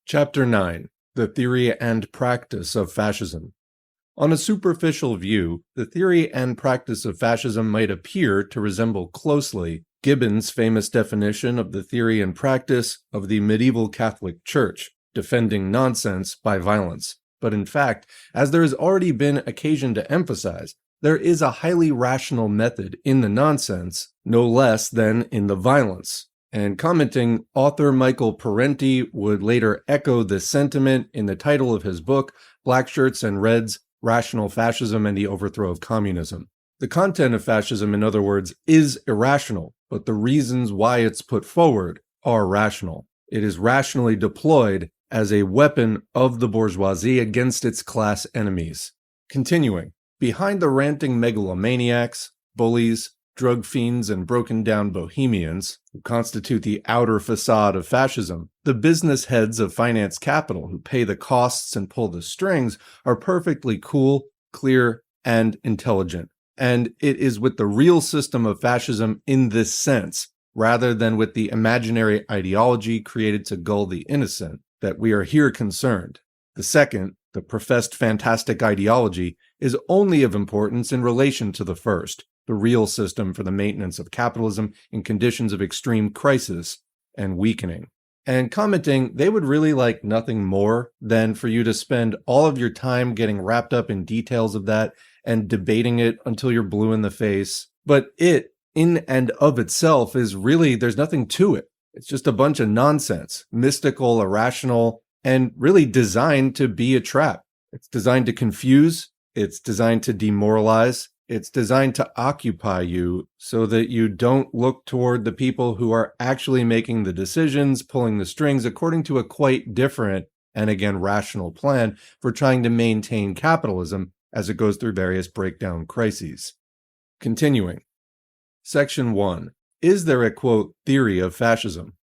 Chapter 9. The Theory and Practice of Fascism. On a superficial view, the theory and practice of fascism might appear to resemble closely Gibbon's famous definition of the theory and practice of the medieval Catholic Church, defending nonsense by violence. But in fact, as there has already been occasion to emphasize, there is a highly rational method in the nonsense, no less than in the violence. And commenting, author Michael Parenti would later echo this sentiment in the title of his book, Black Shirts and Reds, Rational Fascism and the Overthrow of Communism. The content of fascism, in other words, is irrational, but the reasons why it's put forward are rational. It is rationally deployed as a weapon of the bourgeoisie against its class enemies. Continuing, behind the ranting megalomaniacs, bullies, drug fiends, and broken-down bohemians, who constitute the outer facade of fascism, the business heads of finance capital who pay the costs and pull the strings are perfectly cool, clear, and intelligent. And it is with the real system of fascism in this sense, rather than with the imaginary ideology created to gull the innocent, that we are here concerned. The second, the professed fantastic ideology, is only of importance in relation to the first, the real system for the maintenance of capitalism in conditions of extreme crisis and weakening. And commenting, they would really like nothing more than for you to spend all of your time getting wrapped up in details of that and debating it until you're blue in the face. But it, in and of itself, is really, there's nothing to it. It's just a bunch of nonsense, mystical, irrational, and really designed to be a trap. It's designed to confuse, it's designed to demoralize, it's designed to occupy you so that you don't look toward the people who are actually making the decisions, pulling the strings according to a quite different and again rational plan for trying to maintain capitalism as it goes through various breakdown crises. Continuing. Section 1. Is there a, quote, theory of fascism?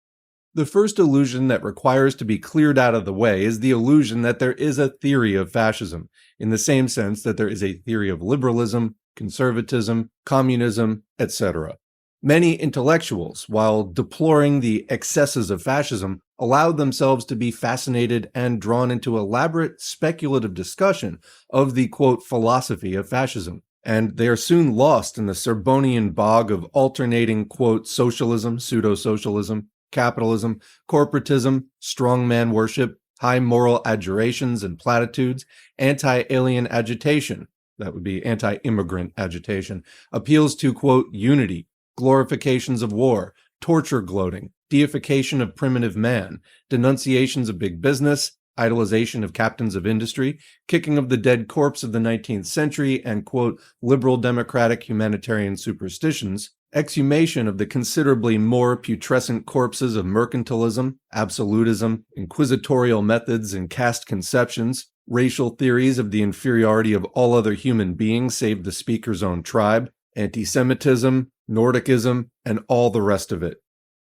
The first illusion that requires to be cleared out of the way is the illusion that there is a theory of fascism, in the same sense that there is a theory of liberalism, conservatism, communism, etc. Many intellectuals, while deploring the excesses of fascism, allowed themselves to be fascinated and drawn into elaborate speculative discussion of the, quote, philosophy of fascism. And they are soon lost in the Serbonian bog of alternating, quote, socialism, pseudo-socialism, capitalism, corporatism, strongman worship, high moral adjurations and platitudes, anti-alien agitation, that would be anti-immigrant agitation, appeals to, quote, unity, glorifications of war, torture gloating, deification of primitive man, denunciations of big business, idolization of captains of industry, kicking of the dead corpse of the 19th century, and, quote, liberal democratic humanitarian superstitions, exhumation of the considerably more putrescent corpses of mercantilism, absolutism, inquisitorial methods and caste conceptions, racial theories of the inferiority of all other human beings save the speaker's own tribe, anti-Semitism, Nordicism, and all the rest of it.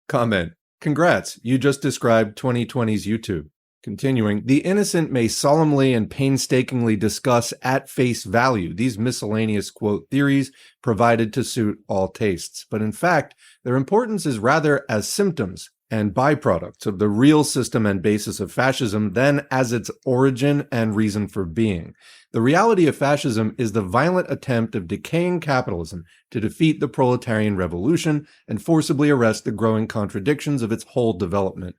Comment. Congrats, you just described 2020's YouTube. Continuing, the innocent may solemnly and painstakingly discuss at face value these miscellaneous, quote, theories provided to suit all tastes, but in fact, their importance is rather as symptoms and byproducts of the real system and basis of fascism than as its origin and reason for being. The reality of fascism is the violent attempt of decaying capitalism to defeat the proletarian revolution and forcibly arrest the growing contradictions of its whole development.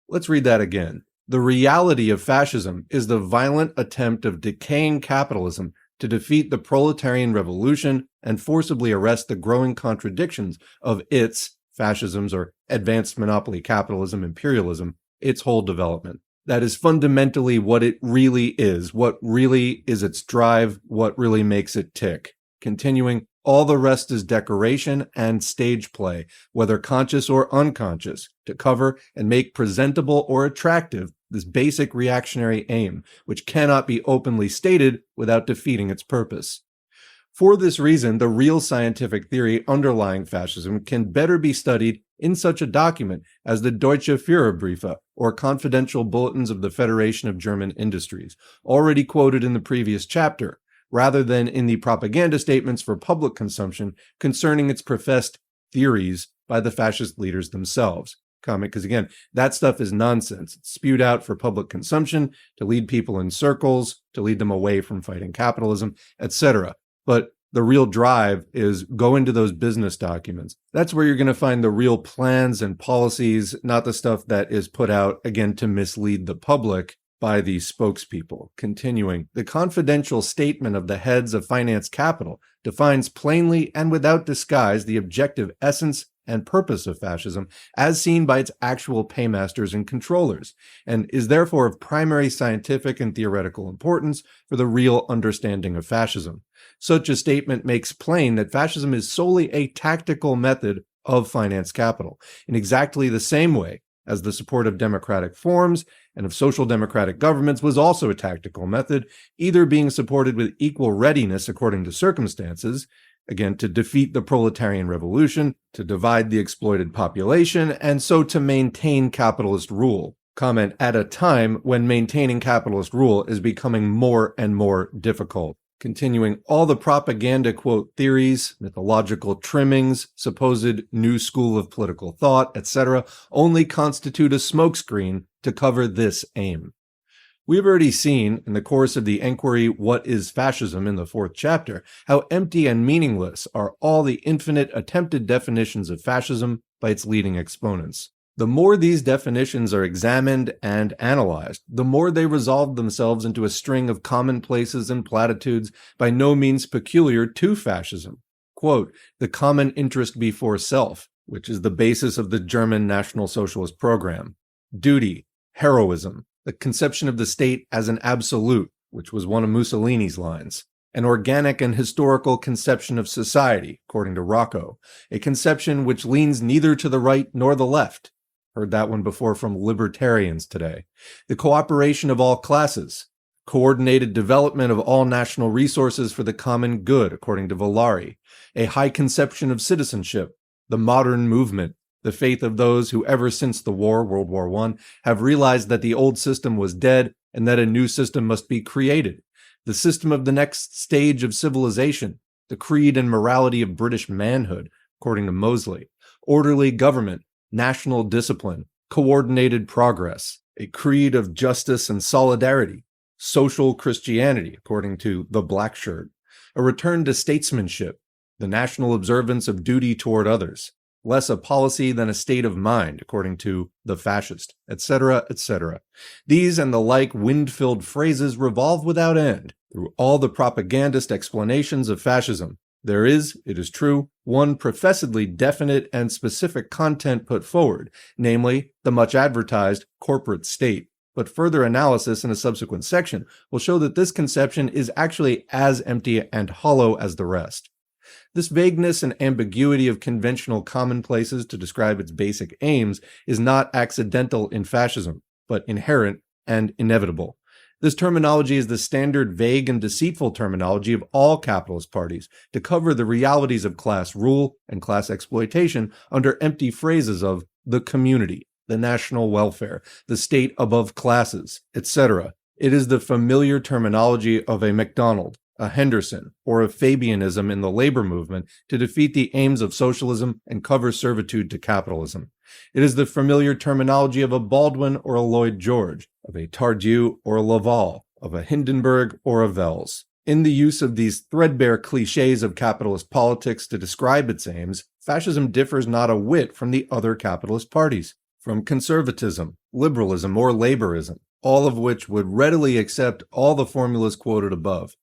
Let's read that again. The reality of fascism is the violent attempt of decaying capitalism to defeat the proletarian revolution and forcibly arrest the growing contradictions of its, fascism's or advanced monopoly capitalism, imperialism, its whole development. That is fundamentally what it really is, what really is its drive, what really makes it tick. Continuing, all the rest is decoration and stage play, whether conscious or unconscious, to cover and make presentable or attractive this basic reactionary aim, which cannot be openly stated without defeating its purpose. For this reason, the real scientific theory underlying fascism can better be studied in such a document as the Deutsche Führerbriefe, or Confidential Bulletins of the Federation of German Industries, already quoted in the previous chapter, rather than in the propaganda statements for public consumption concerning its professed theories by the fascist leaders themselves. Comment, because again, that stuff is nonsense. It's spewed out for public consumption, to lead people in circles, to lead them away from fighting capitalism, etc. But the real drive is go into those business documents. That's where you're going to find the real plans and policies, not the stuff that is put out, again, to mislead the public by the spokespeople. Continuing, the confidential statement of the heads of finance capital defines plainly and without disguise the objective essence and purpose of fascism as seen by its actual paymasters and controllers, and is therefore of primary scientific and theoretical importance for the real understanding of fascism. Such a statement makes plain that fascism is solely a tactical method of finance capital, in exactly the same way as the support of democratic forms and of social democratic governments was also a tactical method, either being supported with equal readiness according to circumstances, again, to defeat the proletarian revolution, to divide the exploited population, and so to maintain capitalist rule. Comment, at a time when maintaining capitalist rule is becoming more and more difficult. Continuing, all the propaganda quote theories, mythological trimmings, supposed new school of political thought, etc., only constitute a smokescreen to cover this aim. We've already seen, in the course of the inquiry, What is Fascism, in the 4th chapter, how empty and meaningless are all the infinite attempted definitions of fascism by its leading exponents. The more these definitions are examined and analyzed, the more they resolve themselves into a string of commonplaces and platitudes by no means peculiar to fascism. Quote, the common interest before self, which is the basis of the German National Socialist program. Duty, heroism, the conception of the state as an absolute, which was one of Mussolini's lines. An organic and historical conception of society, according to Rocco, a conception which leans neither to the right nor the left. Heard that one before from libertarians today. The cooperation of all classes, coordinated development of all national resources for the common good, according to Villari, a high conception of citizenship, the modern movement, the faith of those who ever since the war, World War I, have realized that the old system was dead and that a new system must be created, the system of the next stage of civilization, the creed and morality of British manhood, according to Mosley, orderly government, national discipline, coordinated progress, a creed of justice and solidarity, social Christianity, according to the Black Shirt, a return to statesmanship, the national observance of duty toward others, less a policy than a state of mind, according to the Fascist, etc., etc. These and the like wind-filled phrases revolve without end through all the propagandist explanations of fascism. There is, it is true, one professedly definite and specific content put forward, namely the much advertised corporate state. But further analysis in a subsequent section will show that this conception is actually as empty and hollow as the rest. This vagueness and ambiguity of conventional commonplaces to describe its basic aims is not accidental in fascism, but inherent and inevitable. This terminology is the standard vague and deceitful terminology of all capitalist parties to cover the realities of class rule and class exploitation under empty phrases of the community, the national welfare, the state above classes, etc. It is the familiar terminology of a MacDonald, a Henderson, or a Fabianism in the labor movement to defeat the aims of socialism and cover servitude to capitalism. It is the familiar terminology of a Baldwin or a Lloyd George, of a Tardieu or a Laval, of a Hindenburg or a Wells. In the use of these threadbare cliches of capitalist politics to describe its aims, fascism differs not a whit from the other capitalist parties, from conservatism, liberalism, or laborism, all of which would readily accept all the formulas quoted above.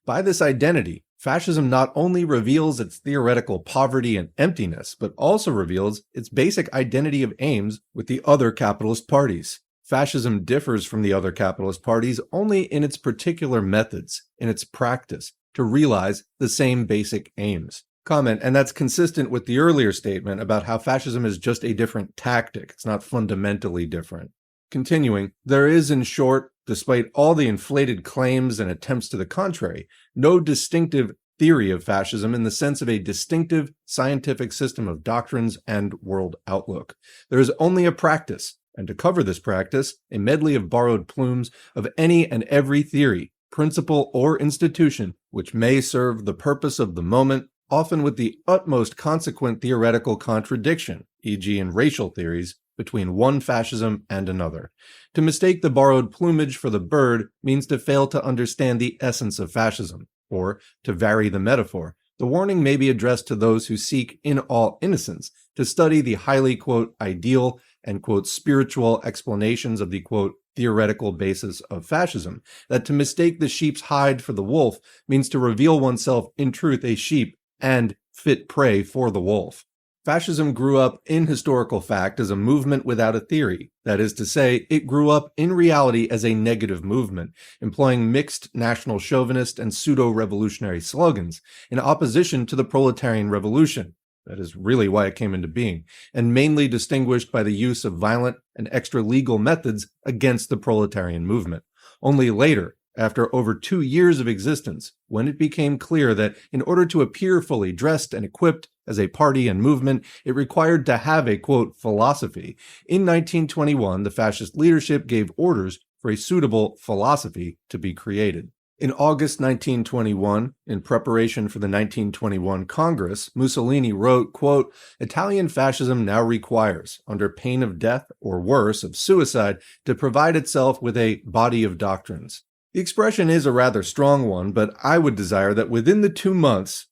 By this identity, fascism not only reveals its theoretical poverty and emptiness, but also reveals its basic identity of aims with the other capitalist parties. Fascism differs from the other capitalist parties only in its particular methods, in its practice, to realize the same basic aims. Comment, and that's consistent with the earlier statement about how fascism is just a different tactic. It's not fundamentally different. Continuing, there is, in short, despite all the inflated claims and attempts to the contrary, no distinctive theory of fascism in the sense of a distinctive scientific system of doctrines and world outlook. There is only a practice, and to cover this practice, a medley of borrowed plumes of any and every theory, principle, or institution which may serve the purpose of the moment, often with the utmost consequent theoretical contradiction, e.g. in racial theories, between one fascism and another. To mistake the borrowed plumage for the bird means to fail to understand the essence of fascism. Or, to vary the metaphor, the warning may be addressed to those who seek, in all innocence, to study the highly, quote, ideal and, quote, spiritual explanations of the, quote, theoretical basis of fascism, that to mistake the sheep's hide for the wolf means to reveal oneself in truth a sheep and fit prey for the wolf. Fascism grew up in historical fact as a movement without a theory. That is to say, it grew up in reality as a negative movement, employing mixed national chauvinist and pseudo-revolutionary slogans in opposition to the proletarian revolution. That is really why it came into being, and mainly distinguished by the use of violent and extra-legal methods against the proletarian movement. Only later, after over 2 years of existence, when it became clear that in order to appear fully dressed and equipped as a party and movement, it required to have a, quote, philosophy. In 1921, the fascist leadership gave orders for a suitable philosophy to be created. In August 1921, in preparation for the 1921 Congress, Mussolini wrote, quote, "Italian fascism now requires, under pain of death or worse, of suicide, to provide itself with a body of doctrines." The expression is a rather strong one, but I would desire that within the 2 months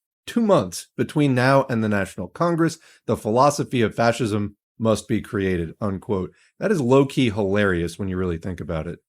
between now and the National Congress, the philosophy of fascism must be created, unquote. That is low-key hilarious when you really think about it.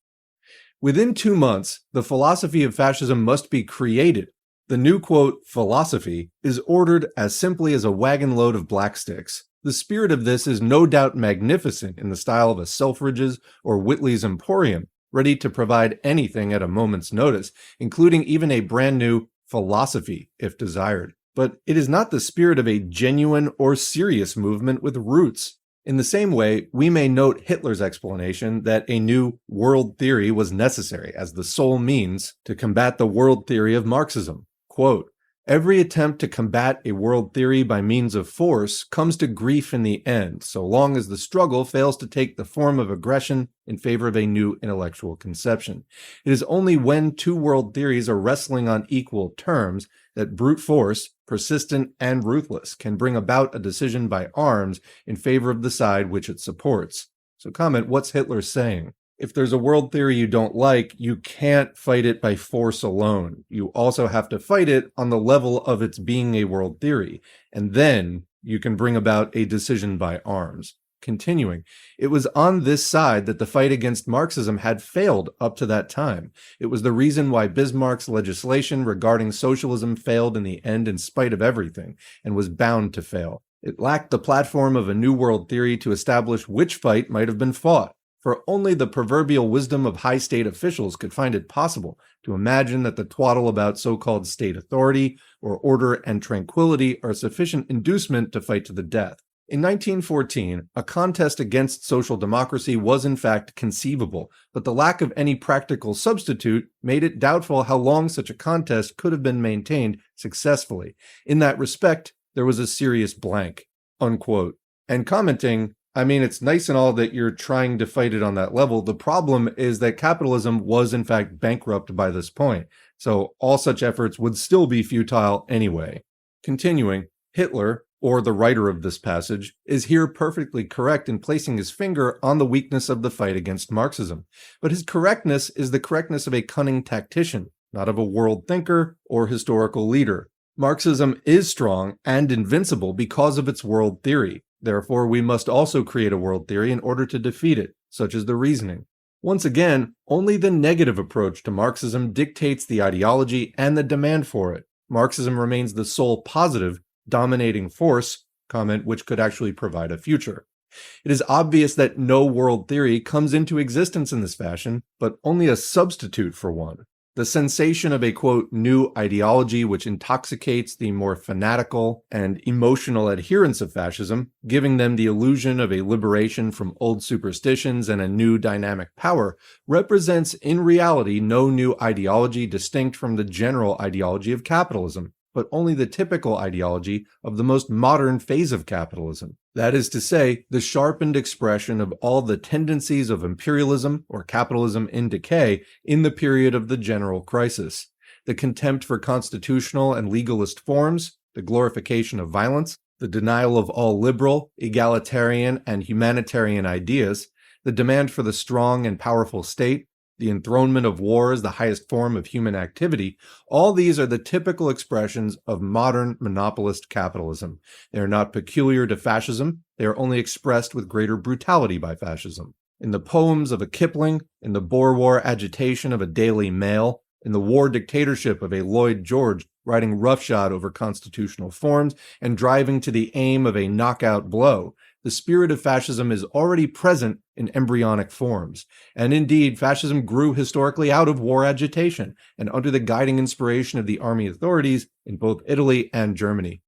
Within 2 months, the philosophy of fascism must be created. The new, quote, philosophy is ordered as simply as a wagon load of black sticks. The spirit of this is no doubt magnificent in the style of a Selfridge's or Whitley's Emporium, ready to provide anything at a moment's notice, including even a brand new philosophy, if desired. But it is not the spirit of a genuine or serious movement with roots. In the same way, we may note Hitler's explanation that a new world theory was necessary as the sole means to combat the world theory of Marxism. Quote, "Every attempt to combat a world theory by means of force comes to grief in the end, so long as the struggle fails to take the form of aggression in favor of a new intellectual conception. It is only when two world theories are wrestling on equal terms that brute force, persistent and ruthless, can bring about a decision by arms in favor of the side which it supports." So comment, what's Hitler saying? If there's a world theory you don't like, you can't fight it by force alone. You also have to fight it on the level of its being a world theory. And then you can bring about a decision by arms. Continuing, it was on this side that the fight against Marxism had failed up to that time. It was the reason why Bismarck's legislation regarding socialism failed in the end in spite of everything, and was bound to fail. It lacked the platform of a new world theory to establish which fight might have been fought. For only the proverbial wisdom of high state officials could find it possible to imagine that the twaddle about so-called state authority or order and tranquility are sufficient inducement to fight to the death. In 1914, a contest against social democracy was in fact conceivable, but the lack of any practical substitute made it doubtful how long such a contest could have been maintained successfully. In that respect, there was a serious blank, unquote. And commenting, I mean, it's nice and all that you're trying to fight it on that level. The problem is that capitalism was in fact bankrupt by this point, so all such efforts would still be futile anyway. Continuing, Hitler, or the writer of this passage, is here perfectly correct in placing his finger on the weakness of the fight against Marxism. But his correctness is the correctness of a cunning tactician, not of a world thinker or historical leader. Marxism is strong and invincible because of its world theory. Therefore, we must also create a world theory in order to defeat it, such as the reasoning. Once again, only the negative approach to Marxism dictates the ideology and the demand for it. Marxism remains the sole positive, dominating force, comment, which could actually provide a future. It is obvious that no world theory comes into existence in this fashion, but only a substitute for one. The sensation of a, quote, new ideology which intoxicates the more fanatical and emotional adherents of fascism, giving them the illusion of a liberation from old superstitions and a new dynamic power, represents in reality no new ideology distinct from the general ideology of capitalism, but only the typical ideology of the most modern phase of capitalism. That is to say, the sharpened expression of all the tendencies of imperialism or capitalism in decay in the period of the general crisis. The contempt for constitutional and legalist forms, the glorification of violence, the denial of all liberal, egalitarian, and humanitarian ideas, the demand for the strong and powerful state, the enthronement of war as the highest form of human activity, all these are the typical expressions of modern monopolist capitalism. They are not peculiar to fascism, they are only expressed with greater brutality by fascism. In the poems of a Kipling, in the Boer War agitation of a Daily Mail, in the war dictatorship of a Lloyd George writing roughshod over constitutional forms and driving to the aim of a knockout blow, the spirit of fascism is already present in embryonic forms. And indeed, fascism grew historically out of war agitation and under the guiding inspiration of the army authorities in both Italy and Germany.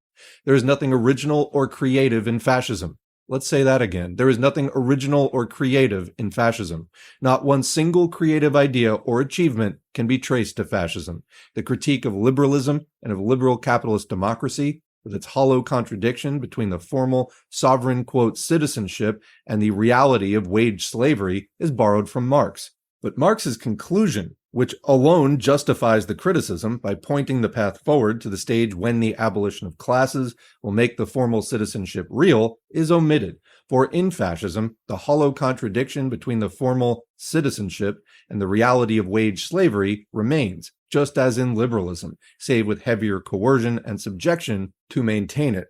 There is nothing original or creative in fascism. Let's say that again. There is nothing original or creative in fascism. Not one single creative idea or achievement can be traced to fascism. The critique of liberalism and of liberal capitalist democracy, with its hollow contradiction between the formal sovereign, quote, citizenship and the reality of wage slavery, is borrowed from Marx. But Marx's conclusion, which alone justifies the criticism by pointing the path forward to the stage when the abolition of classes will make the formal citizenship real, is omitted. For in fascism, the hollow contradiction between the formal citizenship and the reality of wage slavery remains, just as in liberalism, save with heavier coercion and subjection to maintain it.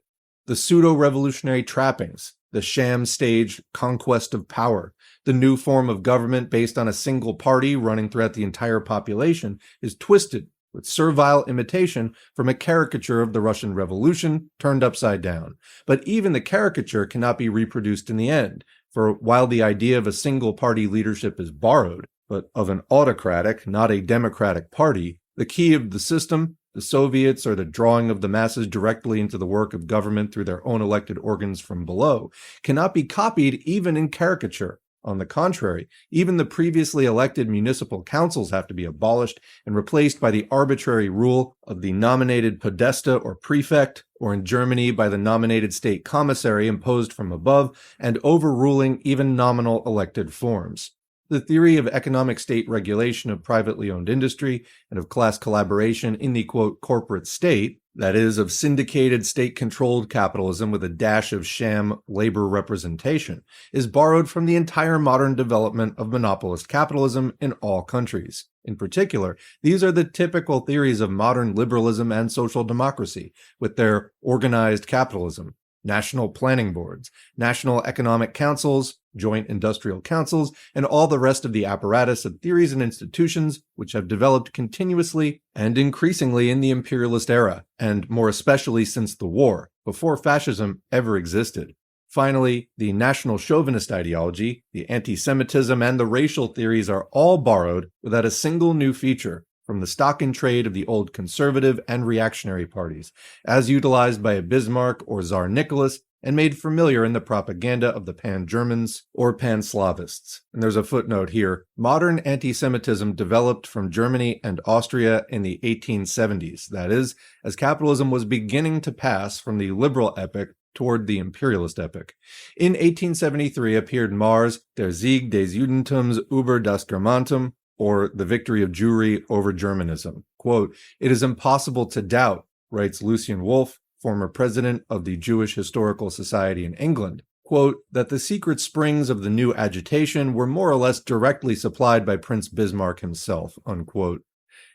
The pseudo-revolutionary trappings, the sham-staged conquest of power, the new form of government based on a single party running throughout the entire population is twisted with servile imitation from a caricature of the Russian Revolution turned upside down. But even the caricature cannot be reproduced in the end, for while the idea of a single party leadership is borrowed, but of an autocratic, not a democratic party, the key of the system, the Soviets, or the drawing of the masses directly into the work of government through their own elected organs from below, cannot be copied even in caricature. On the contrary, even the previously elected municipal councils have to be abolished and replaced by the arbitrary rule of the nominated podesta or prefect, or in Germany by the nominated state commissary imposed from above and overruling even nominal elected forms. The theory of economic state regulation of privately owned industry and of class collaboration in the, quote, corporate state, that is, of syndicated state-controlled capitalism with a dash of sham labor representation, is borrowed from the entire modern development of monopolist capitalism in all countries. In particular, these are the typical theories of modern liberalism and social democracy, with their organized capitalism, national planning boards, national economic councils, joint industrial councils, and all the rest of the apparatus of theories and institutions which have developed continuously and increasingly in the imperialist era, and more especially since the war, before fascism ever existed. Finally, the national chauvinist ideology, the anti-Semitism, and the racial theories are all borrowed without a single new feature from the stock in trade of the old conservative and reactionary parties, as utilized by a Bismarck or Tsar Nicholas, and made familiar in the propaganda of the Pan-Germans or Pan-Slavists. And there's a footnote here. Modern anti-Semitism developed from Germany and Austria in the 1870s, that is, as capitalism was beginning to pass from the liberal epoch toward the imperialist epoch. In 1873 appeared Mars, Der Sieg des Judentums über das Germantum, or The Victory of Jewry over Germanism. Quote, "It is impossible to doubt," writes Lucian Wolff, former president of the Jewish Historical Society in England, quote, "that the secret springs of the new agitation were more or less directly supplied by Prince Bismarck himself," unquote.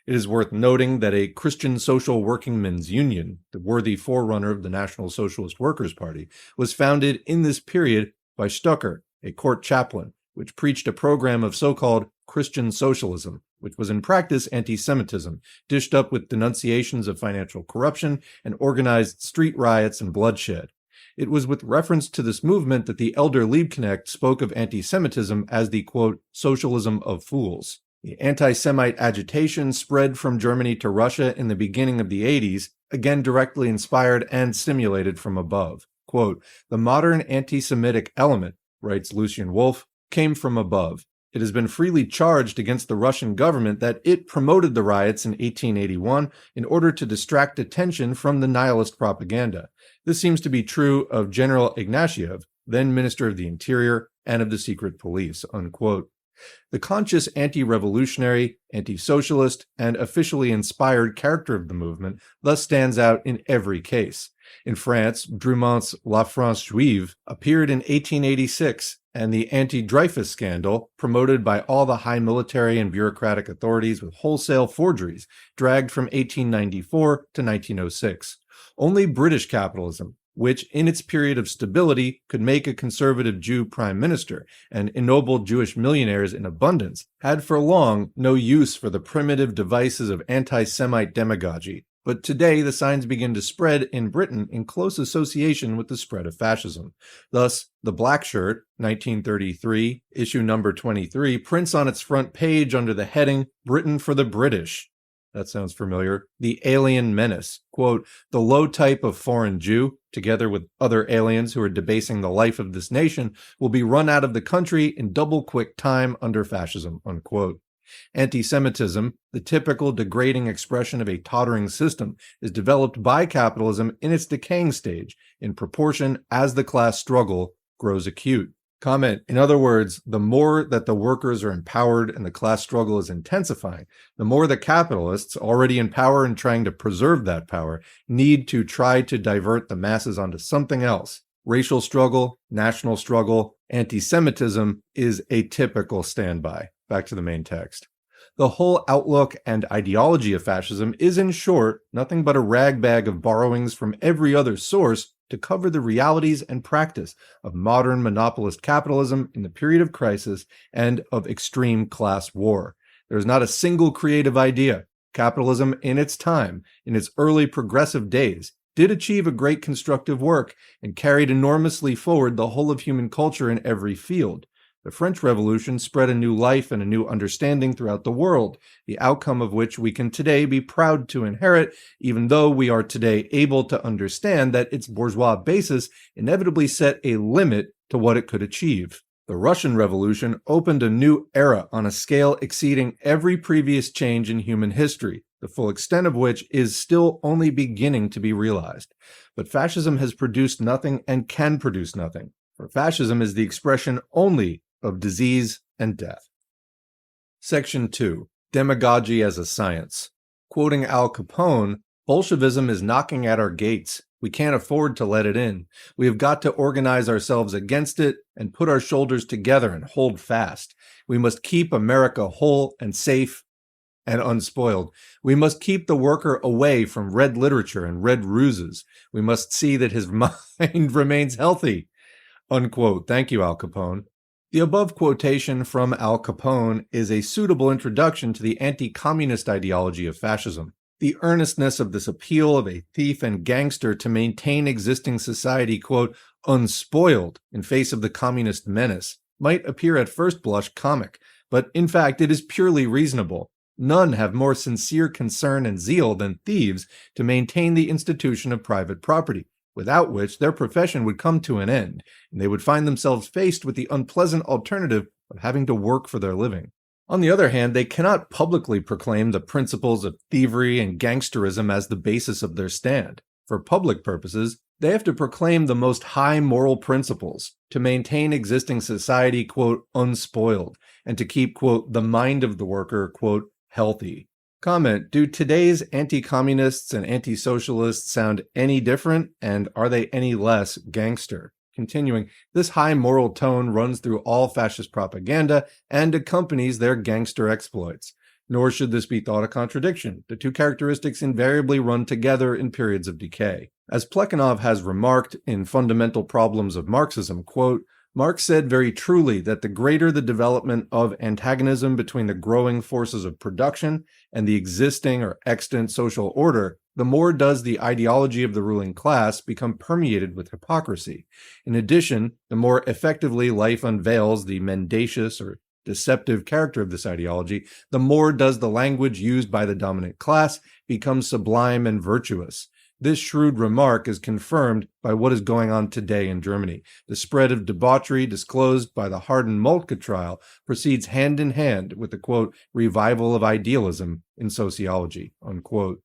It is worth noting that a Christian Social Workingmen's Union, the worthy forerunner of the National Socialist Workers' Party, was founded in this period by Stucker, a court chaplain, which preached a program of so-called Christian socialism, which was in practice anti-Semitism, dished up with denunciations of financial corruption and organized street riots and bloodshed. It was with reference to this movement that the elder Liebknecht spoke of anti-Semitism as the, quote, socialism of fools. The anti-Semite agitation spread from Germany to Russia in the beginning of the 80s, again directly inspired and stimulated from above. Quote, "The modern anti-Semitic element," writes Lucian Wolff, "came from above. It has been freely charged against the Russian government that it promoted the riots in 1881 in order to distract attention from the nihilist propaganda. This seems to be true of General Ignatieff, then Minister of the Interior, and of the secret police," unquote. The conscious anti-revolutionary, anti-socialist, and officially inspired character of the movement thus stands out in every case. In France, Drumont's La France Juive appeared in 1886, and the Anti-Dreyfus scandal, promoted by all the high military and bureaucratic authorities with wholesale forgeries, dragged from 1894 to 1906. Only British capitalism, which in its period of stability could make a conservative Jew prime minister and ennoble Jewish millionaires in abundance, had for long no use for the primitive devices of anti-Semite demagogy. But today the signs begin to spread in Britain in close association with the spread of fascism. Thus, the Black Shirt, 1933, issue number 23, prints on its front page under the heading, Britain for the British. That sounds familiar. The alien menace. Quote, the low type of foreign Jew, together with other aliens who are debasing the life of this nation, will be run out of the country in double quick time under fascism, unquote. Anti-Semitism, the typical degrading expression of a tottering system, is developed by capitalism in its decaying stage, in proportion as the class struggle grows acute. Comment, in other words, the more that the workers are empowered and the class struggle is intensifying, the more the capitalists, already in power and trying to preserve that power, need to try to divert the masses onto something else. Racial struggle, national struggle, anti-Semitism is a typical standby. Back to the main text. The whole outlook and ideology of fascism is, in short, nothing but a ragbag of borrowings from every other source to cover the realities and practice of modern monopolist capitalism in the period of crisis and of extreme class war. There is not a single creative idea. Capitalism in its time, in its early progressive days, did achieve a great constructive work and carried enormously forward the whole of human culture in every field. The French Revolution spread a new life and a new understanding throughout the world, the outcome of which we can today be proud to inherit, even though we are today able to understand that its bourgeois basis inevitably set a limit to what it could achieve. The Russian Revolution opened a new era on a scale exceeding every previous change in human history, the full extent of which is still only beginning to be realized. But fascism has produced nothing and can produce nothing, for fascism is the expression only of disease and death. Section 2. Demagogy as a Science. Quoting Al Capone, Bolshevism is knocking at our gates. We can't afford to let it in. We have got to organize ourselves against it and put our shoulders together and hold fast. We must keep America whole and safe and unspoiled. We must keep the worker away from red literature and red ruses. We must see that his mind remains healthy. Unquote. Thank you, Al Capone. The above quotation from Al Capone is a suitable introduction to the anti-communist ideology of fascism. The earnestness of this appeal of a thief and gangster to maintain existing society, quote, unspoiled in face of the communist menace, might appear at first blush comic, but in fact it is purely reasonable. None have more sincere concern and zeal than thieves to maintain the institution of private property, without which their profession would come to an end, and they would find themselves faced with the unpleasant alternative of having to work for their living. On the other hand, they cannot publicly proclaim the principles of thievery and gangsterism as the basis of their stand. For public purposes, they have to proclaim the most high moral principles, to maintain existing society, quote, unspoiled, and to keep, quote, the mind of the worker, quote, healthy. Comment, do today's anti-communists and anti-socialists sound any different, and are they any less gangster? Continuing, this high moral tone runs through all fascist propaganda and accompanies their gangster exploits. Nor should this be thought a contradiction. The two characteristics invariably run together in periods of decay. As Plekhanov has remarked in Fundamental Problems of Marxism, quote, Marx said very truly that the greater the development of antagonism between the growing forces of production and the existing or extant social order, the more does the ideology of the ruling class become permeated with hypocrisy. In addition, the more effectively life unveils the mendacious or deceptive character of this ideology, the more does the language used by the dominant class become sublime and virtuous. This shrewd remark is confirmed by what is going on today in Germany. The spread of debauchery disclosed by the Harden Moltke trial proceeds hand in hand with the, quote, revival of idealism in sociology, unquote.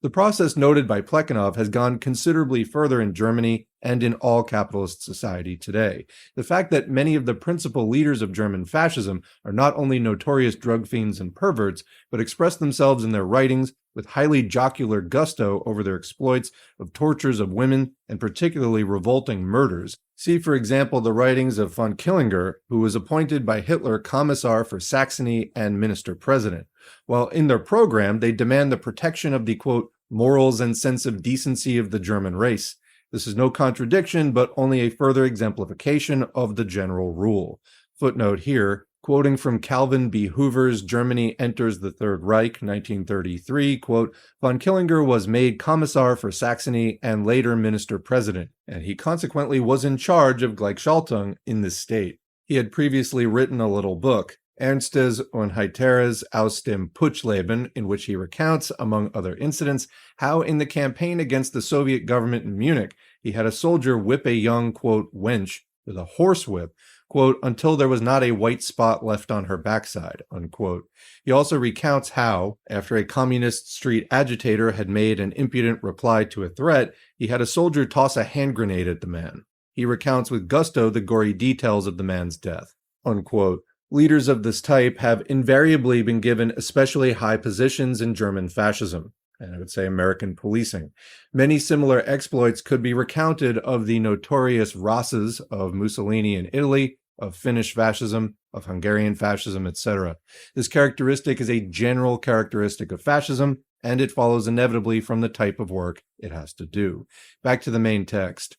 The process noted by Plekhanov has gone considerably further in Germany and in all capitalist society today. The fact that many of the principal leaders of German fascism are not only notorious drug fiends and perverts, but express themselves in their writings with highly jocular gusto over their exploits of tortures of women and particularly revolting murders. See, for example, the writings of von Killinger, who was appointed by Hitler Commissar for Saxony and Minister-President. While in their program, they demand the protection of the, quote, morals and sense of decency of the German race. This is no contradiction, but only a further exemplification of the general rule. Footnote here, quoting from Calvin B. Hoover's Germany Enters the Third Reich, 1933, quote, von Killinger was made Commissar for Saxony and later Minister-President, and he consequently was in charge of Gleichschaltung in this state. He had previously written a little book, Ernstes und Heiteres aus dem Putschleben, in which he recounts, among other incidents, how in the campaign against the Soviet government in Munich, he had a soldier whip a young, quote, wench with a horsewhip, quote, until there was not a white spot left on her backside, unquote. He also recounts how, after a communist street agitator had made an impudent reply to a threat, he had a soldier toss a hand grenade at the man. He recounts with gusto the gory details of the man's death, unquote. Leaders of this type have invariably been given especially high positions in German fascism, and I would say American policing. Many similar exploits could be recounted of the notorious Rasses of Mussolini in Italy, of Finnish fascism, of Hungarian fascism, etc. This characteristic is a general characteristic of fascism, and it follows inevitably from the type of work it has to do. Back to the main text.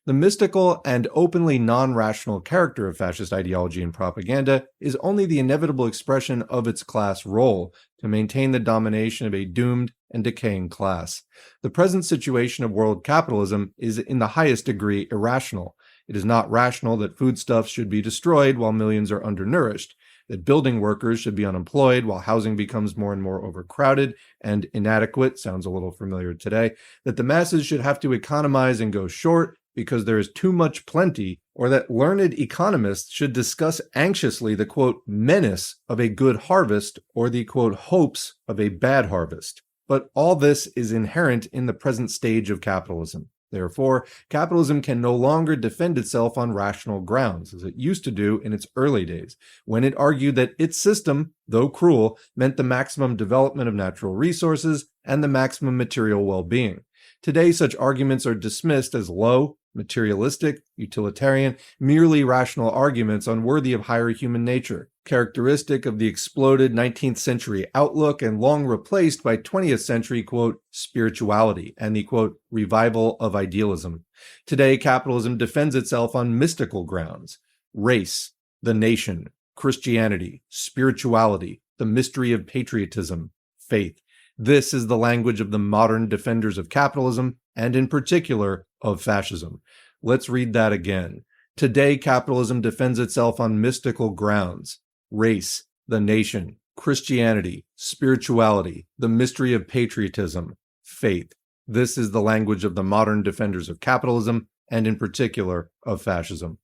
The mystical and openly non-rational character of fascist ideology and propaganda is only the inevitable expression of its class role to maintain the domination of a doomed and decaying class. The present situation of world capitalism is in the highest degree irrational. It is not rational that foodstuffs should be destroyed while millions are undernourished, that building workers should be unemployed while housing becomes more and more overcrowded and inadequate, sounds a little familiar today, that the masses should have to economize and go short because there is too much plenty, or that learned economists should discuss anxiously the, quote, menace of a good harvest or the, quote, hopes of a bad harvest. But all this is inherent in the present stage of capitalism. Therefore, capitalism can no longer defend itself on rational grounds, as it used to do in its early days, when it argued that its system, though cruel, meant the maximum development of natural resources and the maximum material well-being. Today, such arguments are dismissed as low, materialistic, utilitarian, merely rational arguments unworthy of higher human nature, characteristic of the exploded 19th century outlook and long replaced by 20th century, quote, spirituality and the, quote, revival of idealism. Today, capitalism defends itself on mystical grounds: race, the nation, Christianity, spirituality, the mystery of patriotism, faith. This is the language of the modern defenders of capitalism, and in particular, of fascism. Let's read that again. Today, capitalism defends itself on mystical grounds: race, the nation, Christianity, spirituality, the mystery of patriotism, faith. This is the language of the modern defenders of capitalism, and in particular, of fascism.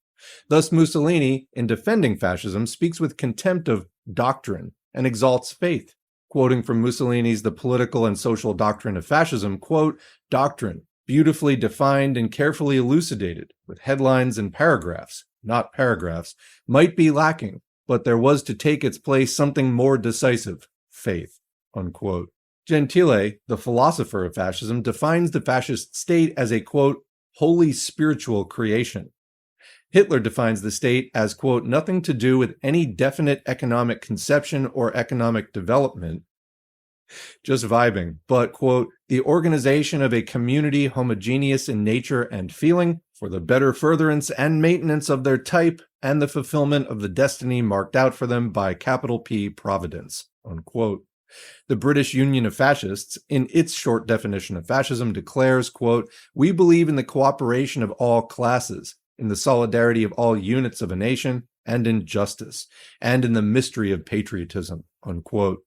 Thus, Mussolini, in defending fascism, speaks with contempt of doctrine and exalts faith. Quoting from Mussolini's The Political and Social Doctrine of Fascism, quote, doctrine, beautifully defined and carefully elucidated, with headlines and paragraphs, not paragraphs, might be lacking, but there was to take its place something more decisive: faith, unquote. Gentile, the philosopher of fascism, defines the fascist state as a, quote, wholly spiritual creation. Hitler defines the state as, quote, nothing to do with any definite economic conception or economic development, just vibing, but, quote, the organization of a community homogeneous in nature and feeling for the better furtherance and maintenance of their type and the fulfillment of the destiny marked out for them by capital P Providence, unquote. The British Union of Fascists, in its short definition of fascism, declares, quote, we believe in the cooperation of all classes, in the solidarity of all units of a nation, and in justice, and in the mystery of patriotism, unquote.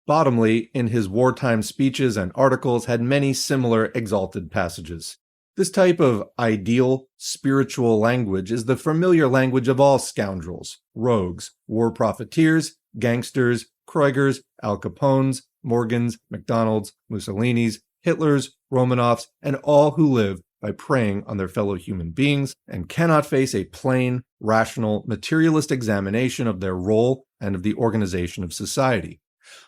Bottomley, in his wartime speeches and articles, had many similar exalted passages. This type of ideal, spiritual language is the familiar language of all scoundrels, rogues, war profiteers, gangsters, Kreugers, Al Capones, Morgans, McDonalds, Mussolinis, Hitlers, Romanovs, and all who live by preying on their fellow human beings and cannot face a plain, rational, materialist examination of their role and of the organization of society.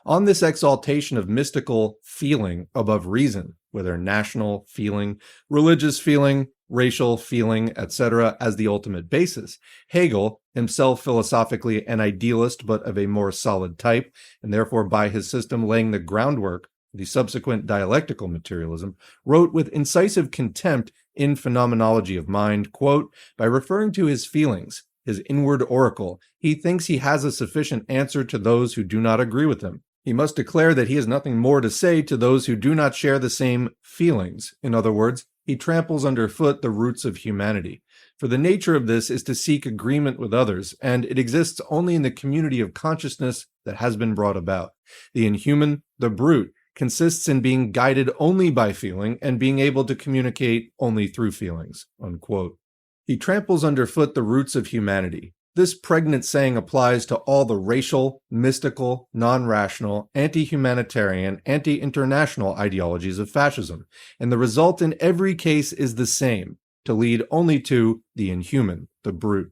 On this exaltation of mystical feeling above reason, whether national feeling, religious feeling, racial feeling, etc., as the ultimate basis, Hegel, himself philosophically an idealist but of a more solid type, and therefore by his system laying the groundwork for the subsequent dialectical materialism, wrote with incisive contempt in Phenomenology of Mind, quote, by referring to his feelings, his inward oracle, he thinks he has a sufficient answer to those who do not agree with him. He must declare that he has nothing more to say to those who do not share the same feelings. In other words, he tramples underfoot the roots of humanity. For the nature of this is to seek agreement with others, and it exists only in the community of consciousness that has been brought about. The inhuman, the brute, consists in being guided only by feeling and being able to communicate only through feelings." Unquote. He tramples underfoot the roots of humanity. This pregnant saying applies to all the racial, mystical, non-rational, anti-humanitarian, anti-international ideologies of fascism, and the result in every case is the same, to lead only to the inhuman, the brute.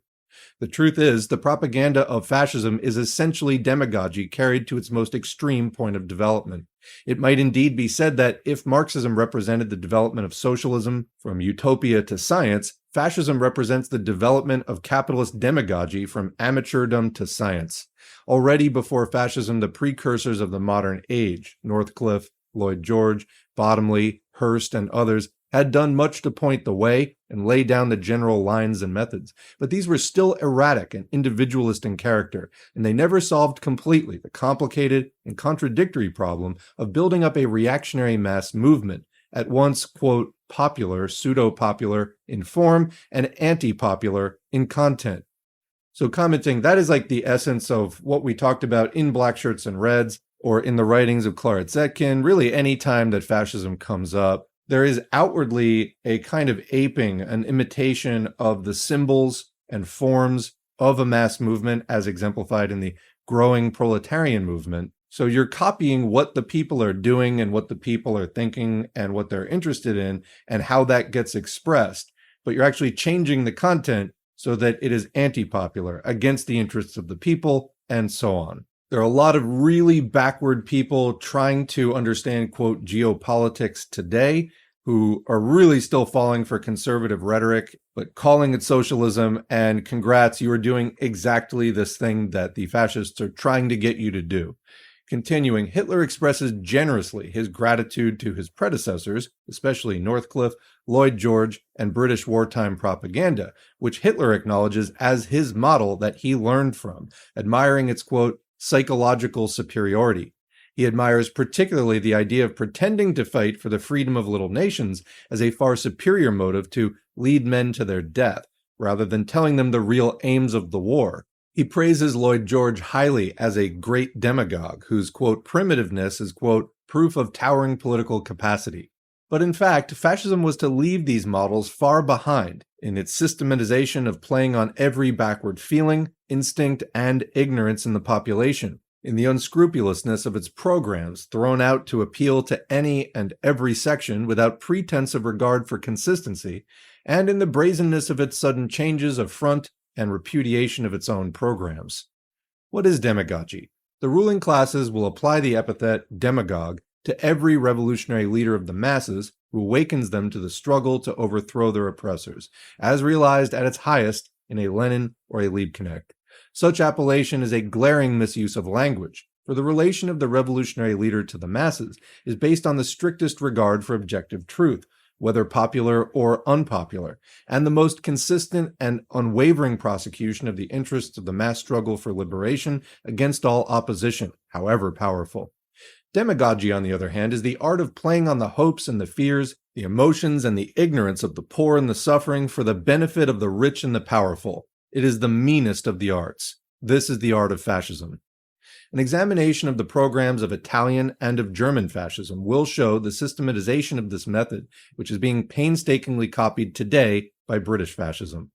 The truth is, the propaganda of fascism is essentially demagogy carried to its most extreme point of development. It might indeed be said that if Marxism represented the development of socialism from utopia to science, fascism represents the development of capitalist demagogy from amateurdom to science. Already before fascism, the precursors of the modern age, Northcliffe, Lloyd George, Bottomley, Hearst, and others, had done much to point the way and lay down the general lines and methods, but these were still erratic and individualist in character, and they never solved completely the complicated and contradictory problem of building up a reactionary mass movement, at once, quote, popular, pseudo-popular in form, and anti-popular in content. So commenting, that is like the essence of what we talked about in Black Shirts and Reds, or in the writings of Claret Zetkin, really any time that fascism comes up. There is outwardly a kind of aping, an imitation of the symbols and forms of a mass movement as exemplified in the growing proletarian movement. So you're copying what the people are doing and what the people are thinking and what they're interested in and how that gets expressed. But you're actually changing the content so that it is anti-popular, against the interests of the people, and so on. There are a lot of really backward people trying to understand, quote, geopolitics today, who are really still falling for conservative rhetoric, but calling it socialism, and congrats, you are doing exactly this thing that the fascists are trying to get you to do. Continuing, Hitler expresses generously his gratitude to his predecessors, especially Northcliffe, Lloyd George, and British wartime propaganda, which Hitler acknowledges as his model that he learned from, admiring its, quote, psychological superiority. He admires particularly the idea of pretending to fight for the freedom of little nations as a far superior motive to lead men to their death, rather than telling them the real aims of the war. He praises Lloyd George highly as a great demagogue whose, quote, primitiveness is, quote, proof of towering political capacity. But in fact, fascism was to leave these models far behind in its systematization of playing on every backward feeling, instinct, and ignorance in the population, in the unscrupulousness of its programs thrown out to appeal to any and every section without pretense of regard for consistency, and in the brazenness of its sudden changes of front and repudiation of its own programs. What is demagogy? The ruling classes will apply the epithet demagogue to every revolutionary leader of the masses who awakens them to the struggle to overthrow their oppressors, as realized at its highest in a Lenin or a Liebknecht. Such appellation is a glaring misuse of language, for the relation of the revolutionary leader to the masses is based on the strictest regard for objective truth, whether popular or unpopular, and the most consistent and unwavering prosecution of the interests of the mass struggle for liberation against all opposition, however powerful. Demagogy, on the other hand, is the art of playing on the hopes and the fears, the emotions and the ignorance of the poor and the suffering for the benefit of the rich and the powerful. It is the meanest of the arts. This is the art of fascism. An examination of the programs of Italian and of German fascism will show the systematization of this method, which is being painstakingly copied today by British fascism.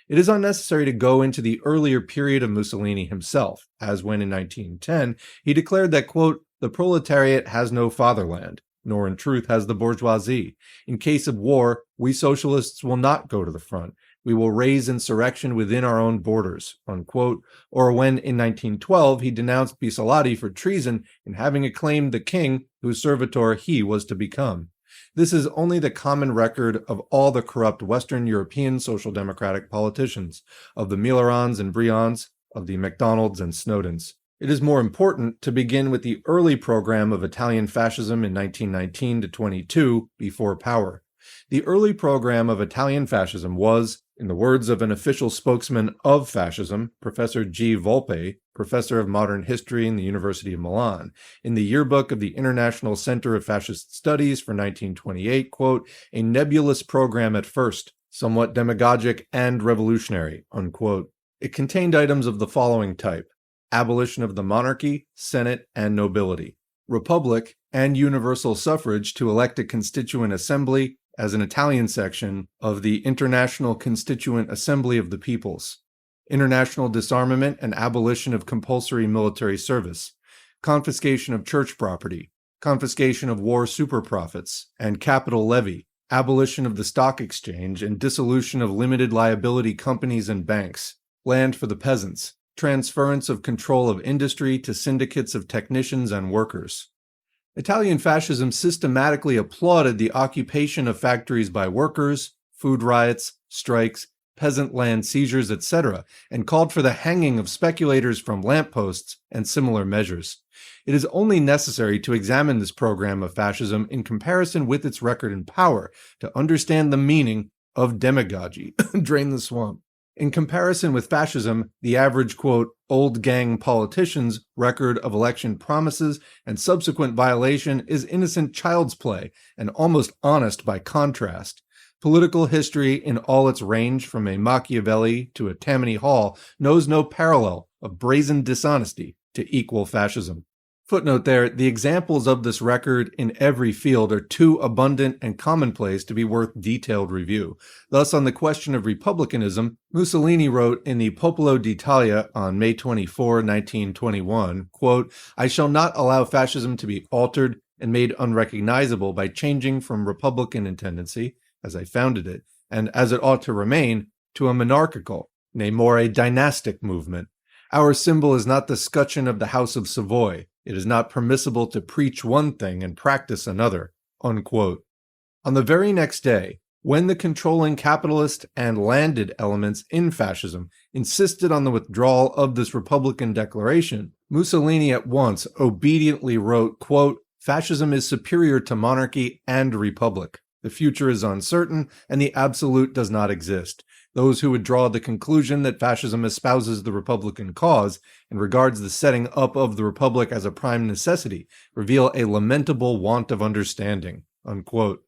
It is unnecessary to go into the earlier period of Mussolini himself, as when in 1910 he declared that, quote, the proletariat has no fatherland, nor in truth has the bourgeoisie. In case of war, we socialists will not go to the front. We will raise insurrection within our own borders," unquote. Or when, in 1912, he denounced Bissolati for treason in having acclaimed the king whose servitor he was to become. This is only the common record of all the corrupt Western European social democratic politicians, of the Millerans and Briands, of the MacDonalds and Snowdens. It is more important to begin with the early program of Italian fascism in 1919 to 22 before power. The early program of Italian fascism was, in the words of an official spokesman of fascism, Professor G. Volpe, professor of modern history in the University of Milan, in the yearbook of the International Center of Fascist Studies for 1928, quote, "a nebulous program at first, somewhat demagogic and revolutionary," unquote. It contained items of the following type: abolition of the monarchy, senate, and nobility, republic, and universal suffrage to elect a constituent assembly as an Italian section of the International Constituent Assembly of the Peoples, international disarmament and abolition of compulsory military service, confiscation of church property, confiscation of war superprofits and capital levy, abolition of the stock exchange and dissolution of limited liability companies and banks, land for the peasants, transference of control of industry to syndicates of technicians and workers. Italian fascism systematically applauded the occupation of factories by workers, food riots, strikes, peasant land seizures, etc., and called for the hanging of speculators from lampposts and similar measures. It is only necessary to examine this program of fascism in comparison with its record in power to understand the meaning of demagogy. Drain the swamp. In comparison with fascism, the average, quote, old gang politician's record of election promises and subsequent violation is innocent child's play and almost honest by contrast. Political history in all its range, from a Machiavelli to a Tammany Hall, knows no parallel of brazen dishonesty to equal fascism. Footnote there, the examples of this record in every field are too abundant and commonplace to be worth detailed review. Thus, on the question of republicanism, Mussolini wrote in the Popolo d'Italia on May 24, 1921, quote, "I shall not allow fascism to be altered and made unrecognizable by changing from republican in tendency, as I founded it, and as it ought to remain, to a monarchical, nay more a dynastic movement. Our symbol is not the scutcheon of the House of Savoy. It is not permissible to preach one thing and practice another," unquote. On the very next day, when the controlling capitalist and landed elements in fascism insisted on the withdrawal of this Republican declaration, Mussolini at once obediently wrote, quote, "Fascism is superior to monarchy and republic. The future is uncertain, and the absolute does not exist. Those who would draw the conclusion that fascism espouses the Republican cause and regards the setting up of the Republic as a prime necessity reveal a lamentable want of understanding," unquote.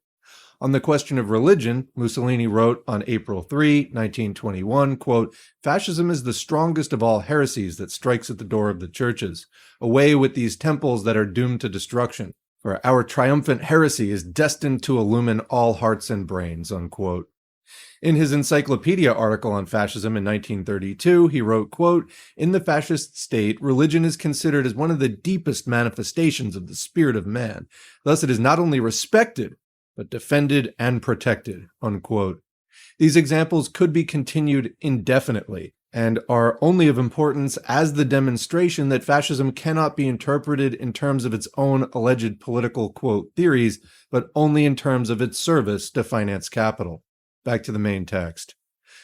On the question of religion, Mussolini wrote on April 3, 1921, quote, "Fascism is the strongest of all heresies that strikes at the door of the churches. Away with these temples that are doomed to destruction, for our triumphant heresy is destined to illumine all hearts and brains," unquote. In his encyclopedia article on fascism in 1932, he wrote, quote, "In the fascist state, religion is considered as one of the deepest manifestations of the spirit of man. Thus it is not only respected, but defended and protected," unquote. These examples could be continued indefinitely, and are only of importance as the demonstration that fascism cannot be interpreted in terms of its own alleged political, quote, theories, but only in terms of its service to finance capital. Back to the main text.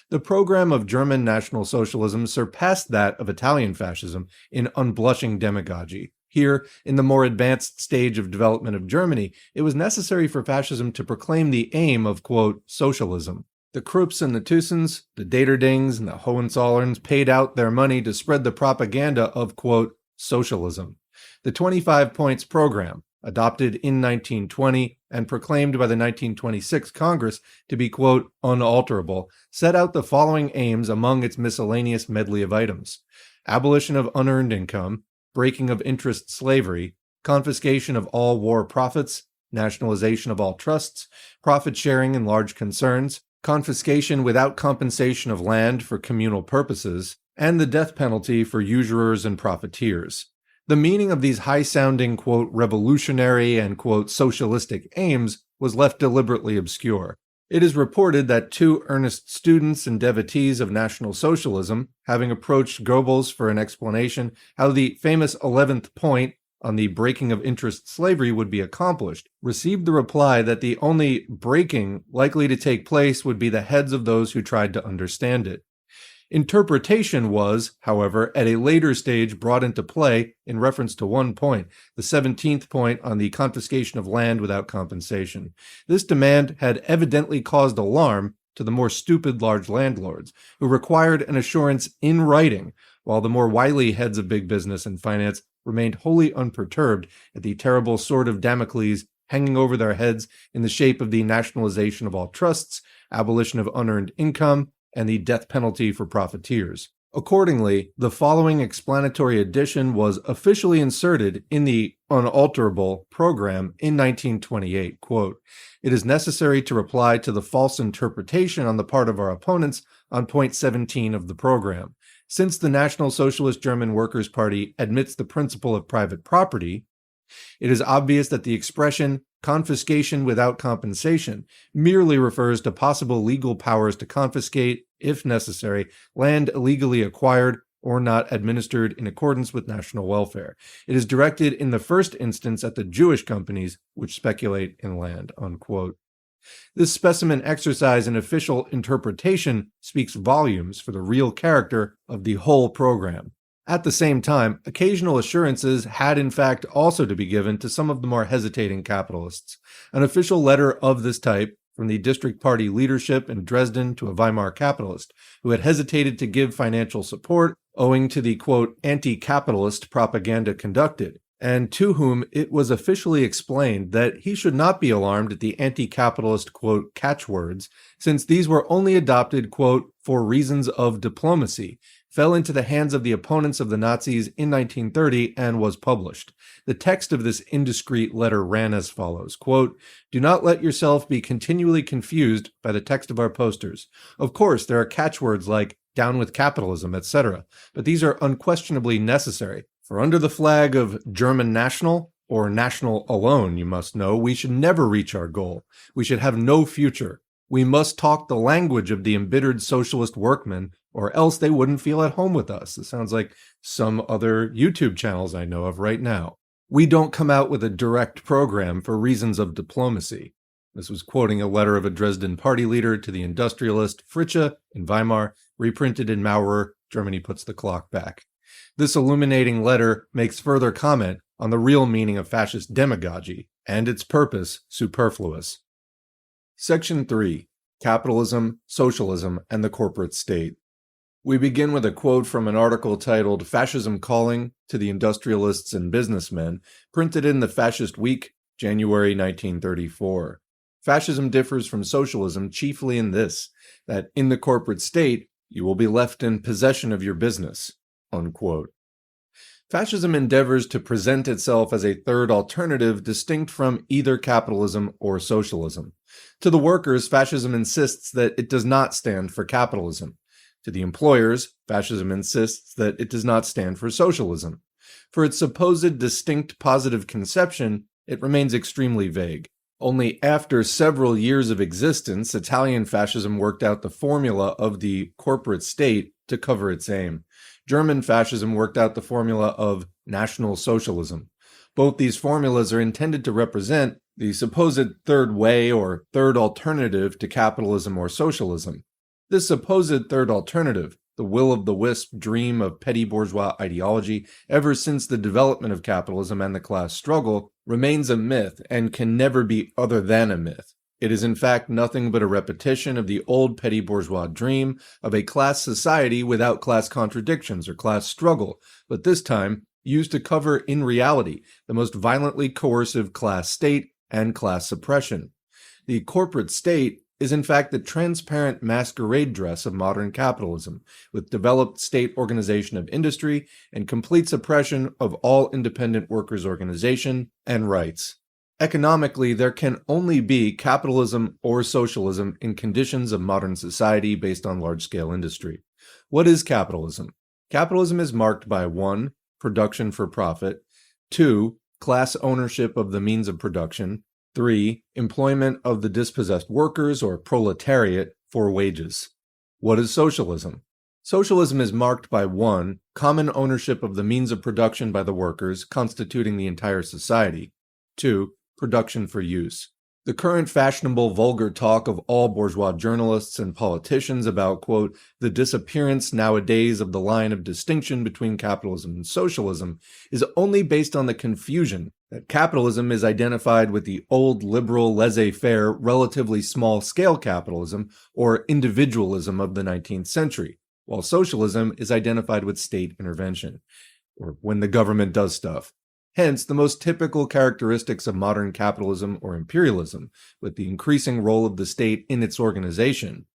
The program of German National Socialism surpassed that of Italian fascism in unblushing demagogy. Here, in the more advanced stage of development of Germany, it was necessary for fascism to proclaim the aim of, quote, socialism. The Krupps and the Thyssens, the Daterdings and the Hohenzollerns paid out their money to spread the propaganda of, quote, socialism. The 25 Points Program, adopted in 1920 and proclaimed by the 1926 Congress to be, quote, unalterable, set out the following aims among its miscellaneous medley of items: abolition of unearned income, breaking of interest slavery, confiscation of all war profits, nationalization of all trusts, profit sharing in large concerns, confiscation without compensation of land for communal purposes, and the death penalty for usurers and profiteers. The meaning of these high-sounding, quote, revolutionary and, quote, socialistic aims was left deliberately obscure. It is reported that two earnest students and devotees of National Socialism, having approached Goebbels for an explanation how the famous 11th point on the breaking of interest slavery would be accomplished, received the reply that the only breaking likely to take place would be the heads of those who tried to understand it. Interpretation was, however, at a later stage brought into play in reference to one point, the 17th point on the confiscation of land without compensation. This demand had evidently caused alarm to the more stupid large landlords, who required an assurance in writing, while the more wily heads of big business and finance remained wholly unperturbed at the terrible sword of Damocles hanging over their heads in the shape of the nationalization of all trusts, abolition of unearned income, and the death penalty for profiteers. Accordingly, the following explanatory addition was officially inserted in the unalterable program in 1928, quote, "It is necessary to reply to the false interpretation on the part of our opponents on point 17 of the program. Since the National Socialist German Workers' Party admits the principle of private property, it is obvious that the expression confiscation without compensation merely refers to possible legal powers to confiscate, if necessary, land illegally acquired or not administered in accordance with national welfare. It is directed in the first instance at the Jewish companies which speculate in land," unquote. This specimen exercise in official interpretation speaks volumes for the real character of the whole program. At the same time, occasional assurances had in fact also to be given to some of the more hesitating capitalists. An official letter of this type from the district party leadership in Dresden to a Weimar capitalist who had hesitated to give financial support owing to the, quote, anti-capitalist propaganda conducted, and to whom it was officially explained that he should not be alarmed at the anti-capitalist, quote, catchwords, since these were only adopted, quote, for reasons of diplomacy, fell into the hands of the opponents of the Nazis in 1930 and was published. The text of this indiscreet letter ran as follows, quote, "Do not let yourself be continually confused by the text of our posters. Of course, there are catchwords like down with capitalism, etc., but these are unquestionably necessary, for under the flag of German national, or national alone, you must know, we should never reach our goal. We should have no future. We must talk the language of the embittered socialist workmen, or else they wouldn't feel at home with us." It sounds like some other YouTube channels I know of right now. "We don't come out with a direct program for reasons of diplomacy." This was quoting a letter of a Dresden party leader to the industrialist Fritzsche in Weimar, reprinted in Maurer, Germany Puts the Clock Back. This illuminating letter makes further comment on the real meaning of fascist demagogy, and its purpose superfluous. Section 3. Capitalism, Socialism, and the Corporate State. We begin with a quote from an article titled "Fascism Calling to the Industrialists and Businessmen," printed in the Fascist Week, January 1934. Fascism differs from socialism chiefly in this, that in the corporate state, you will be left in possession of your business, unquote. Fascism endeavors to present itself as a third alternative distinct from either capitalism or socialism. To the workers, fascism insists that it does not stand for capitalism. To the employers, fascism insists that it does not stand for socialism. For its supposed distinct positive conception, it remains extremely vague. Only after several years of existence, Italian fascism worked out the formula of the corporate state to cover its aim. German fascism worked out the formula of National Socialism. Both these formulas are intended to represent the supposed third way or third alternative to capitalism or socialism. This supposed third alternative, the will-o'-the-wisp dream of petty bourgeois ideology ever since the development of capitalism and the class struggle, remains a myth and can never be other than a myth. It is in fact nothing but a repetition of the old petty bourgeois dream of a class society without class contradictions or class struggle, but this time used to cover in reality the most violently coercive class state and class suppression. The corporate state is in fact the transparent masquerade dress of modern capitalism, with developed state organization of industry and complete suppression of all independent workers' organization and rights. Economically, there can only be capitalism or socialism in conditions of modern society based on large-scale industry. What is capitalism? Capitalism is marked by 1. production for profit. 2. Class ownership of the means of production. 3. Employment of the dispossessed workers or proletariat for wages. What is socialism? Socialism is marked by 1. Common ownership of the means of production by the workers, constituting the entire society. 2. Production for use. The current fashionable vulgar talk of all bourgeois journalists and politicians about, quote, the disappearance nowadays of the line of distinction between capitalism and socialism is only based on the confusion that capitalism is identified with the old liberal laissez-faire, relatively small-scale capitalism or individualism of the 19th century, while socialism is identified with state intervention, or when the government does stuff. Hence, the most typical characteristics of modern capitalism or imperialism, with the increasing role of the state in its organization,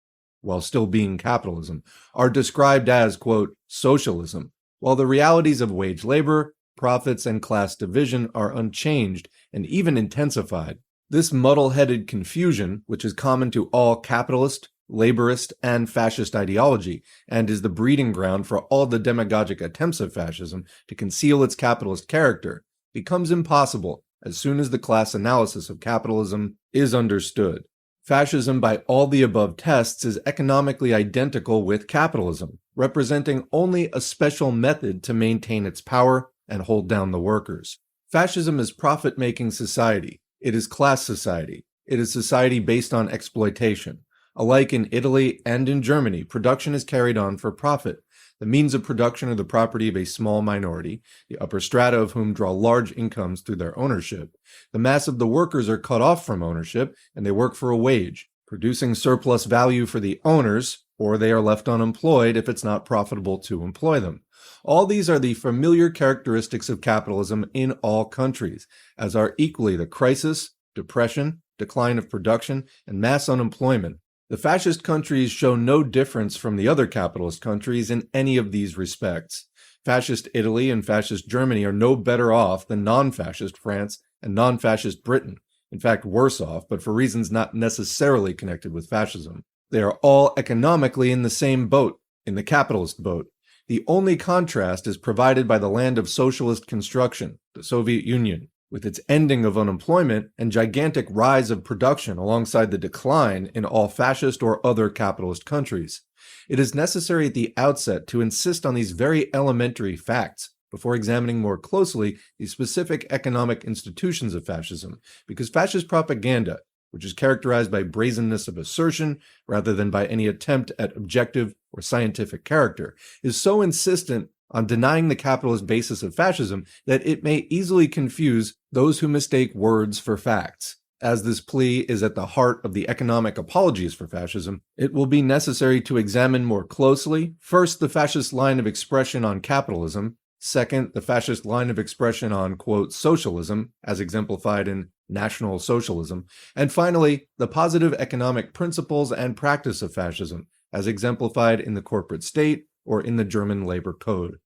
while still being capitalism, are described as, quote, socialism, while the realities of wage labor, profits, and class division are unchanged and even intensified. This muddle-headed confusion, which is common to all capitalist, laborist, and fascist ideology, and is the breeding ground for all the demagogic attempts of fascism to conceal its capitalist character, becomes impossible as soon as the class analysis of capitalism is understood. Fascism, by all the above tests, is economically identical with capitalism, representing only a special method to maintain its power and hold down the workers. Fascism is profit-making society. It is class society. It is society based on exploitation. Alike in Italy and in Germany, production is carried on for profit. The means of production are the property of a small minority, the upper strata of whom draw large incomes through their ownership. The mass of the workers are cut off from ownership, and they work for a wage, producing surplus value for the owners, or they are left unemployed if it's not profitable to employ them. All these are the familiar characteristics of capitalism in all countries, as are equally the crisis, depression, decline of production, and mass unemployment. The fascist countries show no difference from the other capitalist countries in any of these respects. Fascist Italy and fascist Germany are no better off than non-fascist France and non-fascist Britain. In fact, worse off, but for reasons not necessarily connected with fascism. They are all economically in the same boat, in the capitalist boat. The only contrast is provided by the land of socialist construction, the Soviet Union, with its ending of unemployment and gigantic rise of production alongside the decline in all fascist or other capitalist countries. It is necessary at the outset to insist on these very elementary facts before examining more closely the specific economic institutions of fascism, because fascist propaganda, which is characterized by brazenness of assertion rather than by any attempt at objective or scientific character, is so insistent on denying the capitalist basis of fascism that it may easily confuse those who mistake words for facts. As this plea is at the heart of the economic apologies for fascism, it will be necessary to examine more closely, first, the fascist line of expression on capitalism, second, the fascist line of expression on, quote, socialism, as exemplified in National Socialism, and finally, the positive economic principles and practice of fascism, as exemplified in the corporate state or in the German labor code.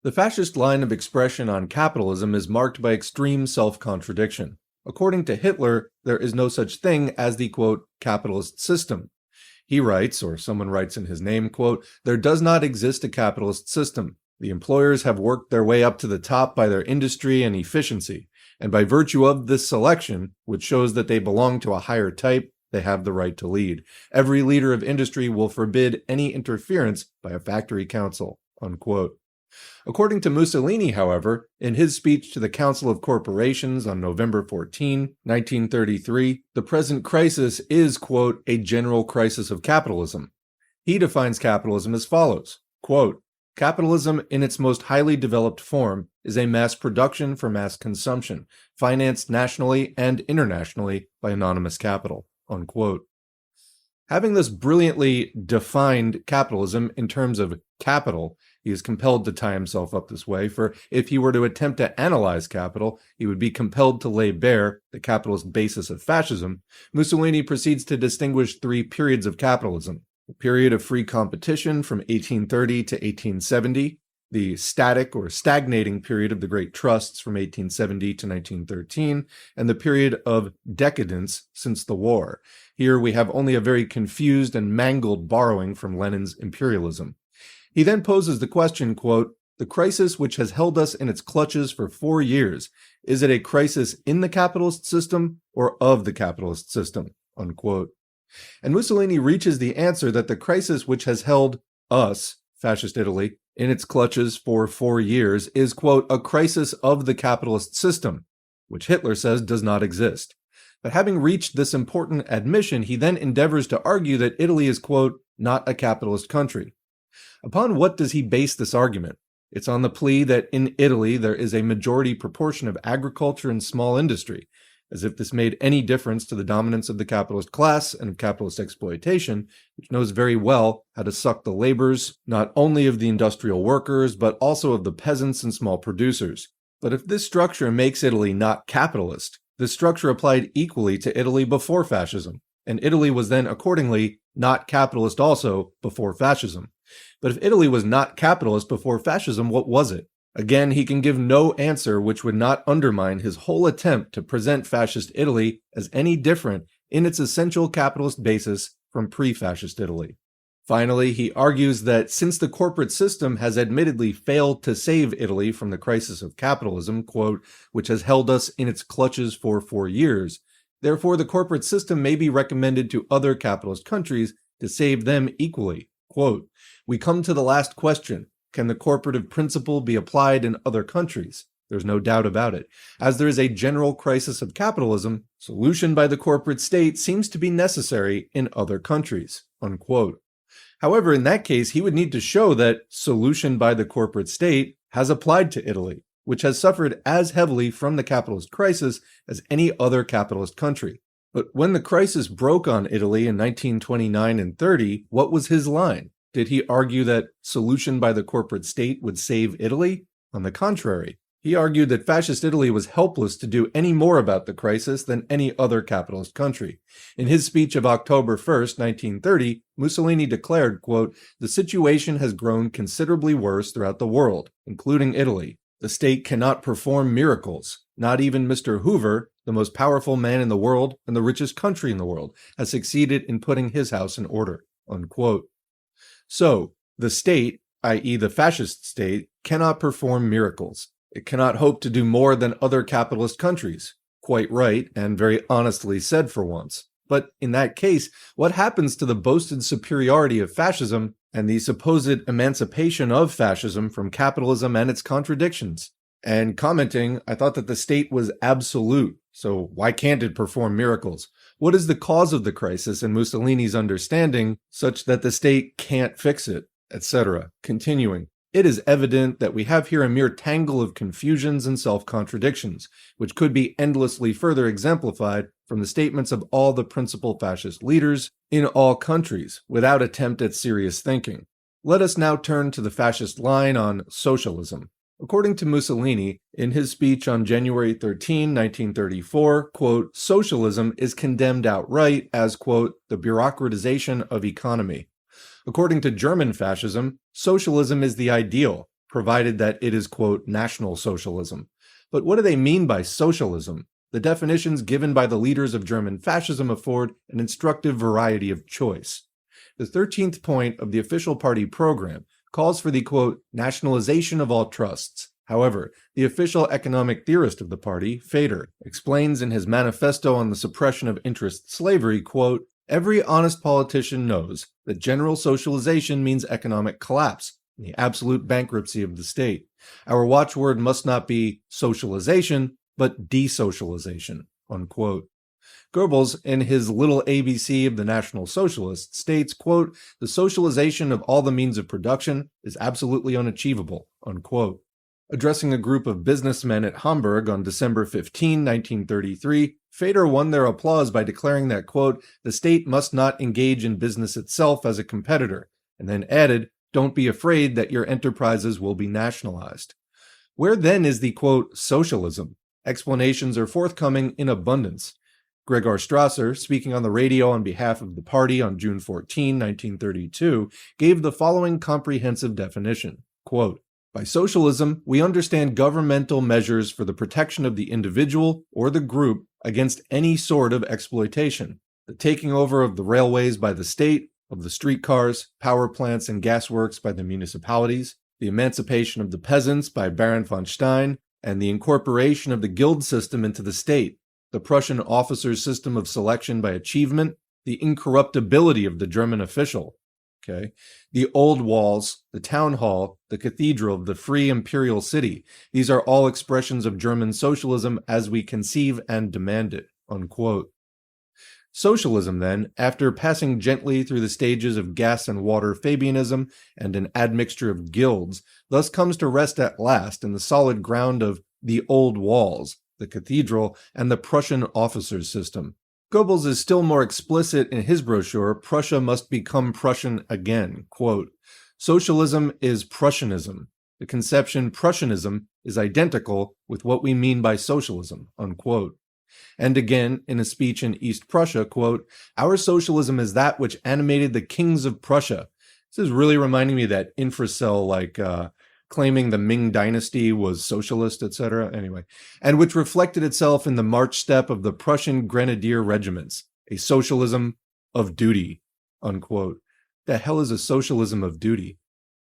The fascist line of expression on capitalism is marked by extreme self-contradiction. According to Hitler, there is no such thing as the, quote, capitalist system. He writes, or someone writes in his name, quote, there does not exist a capitalist system. The employers have worked their way up to the top by their industry and efficiency, and by virtue of this selection, which shows that they belong to a higher type, they have the right to lead. Every leader of industry will forbid any interference by a factory council, unquote. According to Mussolini, however, in his speech to the Council of Corporations on November 14, 1933, the present crisis is, quote, a general crisis of capitalism. He defines capitalism as follows, quote, capitalism in its most highly developed form is a mass production for mass consumption, financed nationally and internationally by anonymous capital, unquote. Having thus brilliantly defined capitalism in terms of capital, he is compelled to tie himself up this way, for if he were to attempt to analyze capital, he would be compelled to lay bare the capitalist basis of fascism. Mussolini proceeds to distinguish three periods of capitalism: the period of free competition from 1830 to 1870, the static or stagnating period of the Great Trusts from 1870 to 1913, and the period of decadence since the war. Here we have only a very confused and mangled borrowing from Lenin's imperialism. He then poses the question, quote, the crisis which has held us in its clutches for 4 years, is it a crisis in the capitalist system or of the capitalist system?" Unquote. And Mussolini reaches the answer that the crisis which has held us, fascist Italy, in its clutches for 4 years is, quote, "a crisis of the capitalist system," which Hitler says does not exist. But having reached this important admission, he then endeavors to argue that Italy is, quote, "not a capitalist country." Upon what does he base this argument? It's on the plea that in Italy there is a majority proportion of agriculture and small industry, as if this made any difference to the dominance of the capitalist class and of capitalist exploitation, which knows very well how to suck the labors, not only of the industrial workers, but also of the peasants and small producers. But if this structure makes Italy not capitalist, this structure applied equally to Italy before fascism, and Italy was then accordingly not capitalist also before fascism. But if Italy was not capitalist before fascism, what was it? Again, he can give no answer which would not undermine his whole attempt to present fascist Italy as any different in its essential capitalist basis from pre-fascist Italy. Finally, he argues that since the corporate system has admittedly failed to save Italy from the crisis of capitalism, quote, "which has held us in its clutches for 4 years, therefore the corporate system may be recommended to other capitalist countries to save them equally." Quote, "We come to the last question. Can the corporative principle be applied in other countries? There's no doubt about it. As there is a general crisis of capitalism, solution by the corporate state seems to be necessary in other countries." Unquote. However, in that case, he would need to show that solution by the corporate state has applied to Italy, which has suffered as heavily from the capitalist crisis as any other capitalist country. But when the crisis broke on Italy in 1929 and 30, what was his line? Did he argue that solution by the corporate state would save Italy? On the contrary, he argued that fascist Italy was helpless to do any more about the crisis than any other capitalist country. In his speech of October 1st, 1930, Mussolini declared, quote, "The situation has grown considerably worse throughout the world, including Italy. The state cannot perform miracles. Not even Mr. Hoover, the most powerful man in the world and the richest country in the world, has succeeded in putting his house in order." Unquote. So, the state, i.e. the fascist state, cannot perform miracles. It cannot hope to do more than other capitalist countries. Quite right, and very honestly said for once. But in that case, what happens to the boasted superiority of fascism and the supposed emancipation of fascism from capitalism and its contradictions? And commenting, I thought that the state was absolute, so why can't it perform miracles? What is the cause of the crisis in Mussolini's understanding such that the state can't fix it, etc.? Continuing. It is evident that we have here a mere tangle of confusions and self-contradictions, which could be endlessly further exemplified from the statements of all the principal fascist leaders in all countries, without attempt at serious thinking. Let us now turn to the fascist line on socialism. According to Mussolini, in his speech on January 13, 1934, quote, "Socialism is condemned outright as, quote, the bureaucratization of economy. According to German fascism, socialism is the ideal, provided that it is, quote, national socialism. But what do they mean by socialism? The definitions given by the leaders of German fascism afford an instructive variety of choice. The 13th point of the official party program calls for the, quote, nationalization of all trusts. However, the official economic theorist of the party, Feder, explains in his manifesto on the suppression of interest slavery, quote, every honest politician knows that general socialization means economic collapse and the absolute bankruptcy of the state. Our watchword must not be socialization, but desocialization, unquote. Goebbels, in his Little ABC of the National Socialists, states, quote, the socialization of all the means of production is absolutely unachievable, unquote. Addressing a group of businessmen at Hamburg on December 15, 1933, Feder won their applause by declaring that, quote, the state must not engage in business itself as a competitor, and then added, don't be afraid that your enterprises will be nationalized. Where then is the, quote, socialism? Explanations are forthcoming in abundance. Gregor Strasser, speaking on the radio on behalf of the party on June 14, 1932, gave the following comprehensive definition, quote, by socialism, we understand governmental measures for the protection of the individual or the group against any sort of exploitation, the taking over of the railways by the state, of the streetcars, power plants, and gasworks by the municipalities, the emancipation of the peasants by Baron von Stein, and the incorporation of the guild system into the state, the Prussian officers' system of selection by achievement, the incorruptibility of the German official, the old walls, the town hall, the cathedral of the free imperial city. These are all expressions of German socialism as we conceive and demand it, unquote. Socialism, then, after passing gently through the stages of gas and water Fabianism and an admixture of guilds, thus comes to rest at last in the solid ground of the old walls, the cathedral, and the Prussian officers' system. Goebbels is still more explicit in his brochure, Prussia Must Become Prussian Again. Quote, Socialism is Prussianism. The conception Prussianism is identical with what we mean by socialism, unquote. And again, in a speech in East Prussia, quote, Our socialism is that which animated the kings of Prussia. This is really reminding me of that infracell, claiming the Ming Dynasty was socialist, etc. Anyway, and which reflected itself in the march step of the Prussian Grenadier regiments, a socialism of duty, unquote. The hell is a socialism of duty?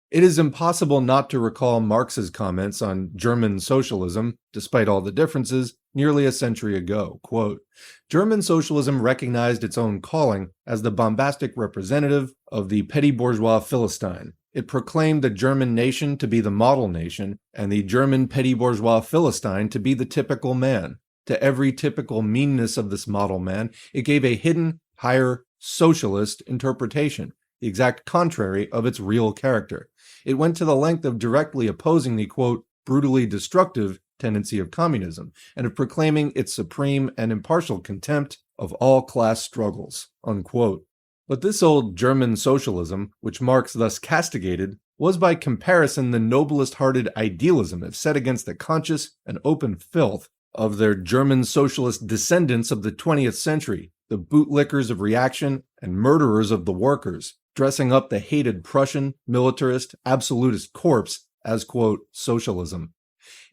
It is impossible not to recall Marx's comments on German socialism, despite all the differences, nearly a century ago. Quote, German socialism recognized its own calling as the bombastic representative of the petty bourgeois Philistine. It proclaimed the German nation to be the model nation, and the German petty bourgeois Philistine to be the typical man. To every typical meanness of this model man, it gave a hidden, higher, socialist interpretation, the exact contrary of its real character. It went to the length of directly opposing the, quote, brutally destructive tendency of communism, and of proclaiming its supreme and impartial contempt of all class struggles, unquote. But this old German socialism, which Marx thus castigated, was by comparison the noblest-hearted idealism if set against the conscious and open filth of their German socialist descendants of the 20th century, the bootlickers of reaction and murderers of the workers, dressing up the hated Prussian, militarist, absolutist corpse as, quote, socialism.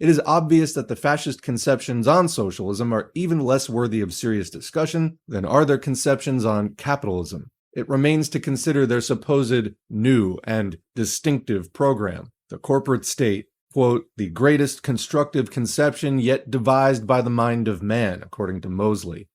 It is obvious that the fascist conceptions on socialism are even less worthy of serious discussion than are their conceptions on capitalism. It remains to consider their supposed new and distinctive program, the corporate state, quote, the greatest constructive conception yet devised by the mind of man, according to Mosley.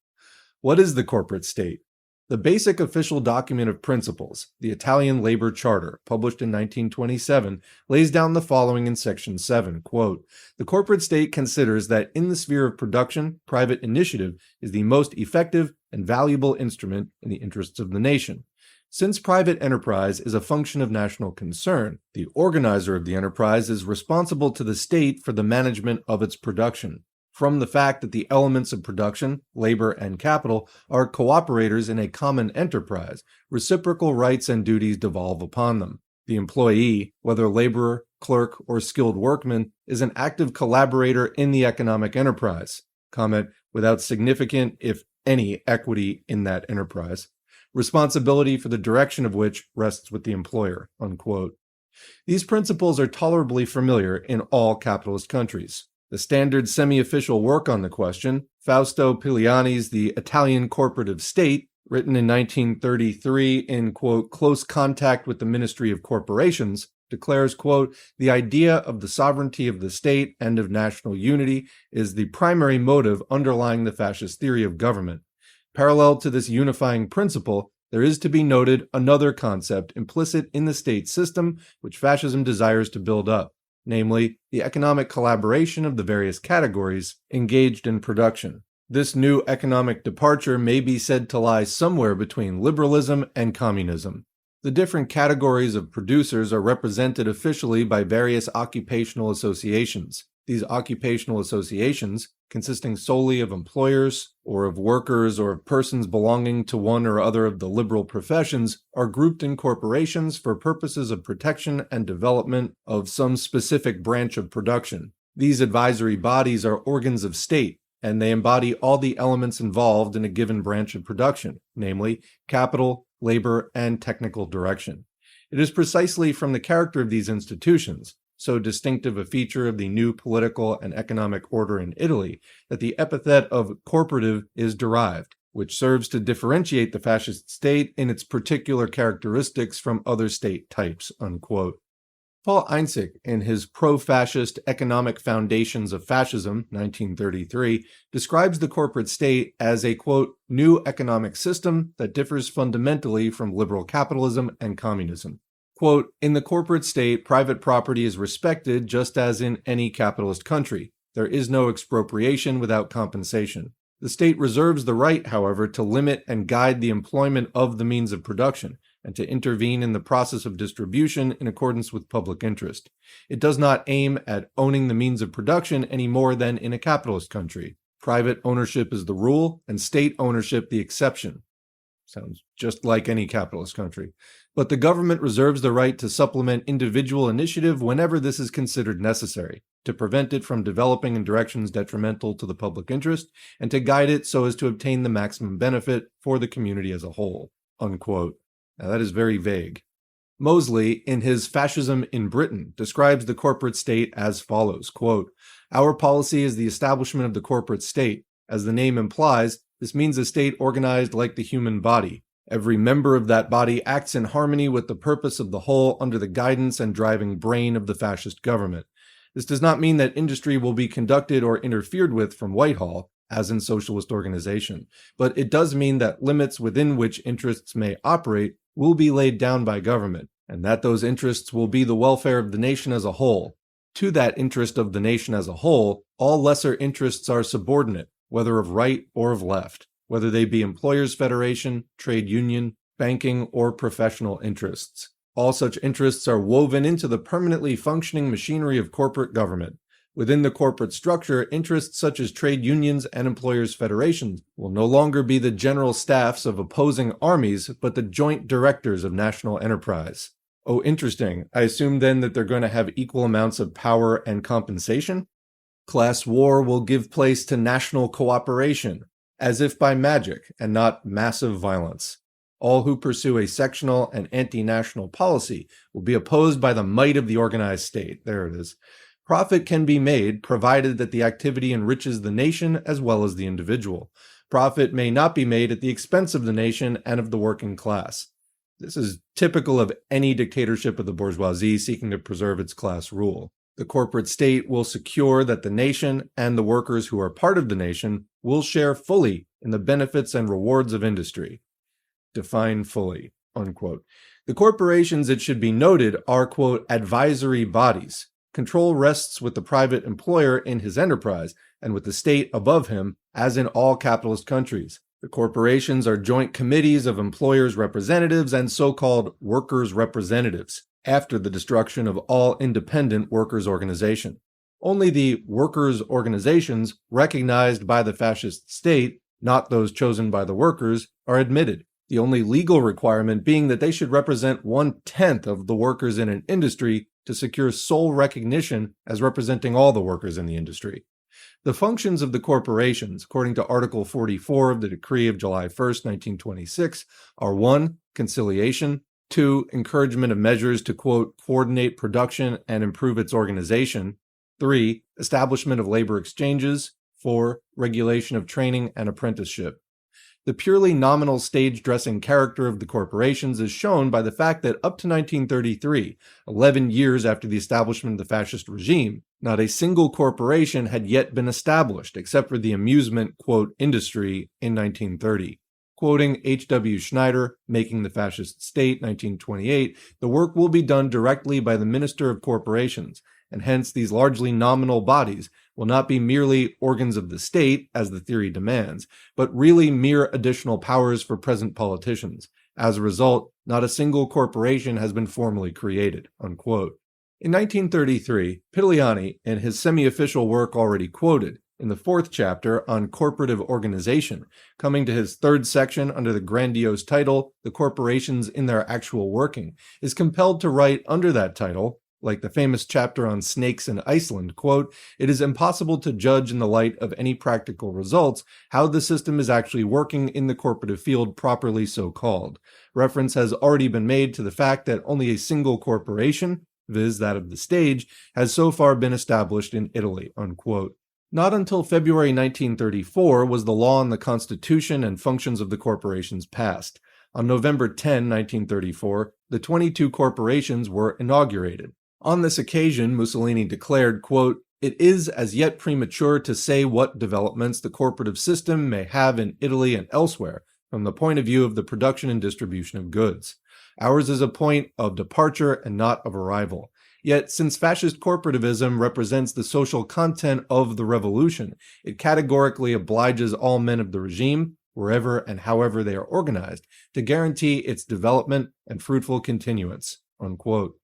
What is the corporate state? The basic official document of principles, the Italian Labor Charter, published in 1927, lays down the following in Section 7, quote, The corporate state considers that in the sphere of production, private initiative is the most effective and valuable instrument in the interests of the nation. Since private enterprise is a function of national concern, the organizer of the enterprise is responsible to the state for the management of its production. From the fact that the elements of production, labor, and capital are cooperators in a common enterprise, reciprocal rights and duties devolve upon them. The employee, whether laborer, clerk, or skilled workman, is an active collaborator in the economic enterprise, without significant, if any, equity in that enterprise, responsibility for the direction of which rests with the employer, unquote. These principles are tolerably familiar in all capitalist countries. The standard semi-official work on the question, Fausto Piliani's The Italian Corporative State, written in 1933 in, quote, close contact with the Ministry of Corporations, declares, quote, the idea of the sovereignty of the state and of national unity is the primary motive underlying the fascist theory of government. Parallel to this unifying principle, there is to be noted another concept implicit in the state system which fascism desires to build up, namely, the economic collaboration of the various categories engaged in production. This new economic departure may be said to lie somewhere between liberalism and communism. The different categories of producers are represented officially by various occupational associations. These occupational associations, consisting solely of employers, or of workers, or of persons belonging to one or other of the liberal professions, are grouped in corporations for purposes of protection and development of some specific branch of production. These advisory bodies are organs of state, and they embody all the elements involved in a given branch of production, namely capital, labor, and technical direction. It is precisely from the character of these institutions, so distinctive a feature of the new political and economic order in Italy, that the epithet of corporative is derived, which serves to differentiate the fascist state in its particular characteristics from other state types, unquote. Paul Einzig, in his Pro-Fascist Economic Foundations of Fascism, 1933, describes the corporate state as a, quote, new economic system that differs fundamentally from liberal capitalism and communism. Quote, in the corporate state, private property is respected just as in any capitalist country. There is no expropriation without compensation. The state reserves the right, however, to limit and guide the employment of the means of production, and to intervene in the process of distribution in accordance with public interest. It does not aim at owning the means of production any more than in a capitalist country. Private ownership is the rule, and state ownership the exception. Sounds just like any capitalist country. But the government reserves the right to supplement individual initiative whenever this is considered necessary, to prevent it from developing in directions detrimental to the public interest, and to guide it so as to obtain the maximum benefit for the community as a whole. Unquote. Now that is very vague. Mosley, in his Fascism in Britain, describes the corporate state as follows, quote, our policy is the establishment of the corporate state. As the name implies, this means a state organized like the human body. Every member of that body acts in harmony with the purpose of the whole under the guidance and driving brain of the fascist government. This does not mean that industry will be conducted or interfered with from Whitehall, as in socialist organization, but it does mean that limits within which interests may operate will be laid down by government, and that those interests will be the welfare of the nation as a whole. To that interest of the nation as a whole, all lesser interests are subordinate, whether of right or of left, whether they be employers' federation, trade union, banking, or professional interests. All such interests are woven into the permanently functioning machinery of corporate government. Within the corporate structure, interests such as trade unions and employers' federations will no longer be the general staffs of opposing armies, but the joint directors of national enterprise. Oh, interesting. I assume then that they're going to have equal amounts of power and compensation? Class war will give place to national cooperation, as if by magic and not massive violence. All who pursue a sectional and anti-national policy will be opposed by the might of the organized state. There it is. Profit can be made, provided that the activity enriches the nation as well as the individual. Profit may not be made at the expense of the nation and of the working class. This is typical of any dictatorship of the bourgeoisie seeking to preserve its class rule. The corporate state will secure that the nation and the workers who are part of the nation will share fully in the benefits and rewards of industry. Define fully, unquote. The corporations, it should be noted, are, quote, advisory bodies. Control rests with the private employer in his enterprise and with the state above him, as in all capitalist countries. The corporations are joint committees of employers' representatives and so-called workers' representatives, after the destruction of all independent workers' organization. Only the workers' organizations recognized by the fascist state, not those chosen by the workers, are admitted. The only legal requirement being that they should represent 1/10 of the workers in an industry to secure sole recognition as representing all the workers in the industry. The functions of the corporations, according to Article 44 of the Decree of July 1st, 1926, are 1. Conciliation, 2. Encouragement of measures to, quote, coordinate production and improve its organization, 3. Establishment of labor exchanges, 4. Regulation of training and apprenticeship. The purely nominal stage-dressing character of the corporations is shown by the fact that up to 1933, 11 years after the establishment of the fascist regime, not a single corporation had yet been established, except for the amusement, quote, industry in 1930. Quoting H.W. Schneider, Making the Fascist State, 1928, the work will be done directly by the Minister of Corporations, and hence these largely nominal bodies will not be merely organs of the state, as the theory demands, but really mere additional powers for present politicians. As a result, not a single corporation has been formally created, unquote. In 1933, Pitigliani, in his semi-official work already quoted, in the 4th chapter on corporative organization, coming to his 3rd section under the grandiose title, The Corporations in Their Actual Working, is compelled to write under that title, like the famous chapter on snakes in Iceland, quote, it is impossible to judge in the light of any practical results how the system is actually working in the corporative field properly so called. Reference has already been made to the fact that only a single corporation, viz. That of the stage, has so far been established in Italy, unquote. Not until February 1934 was the law on the constitution and functions of the corporations passed. On November 10, 1934, the 22 corporations were inaugurated. On this occasion, Mussolini declared, quote, "It is as yet premature to say what developments the corporative system may have in Italy and elsewhere from the point of view of the production and distribution of goods. Ours is a point of departure and not of arrival. Yet, since fascist corporativism represents the social content of the revolution, it categorically obliges all men of the regime, wherever and however they are organized, to guarantee its development and fruitful continuance." Unquote.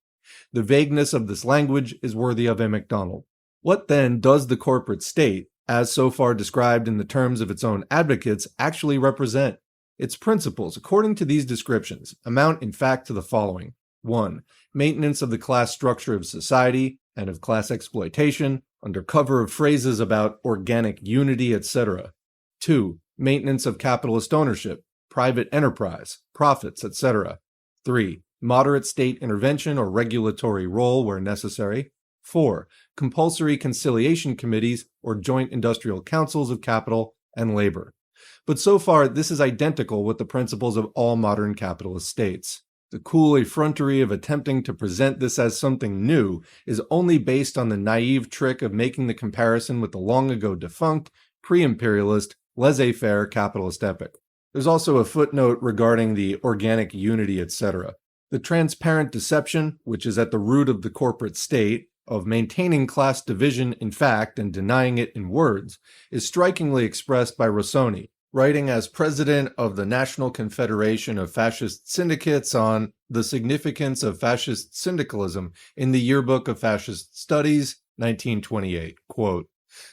The vagueness of this language is worthy of a MacDonald. What then does the corporate state, as so far described in the terms of its own advocates, actually represent? Its principles, according to these descriptions, amount in fact to the following. 1. Maintenance of the class structure of society and of class exploitation, under cover of phrases about organic unity, etc. 2. Maintenance of capitalist ownership, private enterprise, profits, etc. 3. Moderate state intervention or regulatory role where necessary. 4. Compulsory conciliation committees or joint industrial councils of capital and labor. But so far, this is identical with the principles of all modern capitalist states. The cool effrontery of attempting to present this as something new is only based on the naive trick of making the comparison with the long-ago defunct, pre-imperialist, laissez-faire capitalist epoch. There's also a footnote regarding the organic unity, etc. The transparent deception, which is at the root of the corporate state, of maintaining class division in fact and denying it in words, is strikingly expressed by Rossoni, writing as president of the National Confederation of Fascist Syndicates on the significance of fascist syndicalism in the Yearbook of Fascist Studies, 1928. Quote,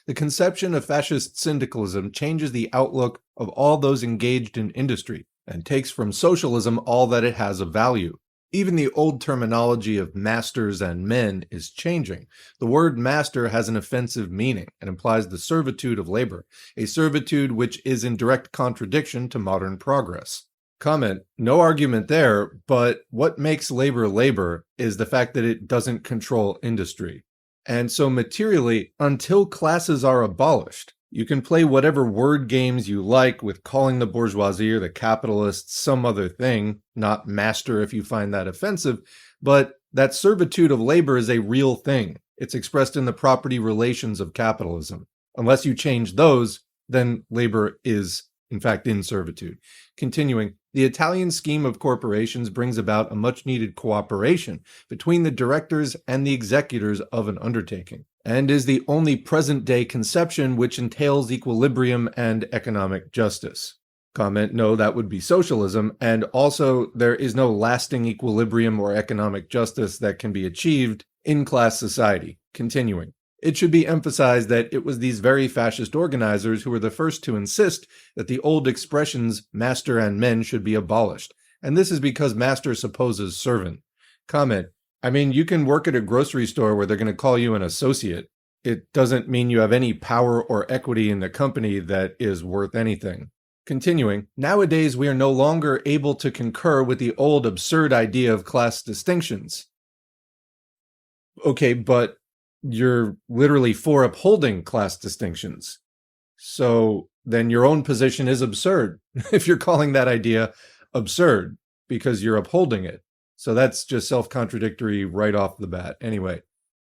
"The conception of fascist syndicalism changes the outlook of all those engaged in industry and takes from socialism all that it has of value. Even the old terminology of masters and men is changing. The word master has an offensive meaning and implies the servitude of labor, a servitude which is in direct contradiction to modern progress." Comment, no argument there, but what makes labor labor is the fact that it doesn't control industry. And so materially, until classes are abolished, you can play whatever word games you like with calling the bourgeoisie or the capitalists some other thing, not master if you find that offensive, but that servitude of labor is a real thing. It's expressed in the property relations of capitalism. Unless you change those, then labor is, in fact, in servitude. Continuing, the Italian scheme of corporations brings about a much-needed cooperation between the directors and the executors of an undertaking, and is the only present-day conception which entails equilibrium and economic justice. Comment, no, that would be socialism, and also there is no lasting equilibrium or economic justice that can be achieved in class society. Continuing, it should be emphasized that it was these very fascist organizers who were the first to insist that the old expressions master and men should be abolished, and this is because master supposes servant. Comment, I mean, you can work at a grocery store where they're going to call you an associate. It doesn't mean you have any power or equity in the company that is worth anything. Continuing, nowadays we are no longer able to concur with the old absurd idea of class distinctions. Okay, but you're literally for upholding class distinctions. So then your own position is absurd if you're calling that idea absurd because you're upholding it. So that's just self-contradictory right off the bat. Anyway,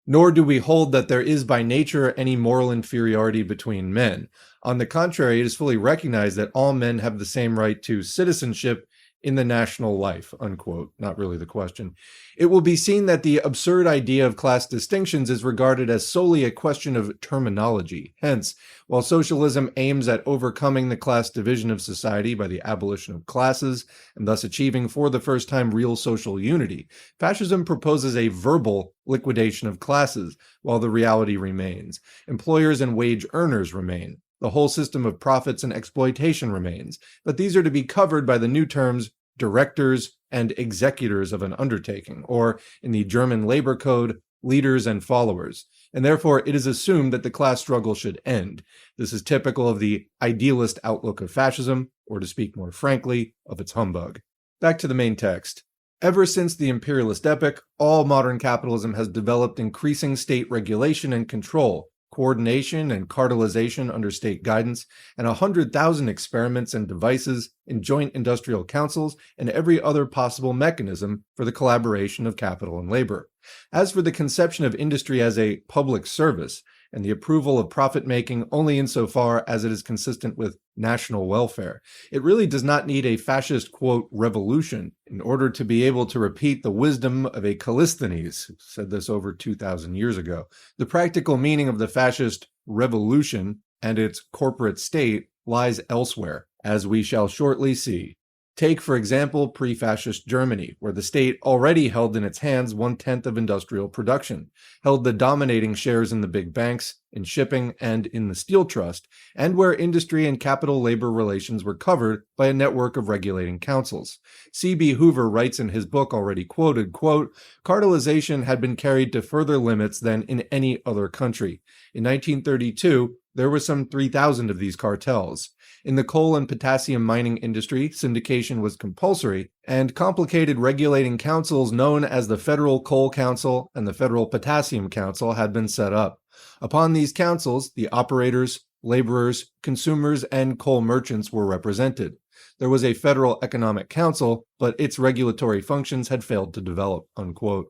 nor do we hold that there is by nature any moral inferiority between men. On the contrary, it is fully recognized that all men have the same right to citizenship in the national life, unquote. Not really the question. It will be seen that the absurd idea of class distinctions is regarded as solely a question of terminology. Hence, while socialism aims at overcoming the class division of society by the abolition of classes, and thus achieving for the first time real social unity, fascism proposes a verbal liquidation of classes, while the reality remains. Employers and wage earners remain. The whole system of profits and exploitation remains, but these are to be covered by the new terms directors and executors of an undertaking, or, in the German labor code, leaders and followers, and therefore it is assumed that the class struggle should end. This is typical of the idealist outlook of fascism, or to speak more frankly, of its humbug. Back to the main text. Ever since the imperialist epoch, all modern capitalism has developed increasing state regulation and control, coordination and cartelization under state guidance, and 100,000 experiments and devices in joint industrial councils and every other possible mechanism for the collaboration of capital and labor. As for the conception of industry as a public service, and the approval of profit-making only insofar as it is consistent with national welfare, it really does not need a fascist, quote, revolution in order to be able to repeat the wisdom of a Callisthenes, who said this over 2,000 years ago. The practical meaning of the fascist revolution and its corporate state lies elsewhere, as we shall shortly see. Take, for example, pre-fascist Germany, where the state already held in its hands 1/10 of industrial production, held the dominating shares in the big banks, in shipping, and in the steel trust, and where industry and capital-labor relations were covered by a network of regulating councils. C.B. Hoover writes in his book already quoted, quote, "Cartelization had been carried to further limits than in any other country. In 1932, there were some 3,000 of these cartels. In the coal and potassium mining industry, syndication was compulsory, and complicated regulating councils known as the Federal Coal Council and the Federal Potassium Council had been set up. Upon these councils, the operators, laborers, consumers, and coal merchants were represented. There was a Federal Economic Council, but its regulatory functions had failed to develop." Unquote.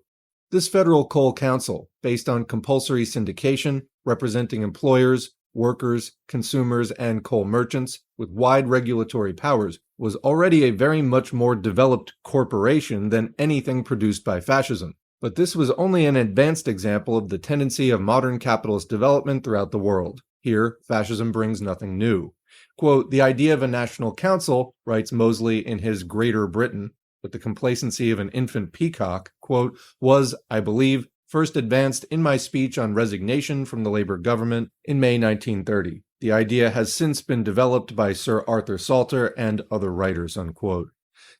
This Federal Coal Council, based on compulsory syndication, representing employers, workers, consumers, and coal merchants, with wide regulatory powers, was already a very much more developed corporation than anything produced by fascism. But this was only an advanced example of the tendency of modern capitalist development throughout the world. Here, fascism brings nothing new. Quote, "The idea of a national council," writes Mosley in his Greater Britain, with the complacency of an infant peacock, quote, "was, I believe, first advanced in my speech on resignation from the Labour government in May 1930. The idea has since been developed by Sir Arthur Salter and other writers." Unquote.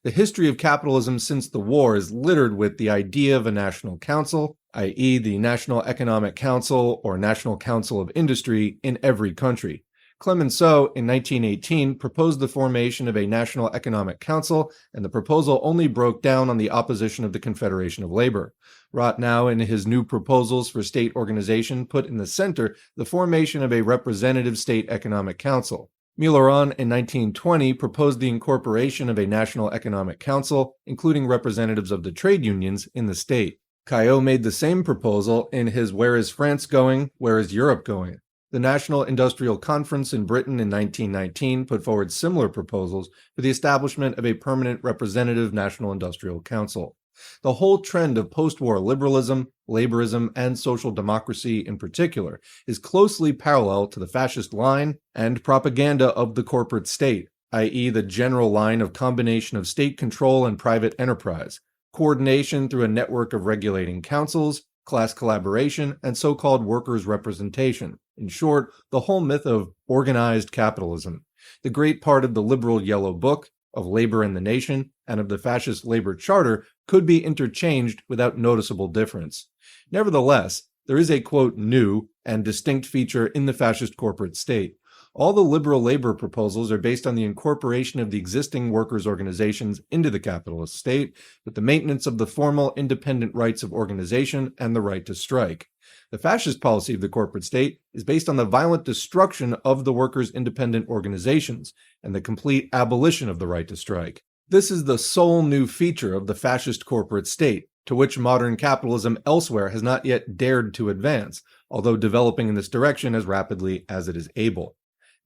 The history of capitalism since the war is littered with the idea of a national council, i.e. the National Economic Council or National Council of Industry in every country. Clemenceau, in 1918, proposed the formation of a National Economic Council, and the proposal only broke down on the opposition of the Confederation of Labor. Rathenau, in his new proposals for state organization, put in the center the formation of a representative state economic council. Millerand, in 1920, proposed the incorporation of a National Economic Council, including representatives of the trade unions in the state. Caillot made the same proposal in his Where is France Going? Where is Europe Going? The National Industrial Conference in Britain in 1919 put forward similar proposals for the establishment of a permanent representative National Industrial Council. The whole trend of post-war liberalism, laborism, and social democracy in particular is closely parallel to the fascist line and propaganda of the corporate state, i.e. the general line of combination of state control and private enterprise, coordination through a network of regulating councils, class collaboration, and so-called workers' representation. In short, the whole myth of organized capitalism. The great part of the liberal Yellow Book, of Labor and the Nation, and of the fascist Labor Charter could be interchanged without noticeable difference. Nevertheless, there is a, quote, new and distinct feature in the fascist corporate state. All the liberal labor proposals are based on the incorporation of the existing workers' organizations into the capitalist state, with the maintenance of the formal independent rights of organization and the right to strike. The fascist policy of the corporate state is based on the violent destruction of the workers' independent organizations and the complete abolition of the right to strike. This is the sole new feature of the fascist corporate state, to which modern capitalism elsewhere has not yet dared to advance, although developing in this direction as rapidly as it is able.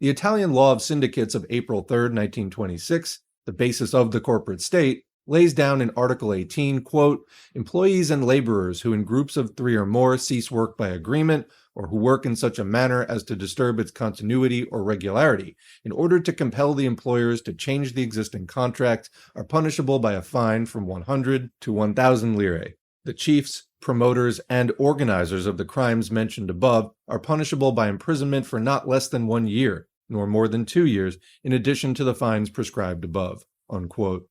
The Italian law of syndicates of April 3, 1926, the basis of the corporate state, lays down in Article 18, quote, "Employees and laborers who in groups of 3 or more cease work by agreement, or who work in such a manner as to disturb its continuity or regularity, in order to compel the employers to change the existing contract, are punishable by a fine from 100 to 1,000 lire. The chiefs, promoters, and organizers of the crimes mentioned above are punishable by imprisonment for not less than 1 year, nor more than 2 years, in addition to the fines prescribed above." Unquote.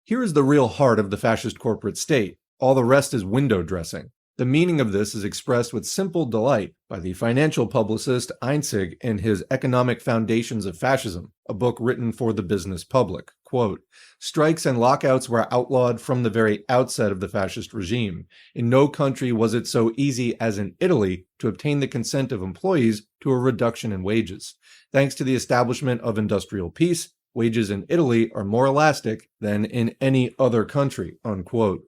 Here is the real heart of the fascist corporate state. All the rest is window dressing. The meaning of this is expressed with simple delight by the financial publicist Einzig in his Economic Foundations of Fascism, a book written for the business public. Quote, "Strikes and lockouts were outlawed from the very outset of the fascist regime. In no country was it so easy as in Italy to obtain the consent of employees to a reduction in wages. Thanks to the establishment of industrial peace, wages in Italy are more elastic than in any other country." Unquote.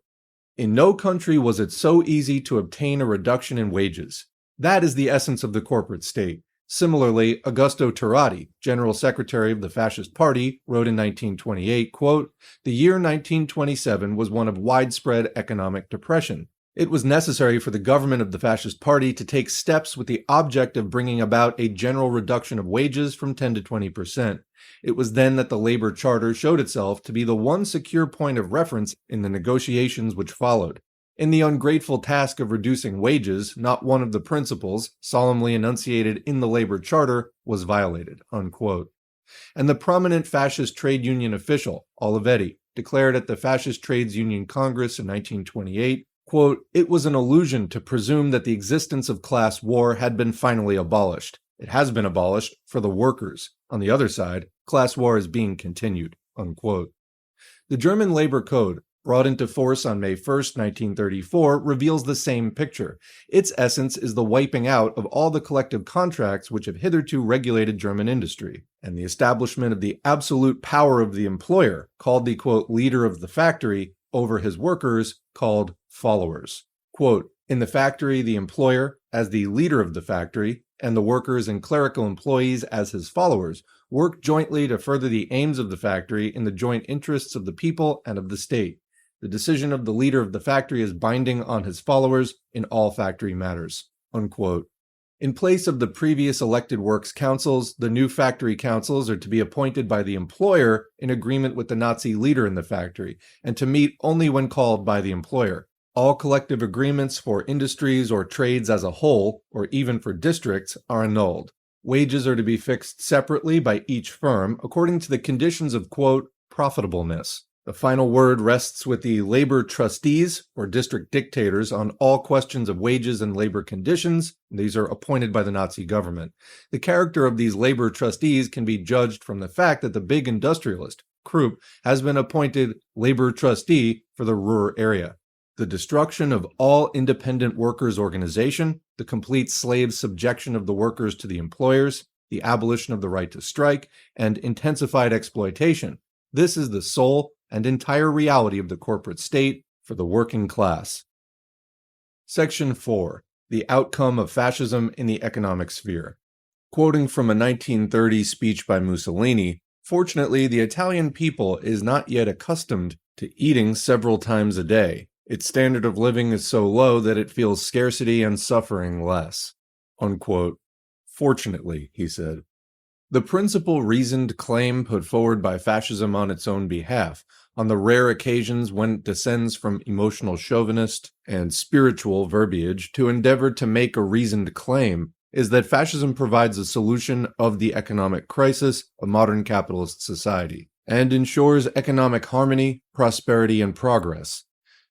In no country was it so easy to obtain a reduction in wages. That is the essence of the corporate state. Similarly, Augusto Turati, General Secretary of the Fascist Party, wrote in 1928, quote, "The year 1927 was one of widespread economic depression. It was necessary for the government of the Fascist Party to take steps with the object of bringing about a general reduction of wages from 10 to 20%. It was then that the labor charter showed itself to be the one secure point of reference in the negotiations which followed. In the ungrateful task of reducing wages, not one of the principles, solemnly enunciated in the labor charter, was violated." Unquote. And the prominent fascist trade union official, Olivetti, declared at the Fascist Trades Union Congress in 1928, quote, "It was an illusion to presume that the existence of class war had been finally abolished. It has been abolished for the workers. On the other side, class war is being continued." Unquote. The German Labor Code, brought into force on May 1, 1934, reveals the same picture. Its essence is the wiping out of all the collective contracts which have hitherto regulated German industry, and the establishment of the absolute power of the employer, called the, quote, "leader of the factory," over his workers, called followers. Quote, "In the factory, the employer, as the leader of the factory, and the workers and clerical employees as his followers, work jointly to further the aims of the factory in the joint interests of the people and of the state. The decision of the leader of the factory is binding on his followers in all factory matters." Unquote. In place of the previous elected works councils, the new factory councils are to be appointed by the employer in agreement with the Nazi leader in the factory, and to meet only when called by the employer. All collective agreements for industries or trades as a whole, or even for districts, are annulled. Wages are to be fixed separately by each firm according to the conditions of, quote, "profitableness." The final word rests with the labor trustees, or district dictators, on all questions of wages and labor conditions. These are appointed by the Nazi government. The character of these labor trustees can be judged from the fact that the big industrialist, Krupp, has been appointed labor trustee for the Ruhr area. The destruction of all independent workers' organization, the complete slave subjection of the workers to the employers, the abolition of the right to strike, and intensified exploitation. This is the sole and entire reality of the corporate state for the working class. Section 4. The Outcome of Fascism in the Economic Sphere. Quoting from a 1930 speech by Mussolini, "Fortunately, the Italian people is not yet accustomed to eating several times a day. Its standard of living is so low that it feels scarcity and suffering less." Unquote. Fortunately, he said. The principal reasoned claim put forward by fascism on its own behalf, on the rare occasions when it descends from emotional chauvinist and spiritual verbiage to endeavor to make a reasoned claim, is that fascism provides a solution of the economic crisis of modern capitalist society, and ensures economic harmony, prosperity, and progress.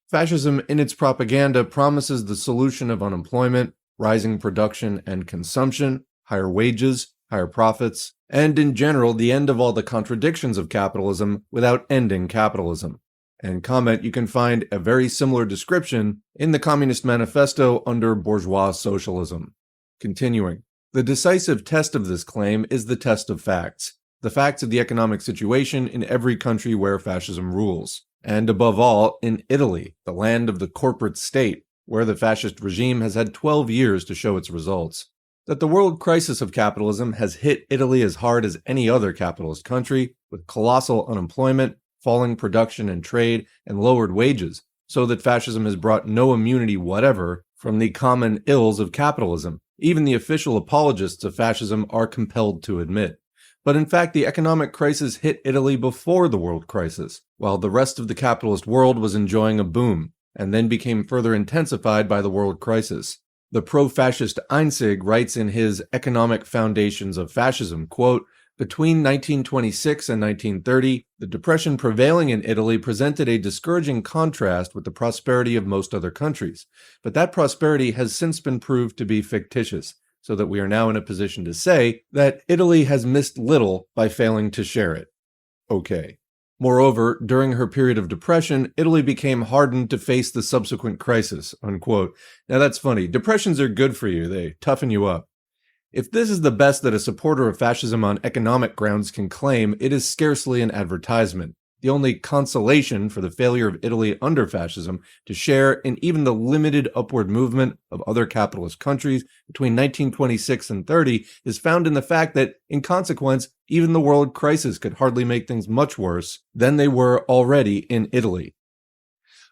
Fascism in its propaganda promises the solution of unemployment, rising production and consumption, higher wages, higher profits, and in general the end of all the contradictions of capitalism without ending capitalism. And comment, you can find a very similar description in the Communist Manifesto under bourgeois socialism. Continuing, the decisive test of this claim is the test of facts, the facts of the economic situation in every country where fascism rules, and above all in Italy, the land of the corporate state, where the fascist regime has had 12 years to show its results. That the world crisis of capitalism has hit Italy as hard as any other capitalist country, with colossal unemployment, falling production and trade, and lowered wages, so that fascism has brought no immunity whatever from the common ills of capitalism. Even the official apologists of fascism are compelled to admit. But in fact, the economic crisis hit Italy before the world crisis, while the rest of the capitalist world was enjoying a boom, and then became further intensified by the world crisis. The pro-fascist Einzig writes in his Economic Foundations of Fascism, quote, Between 1926 and 1930, the depression prevailing in Italy presented a discouraging contrast with the prosperity of most other countries, but that prosperity has since been proved to be fictitious, so that we are now in a position to say that Italy has missed little by failing to share it. Okay. Moreover, during her period of depression, Italy became hardened to face the subsequent crisis, unquote. Now that's funny. Depressions are good for you. They toughen you up. If this is the best that a supporter of fascism on economic grounds can claim, it is scarcely an advertisement. The only consolation for the failure of Italy under fascism to share in even the limited upward movement of other capitalist countries between 1926 and 30 is found in the fact that, in consequence, even the world crisis could hardly make things much worse than they were already in Italy.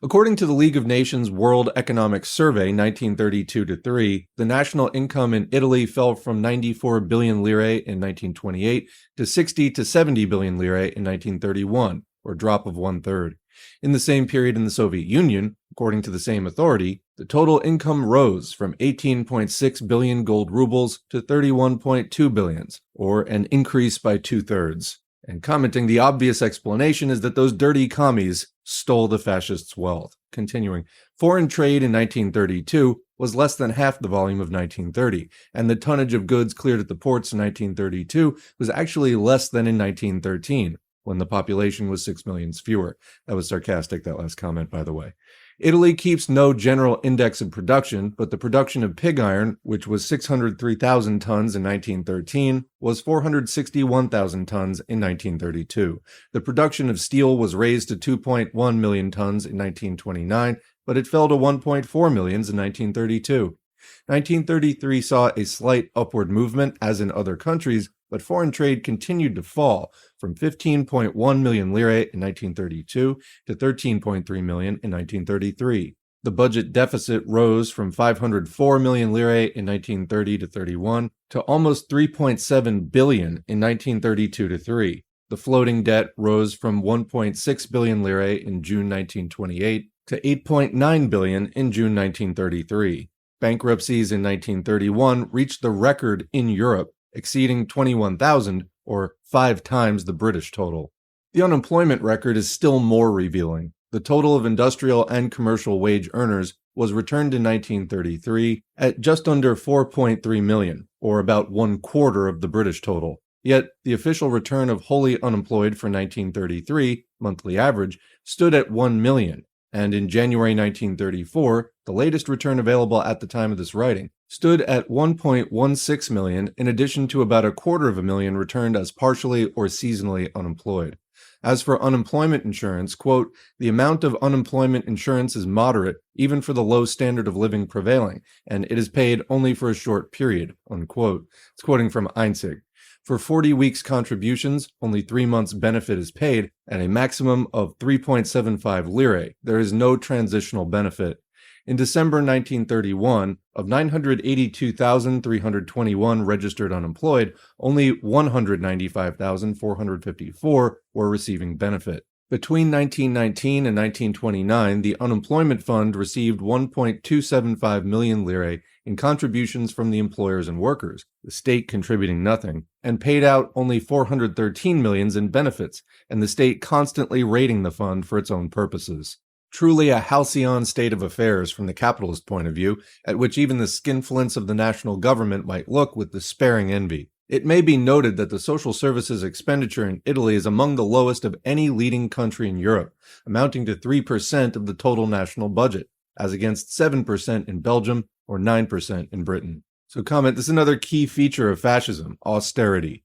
According to the League of Nations World Economic Survey 1932-3, the national income in Italy fell from 94 billion lire in 1928 to 60 to 70 billion lire in 1931, or a drop of one-third. In the same period in the Soviet Union, according to the same authority, the total income rose from 18.6 billion gold rubles to 31.2 billions, or an increase by two-thirds. And commenting, the obvious explanation is that those dirty commies stole the fascists' wealth. Continuing, foreign trade in 1932 was less than half the volume of 1930, and the tonnage of goods cleared at the ports in 1932 was actually less than in 1913, when the population was 6 million fewer. That was sarcastic, that last comment, by the way. Italy keeps no general index of production, but the production of pig iron, which was 603,000 tons in 1913, was 461,000 tons in 1932. The production of steel was raised to 2.1 million tons in 1929, but it fell to 1.4 million in 1932. 1933 saw a slight upward movement, as in other countries, but foreign trade continued to fall from 15.1 million lire in 1932 to 13.3 million in 1933. The budget deficit rose from 504 million lire in 1930 to 31 to almost 3.7 billion in 1932 to 3. The floating debt rose from 1.6 billion lire in June 1928 to 8.9 billion in June 1933. Bankruptcies in 1931 reached the record in Europe, exceeding 21,000, or 5 times the British total. The unemployment record is still more revealing. The total of industrial and commercial wage earners was returned in 1933 at just under 4.3 million, or about 1/4 of the British total. Yet, the official return of wholly unemployed for 1933, monthly average, stood at 1 million, and in January 1934, the latest return available at the time of this writing, stood at 1.16 million, in addition to about 250,000 returned as partially or seasonally unemployed. As for unemployment insurance, quote, the amount of unemployment insurance is moderate, even for the low standard of living prevailing, and it is paid only for a short period, unquote. It's quoting from Einzig. For 40 weeks contributions, only 3 months benefit is paid, at a maximum of 3.75 lire. There is no transitional benefit. In December 1931, of 982,321 registered unemployed, only 195,454 were receiving benefit. Between 1919 and 1929, the Unemployment Fund received 1.275 million lire in contributions from the employers and workers, the state contributing nothing, and paid out only 413 million in benefits, and the state constantly raiding the fund for its own purposes. Truly a halcyon state of affairs from the capitalist point of view, at which even the skinflints of the national government might look with despairing envy. It may be noted that the social services expenditure in Italy is among the lowest of any leading country in Europe, amounting to 3% of the total national budget, as against 7% in Belgium or 9% in Britain. So comment, this is another key feature of fascism, austerity.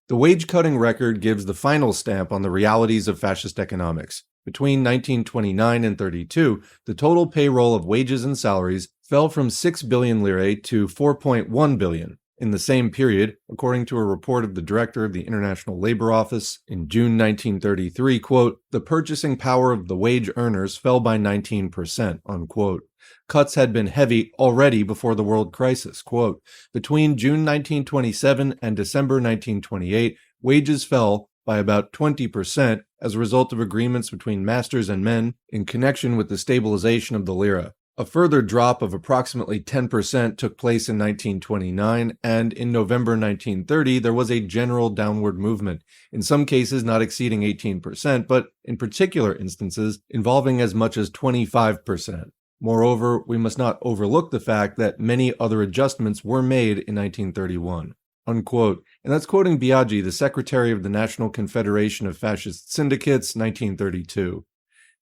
The wage-cutting record gives the final stamp on the realities of fascist economics. Between 1929 and 32, the total payroll of wages and salaries fell from 6 billion lire to 4.1 billion. In the same period, according to a report of the director of the International Labor Office in June 1933, quote, the purchasing power of the wage earners fell by 19%, unquote. Cuts had been heavy already before the world crisis, quote. Between June 1927 and December 1928, wages fell by about 20% as a result of agreements between masters and men in connection with the stabilization of the lira. A further drop of approximately 10% took place in 1929, and in November 1930 there was a general downward movement, in some cases not exceeding 18%, but in particular instances involving as much as 25%. Moreover, we must not overlook the fact that many other adjustments were made in 1931. Unquote. And that's quoting Biaggi, the Secretary of the National Confederation of Fascist Syndicates, 1932.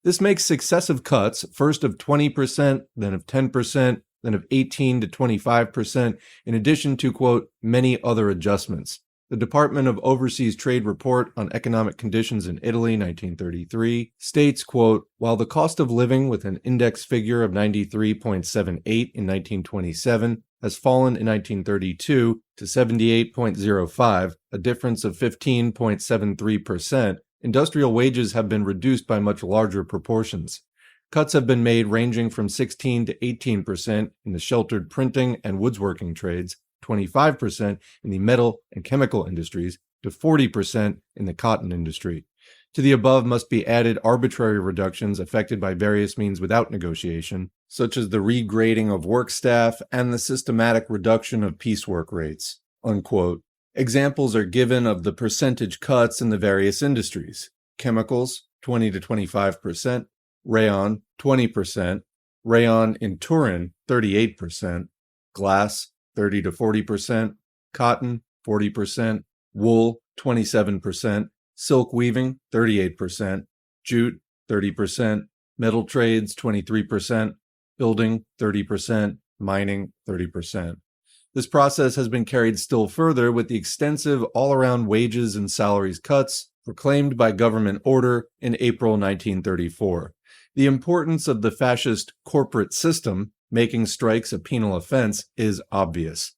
This makes successive cuts, first of 20%, then of 10%, then of 18 to 25%, in addition to, quote, many other adjustments. The Department of Overseas Trade Report on Economic Conditions in Italy, 1933, states, quote, while the cost of living with an index figure of 93.78 in 1927 has fallen in 1932 to 78.05, a difference of 15.73%, industrial wages have been reduced by much larger proportions. Cuts have been made ranging from 16 to 18% in the sheltered printing and woodworking trades, 25% in the metal and chemical industries, to 40% in the cotton industry. To the above must be added arbitrary reductions effected by various means without negotiation, such as the regrading of work staff and the systematic reduction of piecework rates. Unquote. Examples are given of the percentage cuts in the various industries. Chemicals, 20 to 25%, rayon, 20%, rayon in Turin, 38%, glass, 30 to 40%, cotton, 40%, wool, 27%, silk weaving, 38%, jute, 30%, metal trades, 23%, building, 30%, mining, 30%. This process has been carried still further with the extensive all-around wages and salaries cuts proclaimed by government order in April 1934. The importance of the fascist corporate system, making strikes a penal offense, is obvious.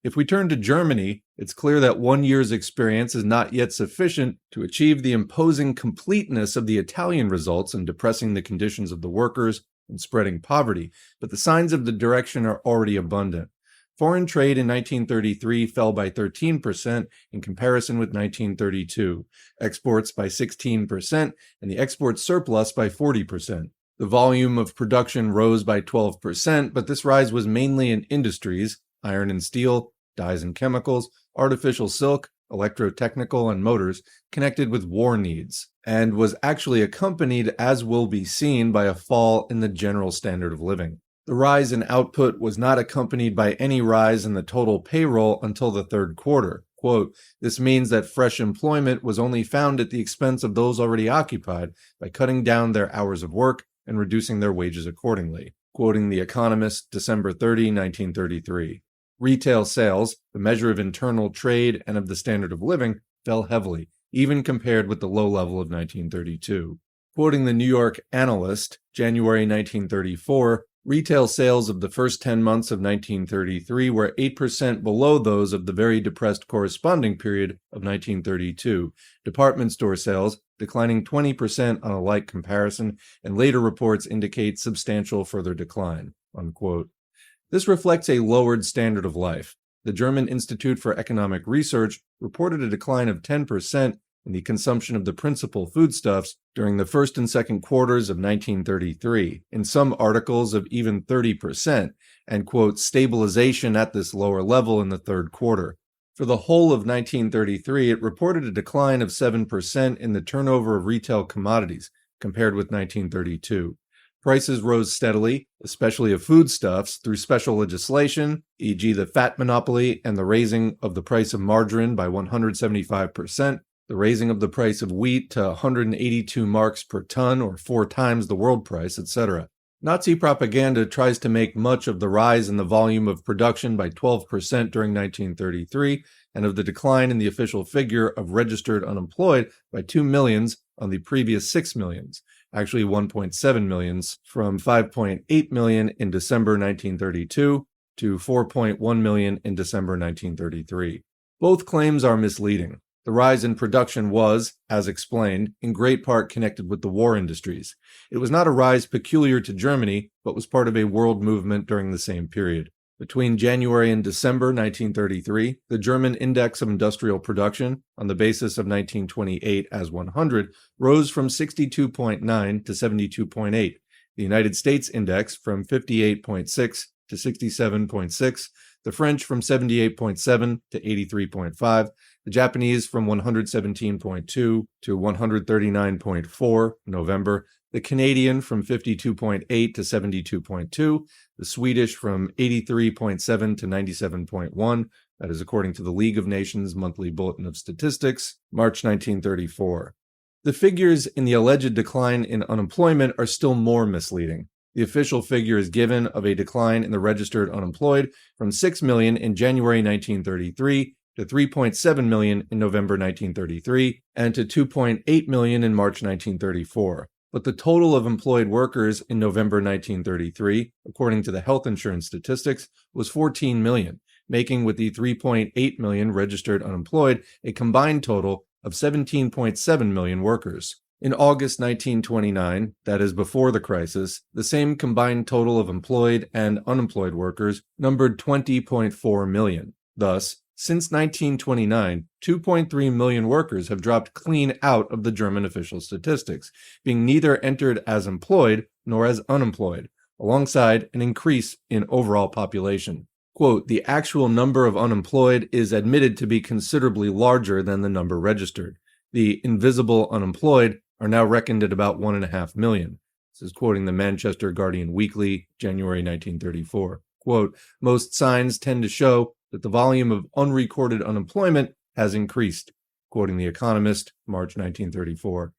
If we turn to Germany, it's clear that 1 year's experience is not yet sufficient to achieve the imposing completeness of the Italian results in depressing the conditions of the workers and spreading poverty, but the signs of the direction are already abundant. Foreign trade in 1933 fell by 13% in comparison with 1932, exports by 16%, and the export surplus by 40%. The volume of production rose by 12%, but this rise was mainly in industries, iron and steel, dyes and chemicals, artificial silk, electrotechnical, and motors, connected with war needs, and was actually accompanied, as will be seen, by a fall in the general standard of living. The rise in output was not accompanied by any rise in the total payroll until the third quarter. Quote, this means that fresh employment was only found at the expense of those already occupied by cutting down their hours of work and reducing their wages accordingly. Quoting The Economist, December 30, 1933. Retail sales, the measure of internal trade and of the standard of living, fell heavily, even compared with the low level of 1932. Quoting the New York Analyst, January 1934, retail sales of the first 10 months of 1933 were 8% below those of the very depressed corresponding period of 1932. Department store sales declining 20% on a like comparison, and later reports indicate substantial further decline. Unquote. This reflects a lowered standard of life. The German Institute for Economic Research reported a decline of 10% in the consumption of the principal foodstuffs during the first and second quarters of 1933, in some articles of even 30%, and, quote, stabilization at this lower level in the third quarter. For the whole of 1933, it reported a decline of 7% in the turnover of retail commodities compared with 1932. Prices rose steadily, especially of foodstuffs, through special legislation, e.g. the fat monopoly and the raising of the price of margarine by 175%, the raising of the price of wheat to 182 marks per ton, or 4 times the world price, etc. Nazi propaganda tries to make much of the rise in the volume of production by 12% during 1933, and of the decline in the official figure of registered unemployed by 2 millions on the previous 6 millions, actually 1.7 millions, from 5.8 million in December 1932 to 4.1 million in December 1933. Both claims are misleading. The rise in production was, as explained, in great part connected with the war industries. It was not a rise peculiar to Germany, but was part of a world movement during the same period. Between January and December 1933, the German Index of Industrial Production, on the basis of 1928 as 100, rose from 62.9 to 72.8, the United States index from 58.6 to 67.6, the French from 78.7 to 83.5, the Japanese from 117.2 to 139.4 November, the Canadian from 52.8 to 72.2, the Swedish from 83.7 to 97.1, that is according to the League of Nations Monthly Bulletin of Statistics, March 1934. The figures in the alleged decline in unemployment are still more misleading. The official figure is given of a decline in the registered unemployed from 6 million in January 1933 to 3.7 million in November 1933 and to 2.8 million in March 1934. But the total of employed workers in November 1933, according to the health insurance statistics, was 14 million, making with the 3.8 million registered unemployed a combined total of 17.7 million workers. In August 1929, that is before the crisis, the same combined total of employed and unemployed workers numbered 20.4 million. Thus, since 1929, 2.3 million workers have dropped clean out of the German official statistics, being neither entered as employed nor as unemployed, alongside an increase in overall population. Quote, the actual number of unemployed is admitted to be considerably larger than the number registered. The invisible unemployed are now reckoned at about 1.5 million. This is quoting the Manchester Guardian Weekly, January 1934. Quote, most signs tend to show that the volume of unrecorded unemployment has increased, quoting The Economist, March 1934.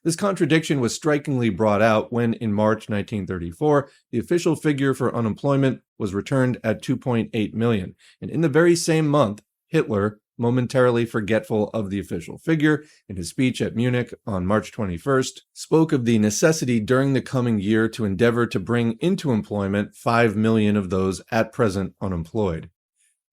This contradiction was strikingly brought out when, in March 1934, the official figure for unemployment was returned at 2.8 million, and in the very same month, Hitler, momentarily forgetful of the official figure, in his speech at Munich on March 21st, spoke of the necessity during the coming year to endeavor to bring into employment 5 million of those at present unemployed.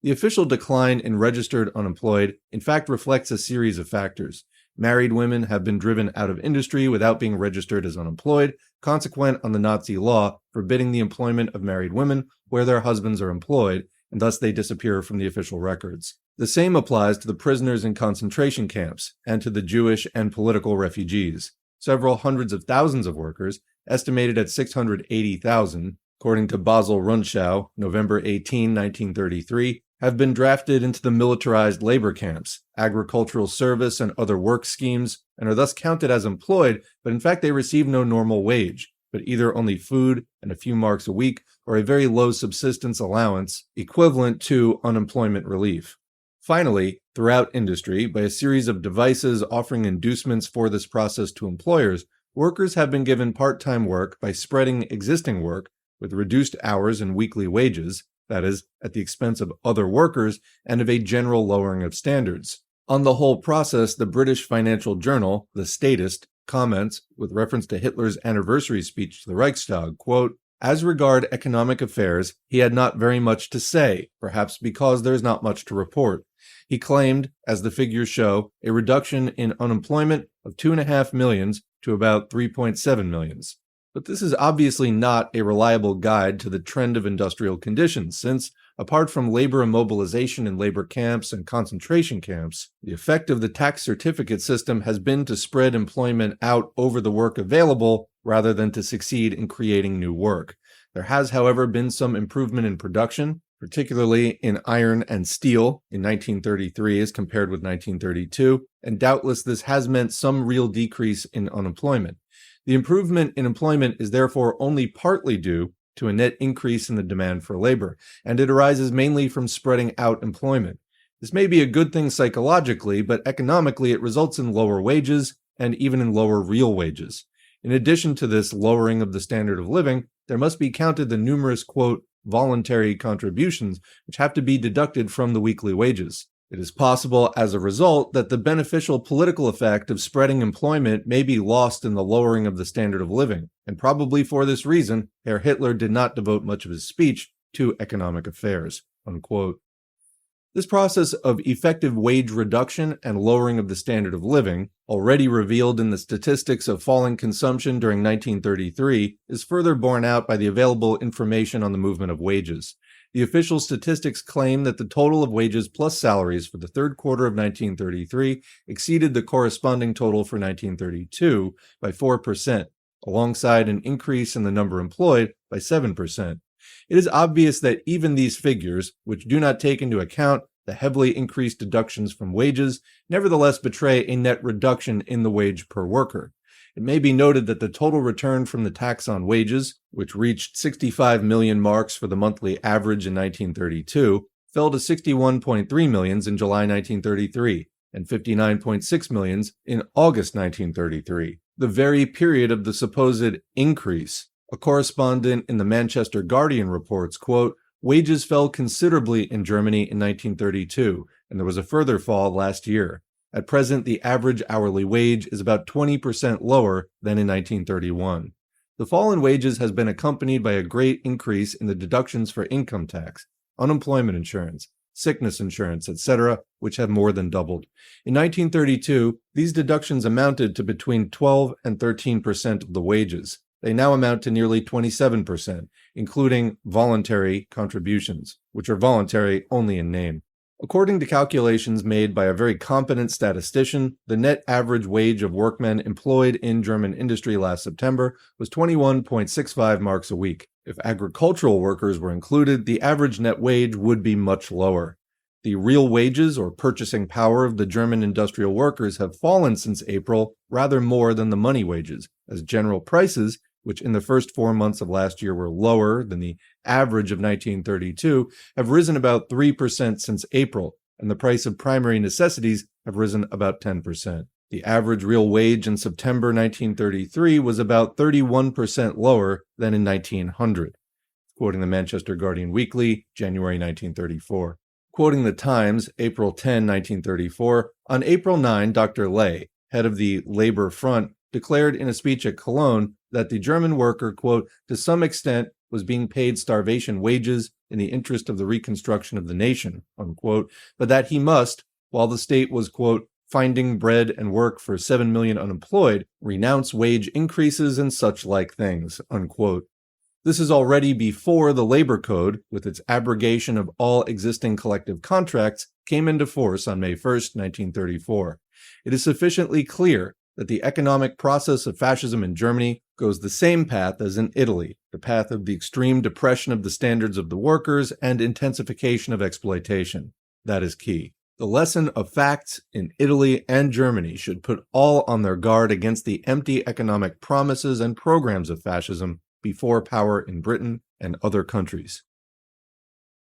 The official decline in registered unemployed, in fact, reflects a series of factors. Married women have been driven out of industry without being registered as unemployed, consequent on the Nazi law forbidding the employment of married women where their husbands are employed, and thus they disappear from the official records. The same applies to the prisoners in concentration camps and to the Jewish and political refugees. Several hundreds of thousands of workers, estimated at 680,000, according to Basel Rundschau, November 18, 1933, have been drafted into the militarized labor camps, agricultural service, and other work schemes, and are thus counted as employed, but in fact they receive no normal wage, but either only food and a few marks a week, or a very low subsistence allowance, equivalent to unemployment relief. Finally, throughout industry, by a series of devices offering inducements for this process to employers, workers have been given part-time work by spreading existing work with reduced hours and weekly wages, that is, at the expense of other workers and of a general lowering of standards. On the whole process, the British financial journal, The Statist, comments, with reference to Hitler's anniversary speech to the Reichstag, quote, as regard economic affairs, he had not very much to say, perhaps because there is not much to report. He claimed, as the figures show, a reduction in unemployment of 2.5 millions to about 3.7 millions. But this is obviously not a reliable guide to the trend of industrial conditions, since, apart from labor immobilization in labor camps and concentration camps, the effect of the tax certificate system has been to spread employment out over the work available rather than to succeed in creating new work. There has, however, been some improvement in production, particularly in iron and steel in 1933 as compared with 1932, and doubtless this has meant some real decrease in unemployment. The improvement in employment is therefore only partly due to a net increase in the demand for labor, and it arises mainly from spreading out employment. This may be a good thing psychologically, but economically it results in lower wages and even in lower real wages. In addition to this lowering of the standard of living, there must be counted the numerous, quote, voluntary contributions which have to be deducted from the weekly wages. It is possible, as a result, that the beneficial political effect of spreading employment may be lost in the lowering of the standard of living, and probably for this reason, Herr Hitler did not devote much of his speech to economic affairs, unquote. This process of effective wage reduction and lowering of the standard of living, already revealed in the statistics of falling consumption during 1933, is further borne out by the available information on the movement of wages. The official statistics claim that the total of wages plus salaries for the third quarter of 1933 exceeded the corresponding total for 1932 by 4%, alongside an increase in the number employed by 7%. It is obvious that even these figures, which do not take into account the heavily increased deductions from wages, nevertheless betray a net reduction in the wage per worker. It may be noted that the total return from the tax on wages, which reached 65 million marks for the monthly average in 1932, fell to 61.3 millions in July 1933 and 59.6 millions in August 1933, the very period of the supposed increase. A correspondent in the Manchester Guardian reports, quote, "Wages fell considerably in Germany in 1932, and there was a further fall last year. At present, the average hourly wage is about 20% lower than in 1931. The fall in wages has been accompanied by a great increase in the deductions for income tax, unemployment insurance, sickness insurance, etc., which have more than doubled. In 1932, these deductions amounted to between 12 and 13% of the wages. They now amount to nearly 27%, including voluntary contributions, which are voluntary only in name. According to calculations made by a very competent statistician, the net average wage of workmen employed in German industry last September was 21.65 marks a week. If agricultural workers were included, the average net wage would be much lower. The real wages or purchasing power of the German industrial workers have fallen since April rather more than the money wages, as general prices, which in the first 4 months of last year were lower than the average of 1932, have risen about 3% since April, and the price of primary necessities have risen about 10%. The average real wage in September 1933 was about 31% lower than in 1900, quoting the Manchester Guardian Weekly, January 1934. Quoting the Times, April 10, 1934, on April 9, Dr. Ley, head of the Labor Front, declared in a speech at Cologne that the German worker, quote, to some extent was being paid starvation wages in the interest of the reconstruction of the nation, unquote, but that he must, while the state was, quote, finding bread and work for 7 million unemployed, renounce wage increases and such like things, unquote. This is already before the Labor Code, with its abrogation of all existing collective contracts, came into force on May 1, 1934. It is sufficiently clear that the economic process of fascism in Germany goes the same path as in Italy, the path of the extreme depression of the standards of the workers and intensification of exploitation. That is key. The lesson of facts in Italy and Germany should put all on their guard against the empty economic promises and programs of fascism before power in Britain and other countries.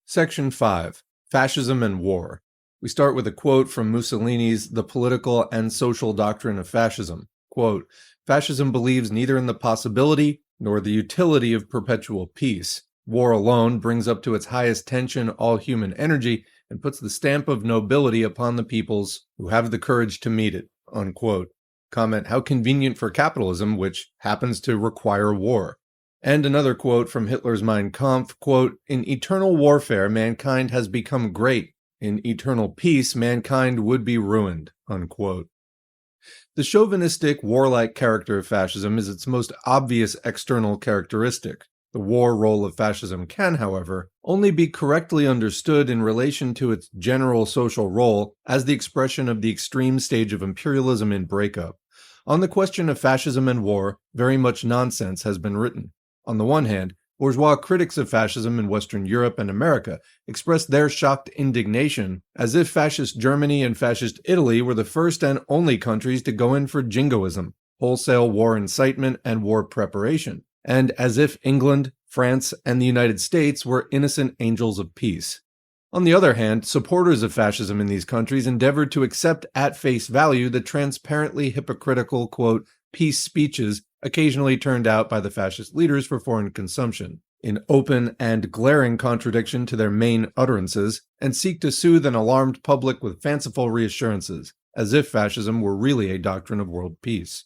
Section 5. Fascism and War. We start with a quote from Mussolini's The Political and Social Doctrine of Fascism. Quote, "Fascism believes neither in the possibility nor the utility of perpetual peace. War alone brings up to its highest tension all human energy and puts the stamp of nobility upon the peoples who have the courage to meet it." Unquote. Comment, how convenient for capitalism, which happens to require war. And another quote from Hitler's Mein Kampf, quote, "In eternal warfare, mankind has become great. In eternal peace, mankind would be ruined." Unquote. The chauvinistic, warlike character of fascism is its most obvious external characteristic. The war role of fascism can, however, only be correctly understood in relation to its general social role as the expression of the extreme stage of imperialism in breakup. On the question of fascism and war, very much nonsense has been written. On the one hand, bourgeois critics of fascism in Western Europe and America expressed their shocked indignation as if fascist Germany and fascist Italy were the first and only countries to go in for jingoism, wholesale war incitement and war preparation, and as if England, France, and the United States were innocent angels of peace. On the other hand, supporters of fascism in these countries endeavored to accept at face value the transparently hypocritical, quote, peace speeches occasionally turned out by the fascist leaders for foreign consumption, in open and glaring contradiction to their main utterances, and seek to soothe an alarmed public with fanciful reassurances, as if fascism were really a doctrine of world peace.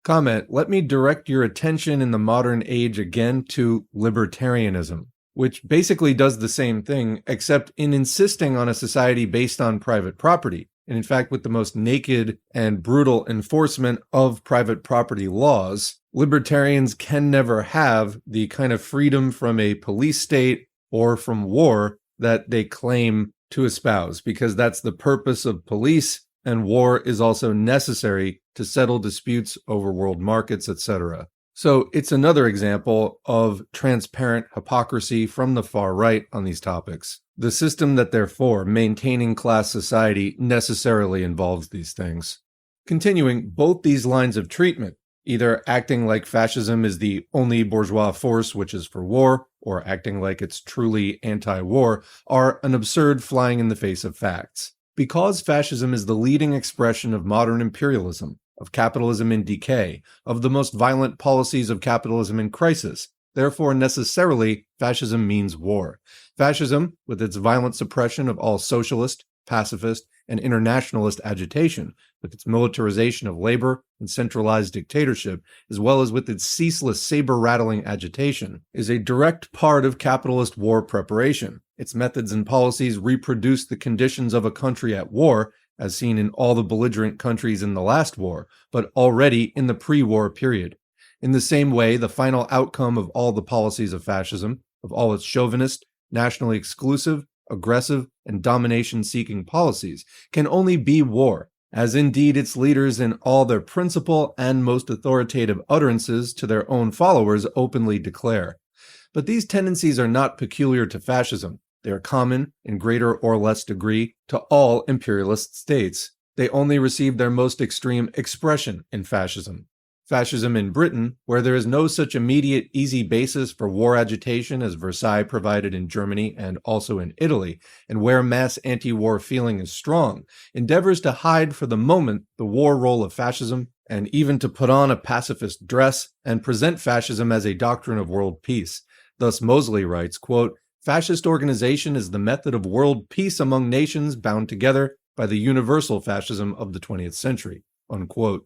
Comment, let me direct your attention in the modern age again to libertarianism, which basically does the same thing, except in insisting on a society based on private property, and in fact with the most naked and brutal enforcement of private property laws. Libertarians can never have the kind of freedom from a police state or from war that they claim to espouse, because that's the purpose of police, and war is also necessary to settle disputes over world markets, etc. So it's another example of transparent hypocrisy from the far right on these topics. The system that they're for, maintaining class society, necessarily involves these things. Continuing, both these lines of treatment, either acting like fascism is the only bourgeois force which is for war, or acting like it's truly anti-war, are an absurd flying in the face of facts. Because fascism is the leading expression of modern imperialism, of capitalism in decay, of the most violent policies of capitalism in crisis. Therefore, necessarily, fascism means war. Fascism, with its violent suppression of all socialist, pacifist, and internationalist agitation, with its militarization of labor and centralized dictatorship, as well as with its ceaseless saber-rattling agitation, is a direct part of capitalist war preparation. Its methods and policies reproduce the conditions of a country at war, as seen in all the belligerent countries in the last war, but already in the pre-war period. In the same way, the final outcome of all the policies of fascism, of all its chauvinist, nationally exclusive, aggressive, and domination-seeking policies, can only be war, as indeed its leaders in all their principal and most authoritative utterances to their own followers openly declare. But these tendencies are not peculiar to fascism. They are common, in greater or less degree, to all imperialist states. They only receive their most extreme expression in fascism. Fascism in Britain, where there is no such immediate, easy basis for war agitation as Versailles provided in Germany and also in Italy, and where mass anti-war feeling is strong, endeavors to hide for the moment the war role of fascism, and even to put on a pacifist dress and present fascism as a doctrine of world peace. Thus Mosley writes, quote, "Fascist organization is the method of world peace among nations bound together by the universal fascism of the 20th century." Unquote.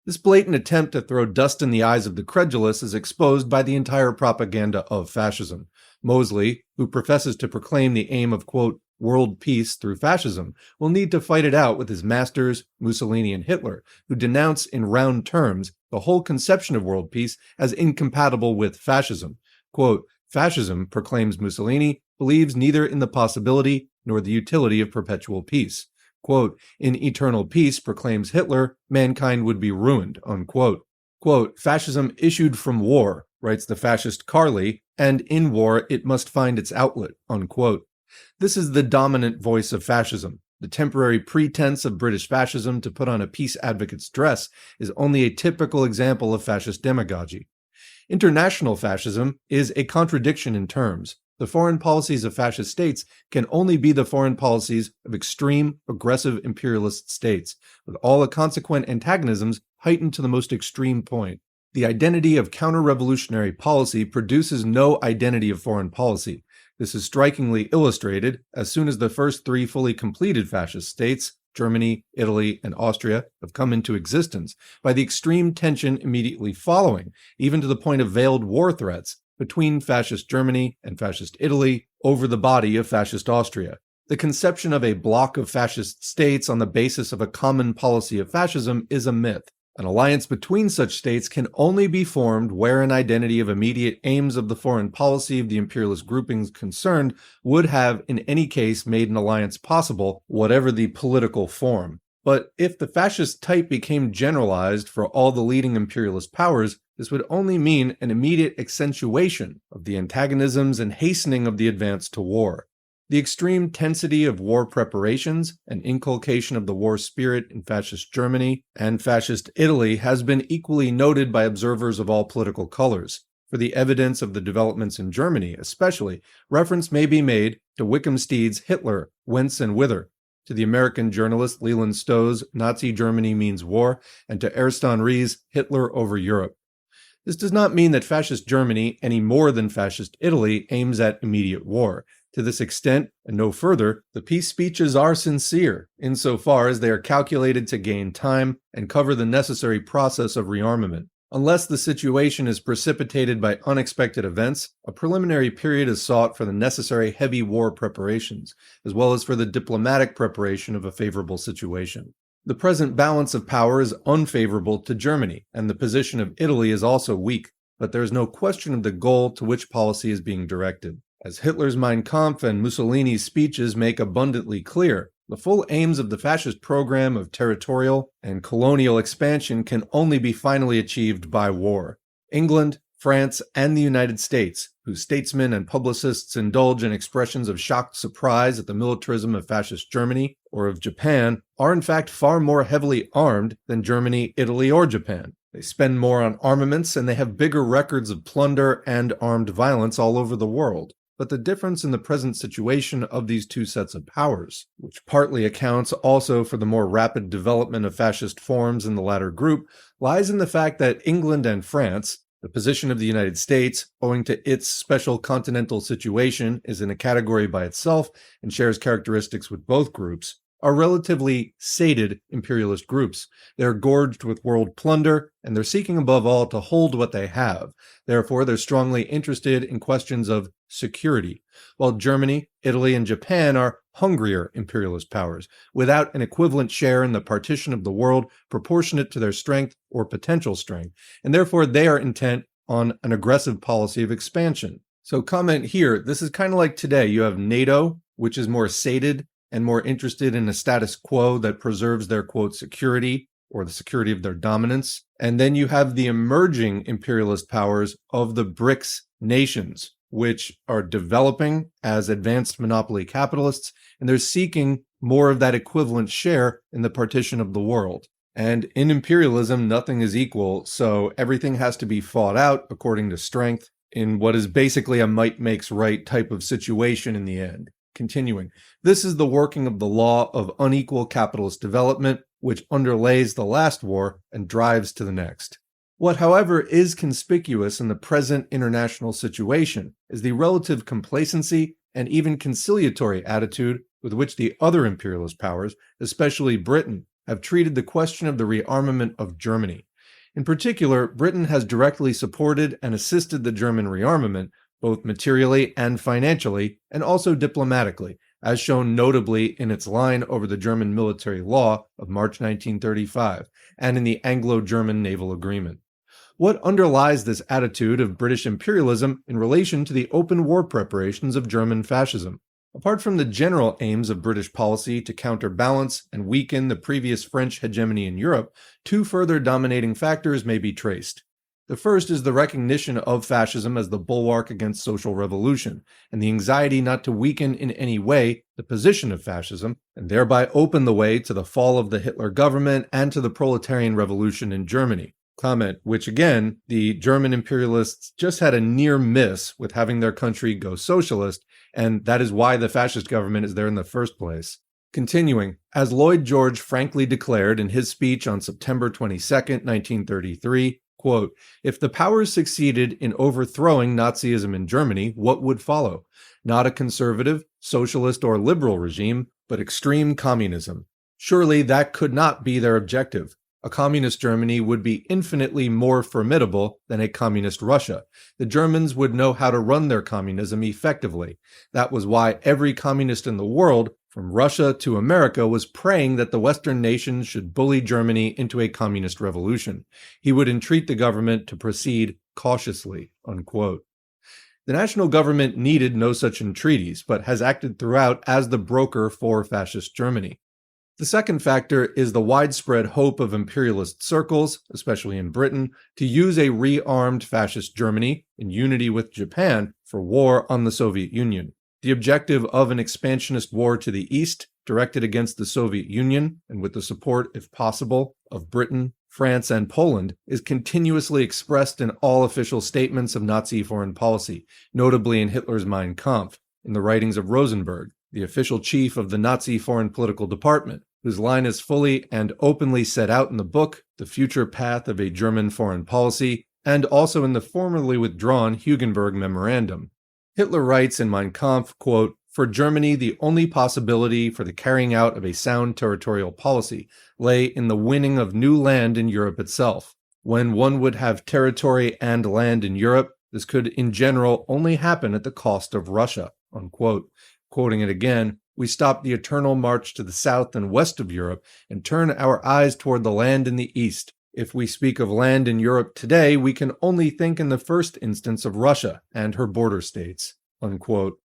This blatant attempt to throw dust in the eyes of the credulous is exposed by the entire propaganda of fascism. Mosley, who professes to proclaim the aim of, quote, world peace through fascism, will need to fight it out with his masters, Mussolini and Hitler, who denounce in round terms the whole conception of world peace as incompatible with fascism. Quote, "Fascism," proclaims Mussolini, "believes neither in the possibility nor the utility of perpetual peace." Quote, "In eternal peace," proclaims Hitler, "mankind would be ruined." Unquote. Quote, "Fascism issued from war," writes the fascist Carly, "and in war it must find its outlet." Unquote. This is the dominant voice of fascism. The temporary pretense of British fascism to put on a peace advocate's dress is only a typical example of fascist demagogy. International fascism is a contradiction in terms. The foreign policies of fascist states can only be the foreign policies of extreme, aggressive imperialist states, with all the consequent antagonisms heightened to the most extreme point. The identity of counter-revolutionary policy produces no identity of foreign policy. This is strikingly illustrated as soon as the first three fully completed fascist states, Germany, Italy, and Austria, have come into existence, by the extreme tension immediately following, even to the point of veiled war threats, between fascist Germany and fascist Italy over the body of fascist Austria. The conception of a bloc of fascist states on the basis of a common policy of fascism is a myth. An alliance between such states can only be formed where an identity of immediate aims of the foreign policy of the imperialist groupings concerned would have in any case made an alliance possible, whatever the political form. But if the fascist type became generalized for all the leading imperialist powers, this would only mean an immediate accentuation of the antagonisms and hastening of the advance to war. The extreme tensity of war preparations and inculcation of the war spirit in fascist Germany and fascist Italy has been equally noted by observers of all political colors. For the evidence of the developments in Germany, especially, reference may be made to Wickhamsteed's Hitler, Whence and Whither, to the American journalist Leland Stowe's Nazi Germany Means War, and to Ernst Henri's Hitler over Europe. This does not mean that fascist Germany, any more than fascist Italy, aims at immediate war. To this extent, and no further, the peace speeches are sincere, insofar as they are calculated to gain time and cover the necessary process of rearmament. Unless the situation is precipitated by unexpected events, a preliminary period is sought for the necessary heavy war preparations, as well as for the diplomatic preparation of a favorable situation. The present balance of power is unfavorable to Germany, and the position of Italy is also weak, but there is no question of the goal to which policy is being directed. As Hitler's Mein Kampf and Mussolini's speeches make abundantly clear, the full aims of the fascist program of territorial and colonial expansion can only be finally achieved by war. England, France, and the United States, whose statesmen and publicists indulge in expressions of shocked surprise at the militarism of fascist Germany or of Japan, are in fact far more heavily armed than Germany, Italy, or Japan. They spend more on armaments, and they have bigger records of plunder and armed violence all over the world. But the difference in the present situation of these two sets of powers, which partly accounts also for the more rapid development of fascist forms in the latter group, lies in the fact that England and France, the position of the United States, owing to its special continental situation, is in a category by itself and shares characteristics with both groups, are relatively sated imperialist groups. They're gorged with world plunder, and they're seeking above all to hold what they have. Therefore, they're strongly interested in questions of security, while Germany, Italy, and Japan are hungrier imperialist powers, without an equivalent share in the partition of the world proportionate to their strength or potential strength, and therefore they are intent on an aggressive policy of expansion. So comment here, this is kind of like today. You have NATO, which is more sated and more interested in a status quo that preserves their, quote, security, or the security of their dominance. And then you have the emerging imperialist powers of the BRICS nations, which are developing as advanced monopoly capitalists, and they're seeking more of that equivalent share in the partition of the world. And in imperialism, nothing is equal, so everything has to be fought out according to strength in what is basically a might makes right type of situation in the end. Continuing, this is the working of the law of unequal capitalist development, which underlays the last war and drives to the next. What, however, is conspicuous in the present international situation is the relative complacency and even conciliatory attitude with which the other imperialist powers, especially Britain, have treated the question of the rearmament of Germany. In particular, Britain has directly supported and assisted the German rearmament, both materially and financially, and also diplomatically, as shown notably in its line over the German military law of March 1935, and in the Anglo-German Naval Agreement. What underlies this attitude of British imperialism in relation to the open war preparations of German fascism? Apart from the general aims of British policy to counterbalance and weaken the previous French hegemony in Europe, two further dominating factors may be traced. The first is the recognition of fascism as the bulwark against social revolution, and the anxiety not to weaken in any way the position of fascism, and thereby open the way to the fall of the Hitler government and to the proletarian revolution in Germany. Comment, which again, the German imperialists just had a near miss with having their country go socialist, and that is why the fascist government is there in the first place. Continuing, as Lloyd George frankly declared in his speech on September 22, 1933, quote, "If the powers succeeded in overthrowing Nazism in Germany, what would follow? Not a conservative, socialist, or liberal regime, but extreme communism. Surely that could not be their objective. A communist Germany would be infinitely more formidable than a communist Russia. The Germans would know how to run their communism effectively. That was why every communist in the world, from Russia to America, was praying that the Western nations should bully Germany into a communist revolution. He would entreat the government to proceed cautiously," unquote. The national government needed no such entreaties, but has acted throughout as the broker for fascist Germany. The second factor is the widespread hope of imperialist circles, especially in Britain, to use a rearmed fascist Germany, in unity with Japan, for war on the Soviet Union. The objective of an expansionist war to the east, directed against the Soviet Union, and with the support, if possible, of Britain, France, and Poland, is continuously expressed in all official statements of Nazi foreign policy, notably in Hitler's Mein Kampf, in the writings of Rosenberg, the official chief of the Nazi Foreign Political Department, whose line is fully and openly set out in the book, The Future Path of a German Foreign Policy, and also in the formerly withdrawn Hugenberg Memorandum. Hitler writes in Mein Kampf, quote, "For Germany, the only possibility for the carrying out of a sound territorial policy lay in the winning of new land in Europe itself. When one would have territory and land in Europe, this could in general only happen at the cost of Russia," unquote. Quoting it again, "We stop the eternal march to the south and west of Europe and turn our eyes toward the land in the east. If we speak of land in Europe today, we can only think in the first instance of Russia and her border states," unquote.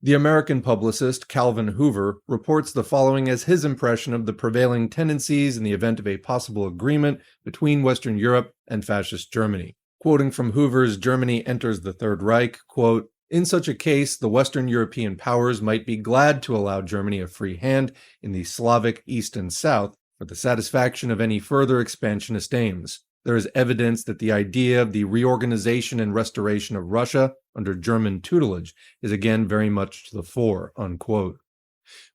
The American publicist Calvin Hoover reports the following as his impression of the prevailing tendencies in the event of a possible agreement between Western Europe and fascist Germany. Quoting from Hoover's Germany Enters the Third Reich, quote, "In such a case, the Western European powers might be glad to allow Germany a free hand in the Slavic East and South for the satisfaction of any further expansionist aims. There is evidence that the idea of the reorganization and restoration of Russia under German tutelage is again very much to the fore," unquote.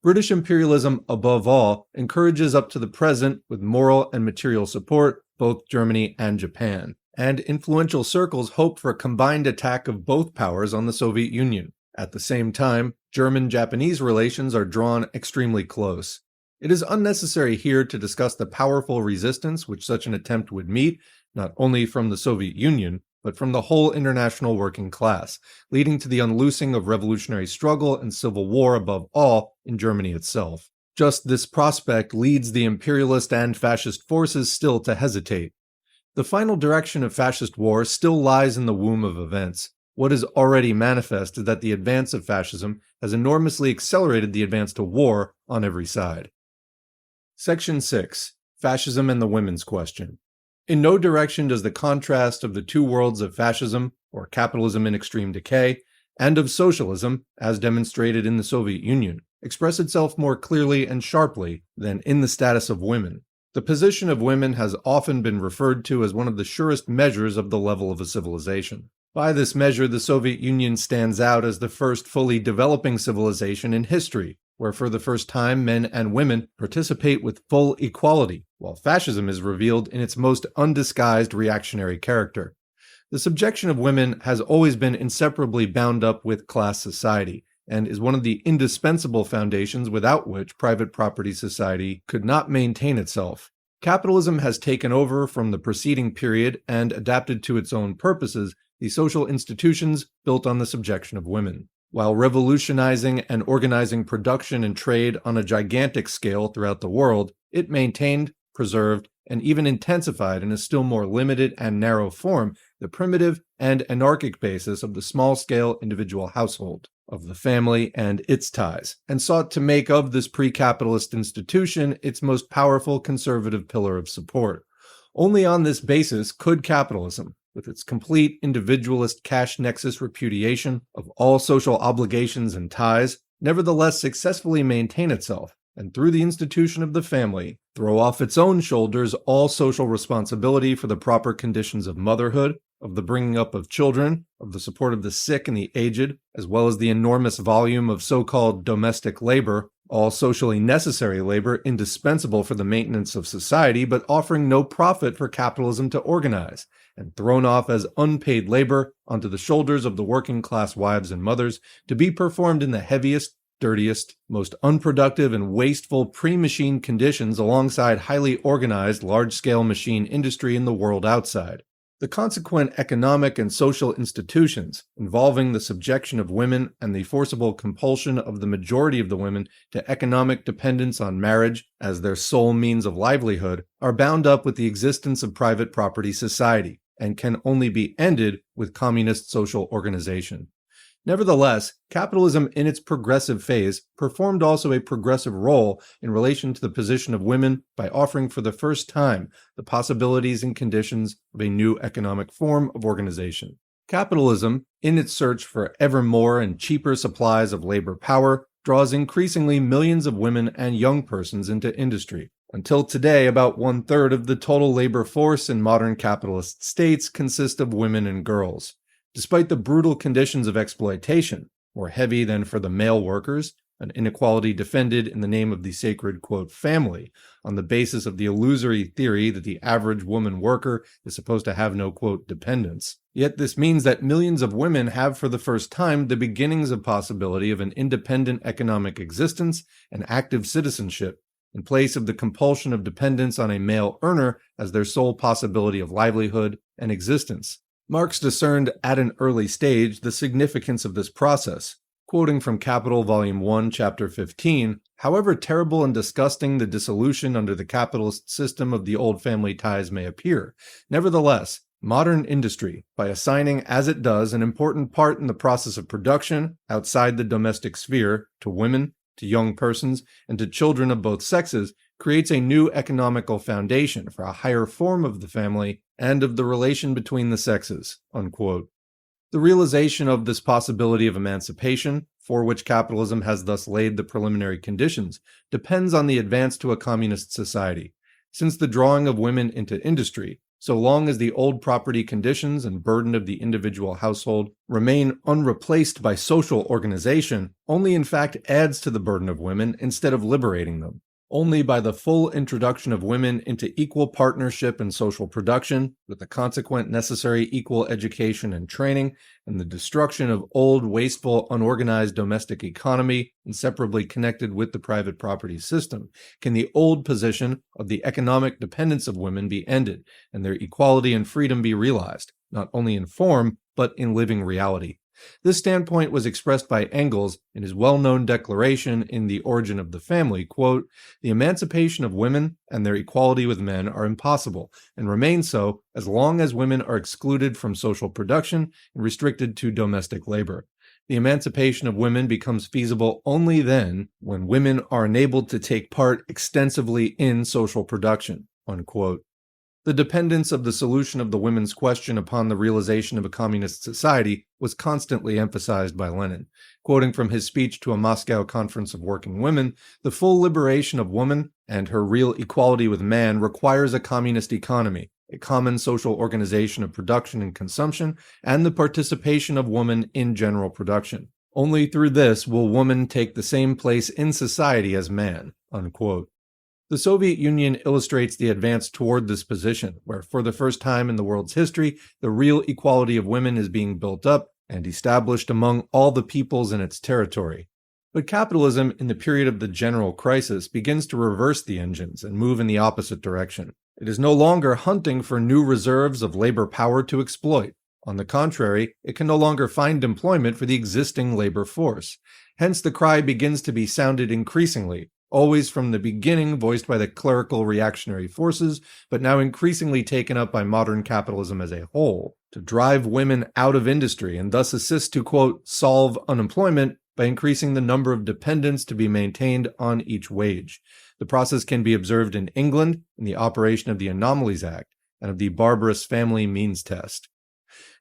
British imperialism, above all, encourages up to the present, with moral and material support, both Germany and Japan, and influential circles hope for a combined attack of both powers on the Soviet Union. At the same time, German-Japanese relations are drawn extremely close. It is unnecessary here to discuss the powerful resistance which such an attempt would meet, not only from the Soviet Union, but from the whole international working class, leading to the unloosing of revolutionary struggle and civil war above all in Germany itself. Just this prospect leads the imperialist and fascist forces still to hesitate. The final direction of fascist war still lies in the womb of events. What is already manifest is that the advance of fascism has enormously accelerated the advance to war on every side. Section 6. Fascism and the Women's Question. In no direction does the contrast of the two worlds of fascism, or capitalism in extreme decay, and of socialism, as demonstrated in the Soviet Union, express itself more clearly and sharply than in the status of women. The position of women has often been referred to as one of the surest measures of the level of a civilization. By this measure, the Soviet Union stands out as the first fully developing civilization in history, where for the first time men and women participate with full equality, while fascism is revealed in its most undisguised reactionary character. The subjection of women has always been inseparably bound up with class society, and is one of the indispensable foundations without which private property society could not maintain itself. Capitalism has taken over from the preceding period and adapted to its own purposes the social institutions built on the subjection of women. While revolutionizing and organizing production and trade on a gigantic scale throughout the world, it maintained, preserved, and even intensified in a still more limited and narrow form the primitive and anarchic basis of the small-scale individual household, of the family and its ties, and sought to make of this pre-capitalist institution its most powerful conservative pillar of support. Only on this basis could capitalism, with its complete individualist cash nexus repudiation of all social obligations and ties, nevertheless successfully maintain itself, and through the institution of the family, throw off its own shoulders all social responsibility for the proper conditions of motherhood, of the bringing up of children, of the support of the sick and the aged, as well as the enormous volume of so-called domestic labor, all socially necessary labor indispensable for the maintenance of society, but offering no profit for capitalism to organize, and thrown off as unpaid labor onto the shoulders of the working-class wives and mothers to be performed in the heaviest, dirtiest, most unproductive and wasteful pre-machine conditions alongside highly organized large-scale machine industry in the world outside. The consequent economic and social institutions involving the subjection of women and the forcible compulsion of the majority of the women to economic dependence on marriage as their sole means of livelihood are bound up with the existence of private property society and can only be ended with communist social organization. Nevertheless, capitalism in its progressive phase performed also a progressive role in relation to the position of women by offering for the first time the possibilities and conditions of a new economic form of organization. Capitalism, in its search for ever more and cheaper supplies of labor power, draws increasingly millions of women and young persons into industry. Until today, about 1/3 of the total labor force in modern capitalist states consist of women and girls. Despite the brutal conditions of exploitation, more heavy than for the male workers, an inequality defended in the name of the sacred, quote, family, on the basis of the illusory theory that the average woman worker is supposed to have no, quote, dependence. Yet this means that millions of women have for the first time the beginnings of possibility of an independent economic existence and active citizenship, in place of the compulsion of dependence on a male earner as their sole possibility of livelihood and existence. Marx discerned at an early stage the significance of this process. Quoting from Capital Volume 1, Chapter 15, however terrible and disgusting the dissolution under the capitalist system of the old family ties may appear, nevertheless, modern industry, by assigning as it does an important part in the process of production outside the domestic sphere to women, to young persons, and to children of both sexes, creates a new economical foundation for a higher form of the family and of the relation between the sexes, unquote. The realization of this possibility of emancipation, for which capitalism has thus laid the preliminary conditions, depends on the advance to a communist society. Since the drawing of women into industry, so long as the old property conditions and burden of the individual household remain unreplaced by social organization, only in fact adds to the burden of women instead of liberating them. Only by the full introduction of women into equal partnership in social production, with the consequent necessary equal education and training, and the destruction of old, wasteful, unorganized domestic economy inseparably connected with the private property system, can the old position of the economic dependence of women be ended, and their equality and freedom be realized, not only in form, but in living reality. This standpoint was expressed by Engels in his well-known declaration in The Origin of the Family, quote, "The emancipation of women and their equality with men are impossible, and remain so as long as women are excluded from social production and restricted to domestic labor. The emancipation of women becomes feasible only then when women are enabled to take part extensively in social production," unquote. The dependence of the solution of the women's question upon the realization of a communist society was constantly emphasized by Lenin. Quoting from his speech to a Moscow Conference of Working Women, "The full liberation of woman and her real equality with man requires a communist economy, a common social organization of production and consumption, and the participation of woman in general production. Only through this will woman take the same place in society as man," unquote. The Soviet Union illustrates the advance toward this position, where for the first time in the world's history, the real equality of women is being built up and established among all the peoples in its territory. But capitalism, in the period of the general crisis, begins to reverse the engines and move in the opposite direction. It is no longer hunting for new reserves of labor power to exploit. On the contrary, it can no longer find employment for the existing labor force. Hence, the cry begins to be sounded increasingly, always from the beginning voiced by the clerical reactionary forces, but now increasingly taken up by modern capitalism as a whole, to drive women out of industry and thus assist to, quote, "solve unemployment" by increasing the number of dependents to be maintained on each wage. The process can be observed in England in the operation of the Anomalies Act and of the barbarous family means test.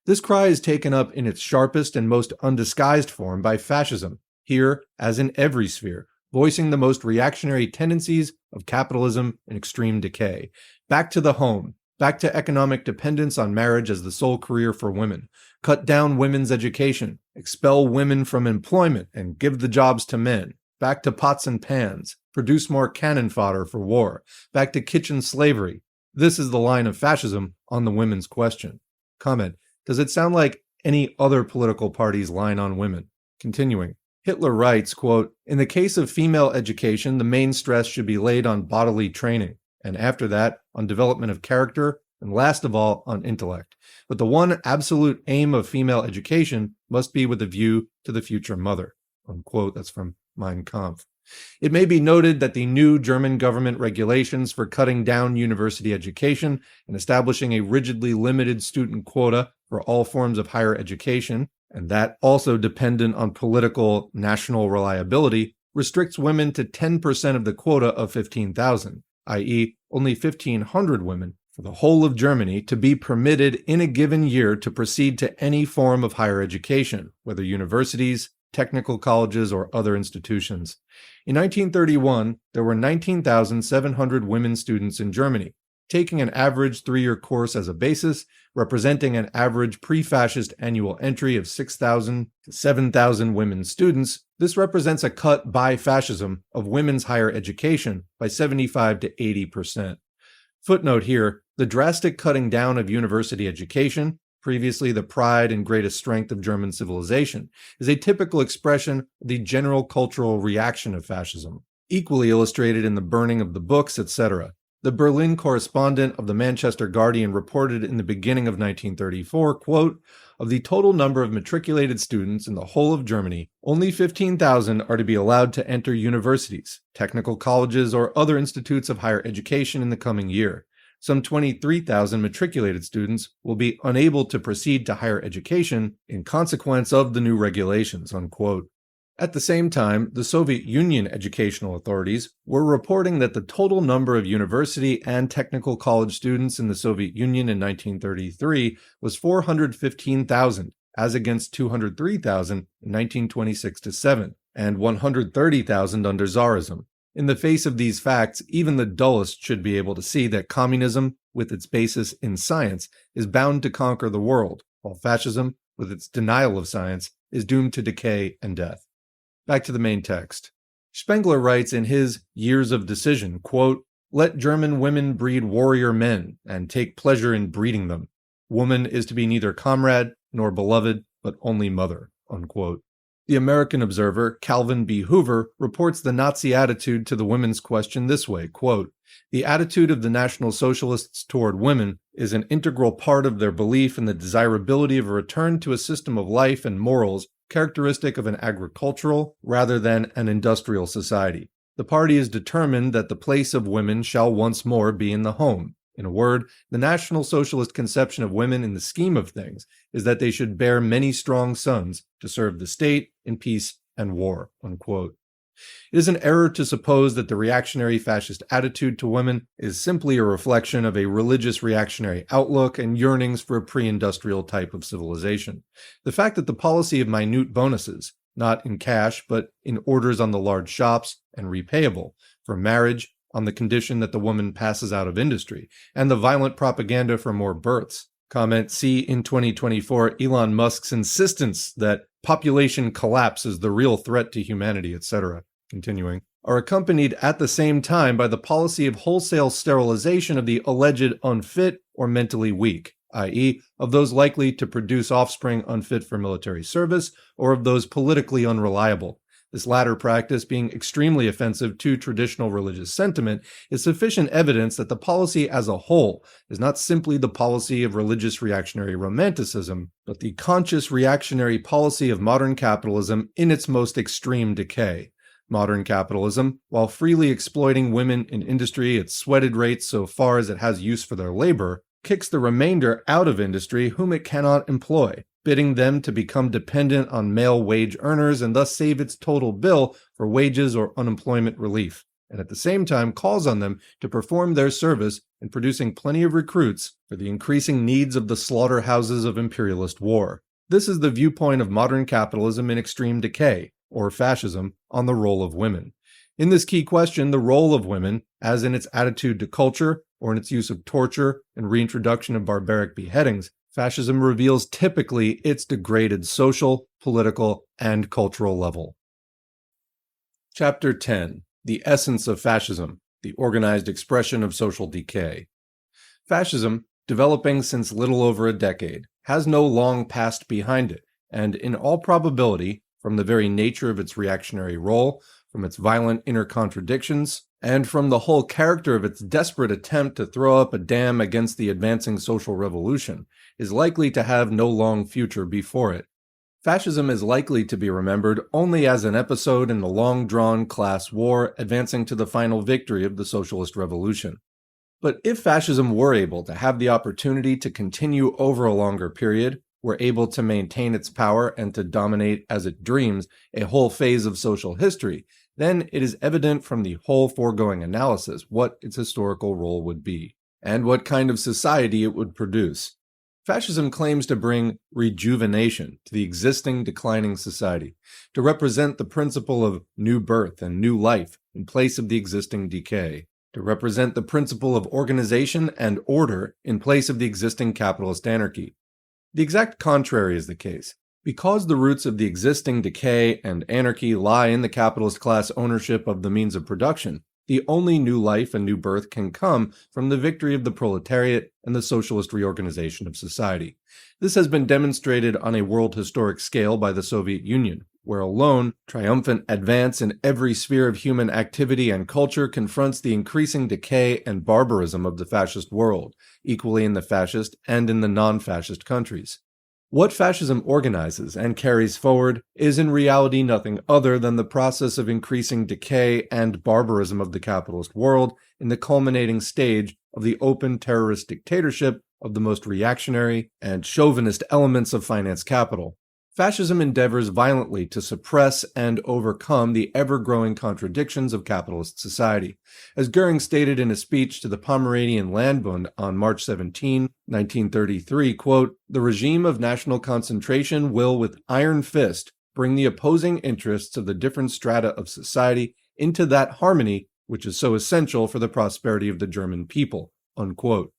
This cry is taken up in its sharpest and most undisguised form by fascism, here, as in every sphere, voicing the most reactionary tendencies of capitalism and extreme decay. Back to the home, back to economic dependence on marriage as the sole career for women. Cut down women's education, expel women from employment, and give the jobs to men. Back to pots and pans, produce more cannon fodder for war. Back to kitchen slavery. This is the line of fascism on the women's question. Comment: does it sound like any other political party's line on women? Continuing. Hitler writes, quote, "In the case of female education, the main stress should be laid on bodily training, and after that, on development of character, and last of all, on intellect. But the one absolute aim of female education must be with a view to the future mother," unquote. That's from Mein Kampf. It may be noted that the new German government regulations for cutting down university education and establishing a rigidly limited student quota for all forms of higher education, and that also dependent on political national reliability, restricts women to 10% of the quota of 15,000, i.e., only 1,500 women for the whole of Germany to be permitted in a given year to proceed to any form of higher education, whether universities, technical colleges, or other institutions. In 1931, there were 19,700 women students in Germany. Taking an average 3-year course as a basis, representing an average pre-fascist annual entry of 6,000 to 7,000 women students, this represents a cut by fascism of women's higher education by 75 to 80%. Footnote here, the drastic cutting down of university education, previously the pride and greatest strength of German civilization, is a typical expression of the general cultural reaction of fascism, equally illustrated in the burning of the books, etc. The Berlin correspondent of the Manchester Guardian reported in the beginning of 1934, quote, "Of the total number of matriculated students in the whole of Germany, only 15,000 are to be allowed to enter universities, technical colleges, or other institutes of higher education in the coming year. Some 23,000 matriculated students will be unable to proceed to higher education in consequence of the new regulations," unquote. At the same time, the Soviet Union educational authorities were reporting that the total number of university and technical college students in the Soviet Union in 1933 was 415,000, as against 203,000 in 1926-7, and 130,000 under Tsarism. In the face of these facts, even the dullest should be able to see that communism, with its basis in science, is bound to conquer the world, while fascism, with its denial of science, is doomed to decay and death. Back to the main text. Spengler writes in his Years of Decision, quote, "Let German women breed warrior men, and take pleasure in breeding them. Woman is to be neither comrade nor beloved, but only mother." Unquote. The American Observer, Calvin B. Hoover, reports the Nazi attitude to the women's question this way, quote, "The attitude of the National Socialists toward women is an integral part of their belief in the desirability of a return to a system of life and morals characteristic of an agricultural rather than an industrial society. The party is determined that the place of women shall once more be in the home. In a word, the National Socialist conception of women in the scheme of things is that they should bear many strong sons to serve the state in peace and war." Unquote. It is an error to suppose that the reactionary fascist attitude to women is simply a reflection of a religious reactionary outlook and yearnings for a pre-industrial type of civilization. The fact that the policy of minute bonuses, not in cash but in orders on the large shops and repayable, for marriage, on the condition that the woman passes out of industry, and the violent propaganda for more births. Comment, see in 2024 Elon Musk's insistence that population collapse is the real threat to humanity, etc. Continuing, are accompanied at the same time by the policy of wholesale sterilization of the alleged unfit or mentally weak, i.e., of those likely to produce offspring unfit for military service or of those politically unreliable. This latter practice, being extremely offensive to traditional religious sentiment, is sufficient evidence that the policy as a whole is not simply the policy of religious reactionary romanticism, but the conscious reactionary policy of modern capitalism in its most extreme decay. Modern capitalism, while freely exploiting women in industry at sweated rates so far as it has use for their labor, kicks the remainder out of industry whom it cannot employ, bidding them to become dependent on male wage earners and thus save its total bill for wages or unemployment relief, and at the same time calls on them to perform their service in producing plenty of recruits for the increasing needs of the slaughterhouses of imperialist war. This is the viewpoint of modern capitalism in extreme decay, or fascism, on the role of women. In this key question, the role of women, as in its attitude to culture, or in its use of torture and reintroduction of barbaric beheadings, fascism reveals typically its degraded social, political, and cultural level. Chapter 10. The Essence of Fascism, the Organized Expression of Social Decay. Fascism, developing since little over a decade, has no long past behind it, and in all probability, from the very nature of its reactionary role, from its violent inner contradictions, and from the whole character of its desperate attempt to throw up a dam against the advancing social revolution, is likely to have no long future before it. Fascism is likely to be remembered only as an episode in the long-drawn class war advancing to the final victory of the socialist revolution. But if fascism were able to have the opportunity to continue over a longer period, were able to maintain its power and to dominate as it dreams a whole phase of social history, then it is evident from the whole foregoing analysis what its historical role would be, and what kind of society it would produce. Fascism claims to bring rejuvenation to the existing declining society, to represent the principle of new birth and new life in place of the existing decay, to represent the principle of organization and order in place of the existing capitalist anarchy. The exact contrary is the case. Because the roots of the existing decay and anarchy lie in the capitalist class ownership of the means of production, the only new life and new birth can come from the victory of the proletariat and the socialist reorganization of society. This has been demonstrated on a world historic scale by the Soviet Union, where alone, triumphant advance in every sphere of human activity and culture confronts the increasing decay and barbarism of the fascist world, equally in the fascist and in the non-fascist countries. What fascism organizes and carries forward is in reality nothing other than the process of increasing decay and barbarism of the capitalist world in the culminating stage of the open terrorist dictatorship of the most reactionary and chauvinist elements of finance capital. Fascism endeavors violently to suppress and overcome the ever-growing contradictions of capitalist society. As Goering stated in a speech to the Pomeranian Landbund on March 17, 1933, quote, "The regime of national concentration will with iron fist bring the opposing interests of the different strata of society into that harmony which is so essential for the prosperity of the German people," unquote.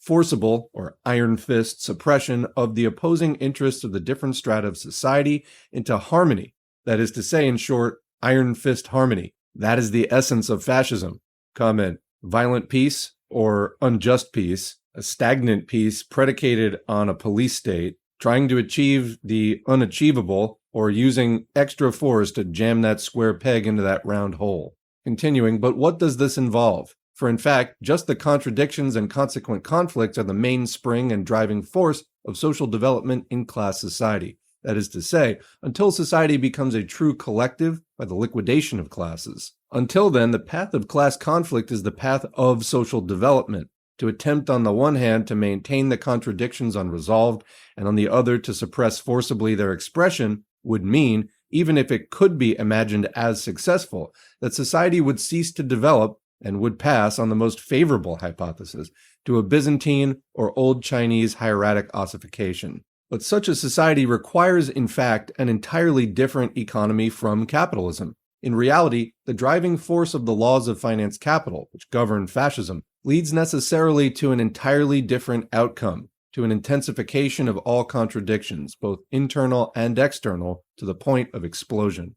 Forcible or iron fist suppression of the opposing interests of the different strata of society into harmony. That is to say, in short, iron fist harmony. That is the essence of fascism. Comment: violent peace or unjust peace, a stagnant peace predicated on a police state, trying to achieve the unachievable or using extra force to jam that square peg into that round hole. Continuing, but what does this involve? For in fact, just the contradictions and consequent conflicts are the mainspring and driving force of social development in class society. That is to say, until society becomes a true collective by the liquidation of classes. Until then, the path of class conflict is the path of social development. To attempt on the one hand to maintain the contradictions unresolved, and on the other to suppress forcibly their expression, would mean, even if it could be imagined as successful, that society would cease to develop and would pass, on the most favorable hypothesis, to a Byzantine or Old Chinese hieratic ossification. But such a society requires, in fact, an entirely different economy from capitalism. In reality, the driving force of the laws of finance capital, which govern fascism, leads necessarily to an entirely different outcome, to an intensification of all contradictions, both internal and external, to the point of explosion.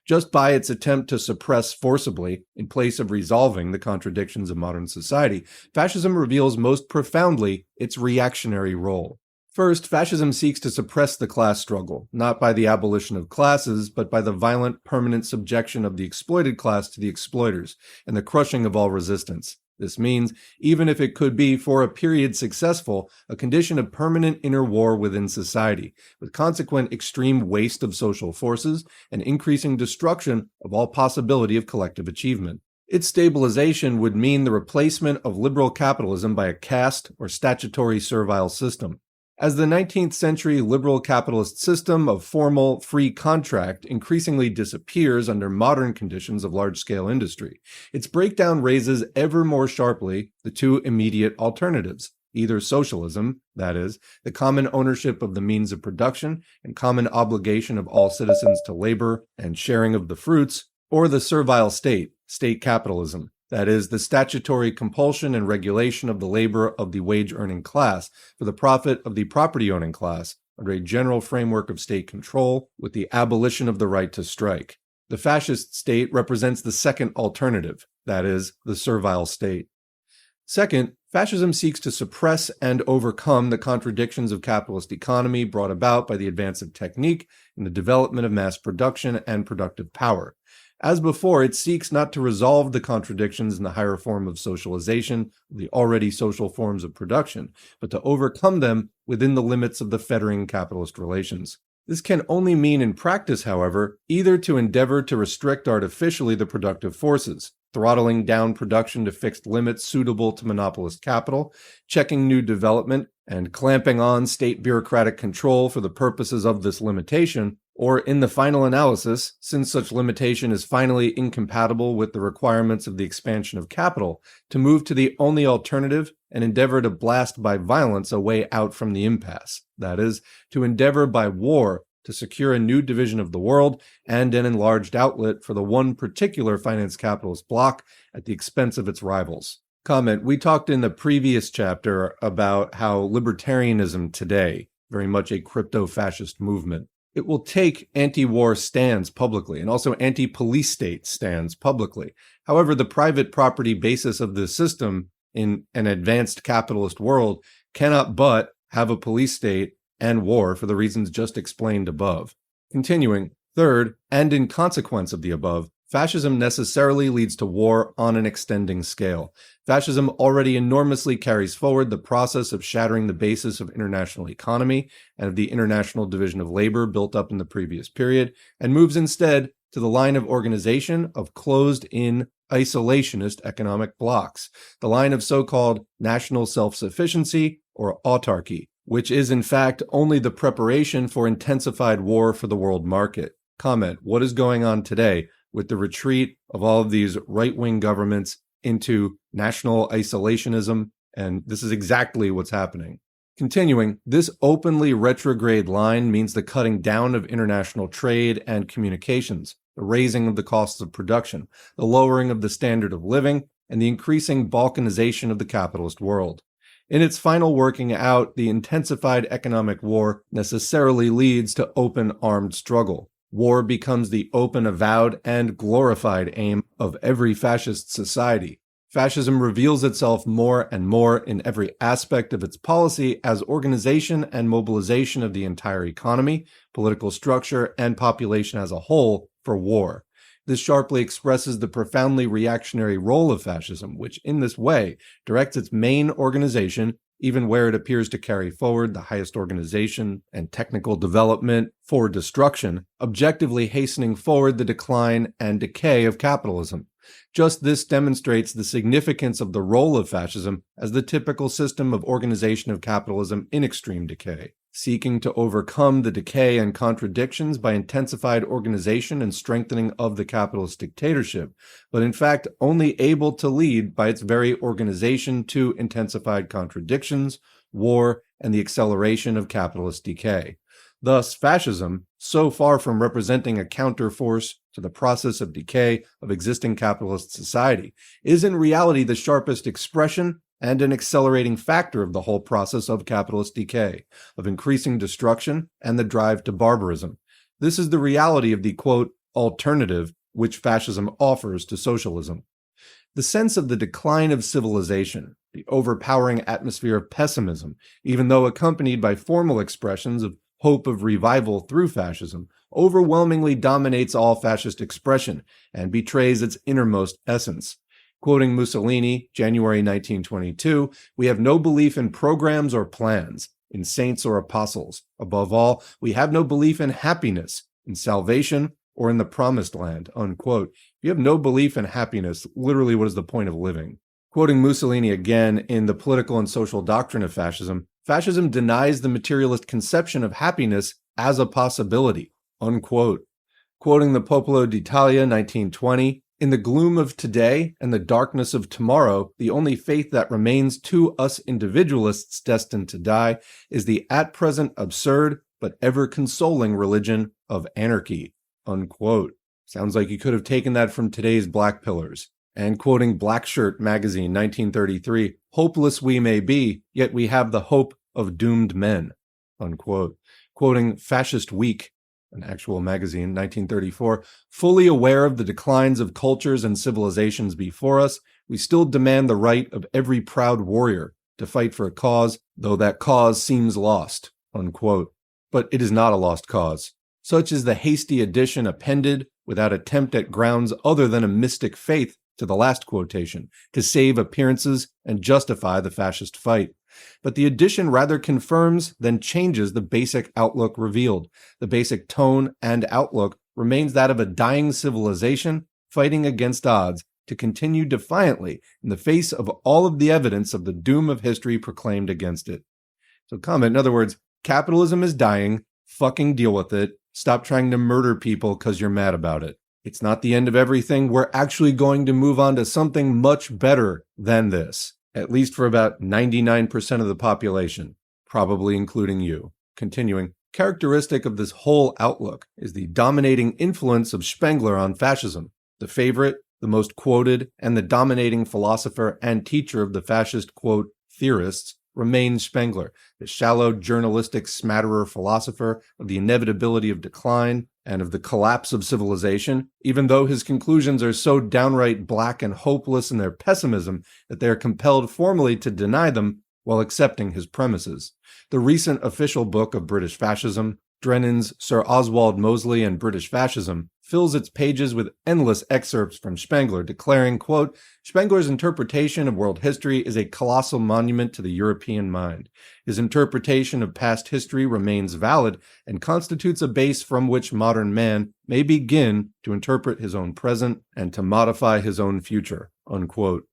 Just by its attempt to suppress forcibly, in place of resolving the contradictions of modern society, fascism reveals most profoundly its reactionary role. First, fascism seeks to suppress the class struggle, not by the abolition of classes, but by the violent, permanent subjection of the exploited class to the exploiters, and the crushing of all resistance. This means, even if it could be for a period successful, a condition of permanent inner war within society, with consequent extreme waste of social forces and increasing destruction of all possibility of collective achievement. Its stabilization would mean the replacement of liberal capitalism by a caste or statutory servile system. As the 19th century liberal capitalist system of formal, free contract increasingly disappears under modern conditions of large-scale industry, its breakdown raises ever more sharply the two immediate alternatives: either socialism, that is, the common ownership of the means of production and common obligation of all citizens to labor and sharing of the fruits, or the servile state, state capitalism. That is, the statutory compulsion and regulation of the labor of the wage-earning class for the profit of the property-owning class under a general framework of state control with the abolition of the right to strike. The fascist state represents the second alternative, that is, the servile state. Second, fascism seeks to suppress and overcome the contradictions of capitalist economy brought about by the advance of technique and the development of mass production and productive power. As before, it seeks not to resolve the contradictions in the higher form of socialization of the already social forms of production, but to overcome them within the limits of the fettering capitalist relations. This can only mean in practice, however, either to endeavor to restrict artificially the productive forces, throttling down production to fixed limits suitable to monopolist capital, checking new development, and clamping on state bureaucratic control for the purposes of this limitation, or in the final analysis, since such limitation is finally incompatible with the requirements of the expansion of capital, to move to the only alternative and endeavor to blast by violence a way out from the impasse, that is, to endeavor by war to secure a new division of the world and an enlarged outlet for the one particular finance capitalist bloc at the expense of its rivals. Comment: we talked in the previous chapter about how libertarianism today, very much a crypto-fascist movement, it will take anti-war stands publicly and also anti-police state stands publicly. However, the private property basis of the system in an advanced capitalist world cannot but have a police state and war for the reasons just explained above. Continuing, third, and in consequence of the above, fascism necessarily leads to war on an extending scale. Fascism already enormously carries forward the process of shattering the basis of international economy and of the international division of labor built up in the previous period, and moves instead to the line of organization of closed-in, isolationist economic blocs, the line of so-called national self-sufficiency or autarky, which is in fact only the preparation for intensified war for the world market. Comment, what is going on today with the retreat of all of these right-wing governments into national isolationism? And this is exactly what's happening. Continuing, this openly retrograde line means the cutting down of international trade and communications, the raising of the costs of production, the lowering of the standard of living, and the increasing balkanization of the capitalist world. In its final working out, the intensified economic war necessarily leads to open armed struggle. War becomes the open, avowed, and glorified aim of every fascist society. Fascism reveals itself more and more in every aspect of its policy as organization and mobilization of the entire economy, political structure, and population as a whole for war. This sharply expresses the profoundly reactionary role of fascism, which in this way directs its main organization, even where it appears to carry forward the highest organization and technical development for destruction, objectively hastening forward the decline and decay of capitalism. Just this demonstrates the significance of the role of fascism as the typical system of organization of capitalism in extreme decay, seeking to overcome the decay and contradictions by intensified organization and strengthening of the capitalist dictatorship, but in fact only able to lead by its very organization to intensified contradictions, war, and the acceleration of capitalist decay. Thus, fascism, so far from representing a counterforce to the process of decay of existing capitalist society, is in reality the sharpest expression and an accelerating factor of the whole process of capitalist decay, of increasing destruction and the drive to barbarism. This is the reality of the, quote, alternative which fascism offers to socialism. The sense of the decline of civilization, the overpowering atmosphere of pessimism, even though accompanied by formal expressions of hope of revival through fascism, overwhelmingly dominates all fascist expression and betrays its innermost essence. Quoting Mussolini, January 1922, "We have no belief in programs or plans, in saints or apostles. Above all, we have no belief in happiness, in salvation, or in the promised land," unquote. If you have no belief in happiness, literally what is the point of living? Quoting Mussolini again in The Political and Social Doctrine of Fascism, "Fascism denies the materialist conception of happiness as a possibility," unquote. Quoting the Popolo d'Italia, 1920, "In the gloom of today and the darkness of tomorrow, the only faith that remains to us individualists destined to die is the at present absurd but ever consoling religion of anarchy," unquote. Sounds like you could have taken that from today's Black Pillars. And quoting Black Shirt magazine, 1933, "Hopeless we may be, yet we have the hope of doomed men," unquote. Quoting Fascist Week, an actual magazine, 1934, "Fully aware of the declines of cultures and civilizations before us, we still demand the right of every proud warrior to fight for a cause, though that cause seems lost," unquote. But it is not a lost cause. Such is the hasty addition appended, without attempt at grounds other than a mystic faith, to the last quotation, to save appearances and justify the fascist fight. But the addition rather confirms than changes the basic outlook revealed. The basic tone and outlook remains that of a dying civilization fighting against odds to continue defiantly in the face of all of the evidence of the doom of history proclaimed against it. So comment, in other words, capitalism is dying, fucking deal with it, stop trying to murder people because you're mad about it. It's not the end of everything. We're actually going to move on to something much better than this, at least for about 99% of the population, probably including you. Continuing, characteristic of this whole outlook is the dominating influence of Spengler on fascism, the favorite, the most quoted, and the dominating philosopher and teacher of the fascist, quote, theorists, remains Spengler, the shallow journalistic smatterer philosopher of the inevitability of decline and of the collapse of civilization, even though his conclusions are so downright black and hopeless in their pessimism that they are compelled formally to deny them while accepting his premises. The recent official book of British fascism, Drennan's Sir Oswald Mosley and British Fascism, fills its pages with endless excerpts from Spengler declaring, quote, "Spengler's interpretation of world history is a colossal monument to the European mind. His interpretation of past history remains valid and constitutes a base from which modern man may begin to interpret his own present and to modify his own future," unquote.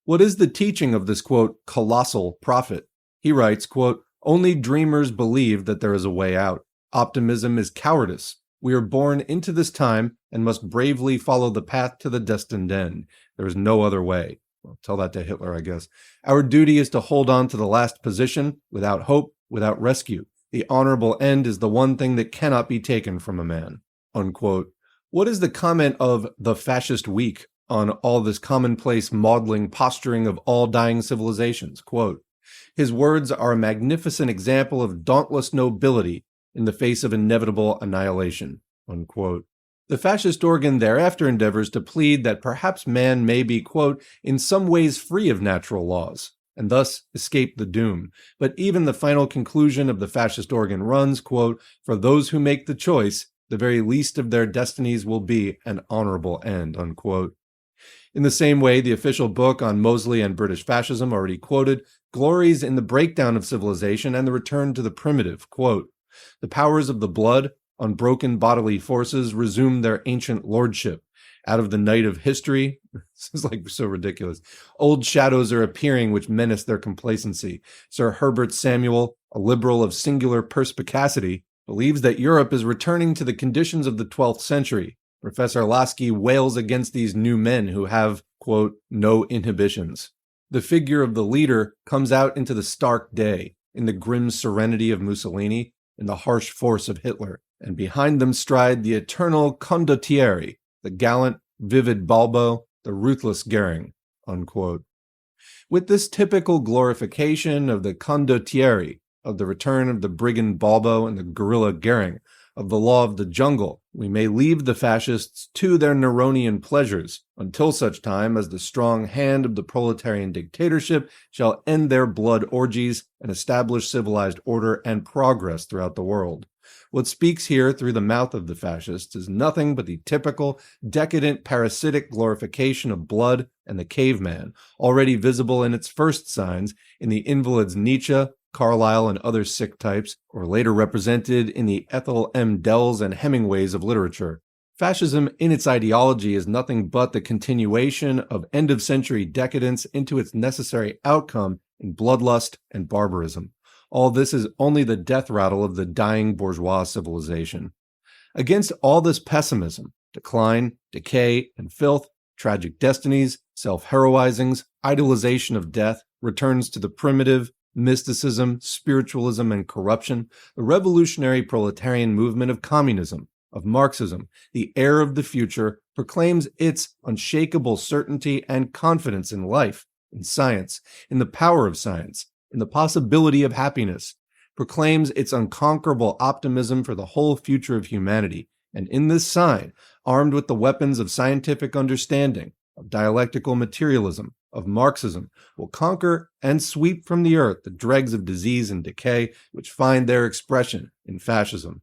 What is the teaching of this, quote, colossal prophet? He writes, quote, Only dreamers believe that there is a way out. Optimism is cowardice. We are born into this time and must bravely follow the path to the destined end. There is no other way. Well, tell that to Hitler, I guess. Our duty is to hold on to the last position, without hope, without rescue. The honorable end is the one thing that cannot be taken from a man." Unquote. What is the comment of the fascist weak on all this commonplace maudling posturing of all dying civilizations? Quote, "His words are a magnificent example of dauntless nobility in the face of inevitable annihilation." Unquote. The fascist organ thereafter endeavors to plead that perhaps man may be, quote, "in some ways free of natural laws," and thus escape the doom. But even the final conclusion of the fascist organ runs, quote, "For those who make the choice, the very least of their destinies will be an honorable end," unquote. In the same way, the official book on Mosley and British fascism, already quoted, glories in the breakdown of civilization and the return to the primitive. Quote, "The powers of the blood, unbroken bodily forces, resume their ancient lordship. Out of the night of history," this is like so ridiculous, "old shadows are appearing which menace their complacency. Sir Herbert Samuel, a liberal of singular perspicacity, believes that Europe is returning to the conditions of the 12th century. Professor Lasky wails against these new men who have, quote, no inhibitions. The figure of the leader comes out into the stark day, in the grim serenity of Mussolini, in the harsh force of Hitler, and behind them stride the eternal condottieri, the gallant, vivid Balbo, the ruthless Goering," unquote. With this typical glorification of the condottieri, of the return of the brigand Balbo and the guerrilla Goering, of the law of the jungle, we may leave the fascists to their Neronian pleasures until such time as the strong hand of the proletarian dictatorship shall end their blood orgies and establish civilized order and progress throughout the world. What speaks here through the mouth of the fascists is nothing but the typical, decadent, parasitic glorification of blood and the caveman, already visible in its first signs in the invalids Nietzsche, Carlyle, and other sick types, or later represented in the Ethel M. Dells and Hemingways of literature. Fascism in its ideology is nothing but the continuation of end-of-century decadence into its necessary outcome in bloodlust and barbarism. All this is only the death rattle of the dying bourgeois civilization. Against all this pessimism, decline, decay, and filth, tragic destinies, self-heroizings, idolization of death, returns to the primitive, mysticism, spiritualism, and corruption, the revolutionary proletarian movement of communism, of Marxism, the heir of the future, proclaims its unshakable certainty and confidence in life, in science, in the power of science, in the possibility of happiness, proclaims its unconquerable optimism for the whole future of humanity, and in this sign, armed with the weapons of scientific understanding, of dialectical materialism, of Marxism, will conquer and sweep from the earth the dregs of disease and decay which find their expression in fascism.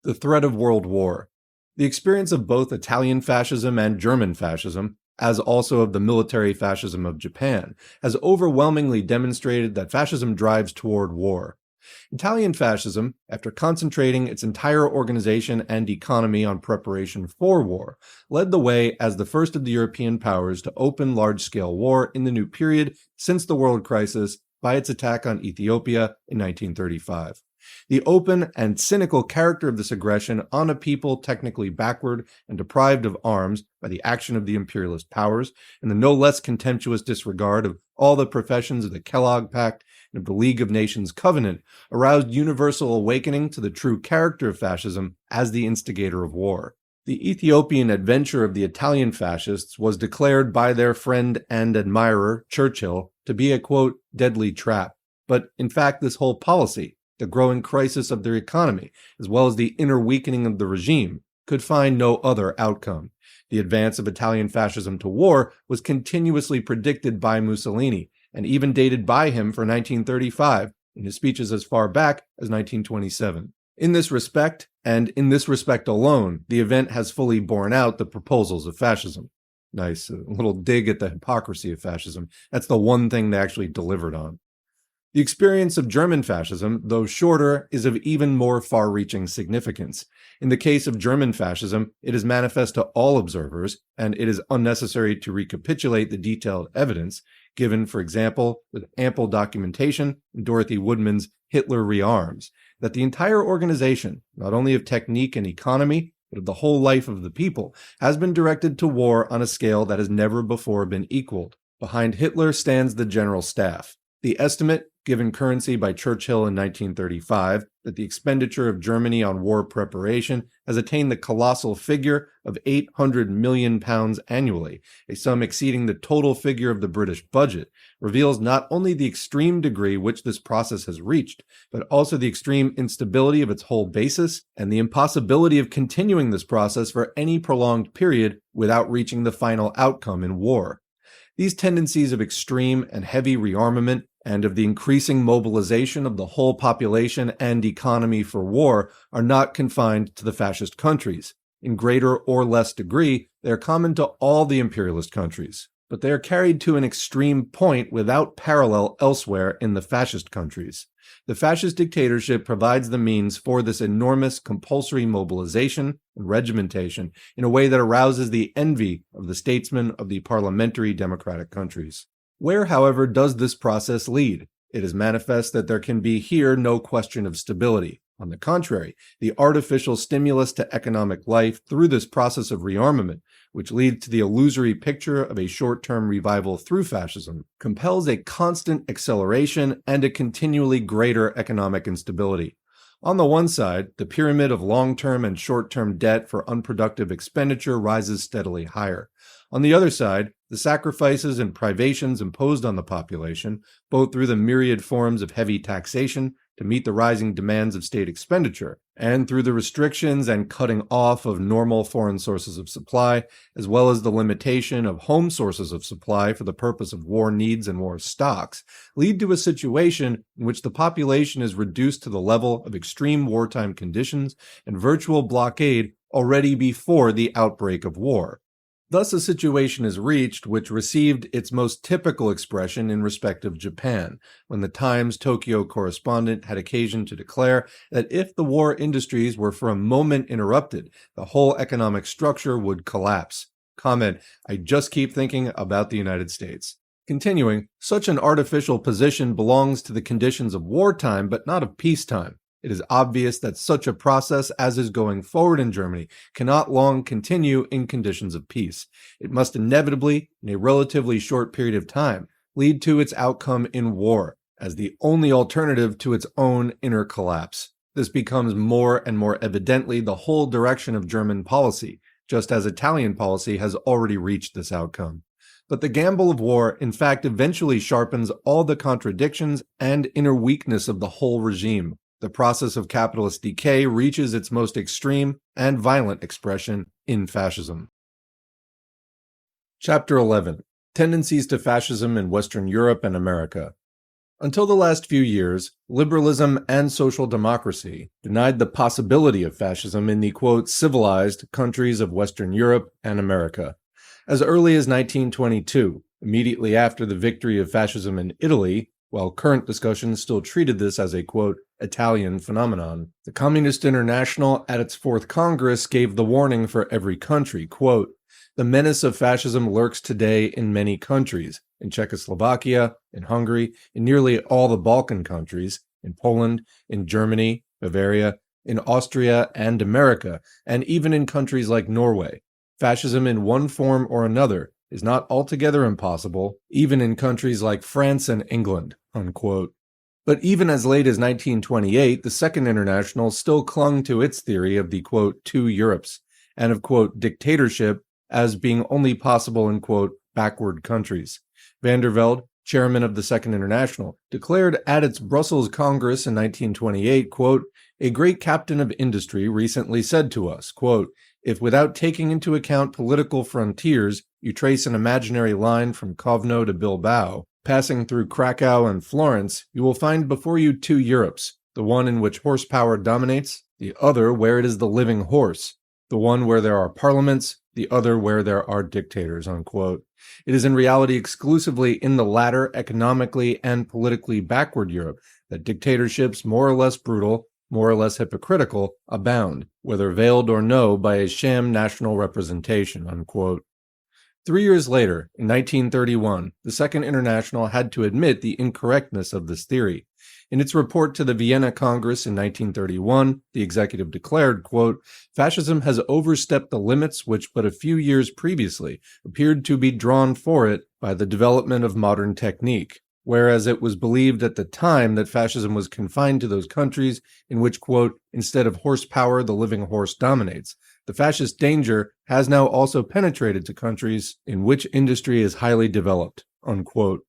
The threat of world war. The experience of both Italian fascism and German fascism, as also of the military fascism of Japan, has overwhelmingly demonstrated that fascism drives toward war. Italian fascism, after concentrating its entire organization and economy on preparation for war, led the way as the first of the European powers to open large-scale war in the new period since the world crisis by its attack on Ethiopia in 1935. The open and cynical character of this aggression on a people technically backward and deprived of arms by the action of the imperialist powers, and the no less contemptuous disregard of all the professions of the Kellogg Pact and of the League of Nations Covenant, aroused universal awakening to the true character of fascism as the instigator of war. The Ethiopian adventure of the Italian fascists was declared by their friend and admirer, Churchill, to be a, quote, deadly trap. But in fact, this whole policy, the growing crisis of their economy, as well as the inner weakening of the regime, could find no other outcome. The advance of Italian fascism to war was continuously predicted by Mussolini, and even dated by him for 1935, in his speeches as far back as 1927. In this respect, and in this respect alone, the event has fully borne out the proposals of fascism. Nice, a little dig at the hypocrisy of fascism. That's the one thing they actually delivered on. The experience of German fascism, though shorter, is of even more far-reaching significance. In the case of German fascism, it is manifest to all observers, and it is unnecessary to recapitulate the detailed evidence, given, for example, with ample documentation in Dorothy Woodman's Hitler Rearms, that the entire organization, not only of technique and economy, but of the whole life of the people, has been directed to war on a scale that has never before been equaled. Behind Hitler stands the General Staff. The estimate, given currency by Churchill in 1935, that the expenditure of Germany on war preparation has attained the colossal figure of £800 million annually, a sum exceeding the total figure of the British budget, reveals not only the extreme degree which this process has reached, but also the extreme instability of its whole basis and the impossibility of continuing this process for any prolonged period without reaching the final outcome in war. These tendencies of extreme and heavy rearmament and of the increasing mobilization of the whole population and economy for war are not confined to the fascist countries. In greater or less degree, they are common to all the imperialist countries, but they are carried to an extreme point without parallel elsewhere in the fascist countries. The fascist dictatorship provides the means for this enormous compulsory mobilization and regimentation in a way that arouses the envy of the statesmen of the parliamentary democratic countries. Where, however, does this process lead? It is manifest that there can be here no question of stability. On the contrary, the artificial stimulus to economic life through this process of rearmament, which leads to the illusory picture of a short-term revival through fascism, compels a constant acceleration and a continually greater economic instability. On the one side, the pyramid of long-term and short-term debt for unproductive expenditure rises steadily higher. On the other side, the sacrifices and privations imposed on the population, both through the myriad forms of heavy taxation to meet the rising demands of state expenditure, and through the restrictions and cutting off of normal foreign sources of supply, as well as the limitation of home sources of supply for the purpose of war needs and war stocks, lead to a situation in which the population is reduced to the level of extreme wartime conditions and virtual blockade already before the outbreak of war. Thus, a situation is reached which received its most typical expression in respect of Japan, when the Times Tokyo correspondent had occasion to declare that if the war industries were for a moment interrupted, the whole economic structure would collapse. Comment, I just keep thinking about the United States. Continuing, such an artificial position belongs to the conditions of wartime, but not of peacetime. It is obvious that such a process as is going forward in Germany cannot long continue in conditions of peace. It must inevitably, in a relatively short period of time, lead to its outcome in war, as the only alternative to its own inner collapse. This becomes more and more evidently the whole direction of German policy, just as Italian policy has already reached this outcome. But the gamble of war, in fact, eventually sharpens all the contradictions and inner weakness of the whole regime. The process of capitalist decay reaches its most extreme and violent expression in fascism. Chapter 11. Tendencies to Fascism in Western Europe and America. Until the last few years, liberalism and social democracy denied the possibility of fascism in the, quote, civilized countries of Western Europe and America. As early as 1922, immediately after the victory of fascism in Italy, while current discussions still treated this as a, quote, Italian phenomenon, the Communist International at its Fourth Congress gave the warning for every country, quote, the menace of fascism lurks today in many countries, in Czechoslovakia, in Hungary, in nearly all the Balkan countries, in Poland, in Germany, Bavaria, in Austria and America, and even in countries like Norway. Fascism in one form or another is not altogether impossible, even in countries like France and England, unquote. But even as late as 1928, the Second International still clung to its theory of the, quote, two Europes, and of, quote, dictatorship as being only possible in, quote, backward countries. Van der Velde, chairman of the Second International, declared at its Brussels Congress in 1928, quote, a great captain of industry recently said to us, quote, if without taking into account political frontiers, you trace an imaginary line from Kovno to Bilbao, passing through Krakow and Florence, you will find before you two Europes, the one in which horsepower dominates, the other where it is the living horse, the one where there are parliaments, the other where there are dictators, unquote. It is in reality exclusively in the latter, economically and politically backward Europe, that dictatorships, more or less brutal, more or less hypocritical, abound, whether veiled or no by a sham national representation, unquote. 3 years later, in 1931, the Second International had to admit the incorrectness of this theory. In its report to the Vienna Congress in 1931, the executive declared, quote, "Fascism has overstepped the limits which but a few years previously appeared to be drawn for it by the development of modern technique, whereas it was believed at the time that fascism was confined to those countries in which, quote, instead of horsepower, the living horse dominates. The fascist danger has now also penetrated to countries in which industry is highly developed," unquote.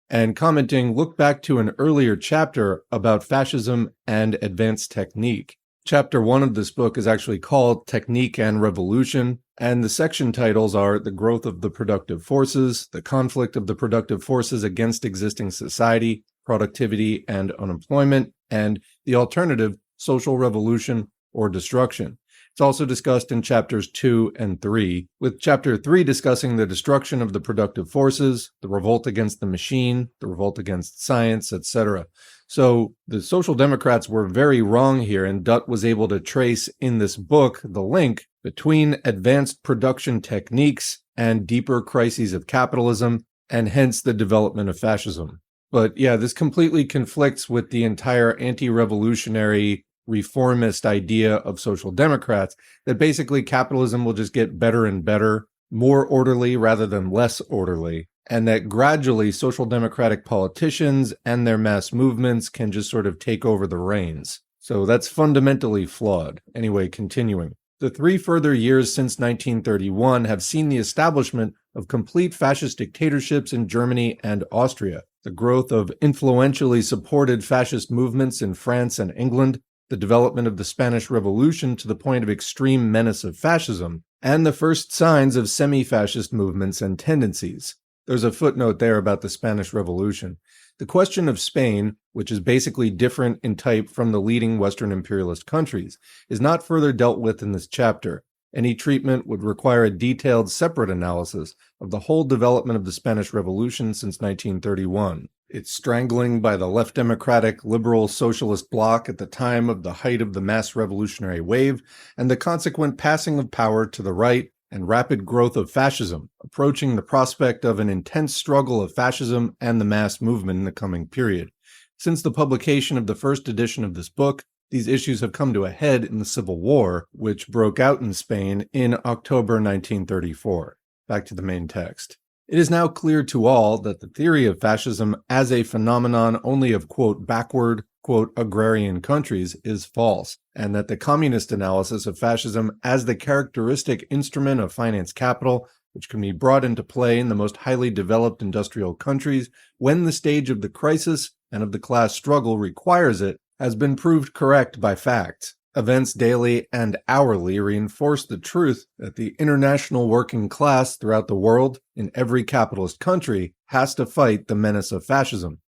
And commenting, look back to an earlier chapter about fascism and advanced technique. Chapter 1 of this book is actually called Technique and Revolution, and the section titles are The Growth of the Productive Forces, The Conflict of the Productive Forces Against Existing Society, Productivity and Unemployment, and The Alternative, Social Revolution or Destruction. It's also discussed in chapters 2 and 3, with chapter 3 discussing the destruction of the productive forces, the revolt against the machine, the revolt against science, etc. So the Social Democrats were very wrong here, and Dutt was able to trace in this book the link between advanced production techniques and deeper crises of capitalism, and hence the development of fascism. But yeah, this completely conflicts with the entire anti-revolutionary reformist idea of social democrats that basically capitalism will just get better and better, more orderly rather than less orderly, and that gradually social democratic politicians and their mass movements can just sort of take over the reins. So that's fundamentally flawed. Anyway, continuing. The 3 further years since 1931 have seen the establishment of complete fascist dictatorships in Germany and Austria, the growth of influentially supported fascist movements in France and England, the development of the Spanish Revolution to the point of extreme menace of fascism, and the first signs of semi-fascist movements and tendencies. There's a footnote there about the Spanish Revolution. The question of Spain, which is basically different in type from the leading Western imperialist countries, is not further dealt with in this chapter. Any treatment would require a detailed separate analysis of the whole development of the Spanish Revolution since 1931. Its strangling by the left democratic liberal socialist bloc at the time of the height of the mass revolutionary wave, and the consequent passing of power to the right and rapid growth of fascism, approaching the prospect of an intense struggle of fascism and the mass movement in the coming period. Since the publication of the first edition of this book, these issues have come to a head in the Civil War, which broke out in Spain in October 1934. Back to the main text. It is now clear to all that the theory of fascism as a phenomenon only of, quote, backward, quote, agrarian countries is false, and that the communist analysis of fascism as the characteristic instrument of finance capital, which can be brought into play in the most highly developed industrial countries when the stage of the crisis and of the class struggle requires it, has been proved correct by facts. Events daily and hourly reinforce the truth that the international working class throughout the world, in every capitalist country, has to fight the menace of fascism.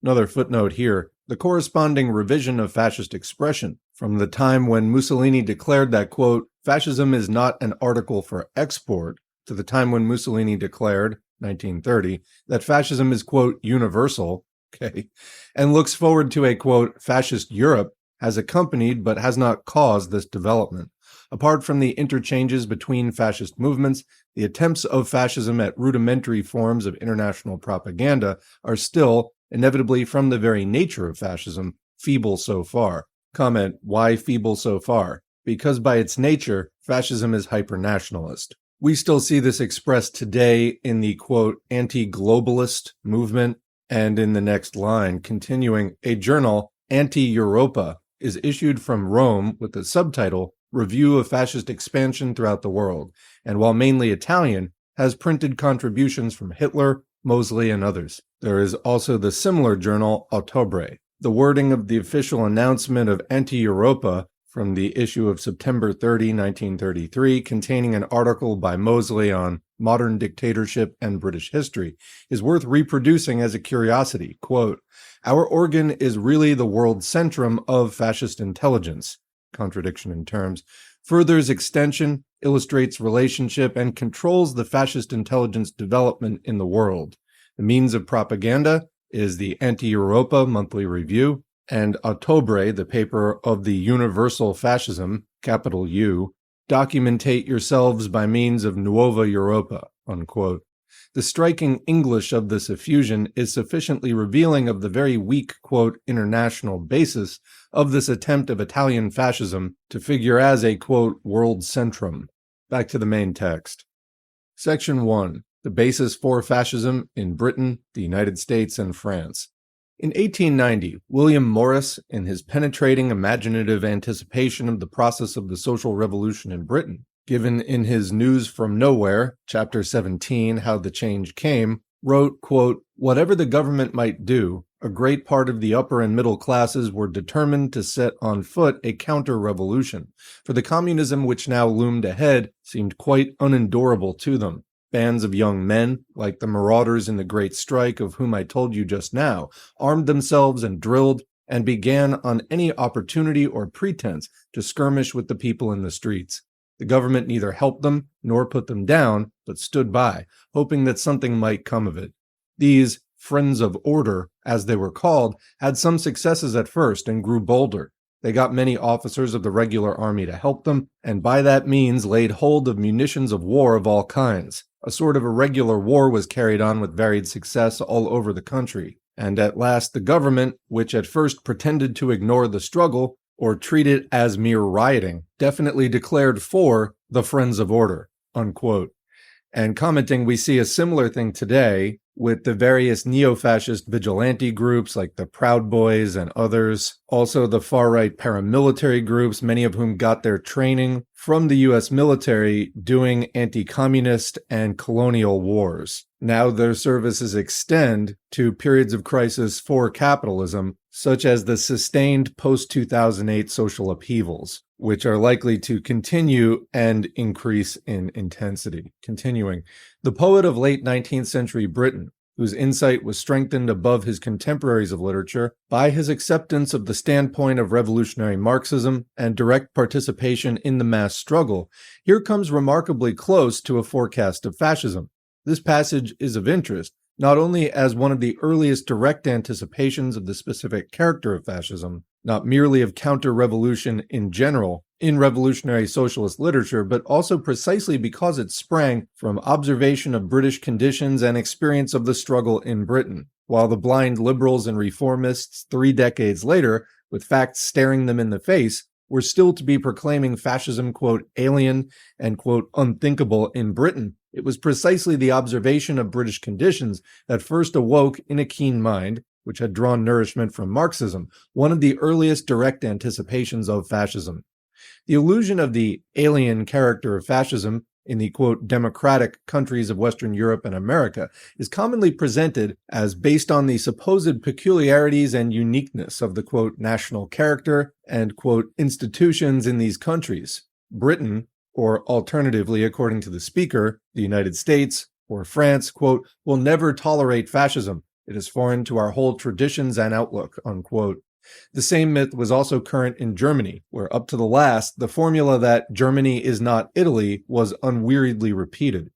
Another footnote here, the corresponding revision of fascist expression from the time when Mussolini declared that, quote, fascism is not an article for export, to the time when Mussolini declared, 1930, that fascism is, quote, universal, okay, and looks forward to a, quote, fascist Europe, has accompanied but has not caused this development. Apart from the interchanges between fascist movements, the attempts of fascism at rudimentary forms of international propaganda are still, inevitably from the very nature of fascism, feeble so far. Comment, why feeble so far? Because by its nature, fascism is hyper-nationalist. We still see this expressed today in the, quote, anti-globalist movement, and in the next line, continuing, a journal, Anti-Europa, is issued from Rome with the subtitle Review of Fascist Expansion Throughout the World, and while mainly Italian, has printed contributions from Hitler, Mosley, and others. There is also the similar journal Ottobre. The wording of the official announcement of Anti-Europa from the issue of September 30, 1933, containing an article by Mosley on modern dictatorship and British history, is worth reproducing as a curiosity. Quote, our organ is really the world centrum of fascist intelligence, contradiction in terms, furthers extension, illustrates relationship, and controls the fascist intelligence development in the world. The means of propaganda is the Anti-Europa Monthly Review, and Ottobre, the paper of the Universal Fascism, capital U, documentate yourselves by means of Nuova Europa, unquote. The striking English of this effusion is sufficiently revealing of the very weak, quote, international basis of this attempt of Italian fascism to figure as a, quote, world centrum. Back to the main text. Section 1. The basis for fascism in Britain, the United States, and France. In 1890, William Morris, in his penetrating imaginative anticipation of the process of the social revolution in Britain, given in his News from Nowhere, Chapter 17, How the Change Came, wrote, quote, "Whatever the government might do, a great part of the upper and middle classes were determined to set on foot a counter-revolution, for the communism which now loomed ahead seemed quite unendurable to them. Bands of young men, like the marauders in the Great Strike of whom I told you just now, armed themselves and drilled, and began on any opportunity or pretense to skirmish with the people in the streets. The government neither helped them nor put them down, but stood by, hoping that something might come of it. These friends of order, as they were called, had some successes at first and grew bolder. They got many officers of the regular army to help them, and by that means laid hold of munitions of war of all kinds. A sort of irregular war was carried on with varied success all over the country, and at last the government, which at first pretended to ignore the struggle, or treat it as mere rioting, definitely declared for the Friends of Order, unquote. And commenting, we see a similar thing today with the various neo-fascist vigilante groups like the Proud Boys and others, also the far-right paramilitary groups, many of whom got their training from the U.S. military doing anti-communist and colonial wars. Now their services extend to periods of crisis for capitalism, such as the sustained post-2008 social upheavals, which are likely to continue and increase in intensity. Continuing, the poet of late 19th century Britain, whose insight was strengthened above his contemporaries of literature by his acceptance of the standpoint of revolutionary Marxism and direct participation in the mass struggle, here comes remarkably close to a forecast of fascism. This passage is of interest, not only as one of the earliest direct anticipations of the specific character of fascism, not merely of counter-revolution in general in revolutionary socialist literature, but also precisely because it sprang from observation of British conditions and experience of the struggle in Britain, while the blind liberals and reformists 3 decades later, with facts staring them in the face, were still to be proclaiming fascism, quote, alien and, quote, unthinkable in Britain. It was precisely the observation of British conditions that first awoke in a keen mind, which had drawn nourishment from Marxism, one of the earliest direct anticipations of fascism. The illusion of the alien character of fascism in the, quote, democratic countries of Western Europe and America is commonly presented as based on the supposed peculiarities and uniqueness of the, quote, national character and, quote, institutions in these countries. Britain, or alternatively, according to the speaker, the United States, or France, quote, will never tolerate fascism. It is foreign to our whole traditions and outlook, unquote. The same myth was also current in Germany, where up to the last, the formula that Germany is not Italy was unweariedly repeated.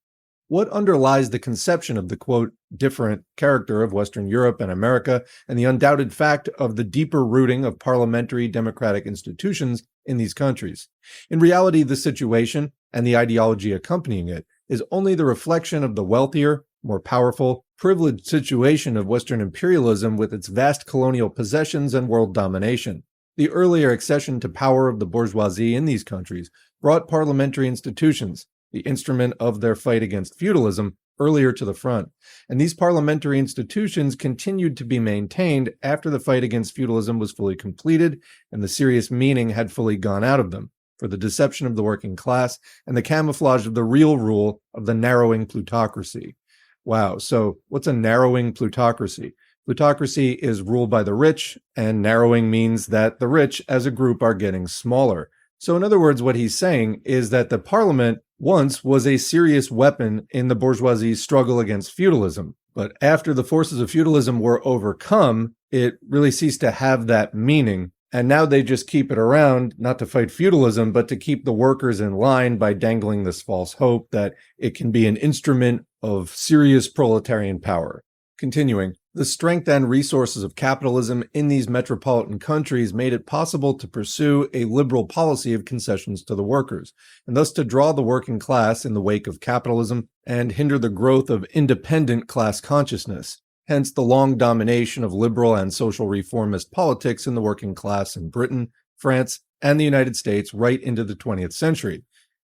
What underlies the conception of the, quote, different character of Western Europe and America, and the undoubted fact of the deeper rooting of parliamentary democratic institutions in these countries? In reality, the situation, and the ideology accompanying it, is only the reflection of the wealthier, more powerful, privileged situation of Western imperialism with its vast colonial possessions and world domination. The earlier accession to power of the bourgeoisie in these countries brought parliamentary institutions, the instrument of their fight against feudalism, earlier to the front, and these parliamentary institutions continued to be maintained after the fight against feudalism was fully completed and the serious meaning had fully gone out of them, for the deception of the working class and the camouflage of the real rule of the narrowing plutocracy. Wow, so what's a narrowing plutocracy? Plutocracy is ruled by the rich, and narrowing means that the rich as a group are getting smaller. So in other words, what he's saying is that the parliament once was a serious weapon in the bourgeoisie's struggle against feudalism. But after the forces of feudalism were overcome, it really ceased to have that meaning, And now they just keep it around, not to fight feudalism, but to keep the workers in line by dangling this false hope that it can be an instrument of serious proletarian power. Continuing, the strength and resources of capitalism in these metropolitan countries made it possible to pursue a liberal policy of concessions to the workers, and thus to draw the working class in the wake of capitalism and hinder the growth of independent class consciousness. Hence the long domination of liberal and social reformist politics in the working class in Britain, France, and the United States right into the 20th century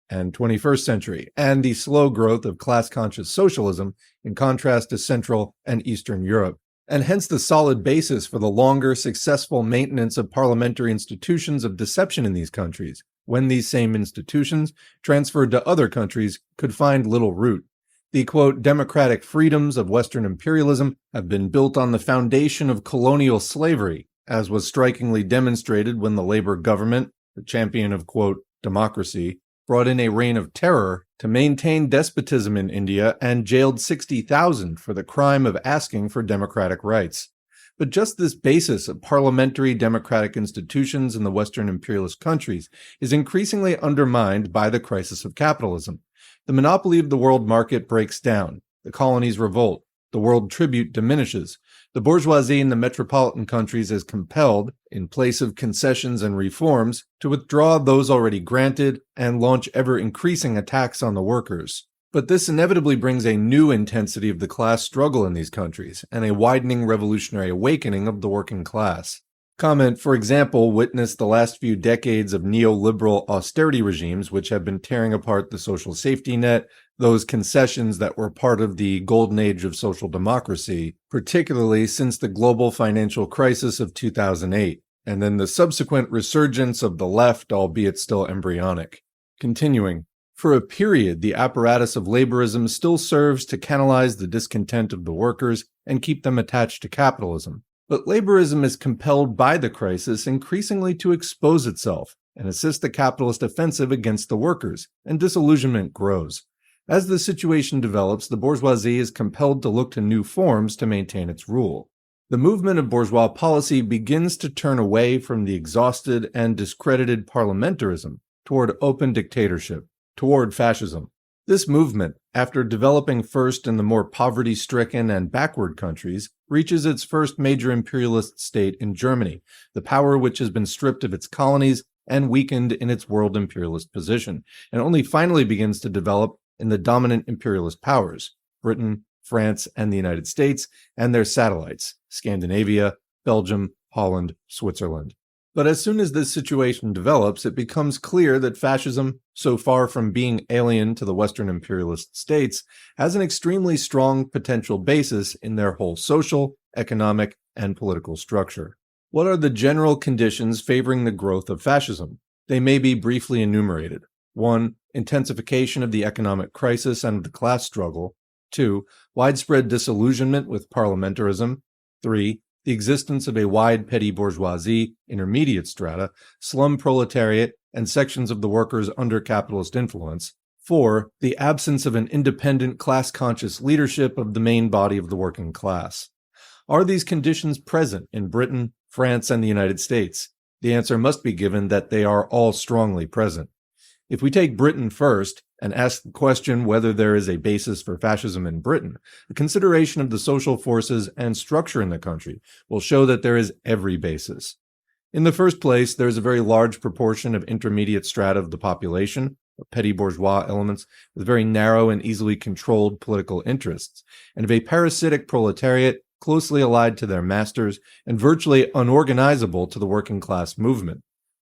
and 21st century, and the slow growth of class-conscious socialism in contrast to Central and Eastern Europe, and hence the solid basis for the longer, successful maintenance of parliamentary institutions of deception in these countries, when these same institutions, transferred to other countries, could find little root. The, quote, democratic freedoms of Western imperialism have been built on the foundation of colonial slavery, as was strikingly demonstrated when the Labour government, the champion of, quote, democracy, brought in a reign of terror to maintain despotism in India and jailed 60,000 for the crime of asking for democratic rights. But just this basis of parliamentary democratic institutions in the Western imperialist countries is increasingly undermined by the crisis of capitalism. The monopoly of the world market breaks down, the colonies revolt, the world tribute diminishes, the bourgeoisie in the metropolitan countries is compelled, in place of concessions and reforms, to withdraw those already granted and launch ever-increasing attacks on the workers. But this inevitably brings a new intensity of the class struggle in these countries, and a widening revolutionary awakening of the working class. Comment, for example, witnessed the last few decades of neoliberal austerity regimes which have been tearing apart the social safety net, those concessions that were part of the golden age of social democracy, particularly since the global financial crisis of 2008, and then the subsequent resurgence of the left, albeit still embryonic. Continuing, for a period, the apparatus of laborism still serves to canalize the discontent of the workers and keep them attached to capitalism. But laborism is compelled by the crisis increasingly to expose itself and assist the capitalist offensive against the workers, and disillusionment grows. As the situation develops, the bourgeoisie is compelled to look to new forms to maintain its rule. The movement of bourgeois policy begins to turn away from the exhausted and discredited parliamentarism toward open dictatorship, toward fascism. This movement, after developing first in the more poverty-stricken and backward countries, reaches its first major imperialist state in Germany, the power which has been stripped of its colonies and weakened in its world imperialist position, and only finally begins to develop in the dominant imperialist powers, Britain, France, and the United States, and their satellites, Scandinavia, Belgium, Holland, Switzerland. But as soon as this situation develops, it becomes clear that fascism, so far from being alien to the Western imperialist states, has an extremely strong potential basis in their whole social, economic, and political structure. What are the general conditions favoring the growth of fascism? They may be briefly enumerated. 1. Intensification of the economic crisis and of the class struggle. 2. Widespread disillusionment with parliamentarism. 3. The existence of a wide petty bourgeoisie, intermediate strata, slum proletariat, and sections of the workers under capitalist influence. 4. The absence of an independent class-conscious leadership of the main body of the working class. Are these conditions present in Britain, France, and the United States? The answer must be given that they are all strongly present. If we take Britain first, and ask the question whether there is a basis for fascism in Britain, the consideration of the social forces and structure in the country will show that there is every basis. In the first place, there is a very large proportion of intermediate strata of the population, of petty bourgeois elements with very narrow and easily controlled political interests, and of a parasitic proletariat closely allied to their masters and virtually unorganizable to the working class movement.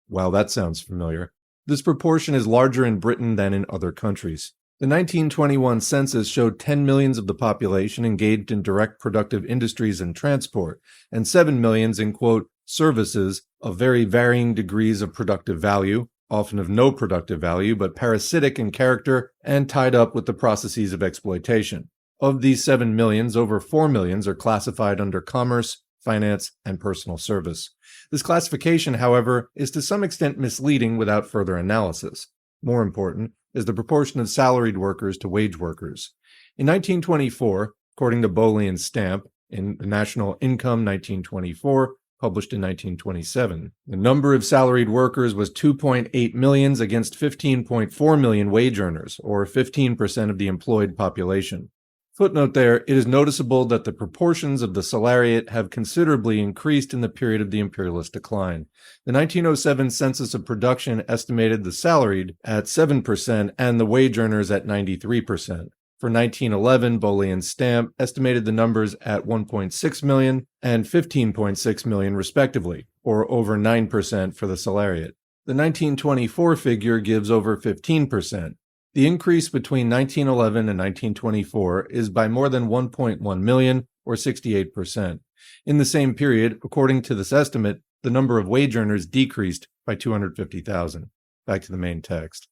Well, that sounds familiar. This proportion is larger in Britain than in other countries. The 1921 census showed 10 millions of the population engaged in direct productive industries and transport, and 7 millions in, quote, services of very varying degrees of productive value, often of no productive value, but parasitic in character and tied up with the processes of exploitation. Of these 7 millions, over 4 millions are classified under commerce, finance, and personal service. This classification, however, is to some extent misleading without further analysis. More important is the proportion of salaried workers to wage workers. In 1924, according to Bowley and Stamp, in the National Income 1924, published in 1927. The number of salaried workers was 2.8 million against 15.4 million wage earners, or 15% of the employed population. Footnote there, it is noticeable that the proportions of the salariate have considerably increased in the period of the imperialist decline. The 1907 Census of Production estimated the salaried at 7% and the wage earners at 93%. For 1911, Boley and Stamp estimated the numbers at 1.6 million and 15.6 million respectively, or over 9% for the salariate. The 1924 figure gives over 15%. The increase between 1911 and 1924 is by more than 1.1 million, or 68%. In the same period, according to this estimate, the number of wage earners decreased by 250,000. Back to the main text.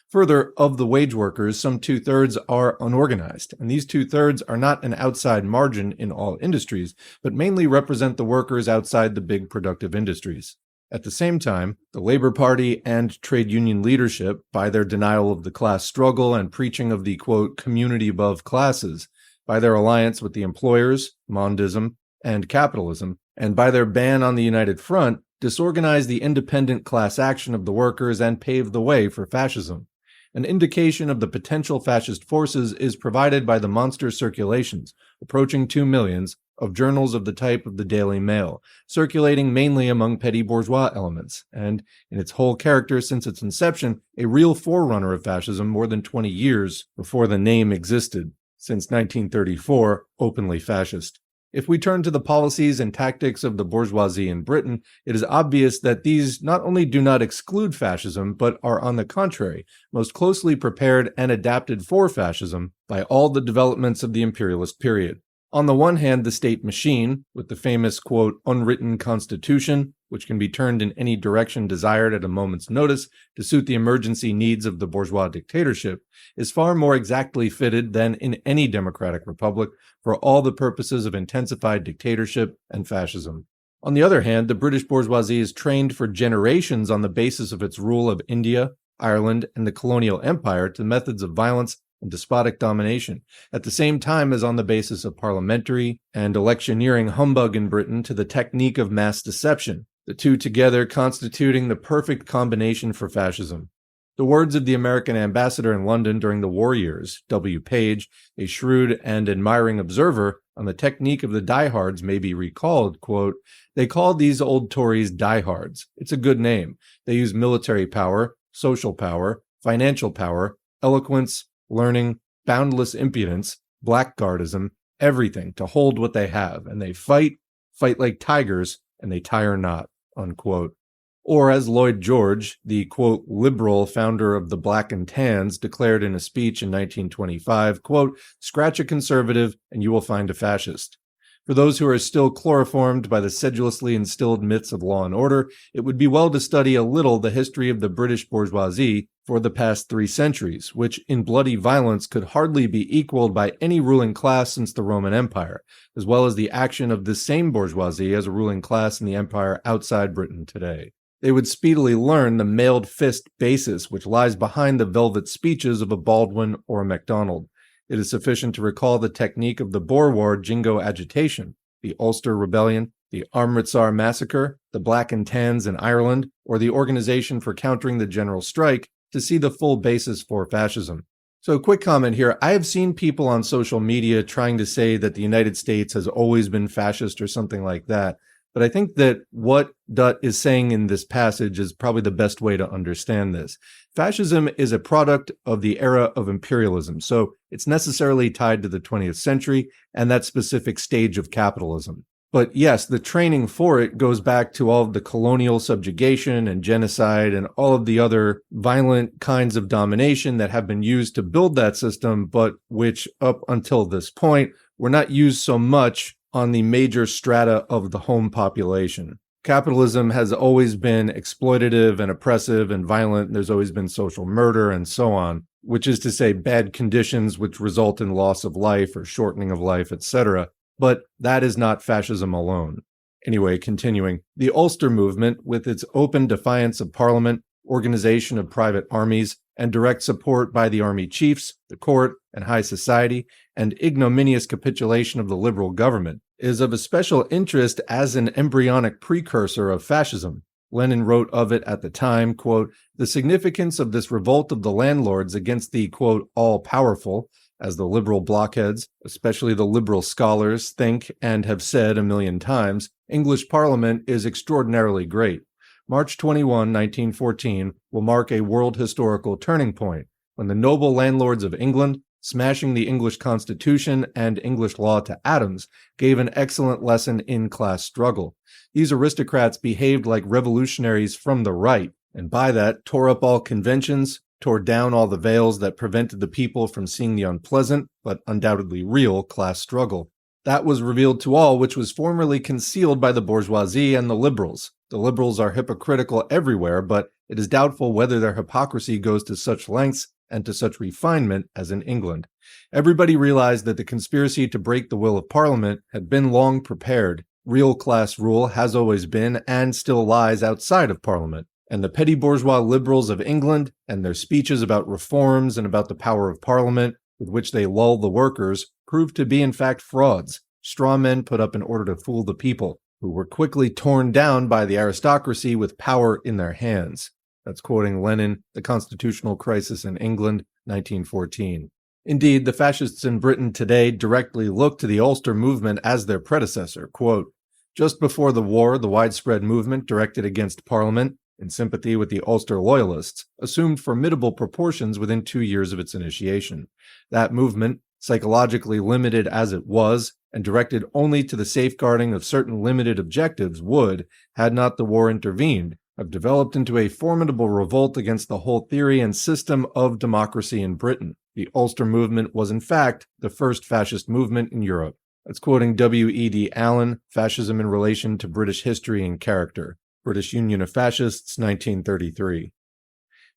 Further, of the wage workers, some 2/3 are unorganized, and these 2/3 are not an outside margin in all industries, but mainly represent the workers outside the big productive industries. At the same time, the Labor Party and trade union leadership, by their denial of the class struggle and preaching of the, quote, community above classes, by their alliance with the employers, Mondism, and capitalism, and by their ban on the United Front, disorganized the independent class action of the workers and paved the way for fascism. An indication of the potential fascist forces is provided by the monster circulations, approaching 2 millions, of journals of the type of the Daily Mail, circulating mainly among petty bourgeois elements, and, in its whole character since its inception, a real forerunner of fascism more than 20 years before the name existed, since 1934, openly fascist. If we turn to the policies and tactics of the bourgeoisie in Britain, it is obvious that these not only do not exclude fascism, but are, on the contrary, most closely prepared and adapted for fascism by all the developments of the imperialist period. On the one hand, the state machine, with the famous, quote, unwritten constitution, which can be turned in any direction desired at a moment's notice to suit the emergency needs of the bourgeois dictatorship, is far more exactly fitted than in any democratic republic for all the purposes of intensified dictatorship and fascism. On the other hand, the British bourgeoisie is trained for generations on the basis of its rule of India, Ireland, and the colonial empire to methods of violence and despotic domination, at the same time as on the basis of parliamentary and electioneering humbug in Britain to the technique of mass deception, the two together constituting the perfect combination for fascism. The words of the American ambassador in London during the war years, W. Page, a shrewd and admiring observer on the technique of the diehards, may be recalled, quote, "They call these old Tories diehards. It's a good name. They use military power, social power, financial power, eloquence, learning, boundless impudence, blackguardism, everything to hold what they have, and they fight like tigers, and they tire not," unquote. Or as Lloyd George, the, quote, liberal founder of the Black and Tans, declared in a speech in 1925, quote, "Scratch a conservative and you will find a fascist." For those who are still chloroformed by the sedulously instilled myths of law and order, it would be well to study a little the history of the British bourgeoisie for the past 3 centuries, which in bloody violence could hardly be equaled by any ruling class since the Roman Empire, as well as the action of this same bourgeoisie as a ruling class in the empire outside Britain today. They would speedily learn the mailed fist basis which lies behind the velvet speeches of a Baldwin or a MacDonald. It is sufficient to recall the technique of the Boer War Jingo agitation, the Ulster Rebellion, the Amritsar Massacre, the Black and Tans in Ireland, or the Organization for Countering the General Strike to see the full basis for fascism. So, quick comment here. I have seen people on social media trying to say that the United States has always been fascist or something like that. But I think that what Dutt is saying in this passage is probably the best way to understand this. Fascism is a product of the era of imperialism, so it's necessarily tied to the 20th century and that specific stage of capitalism. But yes, the training for it goes back to all of the colonial subjugation and genocide and all of the other violent kinds of domination that have been used to build that system, but which up until this point were not used so much on the major strata of the home population. Capitalism has always been exploitative and oppressive and violent. There's always been social murder and so on, which is to say bad conditions which result in loss of life or shortening of life, etc. But that is not fascism alone. Anyway, continuing, the Ulster movement, with its open defiance of Parliament, organization of private armies, and direct support by the army chiefs, the court, and high society, and ignominious capitulation of the liberal government, is of a special interest as an embryonic precursor of fascism. Lenin wrote of it at the time, quote, "The significance of this revolt of the landlords against the, quote, all-powerful, as the liberal blockheads, especially the liberal scholars, think and have said a million times, English Parliament is extraordinarily great. March 21, 1914 will mark a world historical turning point, when the noble landlords of England, smashing the English Constitution and English law to atoms, gave an excellent lesson in class struggle. These aristocrats behaved like revolutionaries from the right, and by that tore up all conventions, tore down all the veils that prevented the people from seeing the unpleasant, but undoubtedly real, class struggle. That was revealed to all which was formerly concealed by the bourgeoisie and the liberals. The liberals are hypocritical everywhere, but it is doubtful whether their hypocrisy goes to such lengths and to such refinement as in England. Everybody realized that the conspiracy to break the will of Parliament had been long prepared. Real class rule has always been and still lies outside of Parliament. And the petty bourgeois liberals of England and their speeches about reforms and about the power of Parliament, with which they lull the workers, proved to be in fact frauds, straw men put up in order to fool the people, who were quickly torn down by the aristocracy with power in their hands. That's quoting Lenin, The Constitutional Crisis in England, 1914. Indeed, the fascists in Britain today directly look to the Ulster movement as their predecessor. Quote, "Just before the war, the widespread movement directed against Parliament, in sympathy with the Ulster Loyalists, assumed formidable proportions within 2 years of its initiation. That movement, psychologically limited as it was, and directed only to the safeguarding of certain limited objectives, would, had not the war intervened, have developed into a formidable revolt against the whole theory and system of democracy in Britain. The Ulster movement was in fact the first fascist movement in Europe." That's quoting W.E.D. Allen, Fascism in Relation to British History and Character. British Union of Fascists, 1933.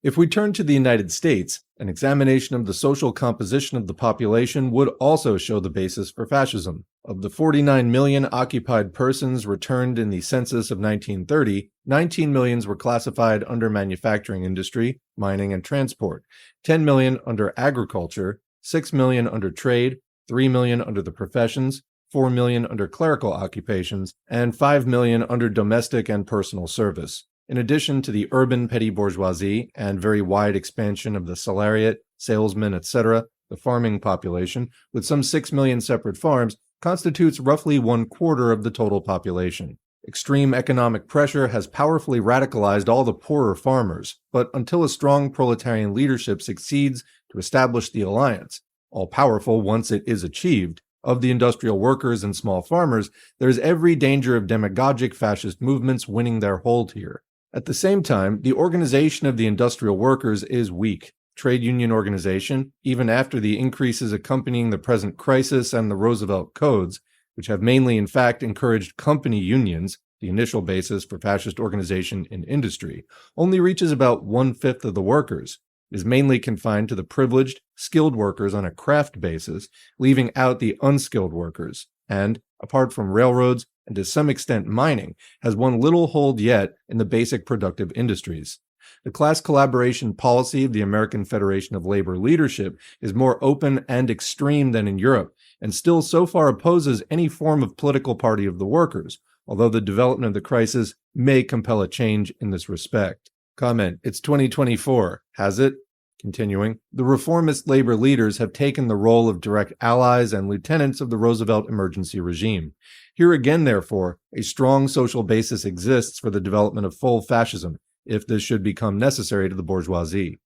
If we turn to the United States, an examination of the social composition of the population would also show the basis for fascism. Of the 49 million occupied persons returned in the census of 1930, 19 millions were classified under manufacturing industry, mining and transport, 10 million under agriculture, 6 million under trade, 3 million under the professions, 4 million under clerical occupations, and 5 million under domestic and personal service. In addition to the urban petty bourgeoisie and very wide expansion of the salariat, salesmen, etc., the farming population, with some 6 million separate farms, constitutes roughly 1/4 of the total population. Extreme economic pressure has powerfully radicalized all the poorer farmers, but until a strong proletarian leadership succeeds to establish the alliance, all-powerful once it is achieved, of the industrial workers and small farmers, there is every danger of demagogic fascist movements winning their hold here. At the same time, the organization of the industrial workers is weak. Trade union organization, even after the increases accompanying the present crisis and the Roosevelt codes, which have mainly in fact encouraged company unions, the initial basis for fascist organization in industry, only reaches about 1/5 of the workers. It is mainly confined to the privileged, skilled workers on a craft basis, leaving out the unskilled workers, and, apart from railroads and to some extent mining, has won little hold yet in the basic productive industries. The class collaboration policy of the American Federation of Labor leadership is more open and extreme than in Europe, and still so far opposes any form of political party of the workers, although the development of the crisis may compel a change in this respect. Comment, it's 2024, has it? Continuing, the reformist labor leaders have taken the role of direct allies and lieutenants of the Roosevelt emergency regime. Here again, therefore, a strong social basis exists for the development of full fascism, if this should become necessary to the bourgeoisie.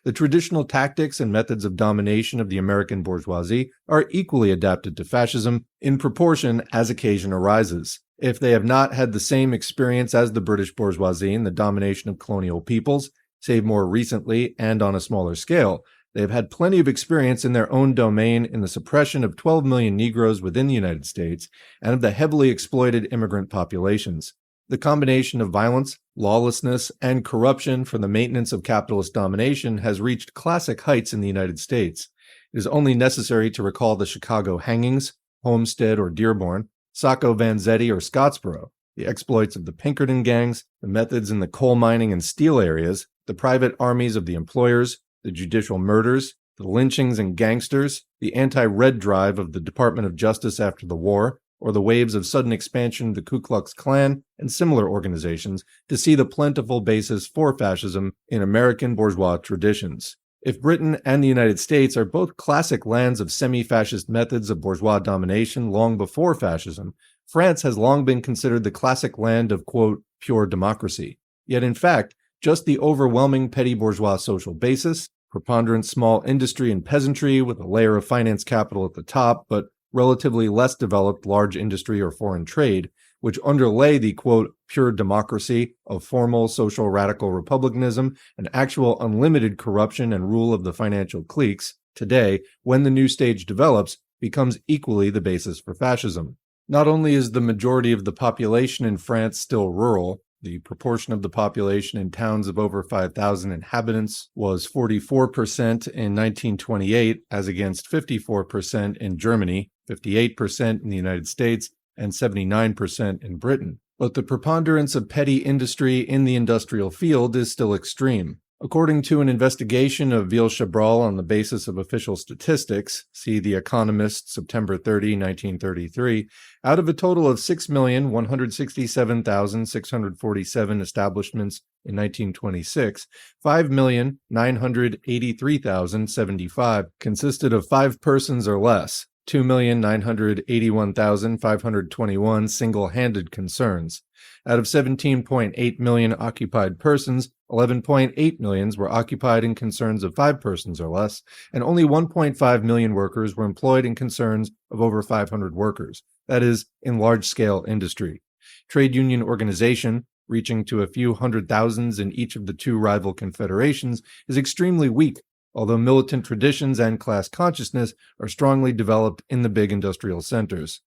The traditional tactics and methods of domination of the American bourgeoisie are equally adapted to fascism in proportion as occasion arises. If they have not had the same experience as the British bourgeoisie in the domination of colonial peoples, save more recently and on a smaller scale, they have had plenty of experience in their own domain in the suppression of 12 million Negroes within the United States and of the heavily exploited immigrant populations. The combination of violence, lawlessness, and corruption for the maintenance of capitalist domination has reached classic heights in the United States. It is only necessary to recall the Chicago hangings, Homestead or Dearborn, Sacco Vanzetti or Scottsboro, the exploits of the Pinkerton gangs, the methods in the coal mining and steel areas, the private armies of the employers, the judicial murders, the lynchings and gangsters, the anti-red drive of the Department of Justice after the war, or the waves of sudden expansion of the Ku Klux Klan and similar organizations, to see the plentiful basis for fascism in American bourgeois traditions. If Britain and the United States are both classic lands of semi-fascist methods of bourgeois domination long before fascism, France has long been considered the classic land of, quote, pure democracy. Yet in fact, just the overwhelming petty bourgeois social basis, preponderant small industry and peasantry with a layer of finance capital at the top, but relatively less developed large industry or foreign trade, which underlay the, quote, pure democracy of formal social radical republicanism and actual unlimited corruption and rule of the financial cliques, today, when the new stage develops, becomes equally the basis for fascism. Not only is the majority of the population in France still rural, the proportion of the population in towns of over 5,000 inhabitants was 44% in 1928, as against 54% in Germany, 58% in the United States, and 79% in Britain. But the preponderance of petty industry in the industrial field is still extreme. According to an investigation of Ville-Chabrol on the basis of official statistics, see The Economist, September 30, 1933, out of a total of 6,167,647 establishments in 1926, 5,983,075 consisted of 5 persons or less, 2,981,521 single-handed concerns. Out of 17.8 million occupied persons, 11.8 million were occupied in concerns of 5 persons or less, and only 1.5 million workers were employed in concerns of over 500 workers, that is, in large-scale industry. Trade union organization, reaching to a few hundred thousands in each of the 2 rival confederations, is extremely weak, although militant traditions and class consciousness are strongly developed in the big industrial centers.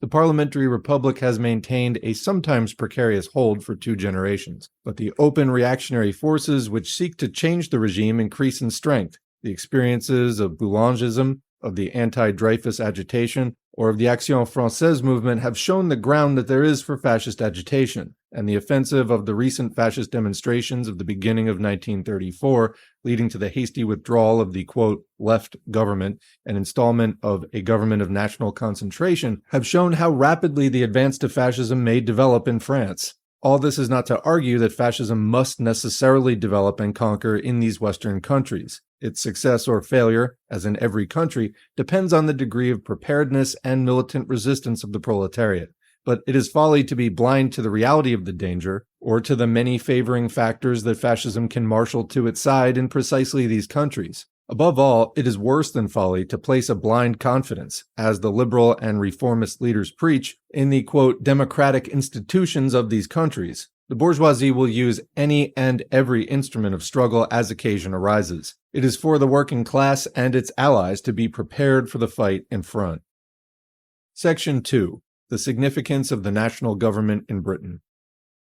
The parliamentary republic has maintained a sometimes precarious hold for 2 generations, but the open reactionary forces which seek to change the regime increase in strength. The experiences of Boulangism, of the anti-Dreyfus agitation, or of the Action Française movement have shown the ground that there is for fascist agitation, and the offensive of the recent fascist demonstrations of the beginning of 1934, leading to the hasty withdrawal of the, quote, left government and installment of a government of national concentration, have shown how rapidly the advance to fascism may develop in France. All this is not to argue that fascism must necessarily develop and conquer in these Western countries. Its success or failure, as in every country, depends on the degree of preparedness and militant resistance of the proletariat. But it is folly to be blind to the reality of the danger, or to the many favoring factors that fascism can marshal to its side in precisely these countries. Above all, it is worse than folly to place a blind confidence, as the liberal and reformist leaders preach, in the, quote, democratic institutions of these countries. The bourgeoisie will use any and every instrument of struggle as occasion arises. It is for the working class and its allies to be prepared for the fight in front. Section 2. The significance of the national government in Britain.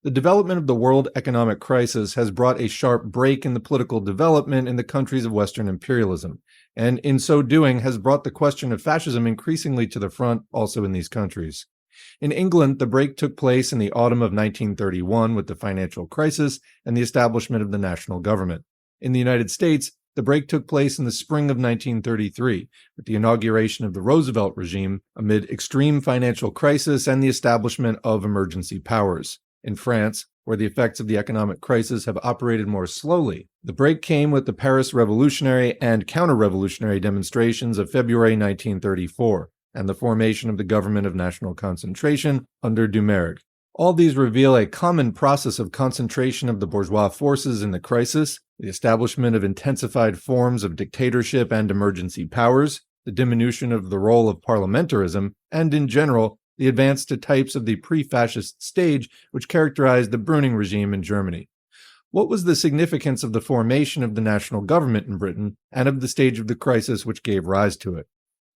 The development of the world economic crisis has brought a sharp break in the political development in the countries of Western imperialism, and in so doing has brought the question of fascism increasingly to the front also in these countries. In England, the break took place in the autumn of 1931 with the financial crisis and the establishment of the national government. In the United States, the break took place in the spring of 1933 with the inauguration of the Roosevelt regime amid extreme financial crisis and the establishment of emergency powers. In France, where the effects of the economic crisis have operated more slowly, the break came with the Paris revolutionary and counter-revolutionary demonstrations of February 1934 and the formation of the government of national concentration under Doumergue. All these reveal a common process of concentration of the bourgeois forces in the crisis, the establishment of intensified forms of dictatorship and emergency powers, the diminution of the role of parliamentarism, and in general, the advance to types of the pre-fascist stage which characterized the Brüning regime in Germany. What was the significance of the formation of the national government in Britain and of the stage of the crisis which gave rise to it?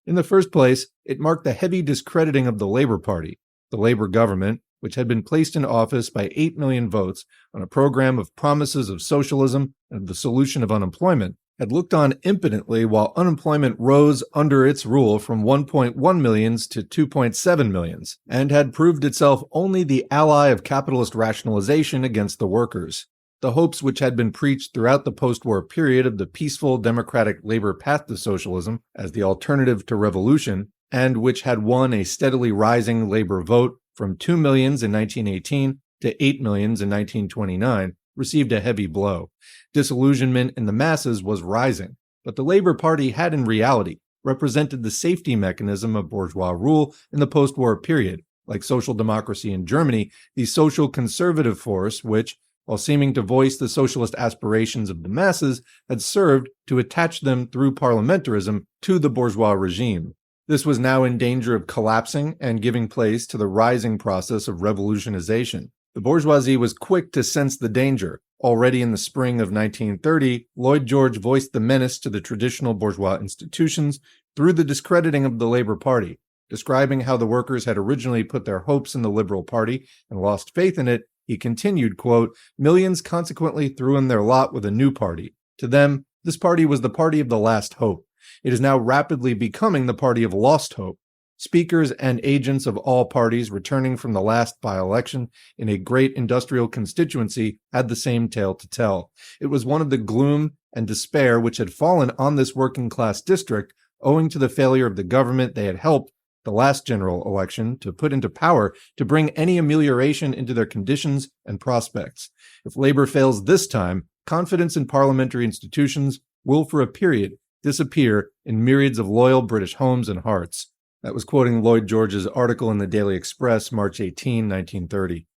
In the first place, it marked the heavy discrediting of the Labour Party. The Labour government, which had been placed in office by 8 million votes on a program of promises of socialism and of the solution of unemployment, had looked on impotently while unemployment rose under its rule from 1.1 millions to 2.7 millions, and had proved itself only the ally of capitalist rationalization against the workers. The hopes which had been preached throughout the post-war period of the peaceful democratic labor path to socialism as the alternative to revolution and which had won a steadily rising labor vote from 2 millions in 1918 to 8 millions in 1929, received a heavy blow. Disillusionment in the masses was rising, but the Labor Party had in reality represented the safety mechanism of bourgeois rule in the post-war period. Like social democracy in Germany, the social conservative force which, while seeming to voice the socialist aspirations of the masses, had served to attach them through parliamentarism to the bourgeois regime. This was now in danger of collapsing and giving place to the rising process of revolutionization. The bourgeoisie was quick to sense the danger. Already in the spring of 1930, Lloyd George voiced the menace to the traditional bourgeois institutions through the discrediting of the Labor Party. Describing how the workers had originally put their hopes in the Liberal Party and lost faith in it, he continued, quote, "Millions consequently threw in their lot with a new party. To them, this party was the party of the last hope. It is now rapidly becoming the party of lost hope. Speakers and agents of all parties returning from the last by-election in a great industrial constituency had the same tale to tell. It was one of the gloom and despair which had fallen on this working-class district owing to the failure of the government they had helped the last general election to put into power to bring any amelioration into their conditions and prospects. If labor fails this time, confidence in parliamentary institutions will for a period disappear in myriads of loyal British homes and hearts." That was quoting Lloyd George's article in the Daily Express, March 18, 1930.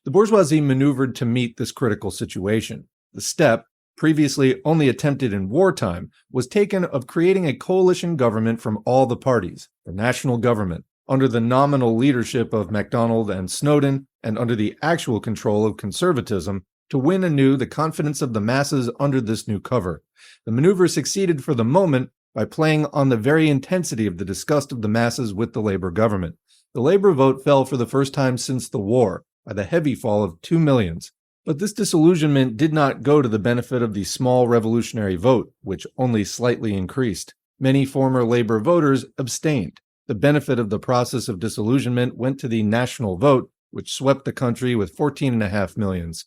The bourgeoisie maneuvered to meet this critical situation. The step, previously only attempted in wartime, was taken of creating a coalition government from all the parties, the national government, under the nominal leadership of MacDonald and Snowden, and under the actual control of conservatism, to win anew the confidence of the masses under this new cover. The maneuver succeeded for the moment by playing on the very intensity of the disgust of the masses with the Labor government. The Labor vote fell for the first time since the war, by the heavy fall of 2 millions. But this disillusionment did not go to the benefit of the small revolutionary vote, which only slightly increased. Many former Labor voters abstained. The benefit of the process of disillusionment went to the national vote, which swept the country with 14.5 millions.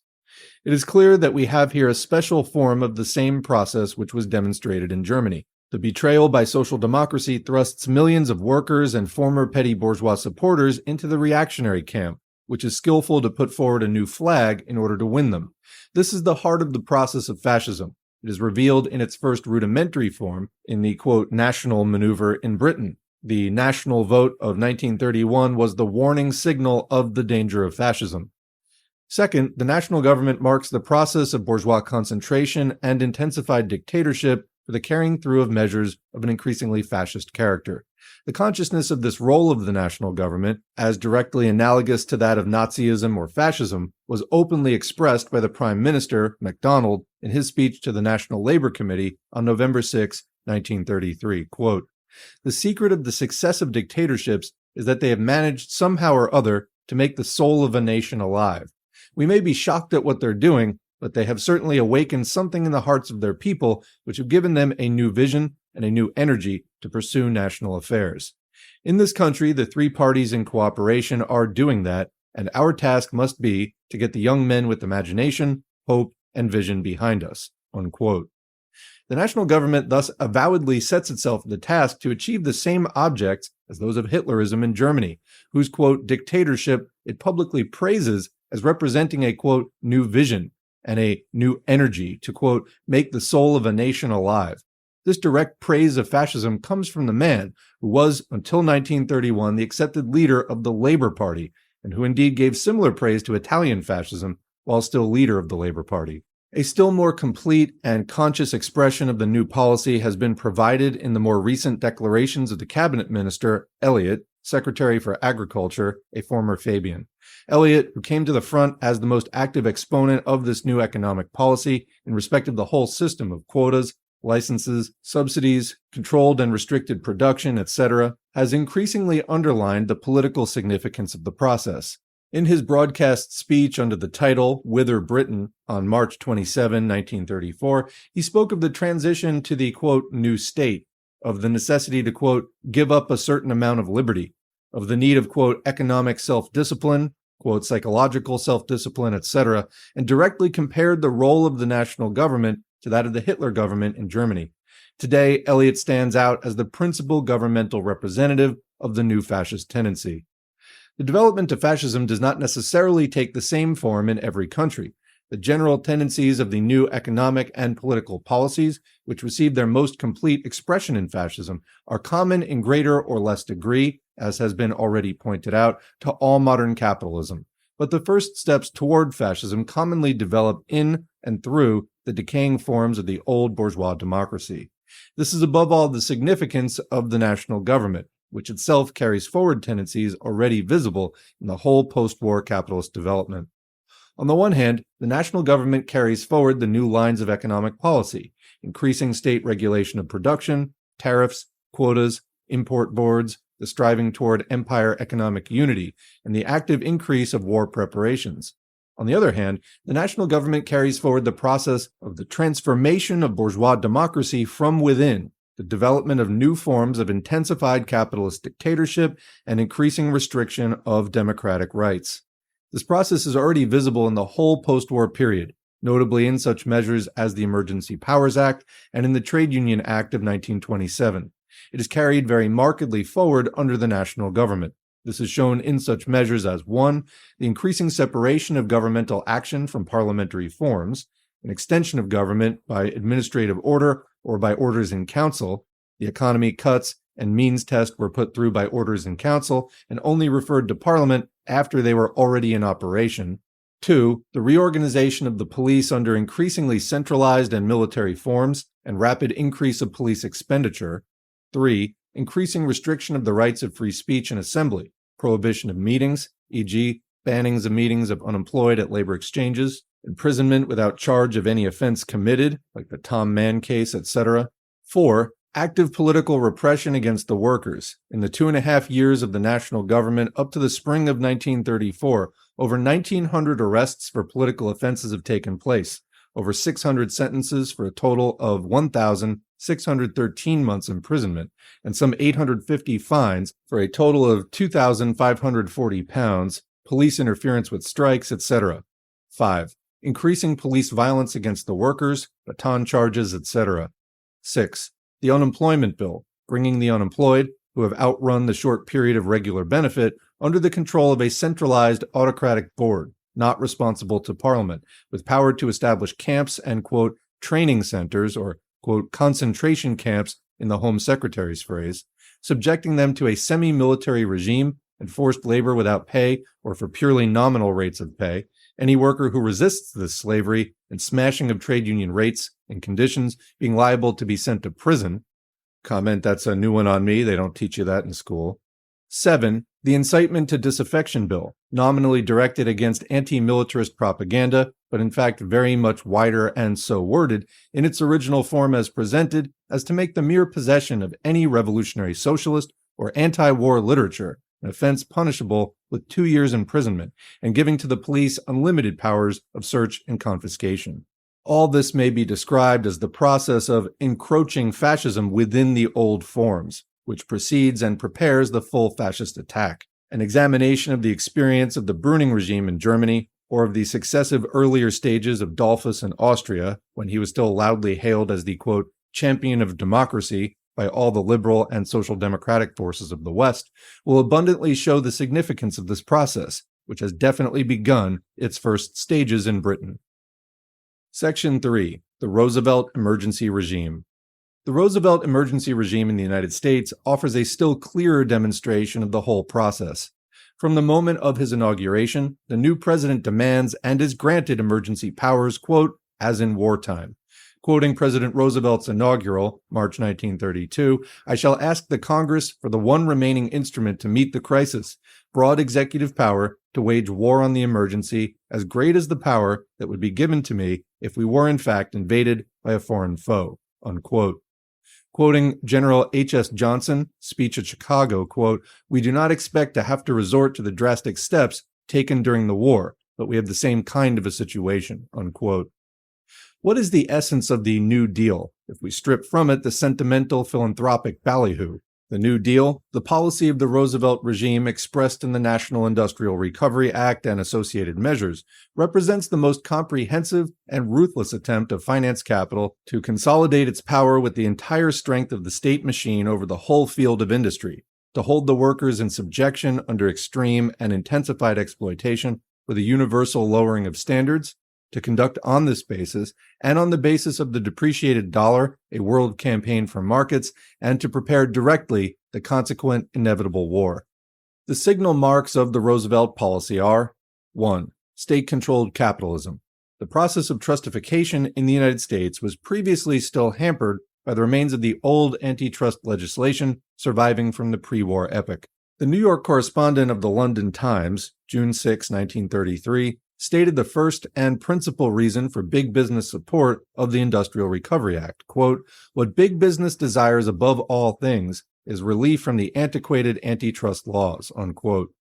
It is clear that we have here a special form of the same process which was demonstrated in Germany. The betrayal by social democracy thrusts millions of workers and former petty bourgeois supporters into the reactionary camp, which is skillful to put forward a new flag in order to win them. This is the heart of the process of fascism. It is revealed in its first rudimentary form in the, quote, national maneuver in Britain. The national vote of 1931 was the warning signal of the danger of fascism. Second, the national government marks the process of bourgeois concentration and intensified dictatorship for the carrying through of measures of an increasingly fascist character. The consciousness of this role of the national government, as directly analogous to that of Nazism or fascism, was openly expressed by the Prime Minister, MacDonald, in his speech to the National Labor Committee on November 6, 1933. Quote, "The secret of the success of dictatorships is that they have managed somehow or other to make the soul of a nation alive. We may be shocked at what they're doing, but they have certainly awakened something in the hearts of their people which have given them a new vision and a new energy to pursue national affairs. In this country, the three parties in cooperation are doing that, and our task must be to get the young men with imagination, hope, and vision behind us." Unquote. The national government thus avowedly sets itself the task to achieve the same objects as those of Hitlerism in Germany, whose, quote, dictatorship it publicly praises as representing a, quote, new vision and a new energy to, quote, make the soul of a nation alive. This direct praise of fascism comes from the man who was, until 1931, the accepted leader of the Labor Party, and who indeed gave similar praise to Italian fascism while still leader of the Labor Party. A still more complete and conscious expression of the new policy has been provided in the more recent declarations of the cabinet minister, Elliott, Secretary for Agriculture, a former Fabian. Elliott, who came to the front as the most active exponent of this new economic policy in respect of the whole system of quotas, licenses, subsidies, controlled and restricted production, etc., has increasingly underlined the political significance of the process. In his broadcast speech under the title, Whither Britain, on March 27, 1934, he spoke of the transition to the, quote, new state, of the necessity to, quote, give up a certain amount of liberty, of the need of, quote, economic self-discipline, quote, psychological self-discipline, etc., and directly compared the role of the national government to that of the Hitler government in Germany. Today, Eliot stands out as the principal governmental representative of the new fascist tendency. The development of fascism does not necessarily take the same form in every country. The general tendencies of the new economic and political policies, which receive their most complete expression in fascism, are common in greater or less degree, as has been already pointed out, to all modern capitalism. But the first steps toward fascism commonly develop in and through the decaying forms of the old bourgeois democracy. This is above all the significance of the national government, which itself carries forward tendencies already visible in the whole post-war capitalist development. On the one hand, the national government carries forward the new lines of economic policy, increasing state regulation of production, tariffs, quotas, import boards, the striving toward empire economic unity, and the active increase of war preparations. On the other hand, the national government carries forward the process of the transformation of bourgeois democracy from within, the development of new forms of intensified capitalist dictatorship, and increasing restriction of democratic rights. This process is already visible in the whole post-war period, notably in such measures as the Emergency Powers Act and in the Trade Union Act of 1927. It is carried very markedly forward under the national government. This is shown in such measures as 1. The increasing separation of governmental action from parliamentary forms, an extension of government by administrative order or by orders in council. The economy cuts and means test were put through by orders in council and only referred to Parliament after they were already in operation. 2. The reorganization of the police under increasingly centralized and military forms and rapid increase of police expenditure. 3. Increasing restriction of the rights of free speech and assembly, prohibition of meetings, e.g., bannings of meetings of unemployed at labor exchanges, imprisonment without charge of any offense committed, like the Tom Mann case, etc. 4. Active political repression against the workers. In the 2.5 years of the national government up to the spring of 1934, over 1,900 arrests for political offenses have taken place, over 600 sentences for a total of 1,613 months imprisonment, and some 850 fines for a total of £2,540, police interference with strikes, etc. 5. Increasing police violence against the workers, baton charges, etc. 6. The unemployment bill, bringing the unemployed, who have outrun the short period of regular benefit, under the control of a centralized autocratic board, not responsible to Parliament, with power to establish camps and, quote, training centers, or, quote, concentration camps in the Home Secretary's phrase, subjecting them to a semi-military regime and forced labor without pay or for purely nominal rates of pay, any worker who resists this slavery and smashing of trade union rates and conditions being liable to be sent to prison. Comment, that's a new one on me, they don't teach you that in school. 7. The incitement to disaffection bill, nominally directed against anti-militarist propaganda, but in fact very much wider and so worded in its original form as presented as to make the mere possession of any revolutionary socialist or anti-war literature an offense punishable with 2 years imprisonment, and giving to the police unlimited powers of search and confiscation. All this may be described as the process of encroaching fascism within the old forms, which precedes and prepares the full fascist attack. An examination of the experience of the Brüning regime in Germany, or of the successive earlier stages of Dollfuss in Austria, when he was still loudly hailed as the, quote, champion of democracy by all the liberal and social democratic forces of the West, will abundantly show the significance of this process, which has definitely begun its first stages in Britain. Section 3. The Roosevelt Emergency Regime. The Roosevelt emergency regime in the United States offers a still clearer demonstration of the whole process. From the moment of his inauguration, the new president demands and is granted emergency powers, quote, as in wartime. Quoting President Roosevelt's inaugural, March 1932, I shall ask the Congress for the one remaining instrument to meet the crisis, broad executive power to wage war on the emergency, as great as the power that would be given to me if we were in fact invaded by a foreign foe, unquote. Quoting General H.S. Johnson, speech at Chicago, quote, we do not expect to have to resort to the drastic steps taken during the war, but we have the same kind of a situation, unquote. What is the essence of the New Deal, if we strip from it the sentimental philanthropic ballyhoo? The New Deal, the policy of the Roosevelt regime expressed in the National Industrial Recovery Act and associated measures, represents the most comprehensive and ruthless attempt of finance capital to consolidate its power with the entire strength of the state machine over the whole field of industry, to hold the workers in subjection under extreme and intensified exploitation with a universal lowering of standards, to conduct on this basis, and on the basis of the depreciated dollar, a world campaign for markets, and to prepare directly the consequent inevitable war. The signal marks of the Roosevelt policy are: 1. State-controlled capitalism. The process of trustification in the United States was previously still hampered by the remains of the old antitrust legislation surviving from the pre-war epoch. The New York correspondent of the London Times, June 6, 1933, stated the first and principal reason for big business support of the Industrial Recovery Act. Quote, "What big business desires above all things is relief from the antiquated antitrust laws," unquote.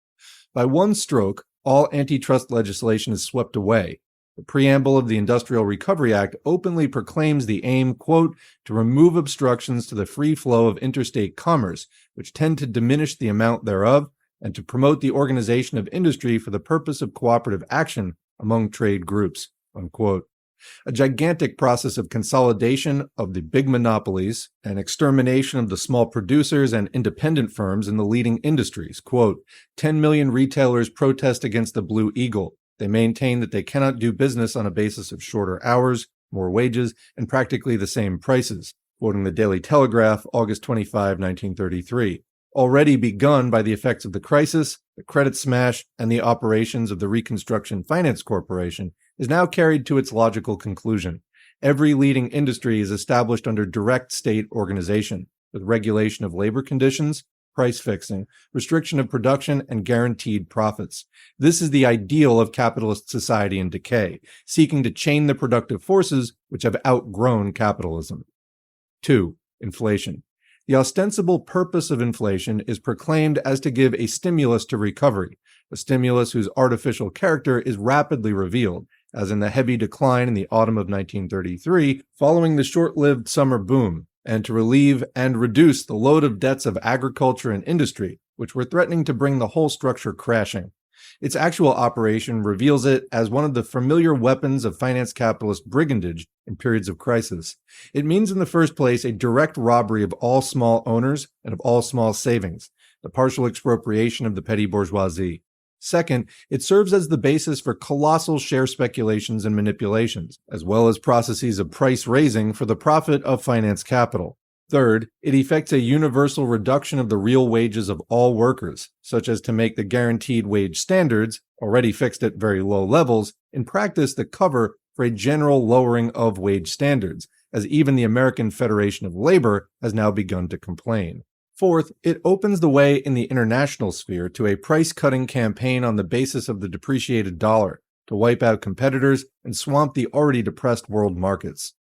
By one stroke, all antitrust legislation is swept away. The preamble of the Industrial Recovery Act openly proclaims the aim, quote, "to remove obstructions to the free flow of interstate commerce, which tend to diminish the amount thereof, and to promote the organization of industry for the purpose of cooperative action among trade groups," unquote. A gigantic process of consolidation of the big monopolies and extermination of the small producers and independent firms in the leading industries. Quote, 10 million retailers protest against the Blue Eagle. They maintain that they cannot do business on a basis of shorter hours, more wages, and practically the same prices, quoting the Daily Telegraph, August 25, 1933. Already begun by the effects of the crisis, the credit smash, and the operations of the Reconstruction Finance Corporation, is now carried to its logical conclusion. Every leading industry is established under direct state organization, with regulation of labor conditions, price fixing, restriction of production, and guaranteed profits. This is the ideal of capitalist society in decay, seeking to chain the productive forces which have outgrown capitalism. 2. Inflation. The ostensible purpose of inflation is proclaimed as to give a stimulus to recovery, a stimulus whose artificial character is rapidly revealed, as in the heavy decline in the autumn of 1933 following the short-lived summer boom, and to relieve and reduce the load of debts of agriculture and industry, which were threatening to bring the whole structure crashing. Its actual operation reveals it as one of the familiar weapons of finance capitalist brigandage in periods of crisis. It means in the first place a direct robbery of all small owners and of all small savings, the partial expropriation of the petty bourgeoisie. Second, it serves as the basis for colossal share speculations and manipulations, as well as processes of price raising for the profit of finance capital. Third, it effects a universal reduction of the real wages of all workers, such as to make the guaranteed wage standards, already fixed at very low levels, in practice the cover for a general lowering of wage standards, as even the American Federation of Labor has now begun to complain. Fourth, it opens the way in the international sphere to a price-cutting campaign on the basis of the depreciated dollar, to wipe out competitors and swamp the already depressed world markets.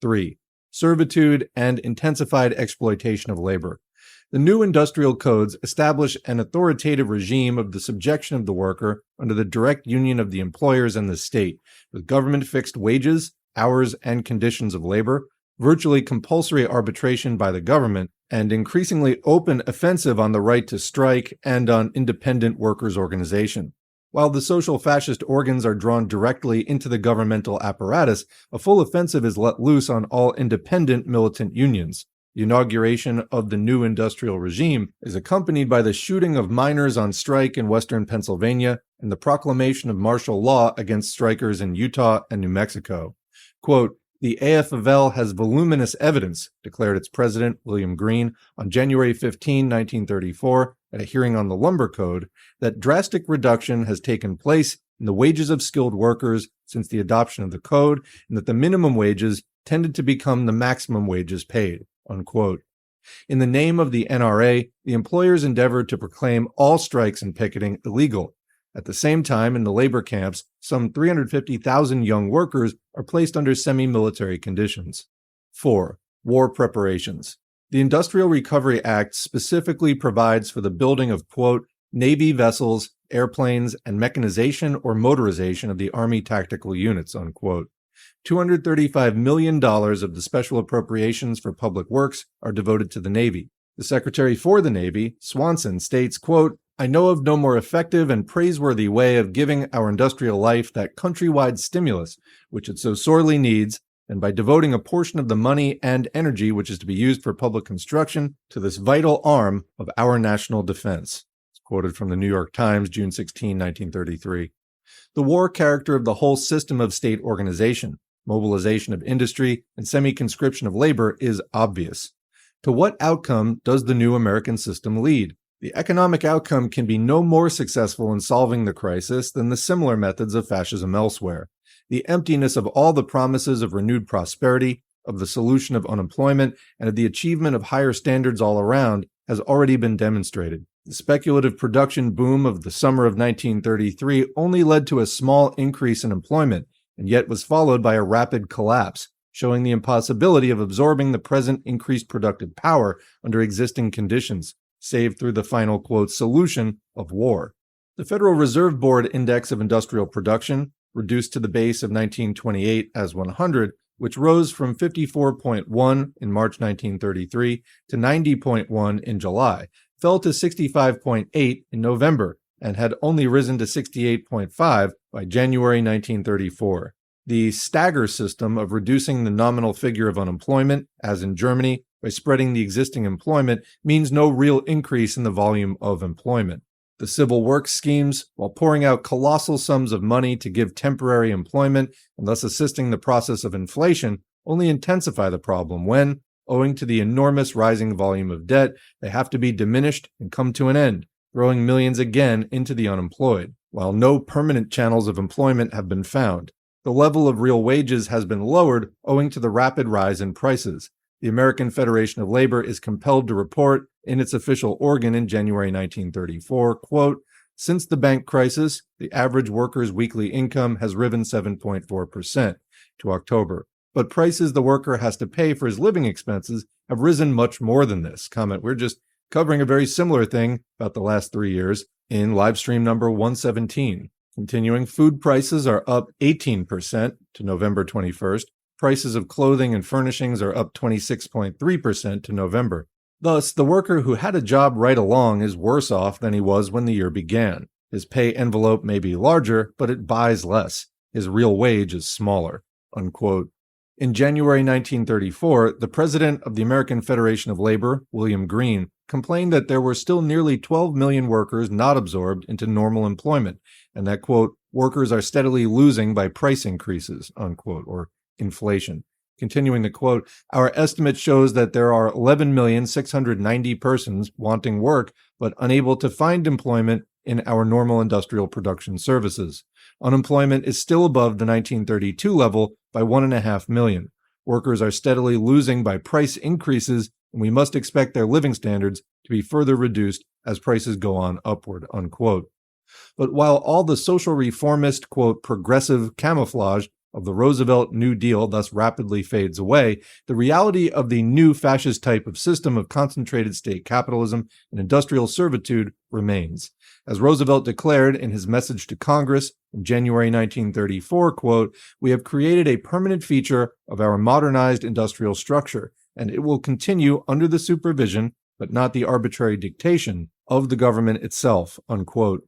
3. Servitude and intensified exploitation of labor. The new industrial codes establish an authoritative regime of the subjection of the worker under the direct union of the employers and the state, with government-fixed wages, hours, and conditions of labor, virtually compulsory arbitration by the government, and increasingly open offensive on the right to strike and on independent workers' organization. While the social fascist organs are drawn directly into the governmental apparatus, a full offensive is let loose on all independent militant unions. The inauguration of the new industrial regime is accompanied by the shooting of miners on strike in western Pennsylvania and the proclamation of martial law against strikers in Utah and New Mexico. Quote, "The AFL has voluminous evidence," declared its president, William Green, on January 15, 1934, at a hearing on the Lumber Code, that drastic reduction has taken place in the wages of skilled workers since the adoption of the code, and that the minimum wages tended to become the maximum wages paid, unquote. In the name of the NRA, the employers endeavored to proclaim all strikes and picketing illegal. At the same time, in the labor camps, some 350,000 young workers are placed under semi-military conditions. 4. War preparations. The Industrial Recovery Act specifically provides for the building of, quote, Navy vessels, airplanes, and mechanization or motorization of the Army tactical units, unquote. $235 million of the special appropriations for public works are devoted to the Navy. The Secretary for the Navy, Swanson, states, quote, "I know of no more effective and praiseworthy way of giving our industrial life that countrywide stimulus which it so sorely needs than by devoting a portion of the money and energy which is to be used for public construction to this vital arm of our national defense." It's quoted from the New York Times, June 16, 1933. The war character of the whole system of state organization, mobilization of industry, and semi-conscription of labor is obvious. To what outcome does the new American system lead? The economic outcome can be no more successful in solving the crisis than the similar methods of fascism elsewhere. The emptiness of all the promises of renewed prosperity, of the solution of unemployment, and of the achievement of higher standards all around has already been demonstrated. The speculative production boom of the summer of 1933 only led to a small increase in employment, and yet was followed by a rapid collapse, showing the impossibility of absorbing the present increased productive power under existing conditions, save through the final, quote, "solution of war." The Federal Reserve Board Index of Industrial Production, reduced to the base of 1928 as 100, which rose from 54.1 in March 1933 to 90.1 in July, fell to 65.8 in November, and had only risen to 68.5 by January 1934. The stagger system of reducing the nominal figure of unemployment, as in Germany, by spreading the existing employment, means no real increase in the volume of employment. The civil works schemes, while pouring out colossal sums of money to give temporary employment and thus assisting the process of inflation, only intensify the problem when, owing to the enormous rising volume of debt, they have to be diminished and come to an end, throwing millions again into the unemployed, while no permanent channels of employment have been found. The level of real wages has been lowered owing to the rapid rise in prices. The American Federation of Labor is compelled to report in its official organ in January 1934, quote, "Since the bank crisis, the average worker's weekly income has risen 7.4% to October. But prices the worker has to pay for his living expenses have risen much more than this." Comment, we're just covering a very similar thing about the last 3 years in live stream number 117. Continuing, food prices are up 18% to November 21st. Prices of clothing and furnishings are up 26.3% to November. Thus, the worker who had a job right along is worse off than he was when the year began. His pay envelope may be larger, but it buys less. His real wage is smaller. Unquote. In January 1934, the president of the American Federation of Labor, William Green, complained that there were still nearly 12 million workers not absorbed into normal employment, and that, quote, "workers are steadily losing by price increases," unquote, or inflation. Continuing the quote, "Our estimate shows that there are 11,690,000 persons wanting work but unable to find employment in our normal industrial production services. Unemployment is still above the 1932 level by 1.5 million. Workers are steadily losing by price increases, and we must expect their living standards to be further reduced as prices go on upward," unquote. But while all the social reformist, quote, "progressive camouflage" of the Roosevelt New Deal thus rapidly fades away, the reality of the new fascist type of system of concentrated state capitalism and industrial servitude remains. As Roosevelt declared in his message to Congress in January 1934, quote, "We have created a permanent feature of our modernized industrial structure, and it will continue under the supervision, but not the arbitrary dictation, of the government itself," unquote.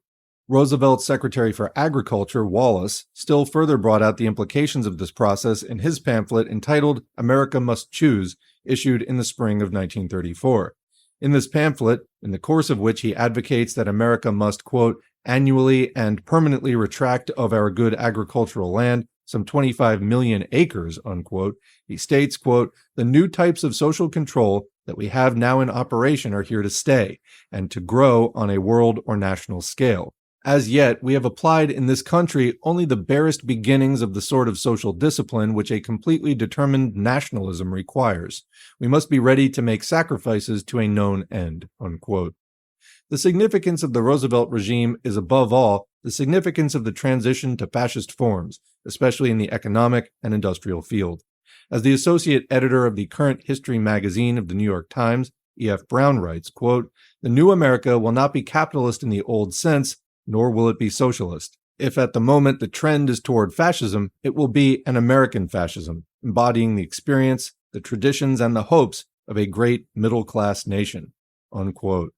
Roosevelt's Secretary for Agriculture, Wallace, still further brought out the implications of this process in his pamphlet entitled America Must Choose, issued in the spring of 1934. In this pamphlet, in the course of which he advocates that America must, quote, "annually and permanently retract of our good agricultural land some 25 million acres," unquote, he states, quote, "The new types of social control that we have now in operation are here to stay and to grow on a world or national scale. As yet, we have applied in this country only the barest beginnings of the sort of social discipline which a completely determined nationalism requires. We must be ready to make sacrifices to a known end," unquote. The significance of the Roosevelt regime is above all the significance of the transition to fascist forms, especially in the economic and industrial field. As the associate editor of the Current History magazine of the New York Times, E.F. Brown writes, quote, "The new America will not be capitalist in the old sense, nor will it be socialist. If at the moment the trend is toward fascism, it will be an American fascism, embodying the experience, the traditions, and the hopes of a great middle-class nation." unquote.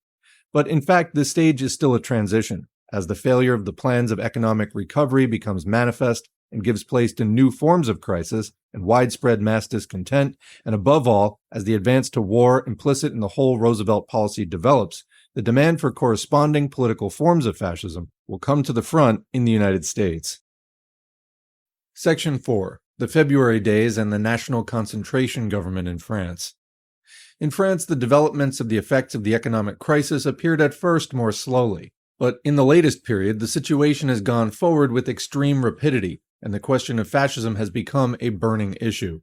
But in fact, this stage is still a transition, as the failure of the plans of economic recovery becomes manifest and gives place to new forms of crisis and widespread mass discontent, and above all, as the advance to war implicit in the whole Roosevelt policy develops, the demand for corresponding political forms of fascism will come to the front in the United States. Section 4. The February Days and the National Concentration Government in France. In France, the developments of the effects of the economic crisis appeared at first more slowly, but in the latest period, the situation has gone forward with extreme rapidity, and the question of fascism has become a burning issue.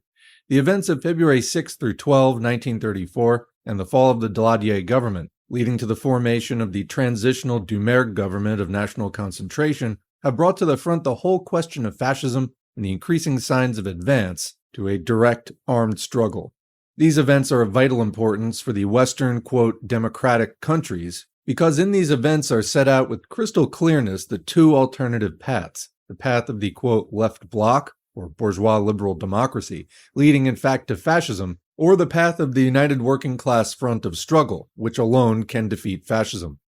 The events of February 6 through 12, 1934, and the fall of the Daladier government, leading to the formation of the transitional Doumergue government of national concentration, have brought to the front the whole question of fascism and the increasing signs of advance to a direct armed struggle. These events are of vital importance for the Western, quote, democratic countries, because in these events are set out with crystal clearness the two alternative paths, the path of the, quote, left bloc, or bourgeois liberal democracy, leading in fact to fascism, or the path of the united working class front of struggle, which alone can defeat fascism.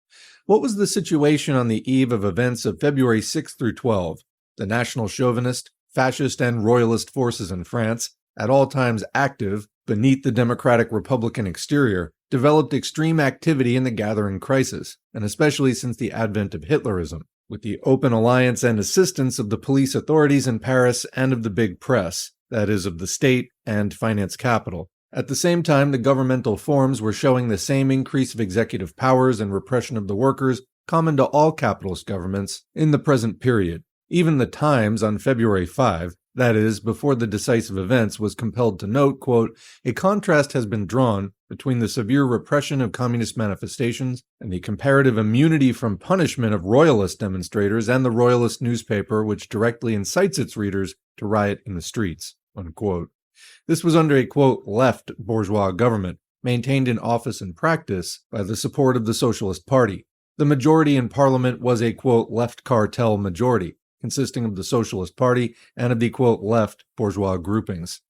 What was the situation on the eve of events of February 6 through 12? The national chauvinist, fascist, and royalist forces in France, at all times active beneath the democratic republican exterior, developed extreme activity in the gathering crisis, and especially since the advent of Hitlerism, with the open alliance and assistance of the police authorities in Paris and of the big press, that is, of the state and finance capital. At the same time, the governmental forms were showing the same increase of executive powers and repression of the workers common to all capitalist governments in the present period. Even the Times on February 5, that is, before the decisive events, was compelled to note, quote, a contrast has been drawn between the severe repression of communist manifestations and the comparative immunity from punishment of royalist demonstrators and the royalist newspaper which directly incites its readers to riot in the streets, unquote. This was under a, quote, left bourgeois government, maintained in office and practice by the support of the Socialist Party. The majority in Parliament was a, quote, left cartel majority, consisting of the Socialist Party and of the, quote, left bourgeois groupings.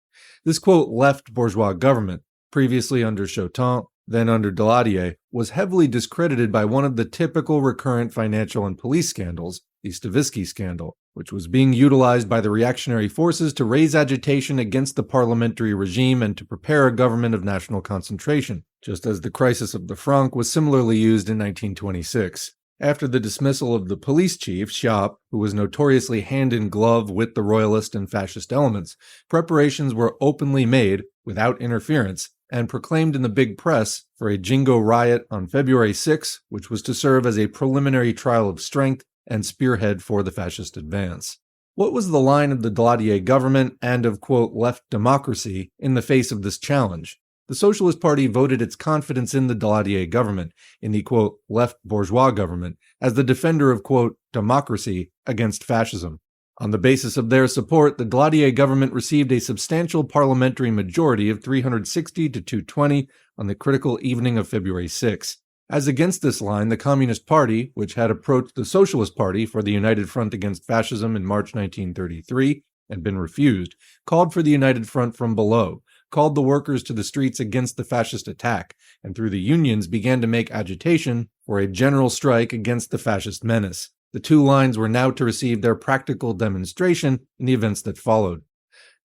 This, quote, left bourgeois government, previously under Chautin, then under Daladier, was heavily discredited by one of the typical recurrent financial and police scandals, the Stavisky scandal, which was being utilized by the reactionary forces to raise agitation against the parliamentary regime and to prepare a government of national concentration, just as the crisis of the franc was similarly used in 1926. After the dismissal of the police chief, Schaap, who was notoriously hand-in-glove with the royalist and fascist elements, preparations were openly made, without interference, and proclaimed in the big press for a jingo riot on February 6, which was to serve as a preliminary trial of strength and spearhead for the fascist advance. What was the line of the Daladier government and of, quote, left democracy in the face of this challenge? The Socialist Party voted its confidence in the Daladier government, in the, quote, left bourgeois government, as the defender of, quote, democracy against fascism. On the basis of their support, the Daladier government received a substantial parliamentary majority of 360 to 220 on the critical evening of February 6. As against this line, the Communist Party, which had approached the Socialist Party for the United Front against Fascism in March 1933 and been refused, called for the United Front from below, called the workers to the streets against the fascist attack, and through the unions began to make agitation for a general strike against the fascist menace. The two lines were now to receive their practical demonstration in the events that followed.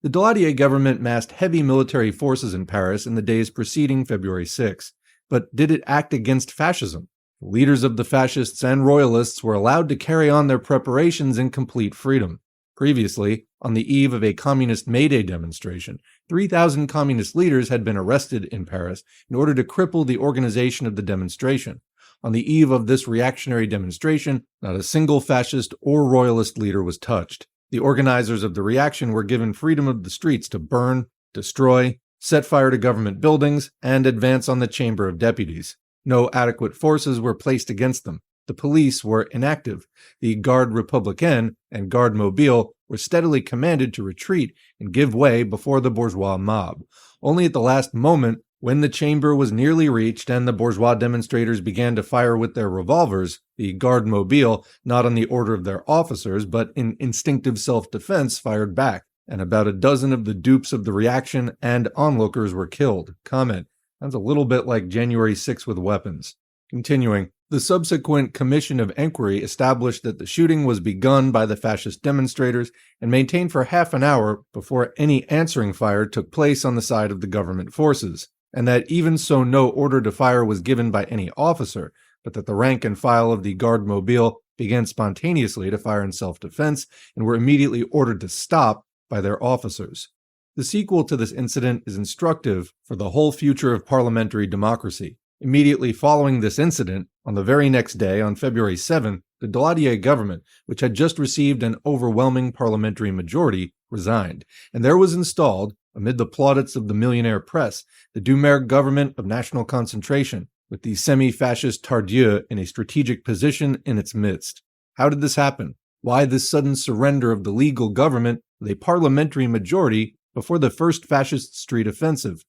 The Daladier government massed heavy military forces in Paris in the days preceding February 6. But did it act against fascism? The leaders of the fascists and royalists were allowed to carry on their preparations in complete freedom. Previously, on the eve of a communist May Day demonstration, 3,000 communist leaders had been arrested in Paris in order to cripple the organization of the demonstration. On the eve of this reactionary demonstration, not a single fascist or royalist leader was touched. The organizers of the reaction were given freedom of the streets to burn, destroy, set fire to government buildings, and advance on the Chamber of Deputies. No adequate forces were placed against them. The police were inactive. The Garde Républicaine and Garde Mobile were steadily commanded to retreat and give way before the bourgeois mob. Only at the last moment, when the chamber was nearly reached and the bourgeois demonstrators began to fire with their revolvers, the Garde Mobile, not on the order of their officers, but in instinctive self-defense, fired back, and about a dozen of the dupes of the reaction and onlookers were killed. Comment: Sounds a little bit like January 6th with weapons. Continuing, the subsequent Commission of Inquiry established that the shooting was begun by the fascist demonstrators and maintained for half an hour before any answering fire took place on the side of the government forces, and that even so no order to fire was given by any officer, but that the rank and file of the Garde Mobile began spontaneously to fire in self-defense and were immediately ordered to stop by their officers. The sequel to this incident is instructive for the whole future of parliamentary democracy. Immediately following this incident, on the very next day, on February 7th, the Daladier government, which had just received an overwhelming parliamentary majority, resigned, and there was installed, amid the plaudits of the millionaire press, the Doumer government of national concentration, with the semi-fascist Tardieu in a strategic position in its midst. How did this happen? Why this sudden surrender of the legal government with a parliamentary majority before the first fascist street offensive?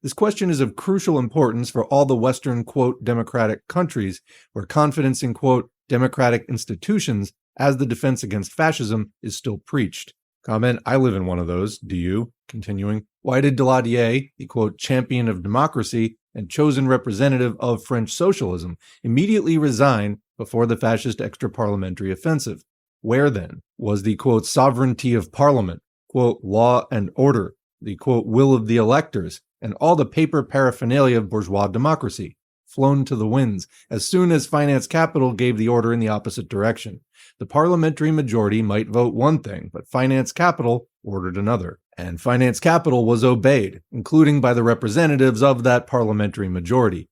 This question is of crucial importance for all the Western, quote, democratic countries where confidence in, quote, democratic institutions as the defense against fascism is still preached. Comment, I live in one of those. Do you? Continuing, why did Daladier, the, quote, champion of democracy and chosen representative of French socialism, immediately resign before the fascist extra-parliamentary offensive? Where, then, was the, quote, sovereignty of parliament, quote, law and order, the, quote, will of the electors, and all the paper paraphernalia of bourgeois democracy, flown to the winds as soon as finance capital gave the order in the opposite direction? The parliamentary majority might vote one thing, but finance capital ordered another. And finance capital was obeyed, including by the representatives of that parliamentary majority.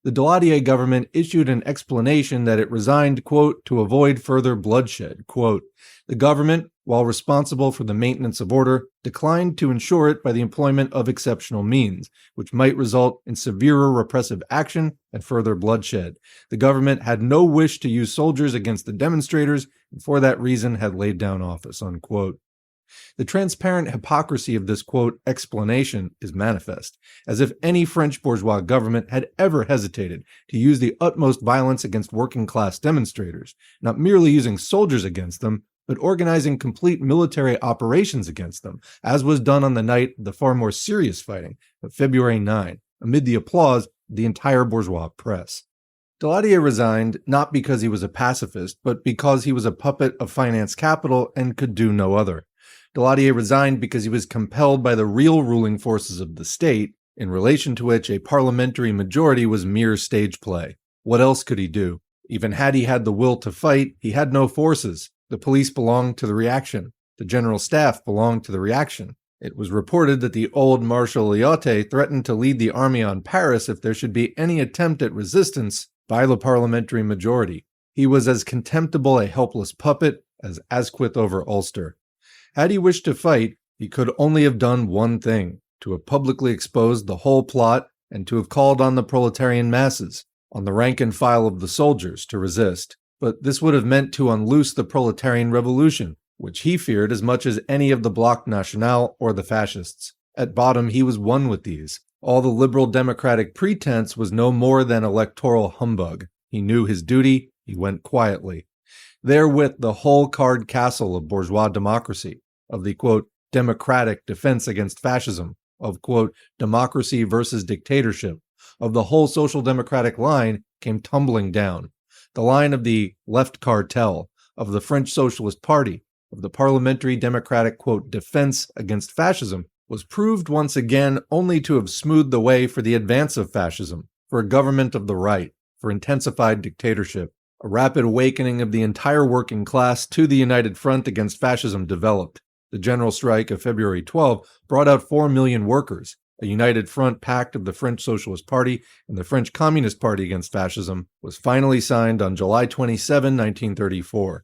The Daladier government issued an explanation that it resigned, quote, to avoid further bloodshed. Quote, the government, while responsible for the maintenance of order, declined to ensure it by the employment of exceptional means, which might result in severer repressive action and further bloodshed. The government had no wish to use soldiers against the demonstrators, and for that reason had laid down office, unquote. The transparent hypocrisy of this, quote, explanation is manifest, as if any French bourgeois government had ever hesitated to use the utmost violence against working-class demonstrators, not merely using soldiers against them, but organizing complete military operations against them, as was done on the night of the far more serious fighting of February 9, amid the applause of the entire bourgeois press. Daladier resigned not because he was a pacifist, but because he was a puppet of finance capital and could do no other. Daladier resigned because he was compelled by the real ruling forces of the state, in relation to which a parliamentary majority was mere stage play. What else could he do? Even had he had the will to fight, he had no forces. The police belonged to the reaction. The general staff belonged to the reaction. It was reported that the old Marshal Lyotte threatened to lead the army on Paris if there should be any attempt at resistance by the parliamentary majority. He was as contemptible a helpless puppet as Asquith over Ulster. Had he wished to fight, he could only have done one thing, to have publicly exposed the whole plot and to have called on the proletarian masses, on the rank and file of the soldiers, to resist. But this would have meant to unloose the proletarian revolution, which he feared as much as any of the Bloc National or the fascists. At bottom, he was one with these. All the liberal democratic pretense was no more than electoral humbug. He knew his duty, he went quietly. Therewith the whole card castle of bourgeois democracy, of the, quote, democratic defense against fascism, of, quote, democracy versus dictatorship, of the whole social democratic line came tumbling down. The line of the left cartel, of the French Socialist Party, of the parliamentary democratic, quote, defense against fascism, was proved once again only to have smoothed the way for the advance of fascism, for a government of the right, for intensified dictatorship. A rapid awakening of the entire working class to the united front against fascism developed. The general strike of February 12 brought out 4 million workers. A united front pact of the French Socialist Party and the French Communist Party against fascism was finally signed on July 27, 1934.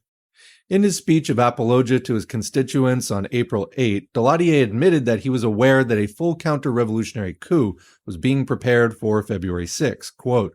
In his speech of apologia to his constituents on April 8, Daladier admitted that he was aware that a full counter-revolutionary coup was being prepared for February 6. Quote,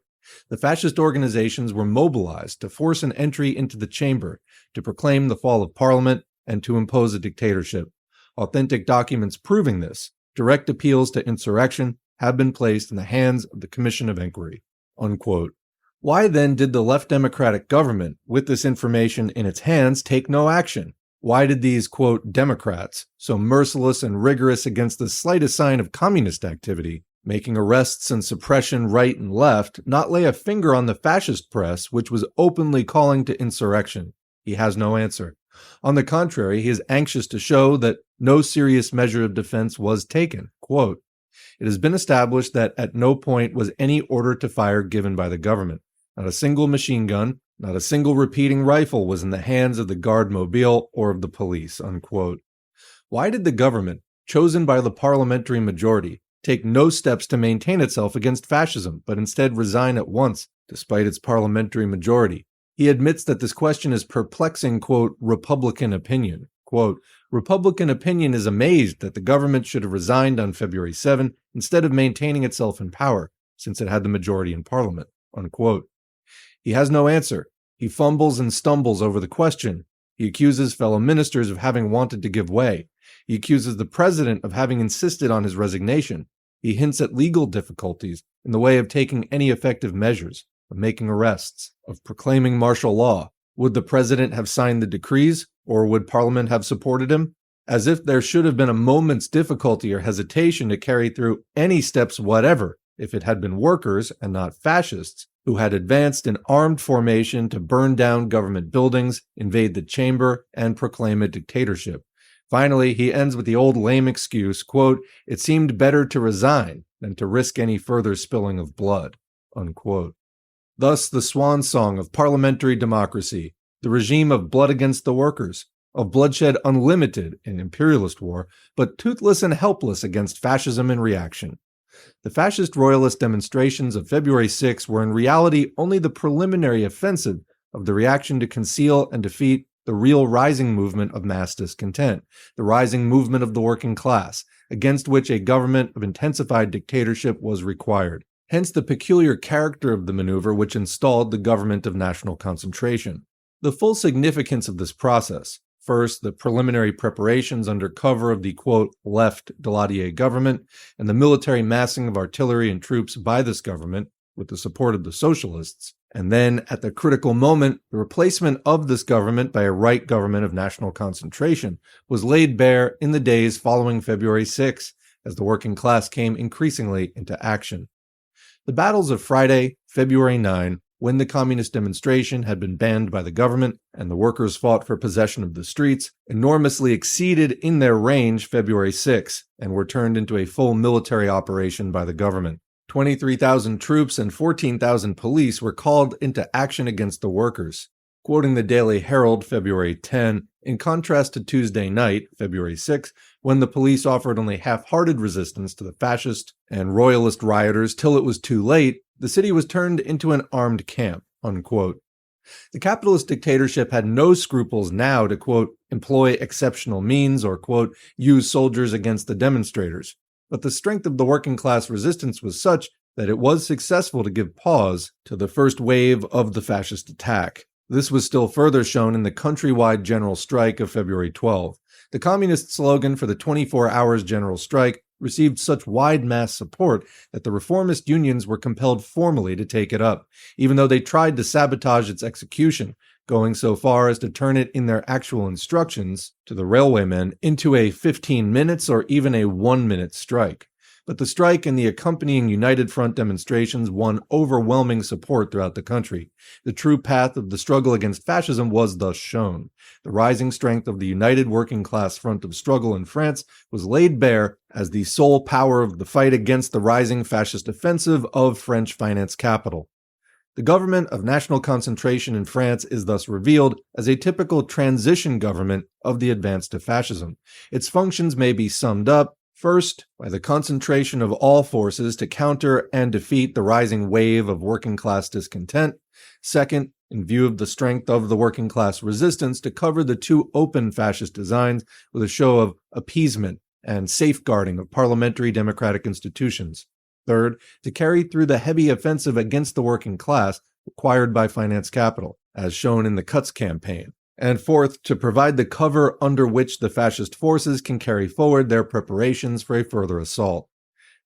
the fascist organizations were mobilized to force an entry into the chamber, to proclaim the fall of Parliament, and to impose a dictatorship. Authentic documents proving this, direct appeals to insurrection, have been placed in the hands of the Commission of Inquiry. Unquote. Why then did the left democratic government, with this information in its hands, take no action? Why did these, quote, Democrats, so merciless and rigorous against the slightest sign of communist activity, making arrests and suppression right and left, not lay a finger on the fascist press, which was openly calling to insurrection. He has no answer. On the contrary, he is anxious to show that no serious measure of defense was taken. Quote, "It has been established that at no point was any order to fire given by the government. Not a single machine gun, not a single repeating rifle was in the hands of the Guard Mobile or of the police." Unquote. Why did the government, chosen by the parliamentary majority, take no steps to maintain itself against fascism, but instead resign at once, despite its parliamentary majority? He admits that this question is perplexing, quote, Republican opinion. Quote, "Republican opinion is amazed that the government should have resigned on February 7 instead of maintaining itself in power, since it had the majority in parliament." Unquote. He has no answer. He fumbles and stumbles over the question. He accuses fellow ministers of having wanted to give way. He accuses the president of having insisted on his resignation. He hints at legal difficulties in the way of taking any effective measures, of making arrests, of proclaiming martial law. Would the president have signed the decrees, or would Parliament have supported him? As if there should have been a moment's difficulty or hesitation to carry through any steps whatever if it had been workers, and not fascists, who had advanced in armed formation to burn down government buildings, invade the chamber, and proclaim a dictatorship. Finally, he ends with the old lame excuse, quote, "It seemed better to resign than to risk any further spilling of blood." Unquote. Thus, the swan song of parliamentary democracy, the regime of blood against the workers, of bloodshed unlimited in imperialist war, but toothless and helpless against fascism and reaction. The fascist royalist demonstrations of February 6 were in reality only the preliminary offensive of the reaction to conceal and defeat the real rising movement of mass discontent, the rising movement of the working class, against which a government of intensified dictatorship was required. Hence the peculiar character of the maneuver which installed the government of national concentration. The full significance of this process, first, the preliminary preparations under cover of the, quote, left Daladier government, and the military massing of artillery and troops by this government, with the support of the socialists, and then, at the critical moment, the replacement of this government by a right government of national concentration was laid bare in the days following February 6, as the working class came increasingly into action. The battles of Friday, February 9, when the communist demonstration had been banned by the government and the workers fought for possession of the streets, enormously exceeded in their range February 6 and were turned into a full military operation by the government. 23,000 troops and 14,000 police were called into action against the workers. Quoting the Daily Herald, February 10, in contrast to Tuesday night, February 6, when the police offered only half-hearted resistance to the fascist and royalist rioters till it was too late, the city was turned into an armed camp, unquote. The capitalist dictatorship had no scruples now to, quote, employ exceptional means or, quote, use soldiers against the demonstrators. But the strength of the working class resistance was such that it was successful to give pause to the first wave of the fascist attack. This was still further shown in the countrywide general strike of February 12. The communist slogan for the 24 hours general strike received such wide mass support that the reformist unions were compelled formally to take it up, even though they tried to sabotage its execution, going so far as to turn it in their actual instructions to the railwaymen into a 15 minutes or even a 1-minute strike. But the strike and the accompanying United Front demonstrations won overwhelming support throughout the country. The true path of the struggle against fascism was thus shown. The rising strength of the united working class front of struggle in France was laid bare as the sole power of the fight against the rising fascist offensive of French finance capital. The government of national concentration in France is thus revealed as a typical transition government of the advance to fascism. Its functions may be summed up first, by the concentration of all forces to counter and defeat the rising wave of working-class discontent. Second, in view of the strength of the working-class resistance, to cover the too open fascist designs with a show of appeasement and safeguarding of parliamentary democratic institutions. Third, to carry through the heavy offensive against the working class required by finance capital, as shown in the Cuts campaign. And fourth, to provide the cover under which the fascist forces can carry forward their preparations for a further assault.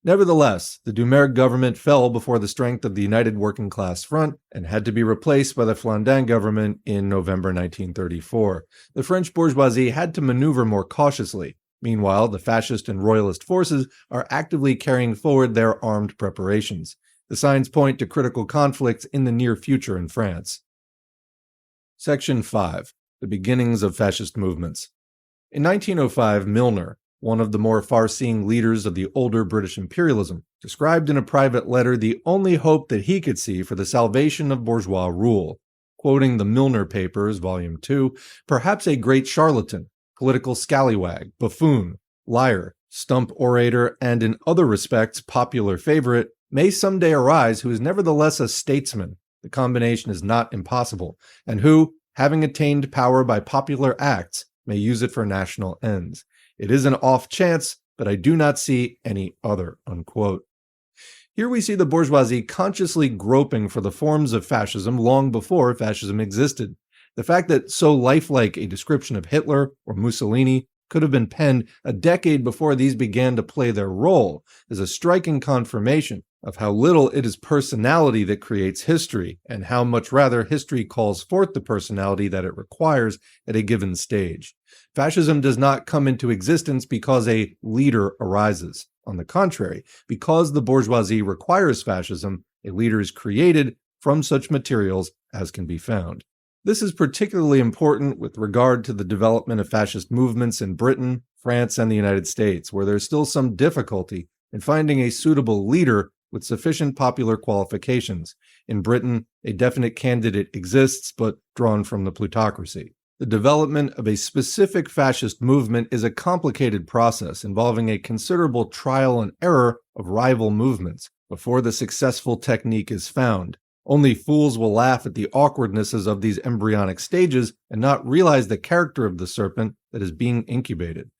Nevertheless, the Doumer government fell before the strength of the United Working Class Front and had to be replaced by the Flandin government in November 1934. The French bourgeoisie had to maneuver more cautiously. Meanwhile, the fascist and royalist forces are actively carrying forward their armed preparations. The signs point to critical conflicts in the near future in France. Section 5. The beginnings of fascist movements. In 1905, Milner, one of the more far-seeing leaders of the older British imperialism, described in a private letter the only hope that he could see for the salvation of bourgeois rule. Quoting the Milner Papers, Volume 2, perhaps a great charlatan, political scallywag, buffoon, liar, stump orator, and in other respects popular favorite, may someday arise who is nevertheless a statesman, the combination is not impossible, and who, having attained power by popular acts, may use it for national ends. It is an off chance, but I do not see any other, unquote. Here we see the bourgeoisie consciously groping for the forms of fascism long before fascism existed. The fact that so lifelike a description of Hitler or Mussolini could have been penned a decade before these began to play their role is a striking confirmation of how little it is personality that creates history, and how much rather history calls forth the personality that it requires at a given stage. Fascism does not come into existence because a leader arises. On the contrary, because the bourgeoisie requires fascism, a leader is created from such materials as can be found. This is particularly important with regard to the development of fascist movements in Britain, France, and the United States, where there's still some difficulty in finding a suitable leader with sufficient popular qualifications. In Britain, a definite candidate exists, but drawn from the plutocracy. The development of a specific fascist movement is a complicated process involving a considerable trial and error of rival movements before the successful technique is found. Only fools will laugh at the awkwardnesses of these embryonic stages and not realize the character of the serpent that is being incubated.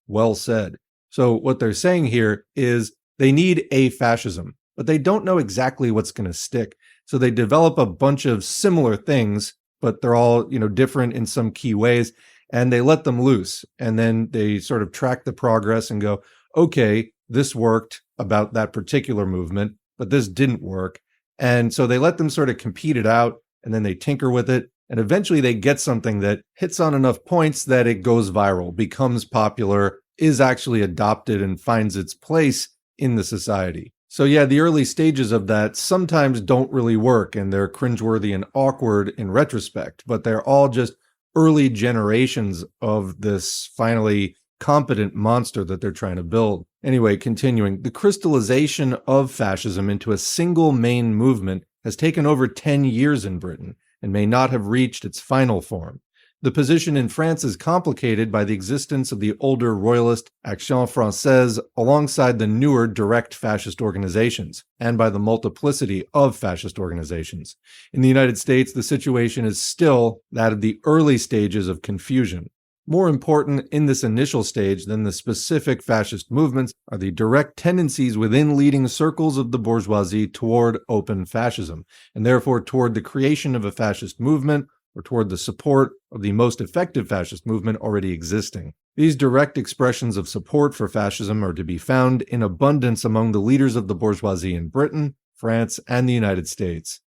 Well said. So what they're saying here is they need a fascism, but they don't know exactly what's going to stick. So they develop a bunch of similar things, but they're all, different in some key ways, and they let them loose. And then they sort of track the progress and go, okay, this worked about that particular movement, but this didn't work. And so they let them sort of compete it out, and then they tinker with it, and eventually they get something that hits on enough points that it goes viral, becomes popular, is actually adopted, and finds its place in the society. So yeah, the early stages of that sometimes don't really work, and they're cringeworthy and awkward in retrospect, but they're all just early generations of this finally competent monster that they're trying to build. Anyway, continuing, the crystallization of fascism into a single main movement has taken over 10 years in Britain and may not have reached its final form. The position in France is complicated by the existence of the older royalist Action Française alongside the newer direct fascist organizations, and by the multiplicity of fascist organizations. In the United States, the situation is still that of the early stages of confusion. More important in this initial stage than the specific fascist movements are the direct tendencies within leading circles of the bourgeoisie toward open fascism, and therefore toward the creation of a fascist movement, or toward the support of the most effective fascist movement already existing. These direct expressions of support for fascism are to be found in abundance among the leaders of the bourgeoisie in Britain, France, and the United States.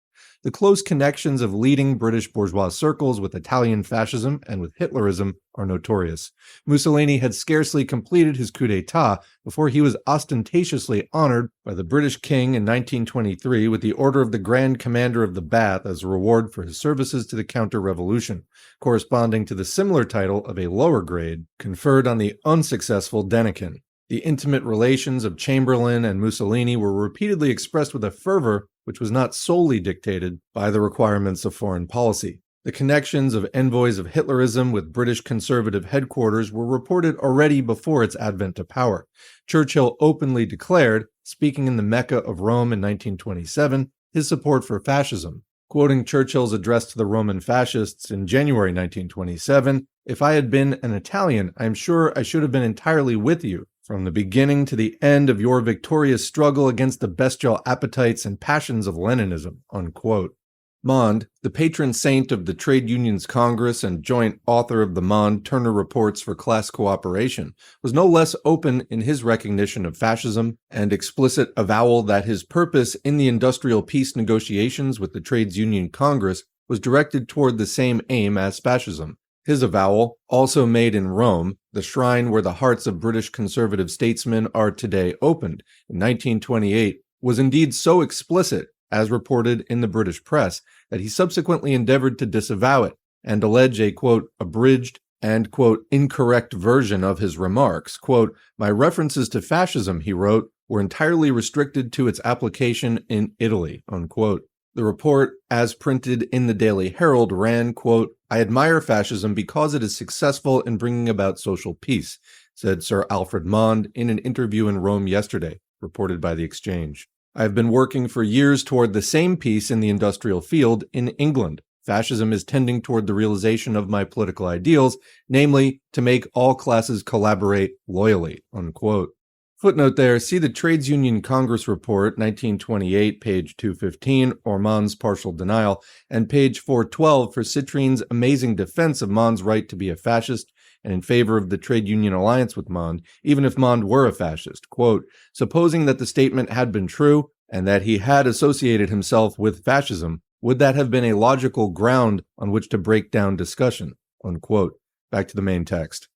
The close connections of leading British bourgeois circles with Italian fascism and with Hitlerism are notorious. Mussolini had scarcely completed his coup d'etat before he was ostentatiously honored by the British King in 1923 with the Order of the Grand Commander of the Bath as a reward for his services to the counter-revolution, corresponding to the similar title of a lower grade conferred on the unsuccessful Decay. The intimate relations of Chamberlain and Mussolini were repeatedly expressed with a fervor which was not solely dictated by the requirements of foreign policy. The connections of envoys of Hitlerism with British conservative headquarters were reported already before its advent to power. Churchill openly declared, speaking in the Mecca of Rome in 1927, his support for fascism. Quoting Churchill's address to the Roman fascists in January 1927, "If I had been an Italian, I am sure I should have been entirely with you, from the beginning to the end of your victorious struggle against the bestial appetites and passions of Leninism." Unquote. Mond, the patron saint of the Trade Unions Congress and joint author of the Mond-Turner Reports for Class Cooperation, was no less open in his recognition of fascism and explicit avowal that his purpose in the industrial peace negotiations with the Trades Union Congress was directed toward the same aim as fascism. His avowal, also made in Rome, the shrine where the hearts of British conservative statesmen are today opened, in 1928, was indeed so explicit, as reported in the British press, that he subsequently endeavored to disavow it and allege a, quote, abridged and, quote, incorrect version of his remarks. Quote, my references to fascism, he wrote, were entirely restricted to its application in Italy, unquote. The report, as printed in the Daily Herald, ran, quote, I admire fascism because it is successful in bringing about social peace, said Sir Alfred Mond in an interview in Rome yesterday, reported by The Exchange. I have been working for years toward the same peace in the industrial field in England. Fascism is tending toward the realization of my political ideals, namely, to make all classes collaborate loyally, unquote. Footnote there, see the Trades Union Congress Report, 1928, page 215, Ormond's partial denial, and page 412 for Citrin's amazing defense of Mond's right to be a fascist and in favor of the trade union alliance with Mond, even if Mond were a fascist. Quote, supposing that the statement had been true and that he had associated himself with fascism, would that have been a logical ground on which to break down discussion? Unquote. Back to the main text.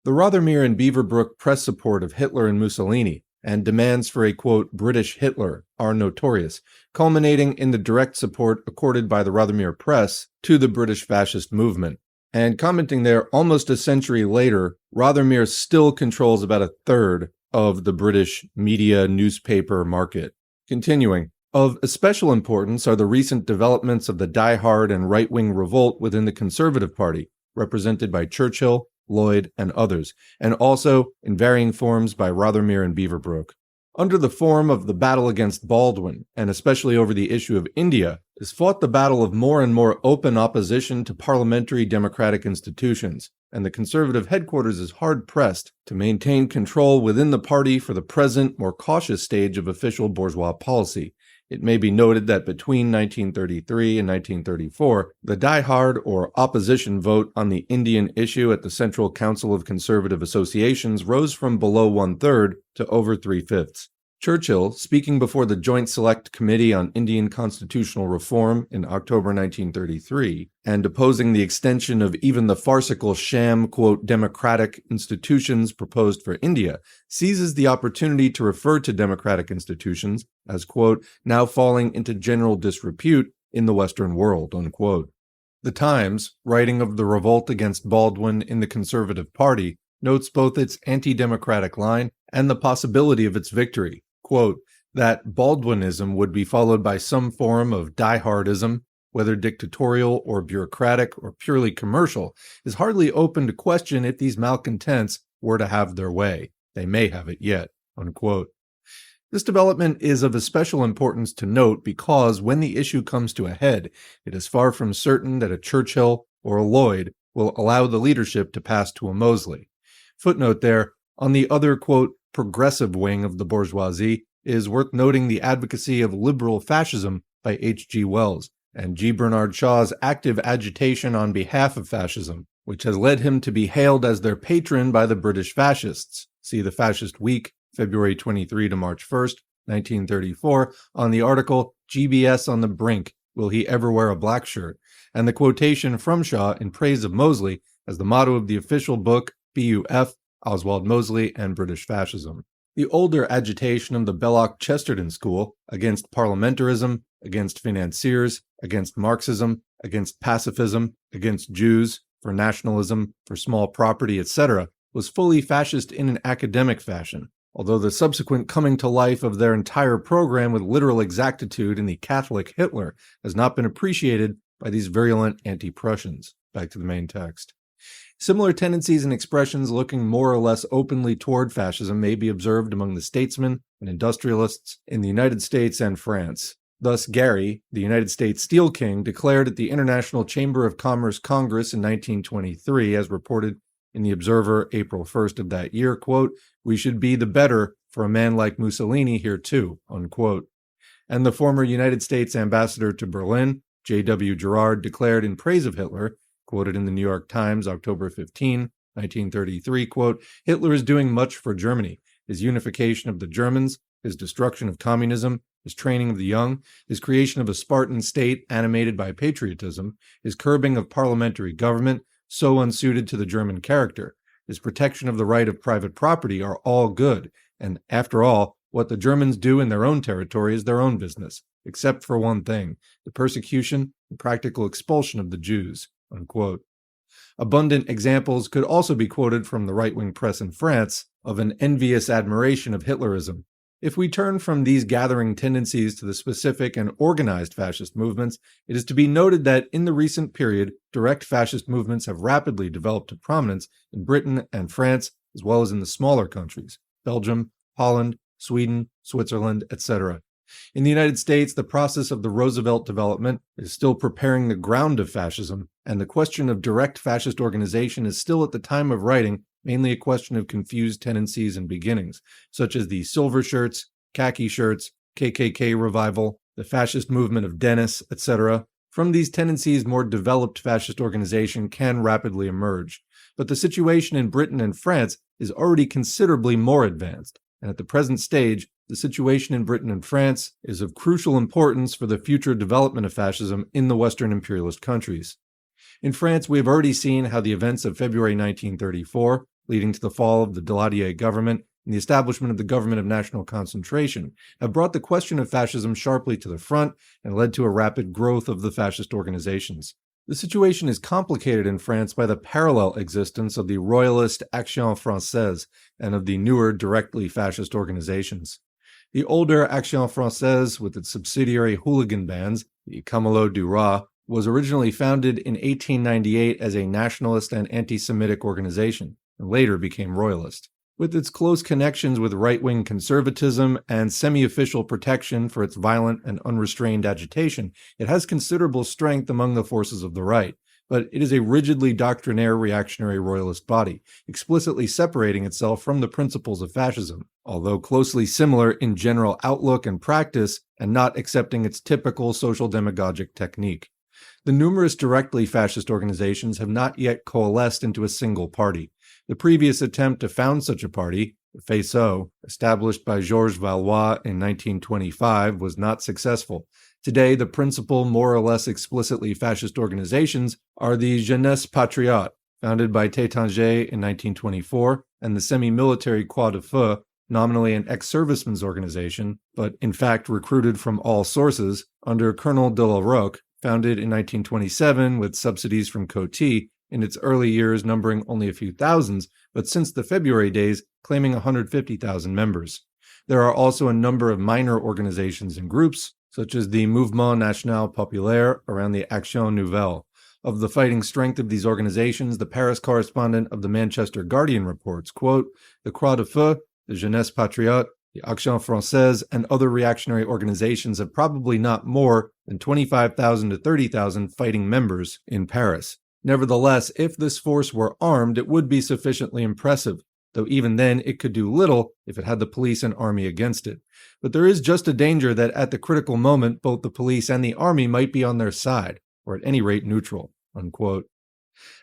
The Rothermere and Beaverbrook press support of Hitler and Mussolini and demands for a, quote, British Hitler are notorious, culminating in the direct support accorded by the Rothermere press to the British fascist movement. And commenting there, almost a century later, Rothermere still controls about a third of the British media newspaper market. Continuing, of especial importance are the recent developments of the die-hard and right-wing revolt within the Conservative Party, represented by Churchill, Lloyd, and others, and also, in varying forms, by Rothermere and Beaverbrook. Under the form of the battle against Baldwin, and especially over the issue of India, is fought the battle of more and more open opposition to parliamentary democratic institutions, and the Conservative headquarters is hard-pressed to maintain control within the party for the present, more cautious stage of official bourgeois policy. It may be noted that between 1933 and 1934, the die-hard or opposition vote on the Indian issue at the Central Council of Conservative Associations rose from below one-third to over three-fifths. Churchill, speaking before the Joint Select Committee on Indian Constitutional Reform in October 1933, and opposing the extension of even the farcical sham, quote, democratic institutions proposed for India, seizes the opportunity to refer to democratic institutions as, quote, now falling into general disrepute in the Western world, unquote. The Times, writing of the revolt against Baldwin in the Conservative Party, notes both its anti-democratic line and the possibility of its victory. Quote, that Baldwinism would be followed by some form of diehardism, whether dictatorial or bureaucratic or purely commercial, is hardly open to question if these malcontents were to have their way. They may have it yet, unquote. This development is of especial importance to note because when the issue comes to a head, it is far from certain that a Churchill or a Lloyd will allow the leadership to pass to a Mosley. Footnote there, on the other, quote, progressive wing of the bourgeoisie, is worth noting the advocacy of liberal fascism by H.G. Wells and G. Bernard Shaw's active agitation on behalf of fascism, which has led him to be hailed as their patron by the British fascists. See the Fascist Week, February 23 to March 1st, 1934, on the article GBS on the Brink, Will He Ever Wear a Black Shirt? And the quotation from Shaw in praise of Mosley as the motto of the official book, BUF, Oswald Mosley and British Fascism. The older agitation of the Belloc-Chesterton school against parliamentarism, against financiers, against Marxism, against pacifism, against Jews, for nationalism, for small property, etc., was fully fascist in an academic fashion, although the subsequent coming to life of their entire program with literal exactitude in the Catholic Hitler has not been appreciated by these virulent anti-Prussians. Back to the main text. Similar tendencies and expressions looking more or less openly toward fascism may be observed among the statesmen and industrialists in the United States and France. Thus, Gary, the United States Steel King, declared at the International Chamber of Commerce Congress in 1923, as reported in the Observer April 1st of that year, quote, we should be the better for a man like Mussolini here too, unquote. And the former United States ambassador to Berlin, J.W. Gerard, declared in praise of Hitler, quoted in the New York Times, October 15, 1933, quote, Hitler is doing much for Germany. His unification of the Germans, his destruction of communism, his training of the young, his creation of a Spartan state animated by patriotism, his curbing of parliamentary government, so unsuited to the German character. His protection of the right of private property are all good, and after all, what the Germans do in their own territory is their own business, except for one thing, the persecution and practical expulsion of the Jews." Unquote. Abundant examples could also be quoted from the right-wing press in France of an envious admiration of Hitlerism. If we turn from these gathering tendencies to the specific and organized fascist movements, it is to be noted that in the recent period, direct fascist movements have rapidly developed to prominence in Britain and France, as well as in the smaller countries, Belgium, Holland, Sweden, Switzerland, etc. In the United States, the process of the Roosevelt development is still preparing the ground of fascism, and the question of direct fascist organization is still at the time of writing mainly a question of confused tendencies and beginnings, such as the silver shirts, khaki shirts, KKK revival, the fascist movement of Dennis, etc. From these tendencies, more developed fascist organization can rapidly emerge. But the situation in Britain and France is already considerably more advanced, and at the present stage, the situation in Britain and France is of crucial importance for the future development of fascism in the Western imperialist countries. In France, we have already seen how the events of February 1934, leading to the fall of the Daladier government and the establishment of the government of national concentration, have brought the question of fascism sharply to the front and led to a rapid growth of the fascist organizations. The situation is complicated in France by the parallel existence of the royalist Action Française and of the newer directly fascist organizations. The older Action Française, with its subsidiary hooligan bands, the Camelots du Roi, was originally founded in 1898 as a nationalist and anti-Semitic organization, and later became royalist. With its close connections with right-wing conservatism and semi-official protection for its violent and unrestrained agitation, it has considerable strength among the forces of the right, but it is a rigidly doctrinaire reactionary royalist body, explicitly separating itself from the principles of fascism, although closely similar in general outlook and practice, and not accepting its typical social demagogic technique. The numerous directly fascist organizations have not yet coalesced into a single party. The previous attempt to found such a party, the FAISO, established by Georges Valois in 1925, was not successful. Today, the principal more or less explicitly fascist organizations are the Jeunesse Patriote, founded by Tétanger in 1924, and the semi-military Croix de Feu, nominally an ex-servicemen's organization, but in fact recruited from all sources, under Colonel de la Roque, founded in 1927 with subsidies from Coty, in its early years numbering only a few thousands, but since the February days claiming 150,000 members. There are also a number of minor organizations and groups, such as the Mouvement National Populaire around the Action Nouvelle. Of the fighting strength of these organizations, the Paris correspondent of the Manchester Guardian reports, quote, "The Croix de Feu, the Jeunesse Patriote, the Action Française, and other reactionary organizations have probably not more than 25,000 to 30,000 fighting members in Paris. Nevertheless, if this force were armed, it would be sufficiently impressive, though even then it could do little if it had the police and army against it. But there is just a danger that at the critical moment, both the police and the army might be on their side, or at any rate neutral." Unquote.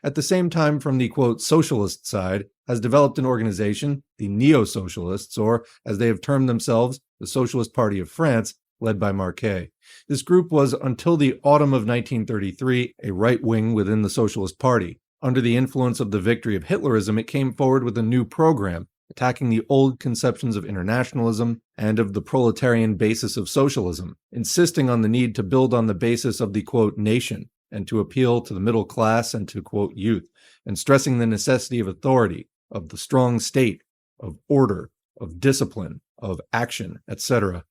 At the same time, from the, quote, socialist side, has developed an organization, the Neo-Socialists, or, as they have termed themselves, the Socialist Party of France, led by Marquet. This group was, until the autumn of 1933, a right wing within the Socialist Party. Under the influence of the victory of Hitlerism, it came forward with a new program, attacking the old conceptions of internationalism and of the proletarian basis of socialism, insisting on the need to build on the basis of the, quote, nation, and to appeal to the middle class and to, quote, youth, and stressing the necessity of authority, of the strong state, of order, of discipline, of action, etc.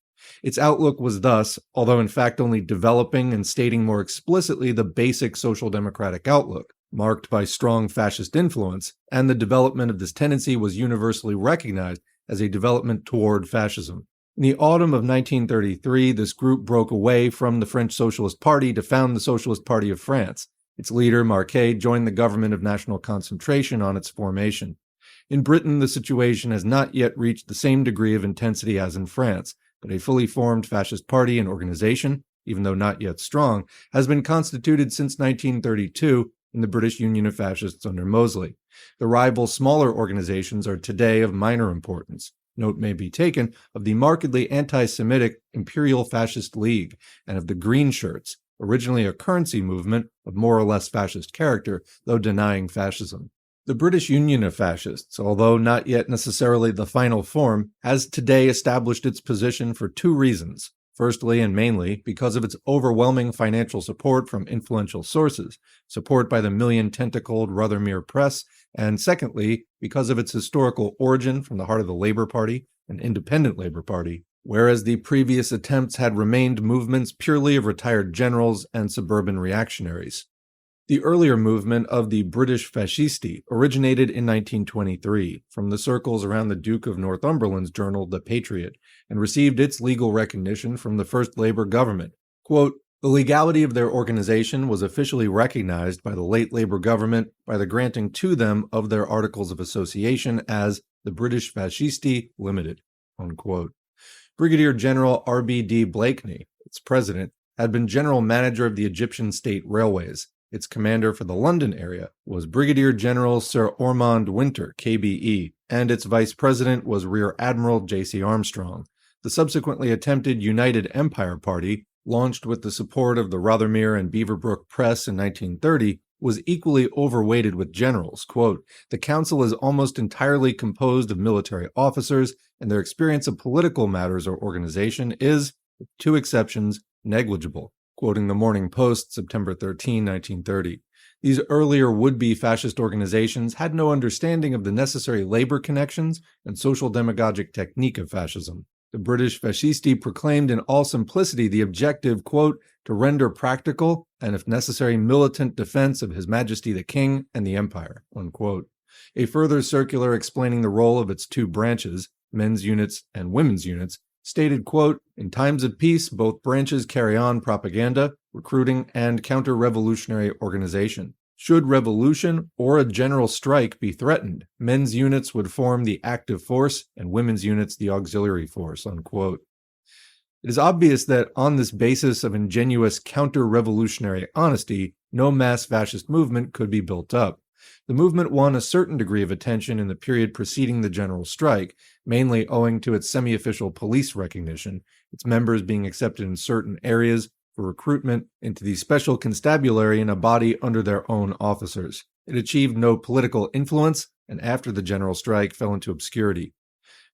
Its outlook was thus, although in fact only developing and stating more explicitly the basic social democratic outlook, marked by strong fascist influence, and the development of this tendency was universally recognized as a development toward fascism. In the autumn of 1933, this group broke away from the French Socialist Party to found the Socialist Party of France. Its leader, Marquet, joined the government of national concentration on its formation. In Britain, the situation has not yet reached the same degree of intensity as in France, but a fully formed fascist party and organization, even though not yet strong, has been constituted since 1932 in the British Union of Fascists under Mosley. The rival smaller organizations are today of minor importance. Note may be taken of the markedly anti-Semitic Imperial Fascist League and of the Green Shirts, originally a currency movement of more or less fascist character, though denying fascism. The British Union of Fascists, although not yet necessarily the final form, has today established its position for two reasons. Firstly and mainly because of its overwhelming financial support from influential sources, support by the million-tentacled Rothermere Press, and secondly, because of its historical origin from the heart of the Labour Party, an independent Labour Party, whereas the previous attempts had remained movements purely of retired generals and suburban reactionaries. The earlier movement of the British Fascisti originated in 1923 from the circles around the Duke of Northumberland's journal The Patriot, and received its legal recognition from the first Labour government. Quote, "The legality of their organization was officially recognized by the late Labour government by the granting to them of their Articles of Association as the British Fascisti Limited." Unquote. Brigadier General R.B.D. Blakeney, its president, had been general manager of the Egyptian State Railways. Its commander for the London area was Brigadier General Sir Ormond Winter, KBE, and its vice president was Rear Admiral J.C. Armstrong. The subsequently attempted United Empire Party, launched with the support of the Rothermere and Beaverbrook Press in 1930, was equally overweighted with generals. Quote, "The council is almost entirely composed of military officers, and their experience of political matters or organization is, with two exceptions, negligible." Quoting the Morning Post, September 13, 1930. These earlier would-be fascist organizations had no understanding of the necessary labor connections and social demagogic technique of fascism. The British Fascisti proclaimed in all simplicity the objective, quote, "to render practical and, if necessary, militant defense of His Majesty the King and the Empire," unquote. A further circular explaining the role of its two branches, men's units and women's units, stated, quote, "In times of peace, both branches carry on propaganda, recruiting, and counter-revolutionary organization. Should revolution or a general strike be threatened, men's units would form the active force and women's units the auxiliary force," unquote. It is obvious that on this basis of ingenuous counter-revolutionary honesty, no mass fascist movement could be built up. The movement won a certain degree of attention in the period preceding the general strike, mainly owing to its semi-official police recognition, its members being accepted in certain areas for recruitment into the special constabulary in a body under their own officers. It achieved no political influence, and after the general strike fell into obscurity.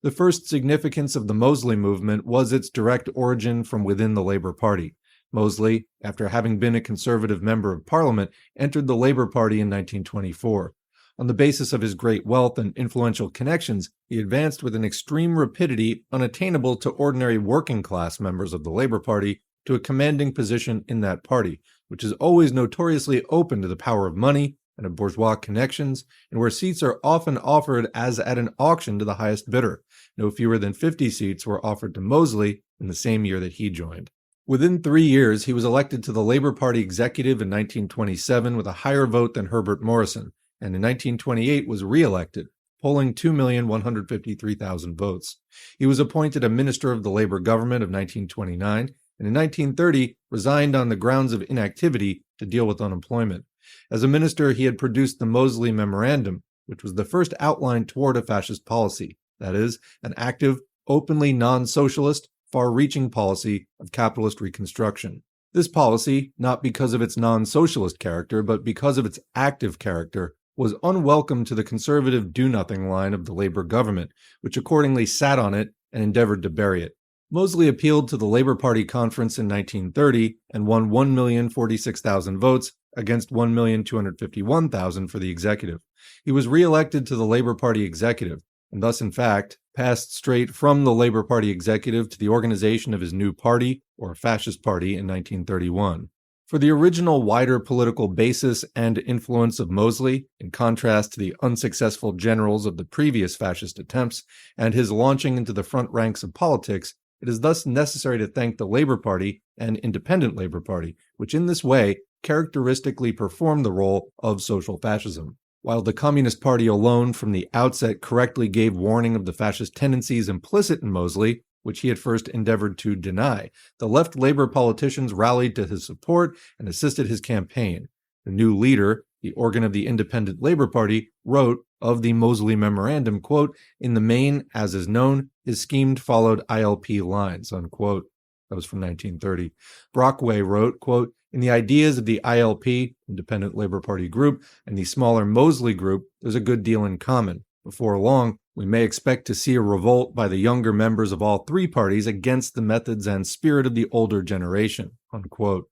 The first significance of the Mosley movement was its direct origin from within the Labour Party. Mosley, after having been a Conservative Member of Parliament, entered the Labour Party in 1924. On the basis of his great wealth and influential connections, he advanced with an extreme rapidity unattainable to ordinary working-class members of the Labour Party to a commanding position in that party, which is always notoriously open to the power of money and of bourgeois connections, and where seats are often offered as at an auction to the highest bidder. No fewer than 50 seats were offered to Mosley in the same year that he joined. Within 3 years, he was elected to the Labour Party executive in 1927 with a higher vote than Herbert Morrison, and in 1928 was re-elected, polling 2,153,000 votes. He was appointed a minister of the Labour government of 1929, and in 1930 resigned on the grounds of inactivity to deal with unemployment. As a minister, he had produced the Mosley Memorandum, which was the first outline toward a fascist policy, that is, an active, openly non-socialist, far-reaching policy of capitalist reconstruction. This policy, not because of its non-socialist character, but because of its active character, was unwelcome to the conservative do-nothing line of the Labour government, which accordingly sat on it and endeavored to bury it. Mosley appealed to the Labour Party conference in 1930 and won 1,046,000 votes against 1,251,000 for the executive. He was re-elected to the Labour Party executive, and thus, in fact, passed straight from the Labour Party executive to the organization of his new party, or fascist party, in 1931. For the original wider political basis and influence of Mosley, in contrast to the unsuccessful generals of the previous fascist attempts, and his launching into the front ranks of politics, it is thus necessary to thank the Labour Party and Independent Labour Party, which in this way characteristically performed the role of social fascism. While the Communist Party alone from the outset correctly gave warning of the fascist tendencies implicit in Mosley, which he at first endeavored to deny, the left Labour politicians rallied to his support and assisted his campaign. The new leader, the organ of the Independent Labour Party, wrote of the Mosley Memorandum, quote, "In the main, as is known, his scheme followed ILP lines," unquote. That was from 1930. Brockway wrote, quote, In the ideas of the ILP, Independent Labor Party group, and the smaller Mosley group, there's a good deal in common. Before long, we may expect to see a revolt by the younger members of all three parties against the methods and spirit of the older generation." Unquote.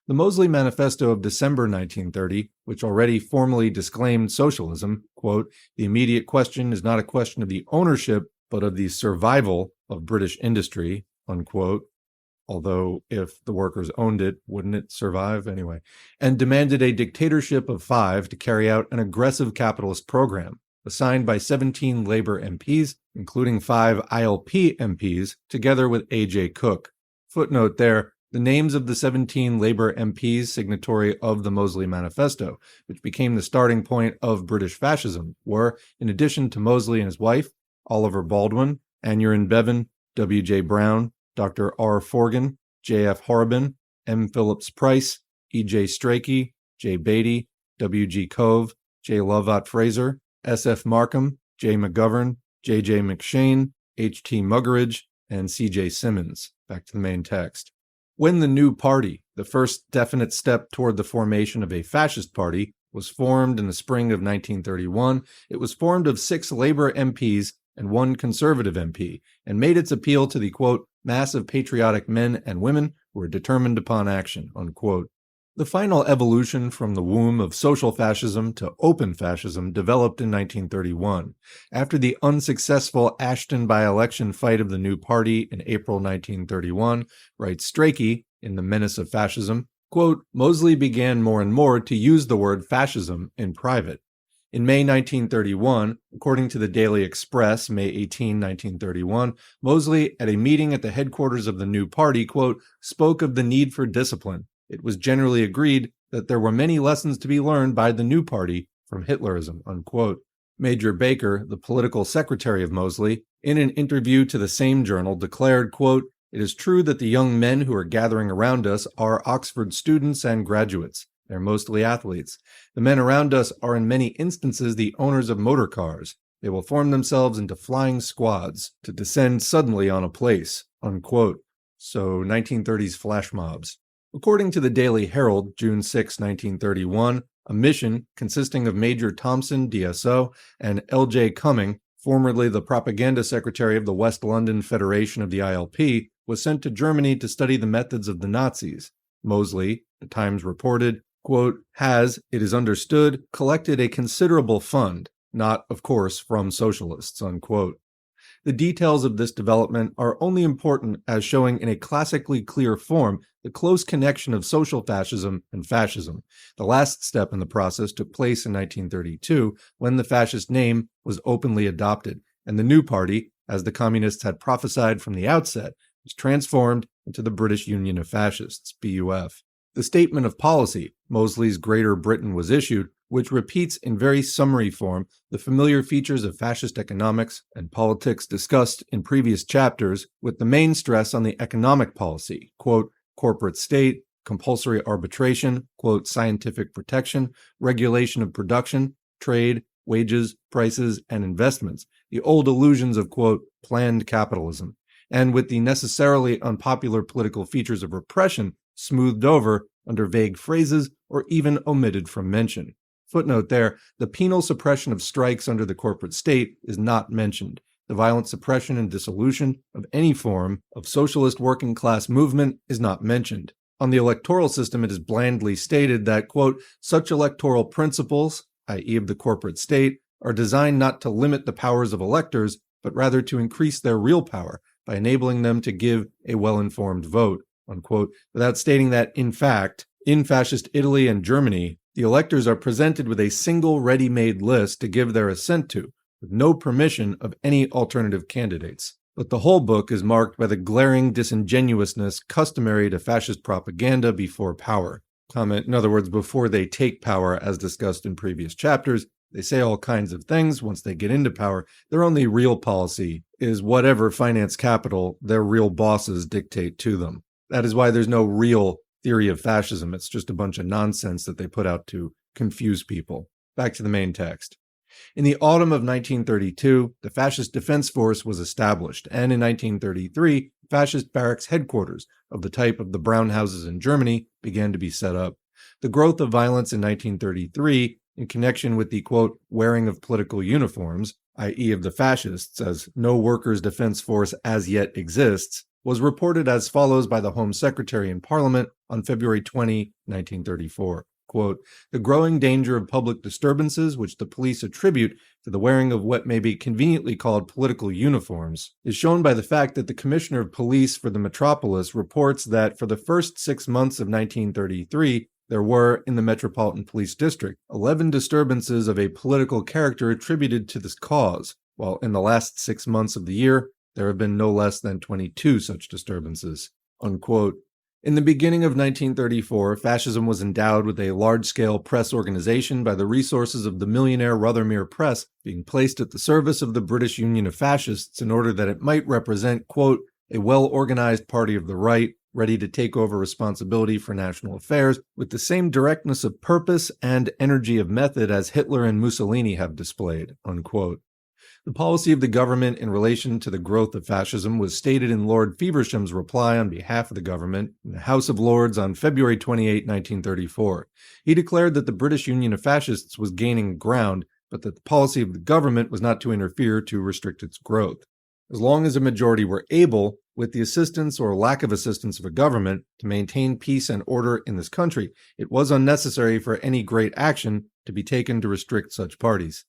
The Mosley Manifesto of December 1930, which already formally disclaimed socialism, quote, "The immediate question is not a question of the ownership, but of the survival of British industry," unquote. Although if the workers owned it, wouldn't it survive anyway? And demanded a dictatorship of 5 to carry out an aggressive capitalist program, assigned by 17 Labour MPs, including 5 ILP MPs, together with A.J. Cook. Footnote there, the names of the 17 Labour MPs signatory of the Mosley Manifesto, which became the starting point of British fascism, were, in addition to Mosley and his wife, Oliver Baldwin, Aneurin Bevan, W.J. Brown, Dr. R. Forgan, J.F. Horrobin, M. Phillips Price, E.J. Strachey, J. Beatty, W.G. Cove, J. Lovat Fraser, S.F. Markham, J. McGovern, J.J. McShane, H.T. Muggeridge, and C.J. Simmons. Back to the main text. When the new party, the first definite step toward the formation of a fascist party, was formed in the spring of 1931, it was formed of 6 Labour MPs and 1 Conservative MP, and made its appeal to the, quote, "mass of patriotic men and women who were determined upon action," unquote. The final evolution from the womb of social fascism to open fascism developed in 1931. After the unsuccessful Ashton by-election fight of the new party in April 1931, writes Strachey in The Menace of Fascism, quote, "Mosley began more and more to use the word fascism in private. In May 1931, according to the Daily Express, May 18, 1931, Mosley, at a meeting at the headquarters of the new party, quote, spoke of the need for discipline. It was generally agreed that there were many lessons to be learned by the new party from Hitlerism," unquote. Major Baker, the political secretary of Mosley, in an interview to the same journal declared, quote, "It is true that the young men who are gathering around us are Oxford students and graduates. They're mostly athletes. The men around us are in many instances the owners of motor cars. They will form themselves into flying squads to descend suddenly on a place," unquote. So 1930s flash mobs. According to the Daily Herald, June 6, 1931, a mission consisting of Major Thompson, DSO, and L.J. Cumming, formerly the propaganda secretary of the West London Federation of the ILP, was sent to Germany to study the methods of the Nazis. Mosley, the Times reported, quote, "has, it is understood, collected a considerable fund, not, of course, from socialists," unquote. The details of this development are only important as showing in a classically clear form the close connection of social fascism and fascism. The last step in the process took place in 1932, when the fascist name was openly adopted, and the new party, as the communists had prophesied from the outset, was transformed into the British Union of Fascists, BUF. The Statement of Policy, Mosley's Greater Britain, was issued, which repeats in very summary form the familiar features of fascist economics and politics discussed in previous chapters, with the main stress on the economic policy, quote, "corporate state, compulsory arbitration, quote, scientific protection, regulation of production, trade, wages, prices, and investments, the old illusions of, quote, planned capitalism, and with the necessarily unpopular political features of repression smoothed over under vague phrases or even omitted from mention." Footnote there, the penal suppression of strikes under the corporate state is not mentioned. The violent suppression and dissolution of any form of socialist working class movement is not mentioned. On the electoral system, it is blandly stated that, quote, "such electoral principles, i.e. of the corporate state, are designed not to limit the powers of electors, but rather to increase their real power by enabling them to give a well-informed vote," unquote, without stating that, in fact, in fascist Italy and Germany, the electors are presented with a single ready-made list to give their assent to, with no permission of any alternative candidates. But the whole book is marked by the glaring disingenuousness customary to fascist propaganda before power. Comment, in other words, before they take power, as discussed in previous chapters, they say all kinds of things. Once they get into power, their only real policy is whatever finance capital their real bosses dictate to them. That is why there's no real theory of fascism. It's just a bunch of nonsense that they put out to confuse people. Back to the main text. In the autumn of 1932, the Fascist Defense Force was established, and in 1933, fascist barracks headquarters of the type of the Brown houses in Germany began to be set up. The growth of violence in 1933, in connection with the, quote, wearing of political uniforms, i.e. of the fascists, as no workers' defense force as yet exists, was reported as follows by the Home Secretary in Parliament on February 20, 1934. Quote, the growing danger of public disturbances which the police attribute to the wearing of what may be conveniently called political uniforms is shown by the fact that the Commissioner of Police for the metropolis reports that for the first 6 months of 1933, there were, in the Metropolitan Police District, 11 disturbances of a political character attributed to this cause, while in the last 6 months of the year, there have been no less than 22 such disturbances. Unquote. In the beginning of 1934, fascism was endowed with a large-scale press organization by the resources of the millionaire Rothermere Press being placed at the service of the British Union of Fascists in order that it might represent, quote, a well-organized party of the right, ready to take over responsibility for national affairs with the same directness of purpose and energy of method as Hitler and Mussolini have displayed, unquote. The policy of the government in relation to the growth of fascism was stated in Lord Feversham's reply on behalf of the government in the House of Lords on February 28, 1934. He declared that the British Union of Fascists was gaining ground, but that the policy of the government was not to interfere to restrict its growth. As long as a majority were able, with the assistance or lack of assistance of a government, to maintain peace and order in this country, it was unnecessary for any great action to be taken to restrict such parties.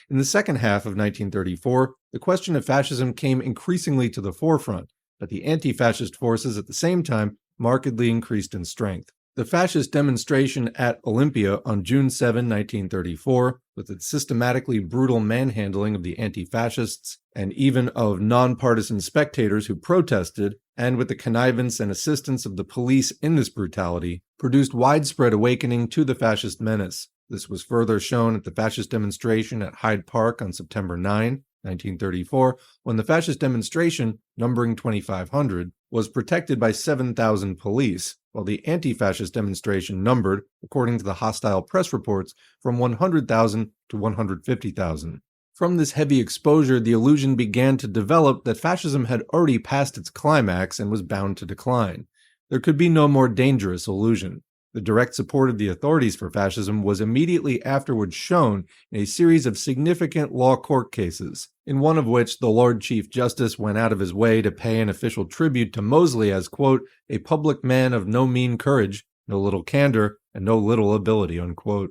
In the second half of 1934, the question of fascism came increasingly to the forefront, but the anti-fascist forces at the same time markedly increased in strength. The fascist demonstration at Olympia on June 7, 1934, with its systematically brutal manhandling of the anti-fascists and even of non-partisan spectators who protested, and with the connivance and assistance of the police in this brutality, produced widespread awakening to the fascist menace. This was further shown at the fascist demonstration at Hyde Park on September 9, 1934, when the fascist demonstration, numbering 2,500, was protected by 7,000 police, while the anti-fascist demonstration numbered, according to the hostile press reports, from 100,000 to 150,000. From this heavy exposure, the illusion began to develop that fascism had already passed its climax and was bound to decline. There could be no more dangerous illusion. The direct support of the authorities for fascism was immediately afterwards shown in a series of significant law court cases, in one of which the Lord Chief Justice went out of his way to pay an official tribute to Mosley as, quote, a public man of no mean courage, no little candor, and no little ability, unquote.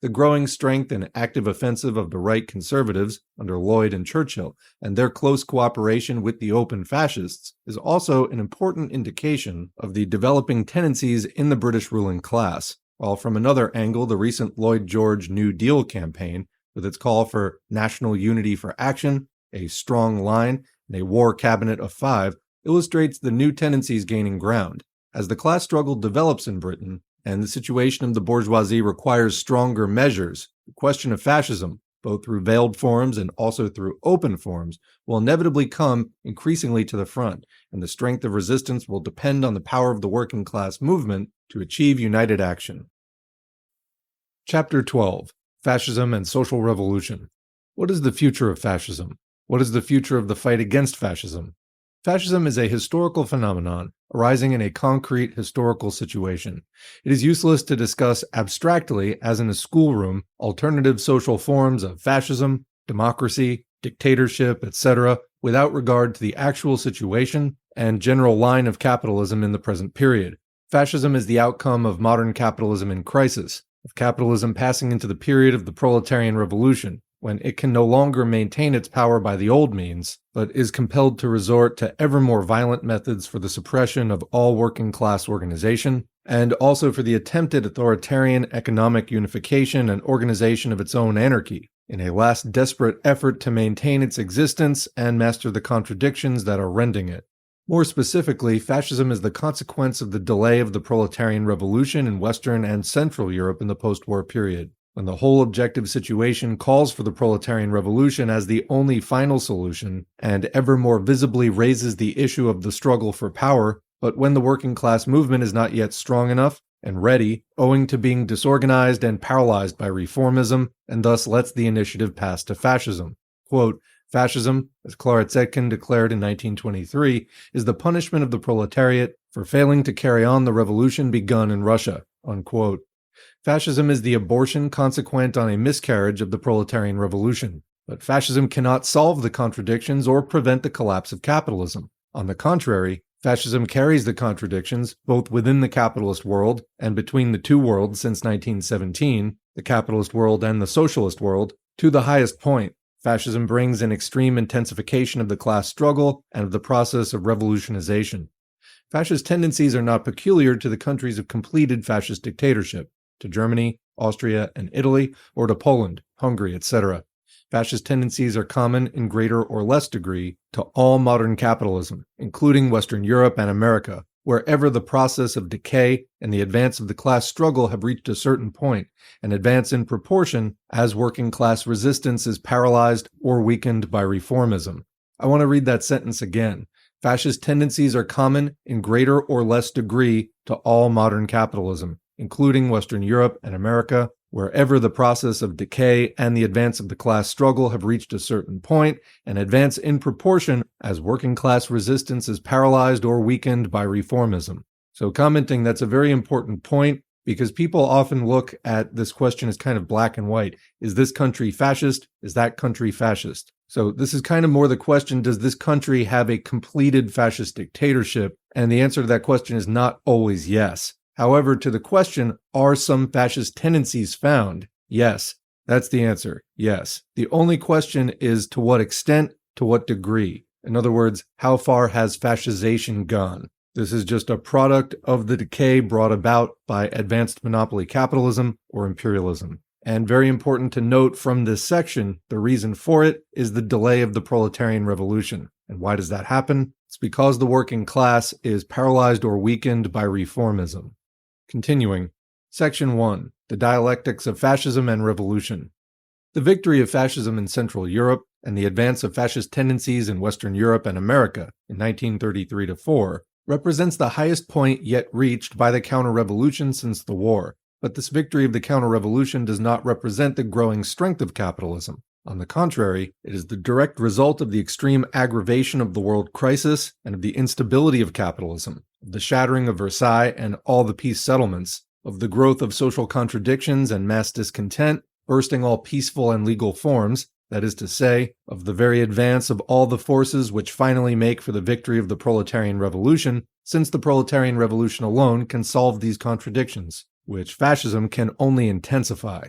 The growing strength and active offensive of the right conservatives, under Lloyd and Churchill, and their close cooperation with the open fascists, is also an important indication of the developing tendencies in the British ruling class, while from another angle the recent Lloyd George New Deal campaign, with its call for national unity for action, a strong line, and a war cabinet of 5, illustrates the new tendencies gaining ground. As the class struggle develops in Britain, and the situation of the bourgeoisie requires stronger measures, the question of fascism, both through veiled forms and also through open forms, will inevitably come increasingly to the front, and the strength of resistance will depend on the power of the working class movement to achieve united action. Chapter 12. Fascism and Social Revolution. What is the future of fascism? What is the future of the fight against fascism? Fascism is a historical phenomenon arising in a concrete historical situation. It is useless to discuss abstractly, as in a schoolroom, alternative social forms of fascism, democracy, dictatorship, etc., without regard to the actual situation and general line of capitalism in the present period. Fascism is the outcome of modern capitalism in crisis, of capitalism passing into the period of the proletarian revolution, when it can no longer maintain its power by the old means, but is compelled to resort to ever more violent methods for the suppression of all working-class organization, and also for the attempted authoritarian economic unification and organization of its own anarchy, in a last desperate effort to maintain its existence and master the contradictions that are rending it. More specifically, fascism is the consequence of the delay of the proletarian revolution in Western and Central Europe in the post-war period, when the whole objective situation calls for the proletarian revolution as the only final solution, and ever more visibly raises the issue of the struggle for power, but when the working class movement is not yet strong enough and ready, owing to being disorganized and paralyzed by reformism, and thus lets the initiative pass to fascism. Quote, Fascism, as Clara Zetkin declared in 1923, is the punishment of the proletariat for failing to carry on the revolution begun in Russia, unquote. Fascism is the abortion consequent on a miscarriage of the proletarian revolution. But fascism cannot solve the contradictions or prevent the collapse of capitalism. On the contrary, fascism carries the contradictions, both within the capitalist world and between the two worlds since 1917, the capitalist world and the socialist world, to the highest point. Fascism brings an extreme intensification of the class struggle and of the process of revolutionization. Fascist tendencies are not peculiar to the countries of completed fascist dictatorship, to Germany, Austria, and Italy, or to Poland, Hungary, etc. Fascist tendencies are common in greater or less degree to all modern capitalism, including Western Europe and America, wherever the process of decay and the advance of the class struggle have reached a certain point, and advance in proportion as working class resistance is paralyzed or weakened by reformism. I want to read that sentence again. Fascist tendencies are common in greater or less degree to all modern capitalism, including Western Europe and America, wherever the process of decay and the advance of the class struggle have reached a certain point, and advance in proportion as working class resistance is paralyzed or weakened by reformism. So commenting, that's a very important point, because people often look at this question as kind of black and white. Is this country fascist? Is that country fascist? So this is kind of more the question, does this country have a completed fascist dictatorship? And the answer to that question is not always yes. However, to the question, are some fascist tendencies found? Yes. That's the answer. Yes. The only question is to what extent, to what degree. In other words, how far has fascization gone? This is just a product of the decay brought about by advanced monopoly capitalism or imperialism. And very important to note from this section, the reason for it is the delay of the proletarian revolution. And why does that happen? It's because the working class is paralyzed or weakened by reformism. Continuing, Section 1, the dialectics of fascism and revolution. The victory of fascism in Central Europe and the advance of fascist tendencies in Western Europe and America in 1933-4 represents the highest point yet reached by the counter-revolution since the war. But this victory of the counter-revolution does not represent the growing strength of capitalism. On the contrary, it is the direct result of the extreme aggravation of the world crisis and of the instability of capitalism, of the shattering of Versailles and all the peace settlements, of the growth of social contradictions and mass discontent, bursting all peaceful and legal forms, that is to say, of the very advance of all the forces which finally make for the victory of the proletarian revolution, since the proletarian revolution alone can solve these contradictions, which fascism can only intensify.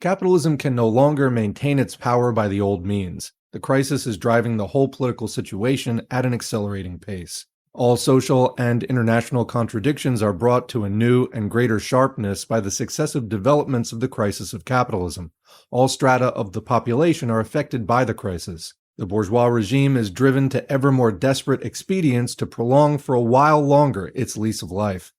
Capitalism can no longer maintain its power by the old means. The crisis is driving the whole political situation at an accelerating pace. All social and international contradictions are brought to a new and greater sharpness by the successive developments of the crisis of capitalism. All strata of the population are affected by the crisis. The bourgeois regime is driven to ever more desperate expedients to prolong for a while longer its lease of life.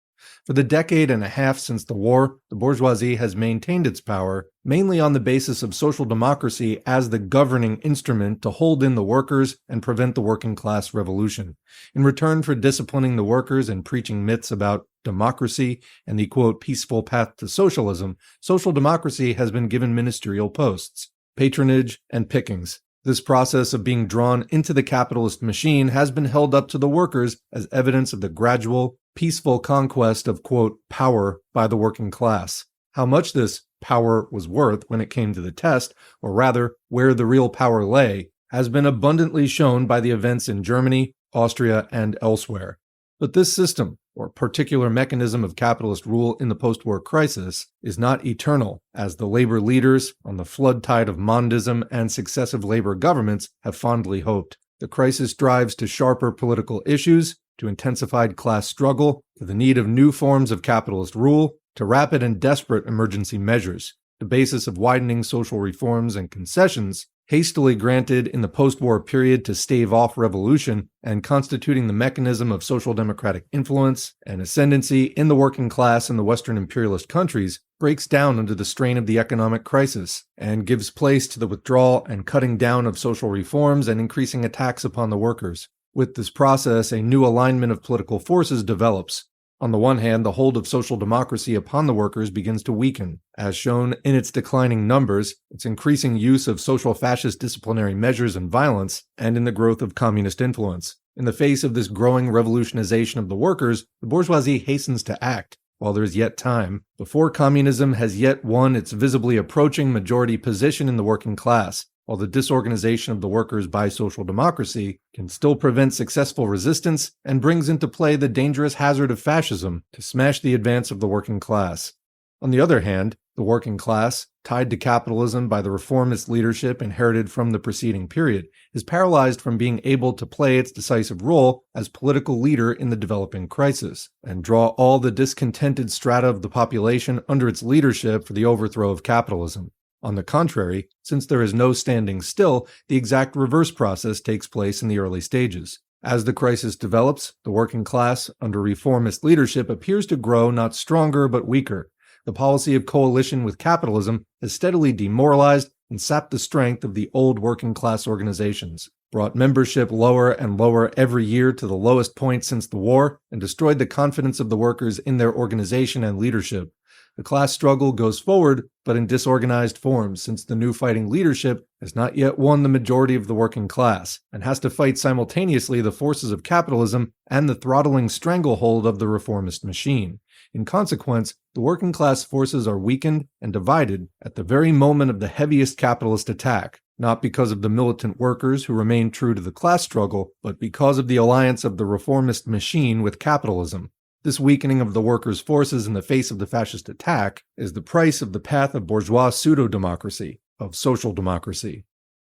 For the decade and a half since the war, the bourgeoisie has maintained its power, mainly on the basis of social democracy as the governing instrument to hold in the workers and prevent the working class revolution. In return for disciplining the workers and preaching myths about democracy and the, quote, peaceful path to socialism, social democracy has been given ministerial posts, patronage, and pickings. This process of being drawn into the capitalist machine has been held up to the workers as evidence of the gradual, peaceful conquest of, quote, power by the working class. How much this power was worth when it came to the test, or rather, where the real power lay, has been abundantly shown by the events in Germany, Austria, and elsewhere. But this system, or particular mechanism of capitalist rule in the post-war crisis, is not eternal, as the labor leaders, on the flood tide of Mondism and successive labor governments, have fondly hoped. The crisis drives to sharper political issues, to intensified class struggle, to the need of new forms of capitalist rule, to rapid and desperate emergency measures, the basis of widening social reforms and concessions, hastily granted in the post-war period to stave off revolution and constituting the mechanism of social democratic influence and ascendancy in the working class in the Western imperialist countries, breaks down under the strain of the economic crisis and gives place to the withdrawal and cutting down of social reforms and increasing attacks upon the workers. With this process, a new alignment of political forces develops. On the one hand, the hold of social democracy upon the workers begins to weaken, as shown in its declining numbers, its increasing use of social fascist disciplinary measures and violence, and in the growth of communist influence. In the face of this growing revolutionization of the workers, the bourgeoisie hastens to act, while there is yet time, before communism has yet won its visibly approaching majority position in the working class, while the disorganization of the workers by social democracy can still prevent successful resistance and brings into play the dangerous hazard of fascism to smash the advance of the working class. On the other hand, the working class, tied to capitalism by the reformist leadership inherited from the preceding period, is paralyzed from being able to play its decisive role as political leader in the developing crisis, and draw all the discontented strata of the population under its leadership for the overthrow of capitalism. On the contrary, since there is no standing still, the exact reverse process takes place in the early stages. As the crisis develops, the working class, under reformist leadership, appears to grow not stronger but weaker. The policy of coalition with capitalism has steadily demoralized and sapped the strength of the old working class organizations, brought membership lower and lower every year to the lowest point since the war, and destroyed the confidence of the workers in their organization and leadership. The class struggle goes forward, but in disorganized form, since the new fighting leadership has not yet won the majority of the working class, and has to fight simultaneously the forces of capitalism and the throttling stranglehold of the reformist machine. In consequence, the working class forces are weakened and divided at the very moment of the heaviest capitalist attack, not because of the militant workers who remain true to the class struggle, but because of the alliance of the reformist machine with capitalism. This weakening of the workers' forces in the face of the fascist attack is the price of the path of bourgeois pseudo-democracy, of social democracy.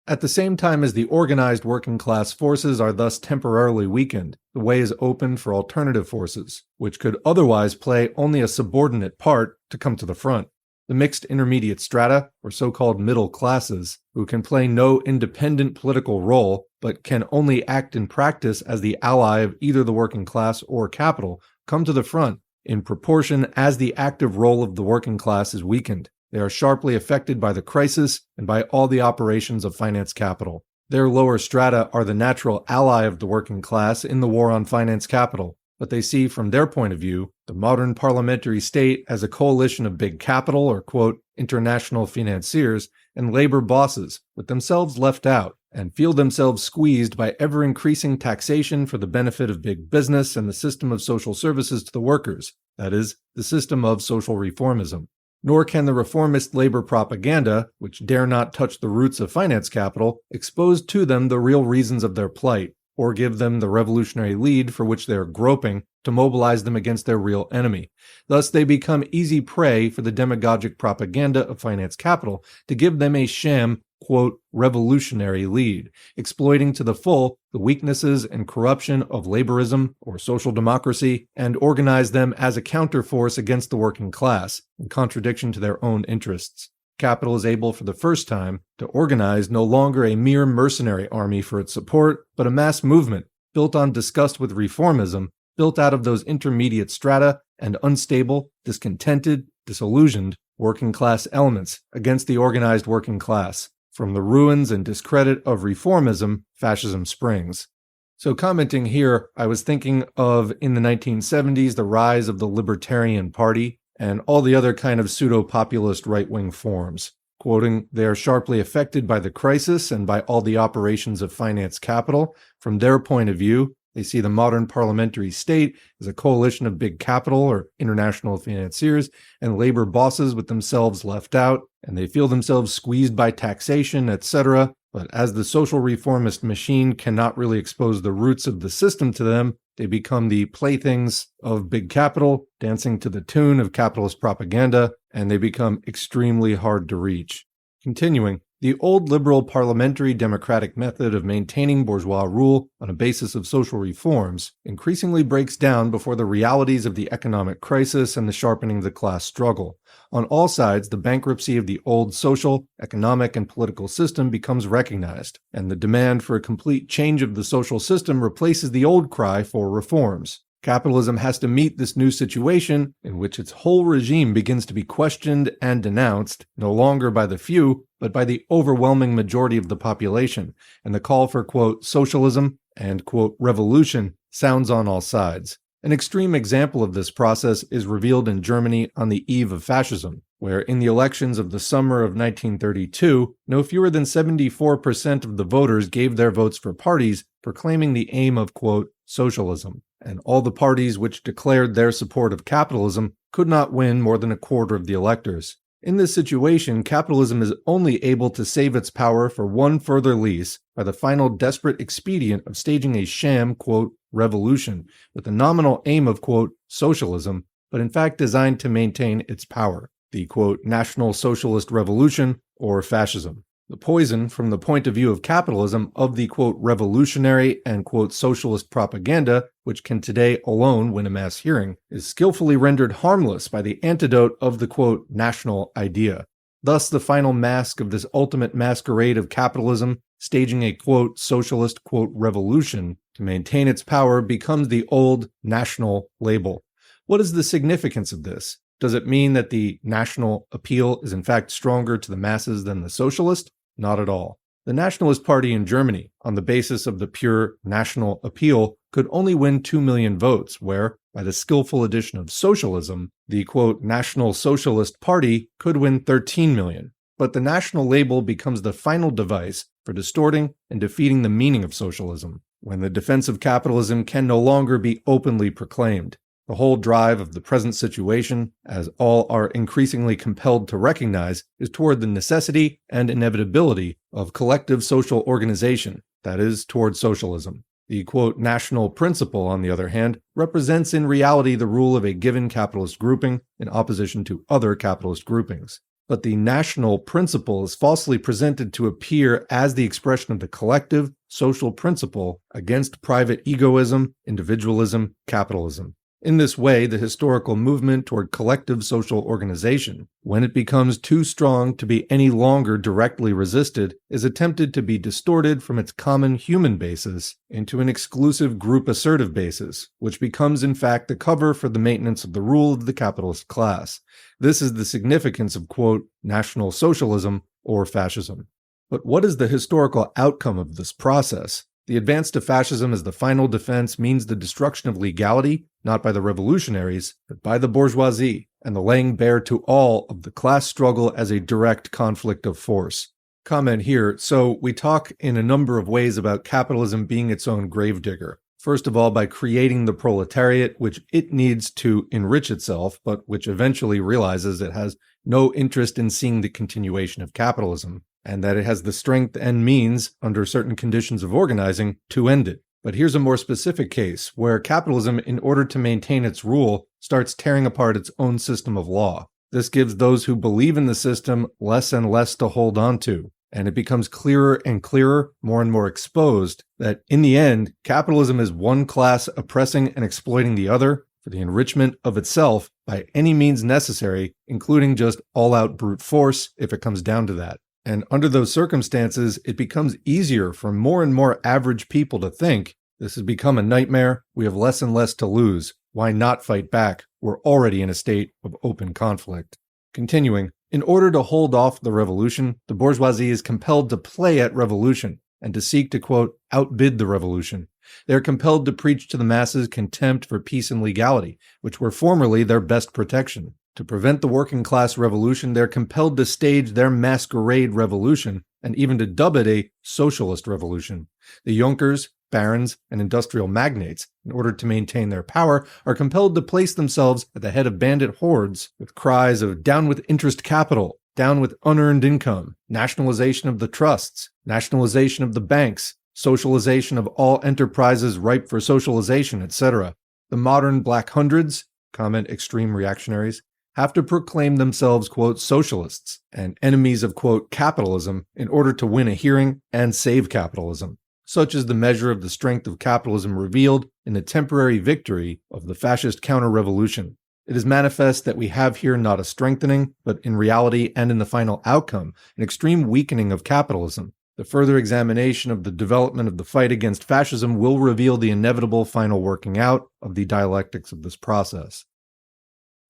At the same time as the organized working class forces are thus temporarily weakened, the way is opened for alternative forces, which could otherwise play only a subordinate part, to come to the front. The mixed intermediate strata, or so-called middle classes, who can play no independent political role, but can only act in practice as the ally of either the working class or capital, come to the front in proportion as the active role of the working class is weakened. They are sharply affected by the crisis and by all the operations of finance capital. Their lower strata are the natural ally of the working class in the war on finance capital, but they see from their point of view the modern parliamentary state as a coalition of big capital or, quote, international financiers and labor bosses, with themselves left out, and feel themselves squeezed by ever-increasing taxation for the benefit of big business and the system of social services to the workers, that is, the system of social reformism. Nor can the reformist labor propaganda, which dare not touch the roots of finance capital, expose to them the real reasons of their plight, or give them the revolutionary lead for which they are groping to mobilize them against their real enemy. Thus they become easy prey for the demagogic propaganda of finance capital to give them a sham, quote, revolutionary lead, exploiting to the full the weaknesses and corruption of laborism or social democracy, and organize them as a counterforce against the working class, in contradiction to their own interests. Capital is able for the first time to organize no longer a mere mercenary army for its support, but a mass movement built on disgust with reformism, built out of those intermediate strata and unstable, discontented, disillusioned working class elements against the organized working class. From the ruins and discredit of reformism, fascism springs. So commenting here, I was thinking of, in the 1970s, the rise of the Libertarian Party and all the other kind of pseudo-populist right-wing forms. Quoting, they are sharply affected by the crisis and by all the operations of finance capital. From their point of view, they see the modern parliamentary state as a coalition of big capital or international financiers and labor bosses with themselves left out, and they feel themselves squeezed by taxation, etc. But as the social reformist machine cannot really expose the roots of the system to them, they become the playthings of big capital, dancing to the tune of capitalist propaganda, and they become extremely hard to reach. Continuing, the old liberal parliamentary democratic method of maintaining bourgeois rule on a basis of social reforms increasingly breaks down before the realities of the economic crisis and the sharpening of the class struggle. On all sides, the bankruptcy of the old social, economic, and political system becomes recognized, and the demand for a complete change of the social system replaces the old cry for reforms. Capitalism has to meet this new situation in which its whole regime begins to be questioned and denounced, no longer by the few, but by the overwhelming majority of the population, and the call for, quote, socialism and, quote, revolution sounds on all sides. An extreme example of this process is revealed in Germany on the eve of fascism, where in the elections of the summer of 1932, no fewer than 74% of the voters gave their votes for parties proclaiming the aim of, quote, socialism, and all the parties which declared their support of capitalism could not win more than a quarter of the electors. In this situation, capitalism is only able to save its power for one further lease by the final desperate expedient of staging a sham, quote, revolution, with the nominal aim of, quote, socialism, but in fact designed to maintain its power, the, quote, National Socialist Revolution, or fascism. The poison, from the point of view of capitalism, of the, quote, revolutionary and, quote, socialist propaganda, which can today alone win a mass hearing, is skillfully rendered harmless by the antidote of the, quote, national idea. Thus, the final mask of this ultimate masquerade of capitalism, staging a, quote, socialist, quote, revolution to maintain its power, becomes the old national label. What is the significance of this? Does it mean that the national appeal is in fact stronger to the masses than the socialist? Not at all. The Nationalist Party in Germany, on the basis of the pure national appeal, could only win 2 million votes, where, by the skillful addition of socialism, the, quote, National Socialist Party could win 13 million. But the national label becomes the final device for distorting and defeating the meaning of socialism, when the defense of capitalism can no longer be openly proclaimed. The whole drive of the present situation, as all are increasingly compelled to recognize, is toward the necessity and inevitability of collective social organization, that is, toward socialism. The, quote, national principle, on the other hand, represents in reality the rule of a given capitalist grouping in opposition to other capitalist groupings. But the national principle is falsely presented to appear as the expression of the collective social principle against private egoism, individualism, capitalism. In this way, the historical movement toward collective social organization, when it becomes too strong to be any longer directly resisted, is attempted to be distorted from its common human basis into an exclusive group assertive basis, which becomes in fact the cover for the maintenance of the rule of the capitalist class. This is the significance of, quote, National Socialism or fascism. But what is the historical outcome of this process? The advance to fascism as the final defense means the destruction of legality, not by the revolutionaries, but by the bourgeoisie, and the laying bare to all of the class struggle as a direct conflict of force. Comment here. So we talk in a number of ways about capitalism being its own gravedigger. First of all, by creating the proletariat, which it needs to enrich itself, but which eventually realizes it has no interest in seeing the continuation of capitalism, and that it has the strength and means, under certain conditions of organizing, to end it. But here's a more specific case, where capitalism, in order to maintain its rule, starts tearing apart its own system of law. This gives those who believe in the system less and less to hold on to, and it becomes clearer and clearer, more and more exposed, that in the end, capitalism is one class oppressing and exploiting the other for the enrichment of itself by any means necessary, including just all-out brute force if it comes down to that. And under those circumstances, it becomes easier for more and more average people to think, this has become a nightmare, we have less and less to lose, why not fight back? We're already in a state of open conflict. Continuing, in order to hold off the revolution, the bourgeoisie is compelled to play at revolution, and to seek to, quote, outbid the revolution. They are compelled to preach to the masses contempt for peace and legality, which were formerly their best protection. To prevent the working class revolution, they're compelled to stage their masquerade revolution, and even to dub it a socialist revolution. The Junkers, barons, and industrial magnates, in order to maintain their power, are compelled to place themselves at the head of bandit hordes with cries of down with interest capital, down with unearned income, nationalization of the trusts, nationalization of the banks, socialization of all enterprises ripe for socialization, etc. The modern Black Hundreds, comment extreme reactionaries, have to proclaim themselves, quote, socialists and enemies of, quote, capitalism in order to win a hearing and save capitalism. Such is the measure of the strength of capitalism revealed in the temporary victory of the fascist counter-revolution. It is manifest that we have here not a strengthening, but in reality and in the final outcome, an extreme weakening of capitalism. The further examination of the development of the fight against fascism will reveal the inevitable final working out of the dialectics of this process.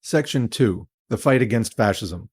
Section 2. The Fight Against Fascism.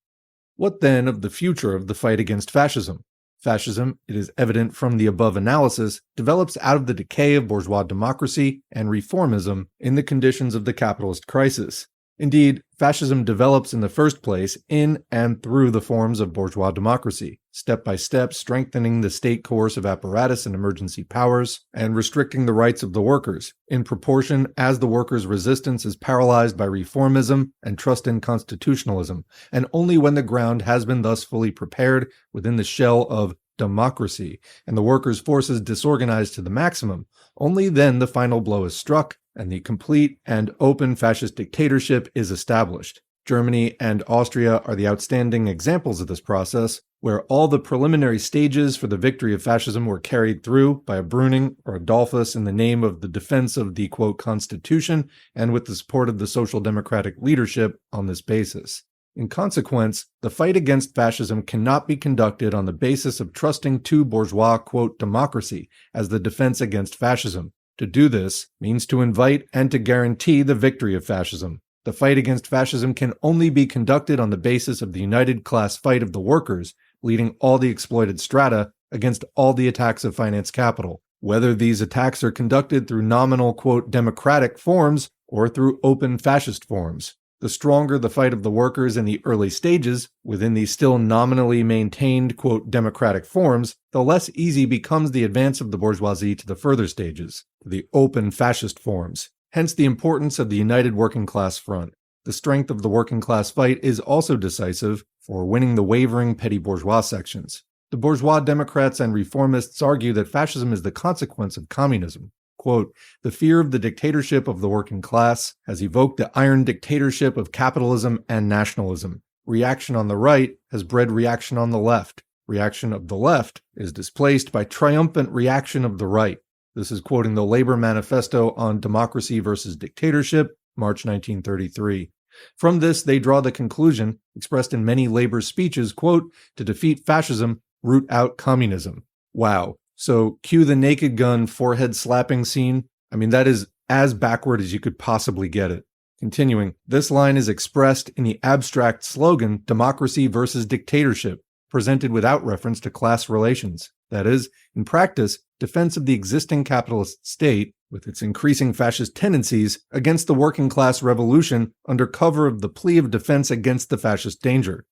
What then of the future of the fight against fascism? Fascism, it is evident from the above analysis, develops out of the decay of bourgeois democracy and reformism in the conditions of the capitalist crisis. Indeed, fascism develops in the first place in and through the forms of bourgeois democracy, step by step strengthening the state coercive apparatus and emergency powers, and restricting the rights of the workers, in proportion as the workers' resistance is paralyzed by reformism and trust in constitutionalism, and only when the ground has been thus fully prepared within the shell of democracy, and the workers' forces disorganized to the maximum, only then the final blow is struck, and the complete and open fascist dictatorship is established. Germany and Austria are the outstanding examples of this process, where all the preliminary stages for the victory of fascism were carried through by a Brüning or a Dollfuss in the name of the defense of the, quote, Constitution, and with the support of the social democratic leadership on this basis. In consequence, the fight against fascism cannot be conducted on the basis of trusting to bourgeois, quote, democracy as the defense against fascism. To do this means to invite and to guarantee the victory of fascism. The fight against fascism can only be conducted on the basis of the united class fight of the workers, leading all the exploited strata against all the attacks of finance capital, whether these attacks are conducted through nominal, quote, democratic forms or through open fascist forms. The stronger the fight of the workers in the early stages, within these still nominally maintained, quote, democratic forms, the less easy becomes the advance of the bourgeoisie to the further stages, to the open fascist forms. Hence the importance of the united working class front. The strength of the working class fight is also decisive for winning the wavering petty bourgeois sections. The bourgeois Democrats and reformists argue that fascism is the consequence of communism. Quote, the fear of the dictatorship of the working class has evoked the iron dictatorship of capitalism and nationalism. Reaction on the right has bred reaction on the left. Reaction of the left is displaced by triumphant reaction of the right. This is quoting the Labor Manifesto on Democracy versus Dictatorship, March 1933. From this, they draw the conclusion, expressed in many labor speeches, quote, to defeat fascism, root out communism. Wow. So cue the Naked Gun forehead slapping scene. I mean, that is as backward as you could possibly get it. Continuing, this line is expressed in the abstract slogan, democracy versus dictatorship, presented without reference to class relations. That is, in practice, defense of the existing capitalist state, with its increasing fascist tendencies, against the working class revolution under cover of the plea of defense against the fascist danger.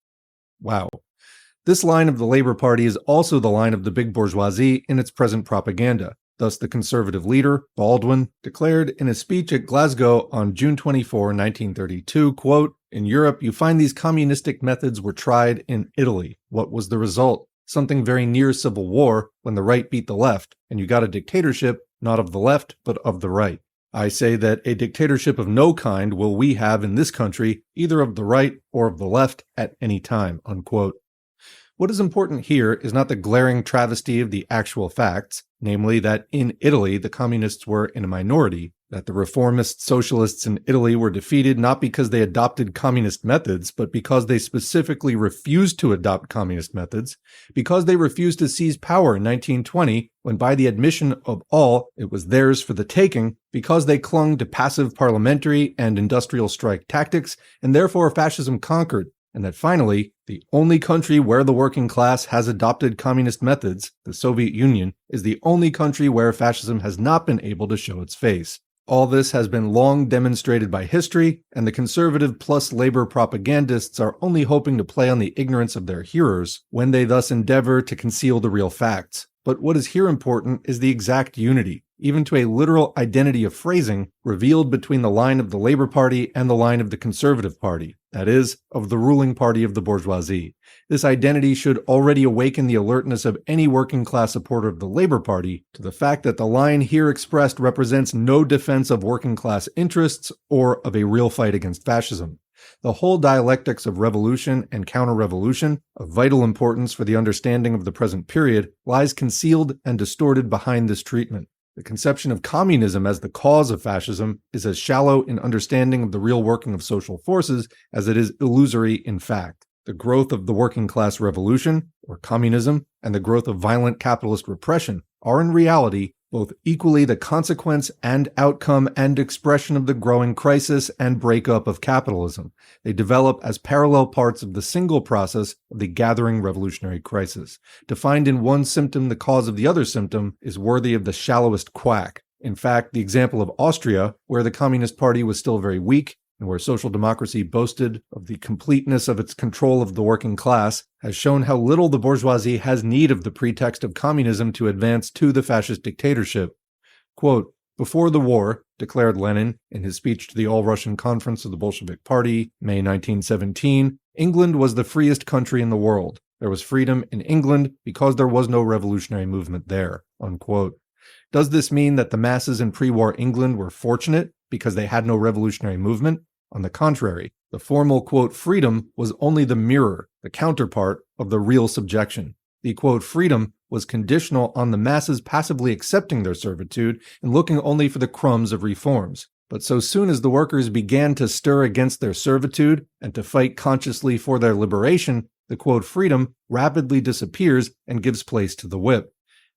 Wow. This line of the Labour Party is also the line of the big bourgeoisie in its present propaganda. Thus, the conservative leader, Baldwin, declared in a speech at Glasgow on June 24, 1932, quote, in Europe, you find these communistic methods were tried in Italy. What was the result? Something very near civil war, when the right beat the left, and you got a dictatorship, not of the left, but of the right. I say that a dictatorship of no kind will we have in this country, either of the right or of the left, at any time, unquote. What is important here is not the glaring travesty of the actual facts, namely that in Italy the communists were in a minority, that the reformist socialists in Italy were defeated not because they adopted communist methods, but because they specifically refused to adopt communist methods, because they refused to seize power in 1920, when by the admission of all it was theirs for the taking, because they clung to passive parliamentary and industrial strike tactics, and therefore fascism conquered. And that finally, the only country where the working class has adopted communist methods, the Soviet Union, is the only country where fascism has not been able to show its face. All this has been long demonstrated by history, and the conservative plus labor propagandists are only hoping to play on the ignorance of their hearers when they thus endeavor to conceal the real facts. But what is here important is the exact unity, even to a literal identity of phrasing, revealed between the line of the Labour Party and the line of the Conservative Party, that is, of the ruling party of the bourgeoisie. This identity should already awaken the alertness of any working-class supporter of the Labour Party to the fact that the line here expressed represents no defense of working-class interests or of a real fight against fascism. The whole dialectics of revolution and counter-revolution, of vital importance for the understanding of the present period, lies concealed and distorted behind this treatment. The conception of communism as the cause of fascism is as shallow in understanding of the real working of social forces as it is illusory in fact. The growth of the working class revolution, or communism, and the growth of violent capitalist repression are in reality both equally the consequence and outcome and expression of the growing crisis and breakup of capitalism. They develop as parallel parts of the single process of the gathering revolutionary crisis. To find in one symptom the cause of the other symptom is worthy of the shallowest quack. In fact, the example of Austria, where the Communist Party was still very weak, and where social democracy boasted of the completeness of its control of the working class, has shown how little the bourgeoisie has need of the pretext of communism to advance to the fascist dictatorship. Quote, "Before the war," declared Lenin in his speech to the All-Russian Conference of the Bolshevik Party, May 1917, "England was the freest country in the world. There was freedom in England because there was no revolutionary movement there." Unquote. Does this mean that the masses in pre-war England were fortunate because they had no revolutionary movement? On the contrary, the formal, quote, freedom was only the mirror, the counterpart of the real subjection. The, quote, freedom was conditional on the masses passively accepting their servitude and looking only for the crumbs of reforms. But so soon as the workers began to stir against their servitude and to fight consciously for their liberation, the, quote, freedom rapidly disappears and gives place to the whip.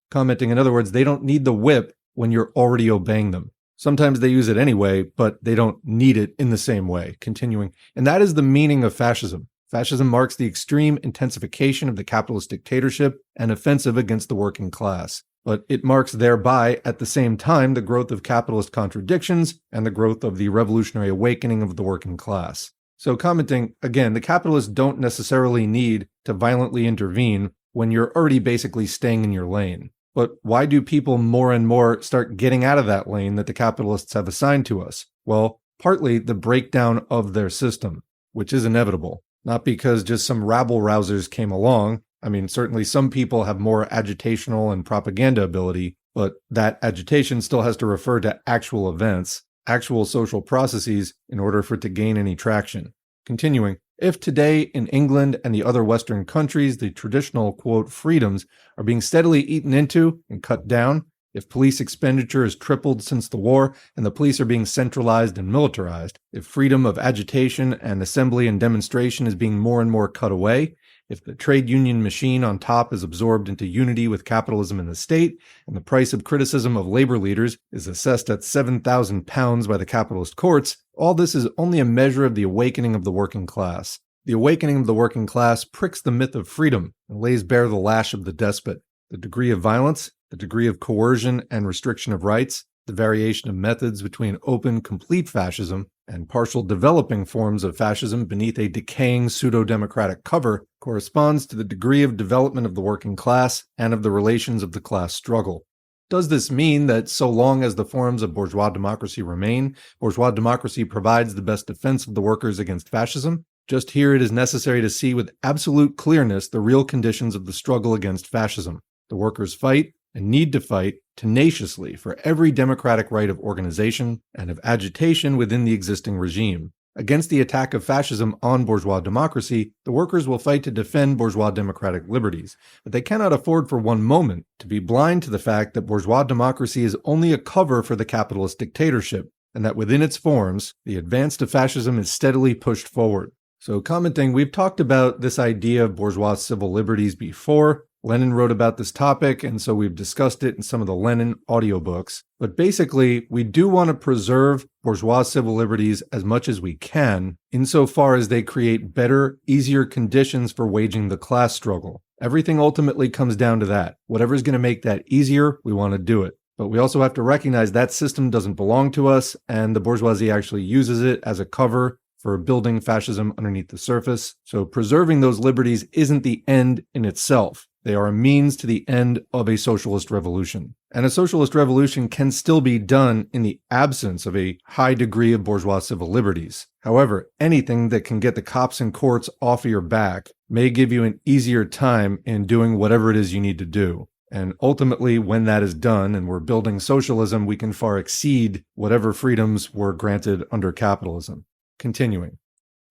Commenting, in other words, they don't need the whip when you're already obeying them. Sometimes they use it anyway, but they don't need it in the same way. Continuing, and that is the meaning of fascism. Fascism marks the extreme intensification of the capitalist dictatorship and offensive against the working class. But it marks thereby, at the same time, the growth of capitalist contradictions and the growth of the revolutionary awakening of the working class. So commenting, again, the capitalists don't necessarily need to violently intervene when you're already basically staying in your lane. But why do people more and more start getting out of that lane that the capitalists have assigned to us? Well, partly the breakdown of their system, which is inevitable. Not because just some rabble-rousers came along. I mean, certainly some people have more agitational and propaganda ability, but that agitation still has to refer to actual events, actual social processes, in order for it to gain any traction. Continuing, if today in England and the other Western countries the traditional, quote, freedoms are being steadily eaten into and cut down, if police expenditure has tripled since the war and the police are being centralized and militarized, if freedom of agitation and assembly and demonstration is being more and more cut away, if the trade union machine on top is absorbed into unity with capitalism and the state, and the price of criticism of labor leaders is assessed at £7,000 by the capitalist courts, all this is only a measure of the awakening of the working class. The awakening of the working class pricks the myth of freedom and lays bare the lash of the despot. The degree of violence, the degree of coercion and restriction of rights, the variation of methods between open, complete fascism and partial developing forms of fascism beneath a decaying pseudo-democratic cover corresponds to the degree of development of the working class and of the relations of the class struggle. Does this mean that so long as the forms of bourgeois democracy remain, bourgeois democracy provides the best defense of the workers against fascism? Just here it is necessary to see with absolute clearness the real conditions of the struggle against fascism. The workers fight, and need to fight, tenaciously for every democratic right of organization and of agitation within the existing regime. Against the attack of fascism on bourgeois democracy, the workers will fight to defend bourgeois democratic liberties, but they cannot afford for one moment to be blind to the fact that bourgeois democracy is only a cover for the capitalist dictatorship, and that within its forms, the advance to fascism is steadily pushed forward. So commenting, we've talked about this idea of bourgeois civil liberties before. Lenin wrote about this topic, and so we've discussed it in some of the Lenin audiobooks. But basically, we do want to preserve bourgeois civil liberties as much as we can, insofar as they create better, easier conditions for waging the class struggle. Everything ultimately comes down to that. Whatever's going to make that easier, we want to do it. But we also have to recognize that system doesn't belong to us, and the bourgeoisie actually uses it as a cover for building fascism underneath the surface. So preserving those liberties isn't the end in itself. They are a means to the end of a socialist revolution. And a socialist revolution can still be done in the absence of a high degree of bourgeois civil liberties. However, anything that can get the cops and courts off of your back may give you an easier time in doing whatever it is you need to do. And ultimately, when that is done and we're building socialism, we can far exceed whatever freedoms were granted under capitalism. Continuing.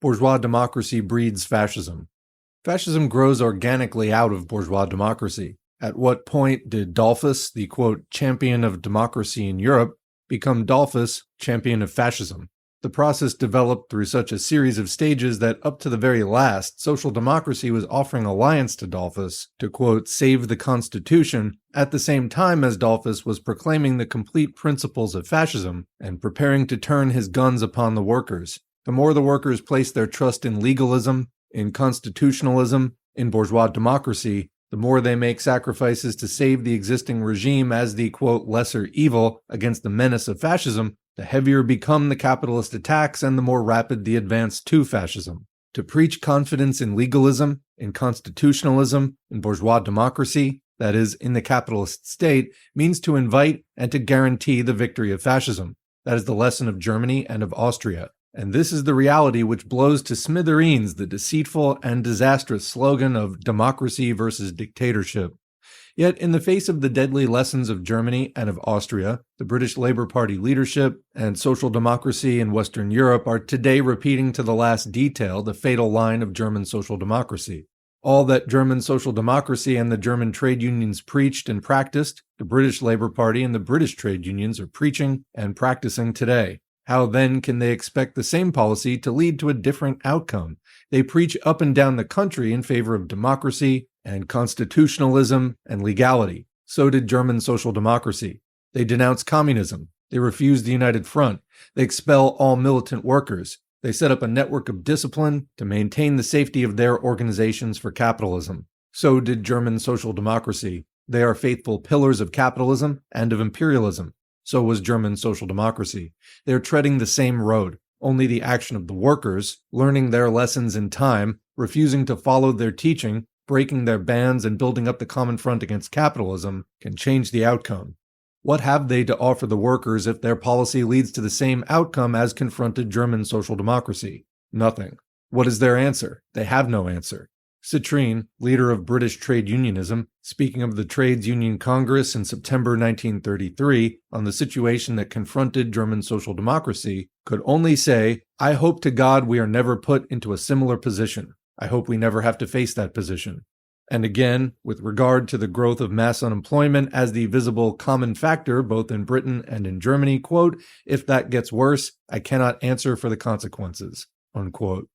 Bourgeois democracy breeds fascism. Fascism grows organically out of bourgeois democracy. At what point did Dollfuss, the, quote, champion of democracy in Europe, become Dollfuss, champion of fascism? The process developed through such a series of stages that up to the very last, social democracy was offering alliance to Dollfuss to, quote, save the Constitution, at the same time as Dollfuss was proclaiming the complete principles of fascism and preparing to turn his guns upon the workers. The more the workers placed their trust in legalism, in constitutionalism, in bourgeois democracy, the more they make sacrifices to save the existing regime as the, quote, lesser evil against the menace of fascism, the heavier become the capitalist attacks and the more rapid the advance to fascism. To preach confidence in legalism, in constitutionalism, in bourgeois democracy, that is, in the capitalist state, means to invite and to guarantee the victory of fascism. That is the lesson of Germany and of Austria. And this is the reality which blows to smithereens the deceitful and disastrous slogan of democracy versus dictatorship. Yet, in the face of the deadly lessons of Germany and of Austria, the British Labour Party leadership and social democracy in Western Europe are today repeating to the last detail the fatal line of German social democracy. All that German social democracy and the German trade unions preached and practiced, the British Labour Party and the British trade unions are preaching and practicing today. How then can they expect the same policy to lead to a different outcome? They preach up and down the country in favor of democracy and constitutionalism and legality. So did German social democracy. They denounce communism. They refuse the United Front. They expel all militant workers. They set up a network of discipline to maintain the safety of their organizations for capitalism. So did German social democracy. They are faithful pillars of capitalism and of imperialism. So was German social democracy. They are treading the same road. Only the action of the workers, learning their lessons in time, refusing to follow their teaching, breaking their bands and building up the common front against capitalism, can change the outcome. What have they to offer the workers if their policy leads to the same outcome as confronted German social democracy? Nothing. What is their answer? They have no answer. Citrine, leader of British trade unionism, speaking of the Trades Union Congress in September 1933 on the situation that confronted German social democracy, could only say, "I hope to God we are never put into a similar position. I hope we never have to face that position." And again, with regard to the growth of mass unemployment as the visible common factor both in Britain and in Germany, quote, "If that gets worse, I cannot answer for the consequences," unquote.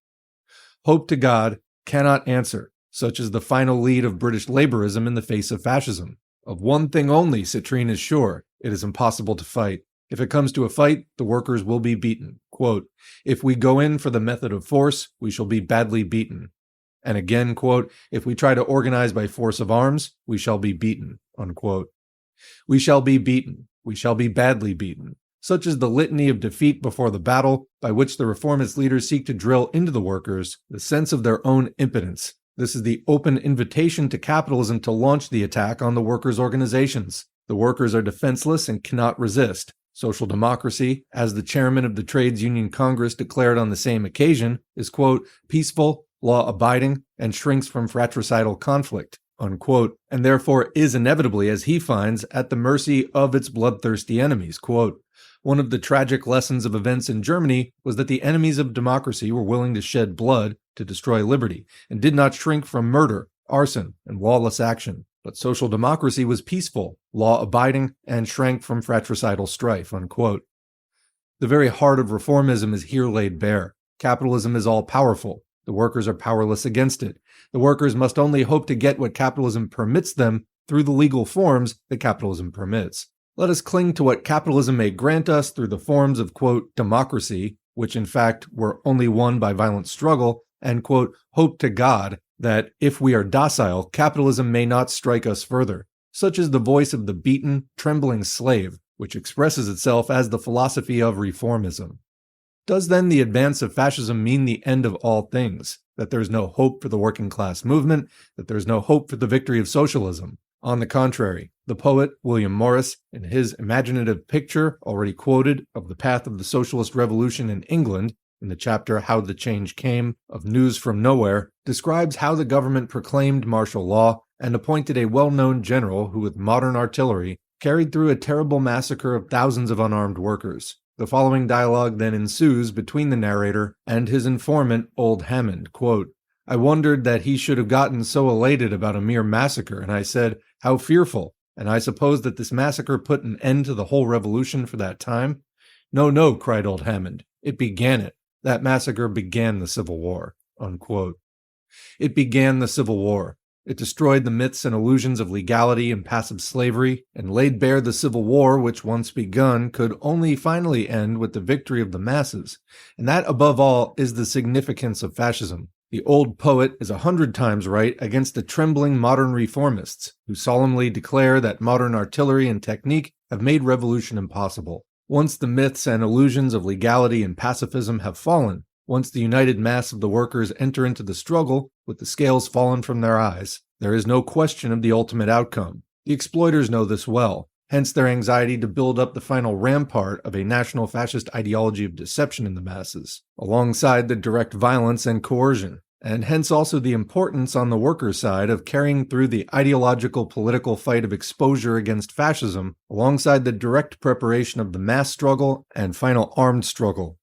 Hope to God cannot answer. Such is the final lead of British labourism in the face of fascism. Of one thing only, Citrine is sure: it is impossible to fight. If it comes to a fight, the workers will be beaten. Quote, "If we go in for the method of force, we shall be badly beaten." And again, quote, "If we try to organize by force of arms, we shall be beaten." Unquote. We shall be beaten. We shall be badly beaten. Such is the litany of defeat before the battle, by which the reformist leaders seek to drill into the workers the sense of their own impotence. This is the open invitation to capitalism to launch the attack on the workers' organizations. The workers are defenseless and cannot resist. Social democracy, as the chairman of the Trades Union Congress declared on the same occasion, is, quote, "peaceful, law-abiding, and shrinks from fratricidal conflict," unquote, and therefore is inevitably, as he finds, at the mercy of its bloodthirsty enemies. Quote, "One of the tragic lessons of events in Germany was that the enemies of democracy were willing to shed blood to destroy liberty, and did not shrink from murder, arson, and lawless action. But social democracy was peaceful, law-abiding, and shrank from fratricidal strife," unquote. The very heart of reformism is here laid bare. Capitalism is all-powerful. The workers are powerless against it. The workers must only hope to get what capitalism permits them through the legal forms that capitalism permits. Let us cling to what capitalism may grant us through the forms of, quote, "democracy," which in fact were only won by violent struggle, and, quote, "hope to God that, if we are docile, capitalism may not strike us further." Such is the voice of the beaten, trembling slave, which expresses itself as the philosophy of reformism. Does then the advance of fascism mean the end of all things? That there is no hope for the working class movement? That there is no hope for the victory of socialism? On the contrary, the poet William Morris, in his imaginative picture, already quoted, of the path of the socialist revolution in England, in the chapter How the Change Came, of News from Nowhere, describes how the government proclaimed martial law and appointed a well-known general who, with modern artillery, carried through a terrible massacre of thousands of unarmed workers. The following dialogue then ensues between the narrator and his informant, Old Hammond. Quote, "I wondered that he should have gotten so elated about a mere massacre, and I said, 'How fearful!' And I suppose that this massacre put an end to the whole revolution for that time?" "No, no," cried Old Hammond. It began it. That massacre began the Civil War." Unquote. It began the Civil War. It destroyed the myths and illusions of legality and passive slavery, and laid bare the Civil War, which once begun could only finally end with the victory of the masses. And that, above all, is the significance of fascism. The old poet is 100 times right against the trembling modern reformists, who solemnly declare that modern artillery and technique have made revolution impossible. Once the myths and illusions of legality and pacifism have fallen, once the united mass of the workers enter into the struggle, with the scales fallen from their eyes, there is no question of the ultimate outcome. The exploiters know this well, hence their anxiety to build up the final rampart of a national fascist ideology of deception in the masses, alongside the direct violence and coercion, and hence also the importance on the workers' side of carrying through the ideological political fight of exposure against fascism, alongside the direct preparation of the mass struggle and final armed struggle.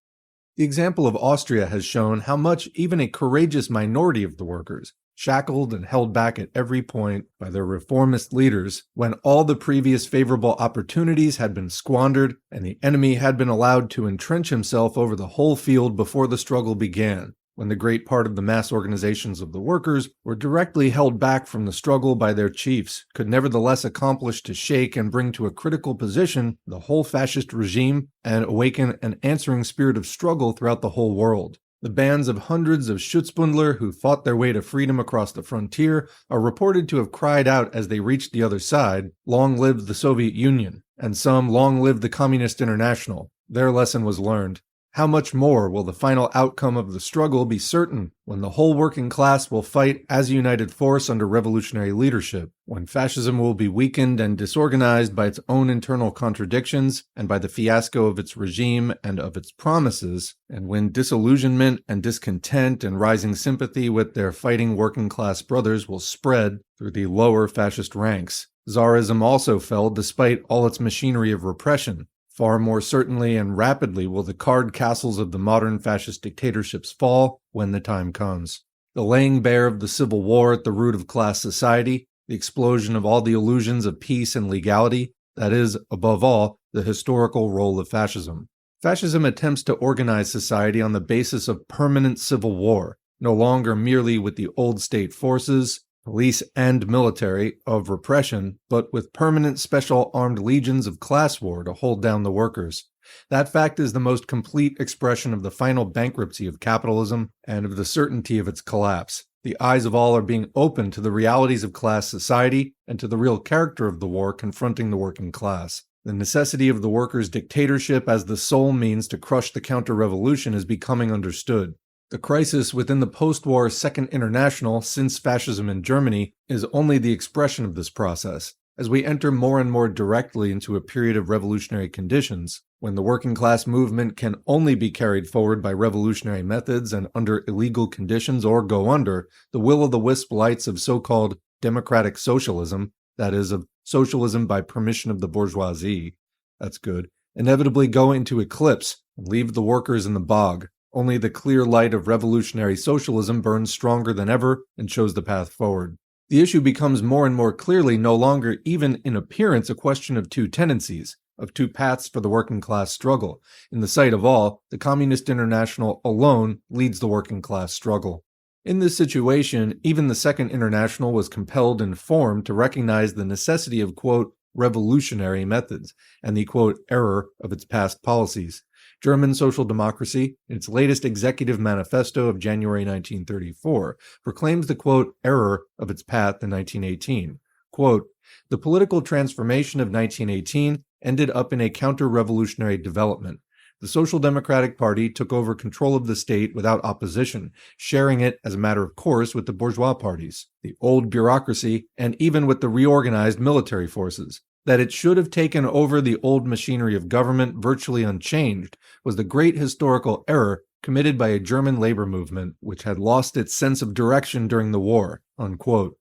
The example of Austria has shown how much even a courageous minority of the workers, shackled and held back at every point by their reformist leaders, when all the previous favorable opportunities had been squandered and the enemy had been allowed to entrench himself over the whole field before the struggle began, when the great part of the mass organizations of the workers were directly held back from the struggle by their chiefs, could nevertheless accomplish to shake and bring to a critical position the whole fascist regime and awaken an answering spirit of struggle throughout the whole world. The bands of hundreds of Schutzbündler who fought their way to freedom across the frontier are reported to have cried out as they reached the other side, "Long live the Soviet Union," and some, "Long live the Communist International." Their lesson was learned. How much more will the final outcome of the struggle be certain when the whole working class will fight as a united force under revolutionary leadership, when fascism will be weakened and disorganized by its own internal contradictions and by the fiasco of its regime and of its promises, and when disillusionment and discontent and rising sympathy with their fighting working class brothers will spread through the lower fascist ranks. Tsarism also fell despite all its machinery of repression. Far more certainly and rapidly will the card castles of the modern fascist dictatorships fall when the time comes. The laying bare of the Civil War at the root of class society, the explosion of all the illusions of peace and legality, that is, above all, the historical role of fascism. Fascism attempts to organize society on the basis of permanent civil war, no longer merely with the old state forces, police and military, of repression, but with permanent special armed legions of class war to hold down the workers. That fact is the most complete expression of the final bankruptcy of capitalism and of the certainty of its collapse. The eyes of all are being opened to the realities of class society and to the real character of the war confronting the working class. The necessity of the workers' dictatorship as the sole means to crush the counter-revolution is becoming understood. The crisis within the post-war Second International since fascism in Germany is only the expression of this process. As we enter more and more directly into a period of revolutionary conditions, when the working class movement can only be carried forward by revolutionary methods and under illegal conditions or go under, the will-o'-the-wisp lights of so-called democratic socialism, that is, of socialism by permission of the bourgeoisie, that's good, inevitably go into eclipse and leave the workers in the bog. Only the clear light of revolutionary socialism burns stronger than ever and shows the path forward. The issue becomes more and more clearly no longer even in appearance a question of two tendencies, of two paths for the working class struggle. In the sight of all, the Communist International alone leads the working class struggle. In this situation, even the Second International was compelled in form to recognize the necessity of, quote, revolutionary methods, and the, quote, error of its past policies. German Social Democracy, in its latest executive manifesto of January 1934, proclaims the, quote, error of its path in 1918. Quote, the political transformation of 1918 ended up in a counter-revolutionary development. The Social Democratic Party took over control of the state without opposition, sharing it as a matter of course with the bourgeois parties, the old bureaucracy, and even with the reorganized military forces. That it should have taken over the old machinery of government virtually unchanged was the great historical error committed by a German labor movement which had lost its sense of direction during the war, unquote.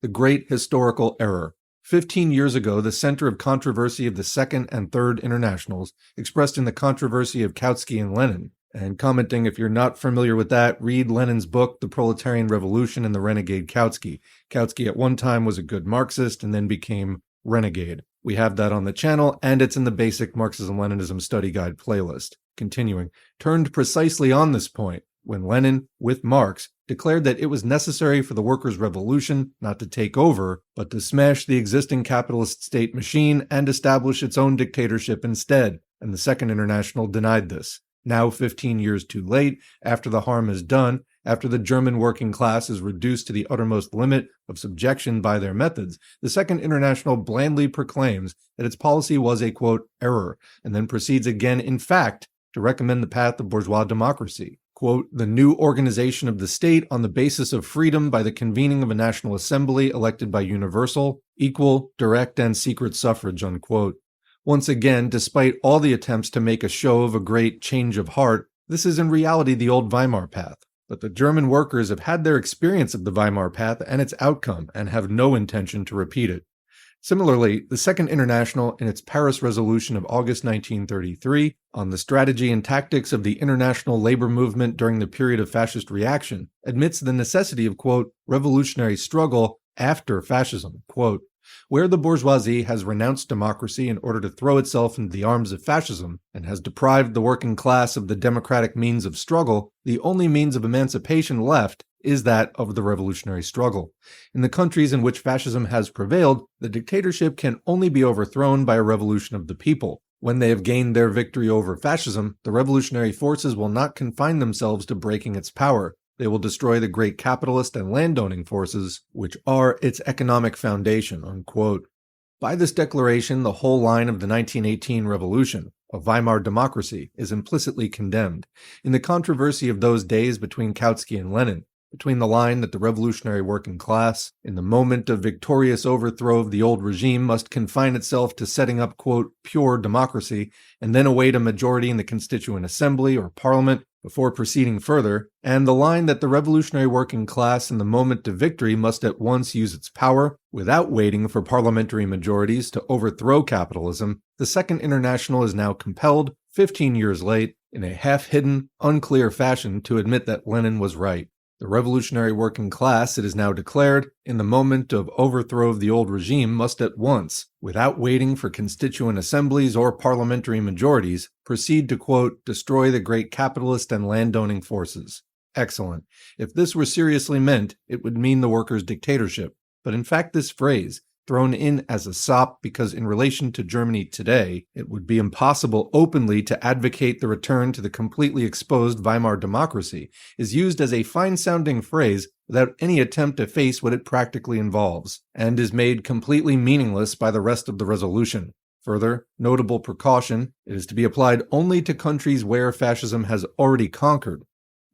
The great historical error. 15 years ago, the center of controversy of the Second and Third Internationals, expressed in the controversy of Kautsky and Lenin. And commenting, if you're not familiar with that, read Lenin's book, The Proletarian Revolution and the Renegade Kautsky. Kautsky at one time was a good Marxist and then became renegade. We have that on the channel, and it's in the basic Marxism-Leninism study guide playlist. continuing, turned precisely on this point when Lenin, with Marx, declared that it was necessary for the workers' revolution not to take over, but to smash the existing capitalist state machine and establish its own dictatorship instead, and the Second International denied this. Now, 15 years too late, after the harm is done, after the German working class is reduced to the uttermost limit of subjection by their methods, the Second International blandly proclaims that its policy was a, quote, error, and then proceeds again, in fact, to recommend the path of bourgeois democracy. Quote, the new organization of the state on the basis of freedom by the convening of a national assembly elected by universal, equal, direct, and secret suffrage, unquote. Once again, despite all the attempts to make a show of a great change of heart, this is in reality the old Weimar path. But the German workers have had their experience of the Weimar path and its outcome and have no intention to repeat it. Similarly, the Second International, in its Paris Resolution of August 1933, on the strategy and tactics of the international labor movement during the period of fascist reaction, admits the necessity of, quote, revolutionary struggle after fascism, quote, where the bourgeoisie has renounced democracy in order to throw itself into the arms of fascism and has deprived the working class of the democratic means of struggle, the only means of emancipation left is that of the revolutionary struggle. In the countries in which fascism has prevailed, the dictatorship can only be overthrown by a revolution of the people. When they have gained their victory over fascism, the revolutionary forces will not confine themselves to breaking its power. They will destroy the great capitalist and landowning forces, which are its economic foundation, unquote. By this declaration, the whole line of the 1918 revolution, of Weimar democracy, is implicitly condemned. In the controversy of those days between Kautsky and Lenin, between the line that the revolutionary working class, in the moment of victorious overthrow of the old regime, must confine itself to setting up, quote, pure democracy, and then await a majority in the Constituent Assembly or Parliament before proceeding further, and the line that the revolutionary working class in the moment of victory must at once use its power, without waiting for parliamentary majorities, to overthrow capitalism, the Second International is now compelled, 15 years late, in a half-hidden, unclear fashion to admit that Lenin was right. The revolutionary working class, it is now declared, in the moment of overthrow of the old regime must at once, without waiting for constituent assemblies or parliamentary majorities, proceed to, quote, destroy the great capitalist and landowning forces. Excellent. If this were seriously meant, it would mean the workers' dictatorship. But in fact, this phrase, thrown in as a sop because in relation to Germany today, it would be impossible openly to advocate the return to the completely exposed Weimar democracy, is used as a fine-sounding phrase without any attempt to face what it practically involves, and is made completely meaningless by the rest of the resolution. Further, notable precaution, it is to be applied only to countries where fascism has already conquered.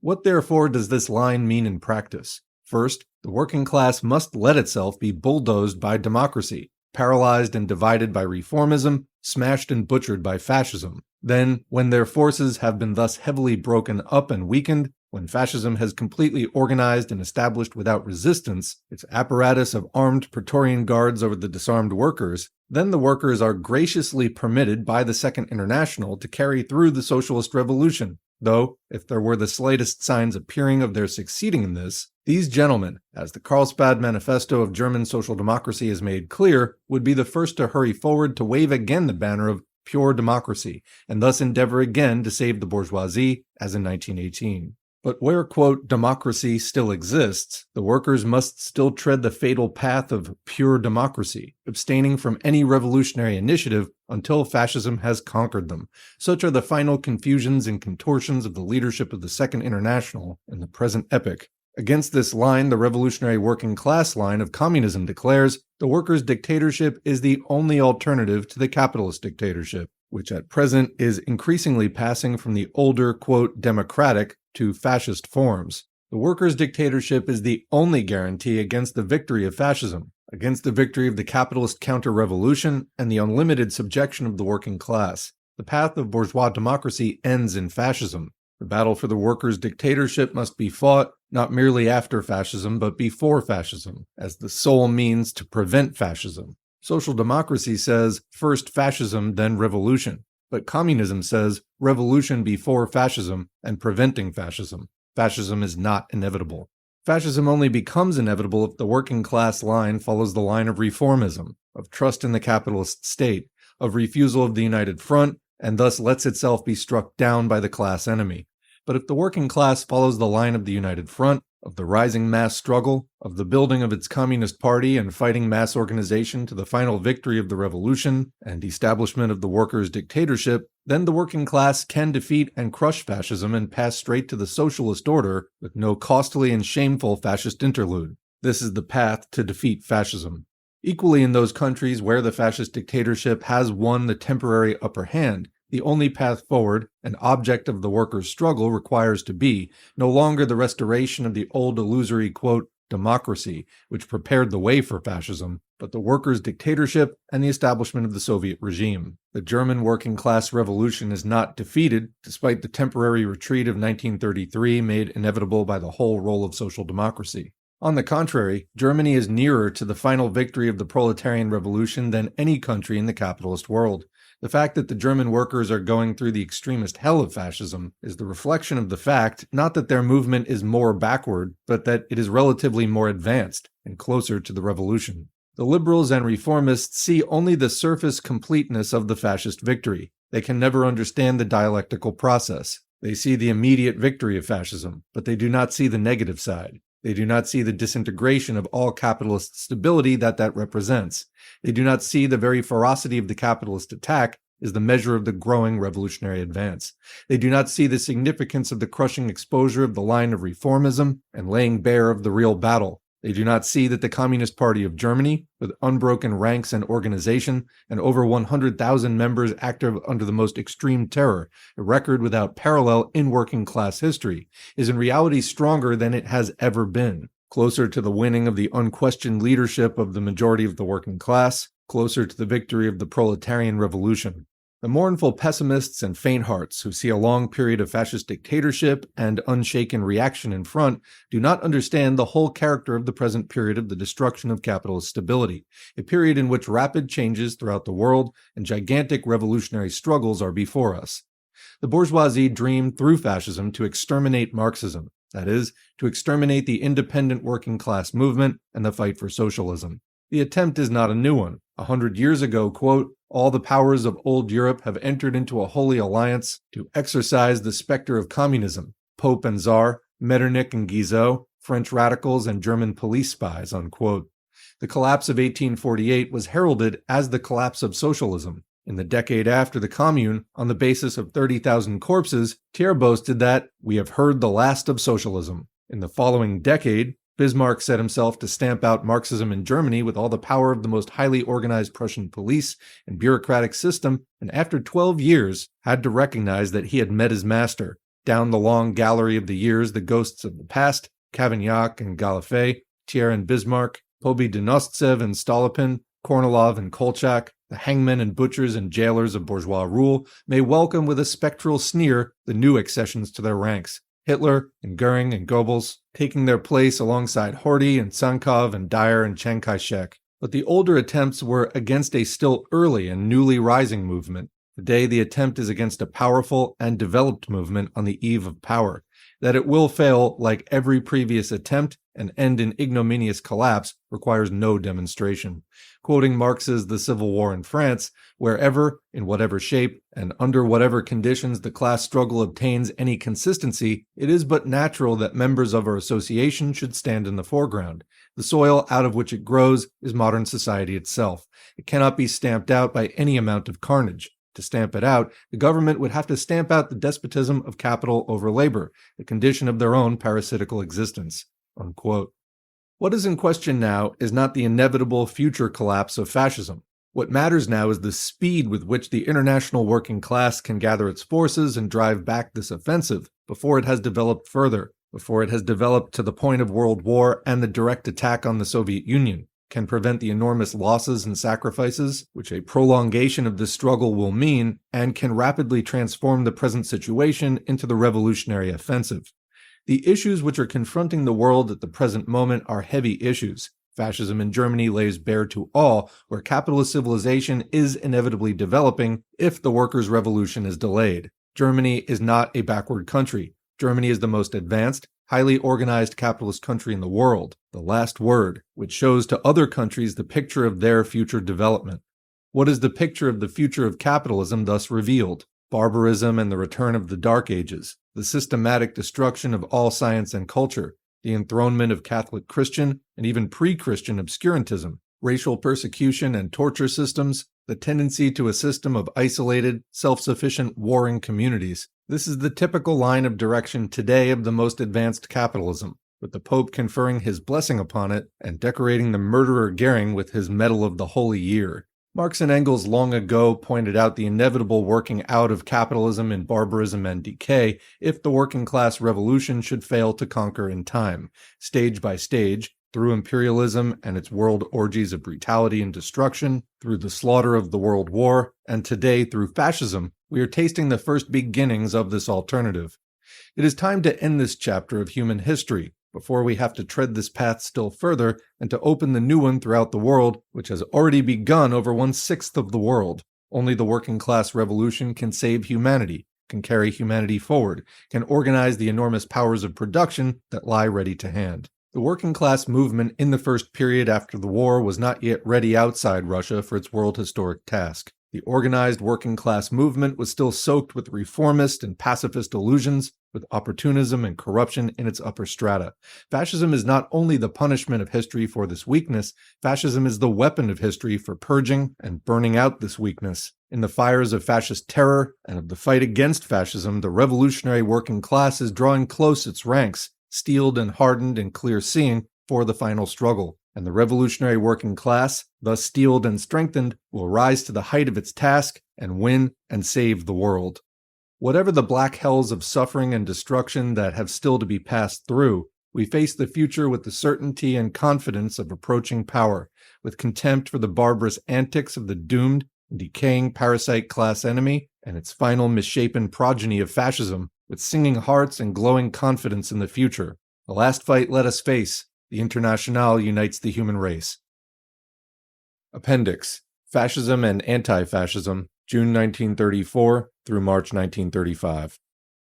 What therefore does this line mean in practice? First, the working class must let itself be bulldozed by democracy, paralyzed and divided by reformism, smashed and butchered by fascism. Then, when their forces have been thus heavily broken up and weakened, when fascism has completely organized and established without resistance its apparatus of armed Praetorian guards over the disarmed workers, then the workers are graciously permitted by the Second International to carry through the socialist revolution. Though, if there were the slightest signs appearing of their succeeding in this, these gentlemen, as the Karlsbad Manifesto of German social democracy has made clear, would be the first to hurry forward to wave again the banner of pure democracy, and thus endeavor again to save the bourgeoisie, as in 1918. But where, quote, democracy still exists, the workers must still tread the fatal path of pure democracy, abstaining from any revolutionary initiative until fascism has conquered them. Such are the final confusions and contortions of the leadership of the Second International in the present epoch. Against this line, the revolutionary working class line of communism declares the workers' dictatorship is the only alternative to the capitalist dictatorship, which at present is increasingly passing from the older, quote, democratic to fascist forms. The workers' dictatorship is the only guarantee against the victory of fascism, against the victory of the capitalist counter-revolution, and the unlimited subjection of the working class. The path of bourgeois democracy ends in fascism. The battle for the workers' dictatorship must be fought, not merely after fascism, but before fascism, as the sole means to prevent fascism. Social democracy says, first fascism, then revolution. But communism says, revolution before fascism and preventing fascism. Fascism is not inevitable. Fascism only becomes inevitable if the working class line follows the line of reformism, of trust in the capitalist state, of refusal of the United Front, and thus lets itself be struck down by the class enemy. But if the working class follows the line of the United Front, of the rising mass struggle, of the building of its Communist Party and fighting mass organization to the final victory of the revolution and establishment of the workers' dictatorship, then the working class can defeat and crush fascism and pass straight to the socialist order with no costly and shameful fascist interlude. This is the path to defeat fascism. Equally in those countries where the fascist dictatorship has won the temporary upper hand, the only path forward, an object of the workers' struggle, requires to be no longer the restoration of the old illusory, quote, democracy, which prepared the way for fascism, but the workers' dictatorship and the establishment of the Soviet regime. The German working class revolution is not defeated, despite the temporary retreat of 1933 made inevitable by the whole role of social democracy. On the contrary, Germany is nearer to the final victory of the proletarian revolution than any country in the capitalist world. The fact that the German workers are going through the extremist hell of fascism is the reflection of the fact not that their movement is more backward, but that it is relatively more advanced and closer to the revolution. The liberals and reformists see only the surface completeness of the fascist victory. They can never understand the dialectical process. They see the immediate victory of fascism, but they do not see the negative side. They do not see the disintegration of all capitalist stability that represents. They do not see the very ferocity of the capitalist attack is the measure of the growing revolutionary advance. They do not see the significance of the crushing exposure of the line of reformism and laying bare of the real battle. They do not see that the Communist Party of Germany, with unbroken ranks and organization, and over 100,000 members active under the most extreme terror, a record without parallel in working class history, is in reality stronger than it has ever been, closer to the winning of the unquestioned leadership of the majority of the working class, closer to the victory of the proletarian revolution. The mournful pessimists and faint-hearts who see a long period of fascist dictatorship and unshaken reaction in front do not understand the whole character of the present period of the destruction of capitalist stability, a period in which rapid changes throughout the world and gigantic revolutionary struggles are before us. The bourgeoisie dreamed through fascism to exterminate Marxism, that is, to exterminate the independent working class movement and the fight for socialism. The attempt is not a new one. 100 years ago, quote, all the powers of old Europe have entered into a holy alliance to exorcise the specter of communism. Pope and Tsar, Metternich and Guizot, French radicals and German police spies, unquote. The collapse of 1848 was heralded as the collapse of socialism. In the decade after the Commune, on the basis of 30,000 corpses, Thiers boasted that, we have heard the last of socialism. In the following decade, Bismarck set himself to stamp out Marxism in Germany with all the power of the most highly organized Prussian police and bureaucratic system, and after 12 years had to recognize that he had met his master. Down the long gallery of the years, the ghosts of the past, Cavaignac and Galifet, Thiers and Bismarck, Pobedonostsev and Stolypin, Kornilov and Kolchak, the hangmen and butchers and jailers of bourgeois rule, may welcome with a spectral sneer the new accessions to their ranks. Hitler and Goering and Goebbels, taking their place alongside Horthy and Sankov and Dyer and Chiang Kai-shek. But the older attempts were against a still early and newly rising movement. Today the attempt is against a powerful and developed movement on the eve of power. That it will fail like every previous attempt and end in ignominious collapse requires no demonstration. Quoting Marx's The Civil War in France, wherever, in whatever shape, and under whatever conditions the class struggle obtains any consistency, it is but natural that members of our association should stand in the foreground. The soil out of which it grows is modern society itself. It cannot be stamped out by any amount of carnage. To stamp it out, the government would have to stamp out the despotism of capital over labor, the condition of their own parasitical existence." Unquote. What is in question now is not the inevitable future collapse of fascism. What matters now is the speed with which the international working class can gather its forces and drive back this offensive before it has developed further, before it has developed to the point of world war and the direct attack on the Soviet Union, can prevent the enormous losses and sacrifices which a prolongation of this struggle will mean, and can rapidly transform the present situation into the revolutionary offensive. The issues which are confronting the world at the present moment are heavy issues. Fascism in Germany lays bare to all where capitalist civilization is inevitably developing if the workers' revolution is delayed. Germany is not a backward country. Germany is the most advanced, highly organized capitalist country in the world, the last word, which shows to other countries the picture of their future development. What is the picture of the future of capitalism thus revealed? Barbarism and the return of the Dark Ages, the systematic destruction of all science and culture, the enthronement of Catholic Christian and even pre-Christian obscurantism, racial persecution and torture systems, the tendency to a system of isolated, self-sufficient warring communities. This is the typical line of direction today of the most advanced capitalism, with the Pope conferring his blessing upon it and decorating the murderer Goering with his Medal of the Holy Year. Marx and Engels long ago pointed out the inevitable working out of capitalism in barbarism and decay if the working class revolution should fail to conquer in time, stage by stage, through imperialism and its world orgies of brutality and destruction, through the slaughter of the World War, and today through fascism. We are tasting the first beginnings of this alternative. It is time to end this chapter of human history, before we have to tread this path still further and to open the new one throughout the world, which has already begun over 1/6 of the world. Only the working class revolution can save humanity, can carry humanity forward, can organize the enormous powers of production that lie ready to hand. The working class movement in the first period after the war was not yet ready outside Russia for its world historic task. The organized working class movement was still soaked with reformist and pacifist illusions, with opportunism and corruption in its upper strata. Fascism is not only the punishment of history for this weakness, fascism is the weapon of history for purging and burning out this weakness. In the fires of fascist terror and of the fight against fascism, the revolutionary working class is drawing close its ranks, steeled and hardened and clear-seeing for the final struggle. And the revolutionary working class, thus steeled and strengthened, will rise to the height of its task and win and save the world. Whatever the black hells of suffering and destruction that have still to be passed through, we face the future with the certainty and confidence of approaching power, with contempt for the barbarous antics of the doomed and decaying parasite class enemy and its final misshapen progeny of fascism, with singing hearts and glowing confidence in the future. The last fight let us face. The Internationale unites the human race. Appendix: Fascism and Anti-Fascism, June 1934 through March 1935.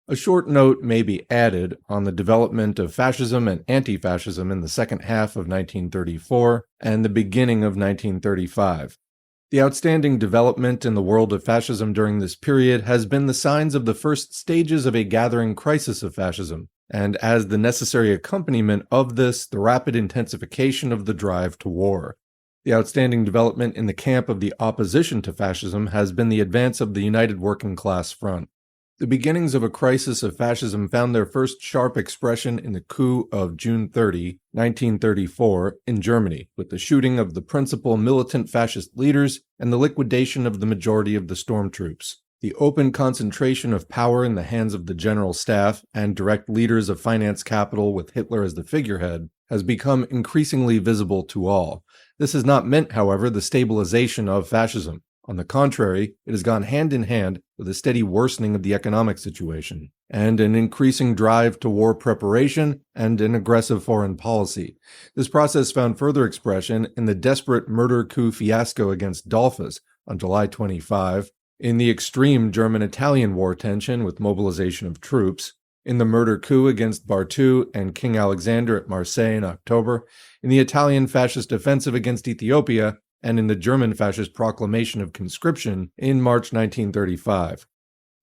A short note may be added on the development of fascism and anti-fascism in the second half of 1934 and the beginning of 1935. The outstanding development in the world of fascism during this period has been the signs of the first stages of a gathering crisis of fascism, and as the necessary accompaniment of this, the rapid intensification of the drive to war. The outstanding development in the camp of the opposition to fascism has been the advance of the United Working Class Front. The beginnings of a crisis of fascism found their first sharp expression in the coup of June 30, 1934, in Germany, with the shooting of the principal militant fascist leaders and the liquidation of the majority of the stormtroops. The open concentration of power in the hands of the general staff and direct leaders of finance capital with Hitler as the figurehead has become increasingly visible to all. This has not meant, however, the stabilization of fascism. On the contrary, it has gone hand in hand with a steady worsening of the economic situation, and an increasing drive to war preparation and an aggressive foreign policy. This process found further expression in the desperate murder coup fiasco against Dollfuss on July 25, in the extreme German-Italian war tension with mobilization of troops, in the murder coup against Bartu and King Alexander at Marseille in October, in the Italian fascist offensive against Ethiopia, and in the German fascist proclamation of conscription in March 1935.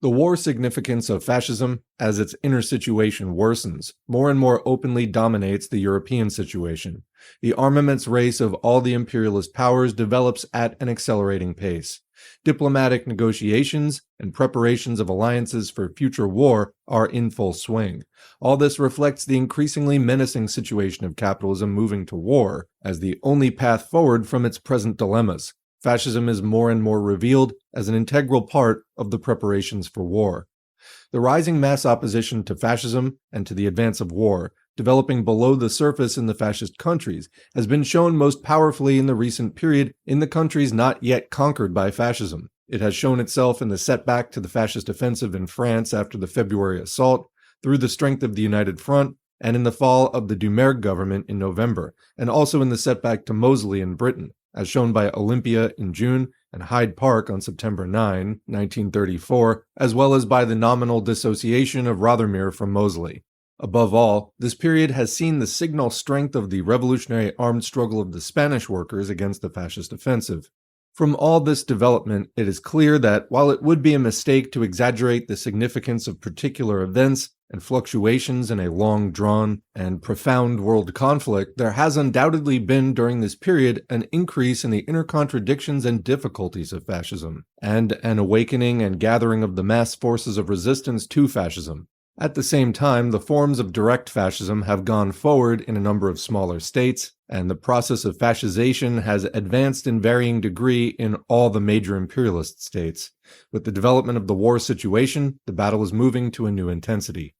The war significance of fascism, as its inner situation worsens, more and more openly dominates the European situation. The armaments race of all the imperialist powers develops at an accelerating pace. Diplomatic negotiations and preparations of alliances for future war are in full swing. All this reflects the increasingly menacing situation of capitalism moving to war as the only path forward from its present dilemmas. Fascism is more and more revealed as an integral part of the preparations for war. The rising mass opposition to fascism and to the advance of war, developing below the surface in the fascist countries, has been shown most powerfully in the recent period in the countries not yet conquered by fascism. It has shown itself in the setback to the fascist offensive in France after the February assault, through the strength of the United Front, and in the fall of the Dumergue government in November, and also in the setback to Mosley in Britain, as shown by Olympia in June and Hyde Park on September 9, 1934, as well as by the nominal dissociation of Rothermere from Mosley. Above all, this period has seen the signal strength of the revolutionary armed struggle of the Spanish workers against the fascist offensive. From all this development, it is clear that while it would be a mistake to exaggerate the significance of particular events and fluctuations in a long-drawn and profound world conflict, there has undoubtedly been during this period an increase in the inner contradictions and difficulties of fascism, and an awakening and gathering of the mass forces of resistance to fascism. At the same time, the forms of direct fascism have gone forward in a number of smaller states, and the process of fascization has advanced in varying degree in all the major imperialist states. With the development of the war situation, the battle is moving to a new intensity.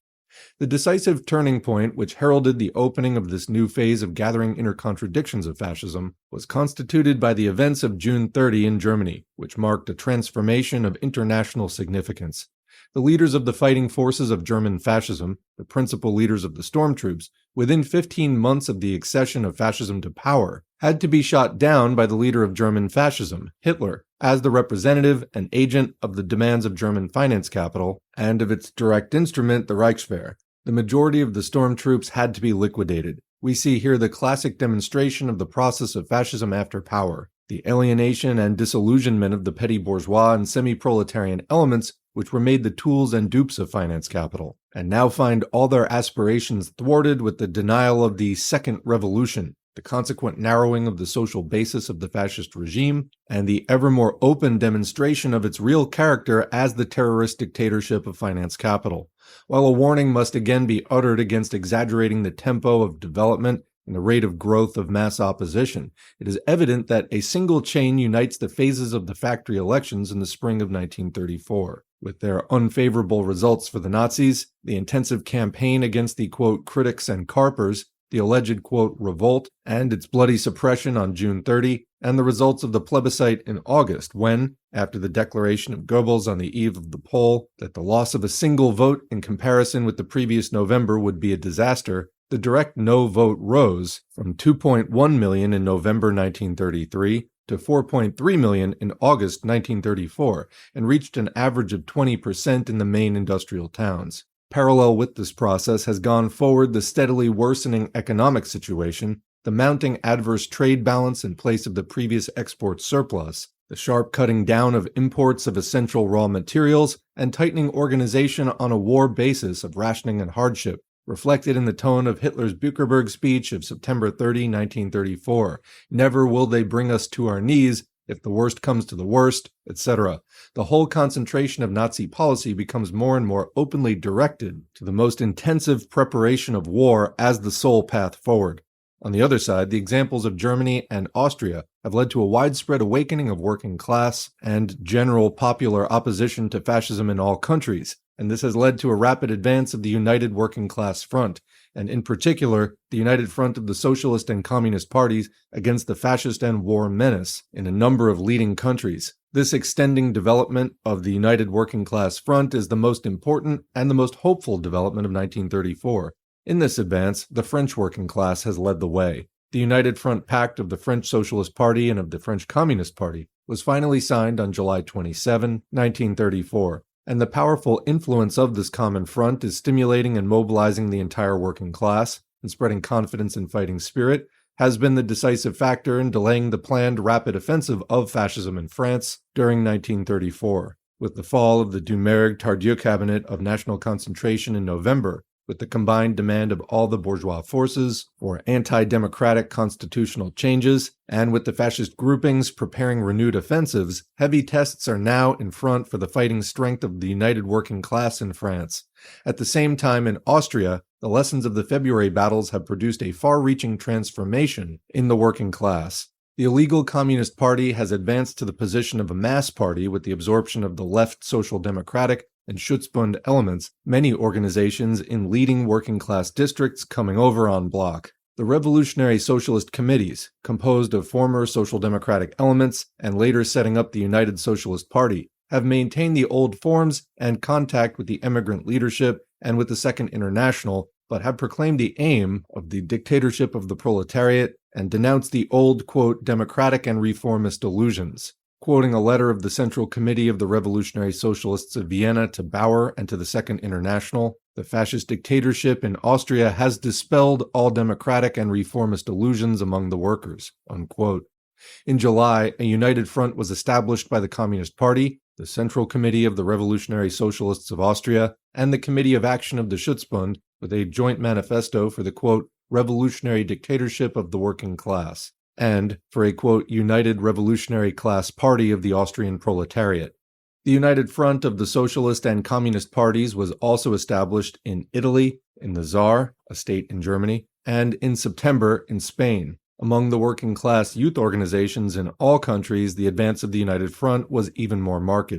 The decisive turning point which heralded the opening of this new phase of gathering inner contradictions of fascism was constituted by the events of June 30 in Germany, which marked a transformation of international significance. The leaders of the fighting forces of German fascism, the principal leaders of the storm troops, within 15 months of the accession of fascism to power, had to be shot down by the leader of German fascism, Hitler, as the representative and agent of the demands of German finance capital and of its direct instrument, the Reichswehr. The majority of the storm troops had to be liquidated. We see here the classic demonstration of the process of fascism after power, the alienation and disillusionment of the petty bourgeois and semi-proletarian elements which were made the tools and dupes of finance capital, and now find all their aspirations thwarted with the denial of the Second Revolution, the consequent narrowing of the social basis of the fascist regime, and the ever more open demonstration of its real character as the terrorist dictatorship of finance capital. While a warning must again be uttered against exaggerating the tempo of development and the rate of growth of mass opposition, it is evident that a single chain unites the phases of the factory elections in the spring of 1934. With their unfavorable results for the Nazis, the intensive campaign against the, quote, critics and carpers, the alleged, quote, revolt, and its bloody suppression on June 30, and the results of the plebiscite in August when, after the declaration of Goebbels on the eve of the poll that the loss of a single vote in comparison with the previous November would be a disaster, the direct no vote rose from 2.1 million in November 1933 to 4.3 million in August 1934, and reached an average of 20% in the main industrial towns. Parallel with this process has gone forward the steadily worsening economic situation, the mounting adverse trade balance in place of the previous export surplus, the sharp cutting down of imports of essential raw materials, and tightening organization on a war basis of rationing and hardship, reflected in the tone of Hitler's Buchenberg speech of September 30, 1934. Never will they bring us to our knees, if the worst comes to the worst, etc. The whole concentration of Nazi policy becomes more and more openly directed to the most intensive preparation of war as the sole path forward. On the other side, the examples of Germany and Austria have led to a widespread awakening of working class and general popular opposition to fascism in all countries, and this has led to a rapid advance of the United Working Class Front, and in particular, the United Front of the Socialist and Communist parties against the fascist and war menace in a number of leading countries. This extending development of the United Working Class Front is the most important and the most hopeful development of 1934. In this advance, the French working class has led the way. The United Front Pact of the French Socialist Party and of the French Communist Party was finally signed on July 27, 1934, and the powerful influence of this common front is stimulating and mobilizing the entire working class and spreading confidence and fighting spirit, has been the decisive factor in delaying the planned rapid offensive of fascism in France during 1934. With the fall of the Doumergue-Tardieu cabinet of national concentration in November, with the combined demand of all the bourgeois forces for anti-democratic constitutional changes, and with the fascist groupings preparing renewed offensives, heavy tests are now in front for the fighting strength of the united working class in France. At the same time, in Austria, the lessons of the February battles have produced a far-reaching transformation in the working class. The illegal Communist Party has advanced to the position of a mass party with the absorption of the left social democratic and Schutzbund elements, many organizations in leading working-class districts coming over en bloc. The revolutionary socialist committees, composed of former social democratic elements and later setting up the United Socialist Party, have maintained the old forms and contact with the emigrant leadership and with the Second International, but have proclaimed the aim of the dictatorship of the proletariat and denounced the old, quote, democratic and reformist illusions. Quoting a letter of the Central Committee of the Revolutionary Socialists of Vienna to Bauer and to the Second International, the fascist dictatorship in Austria has dispelled all democratic and reformist illusions among the workers, unquote. In July, a united front was established by the Communist Party, the Central Committee of the Revolutionary Socialists of Austria, and the Committee of Action of the Schutzbund, with a joint manifesto for the, quote, revolutionary dictatorship of the working class, and for a, quote, united revolutionary class party of the Austrian proletariat. The United Front of the Socialist and Communist parties was also established in Italy, in the Saar, a state in Germany, and in September in Spain. Among the working class youth organizations in all countries, the advance of the United Front was even more marked.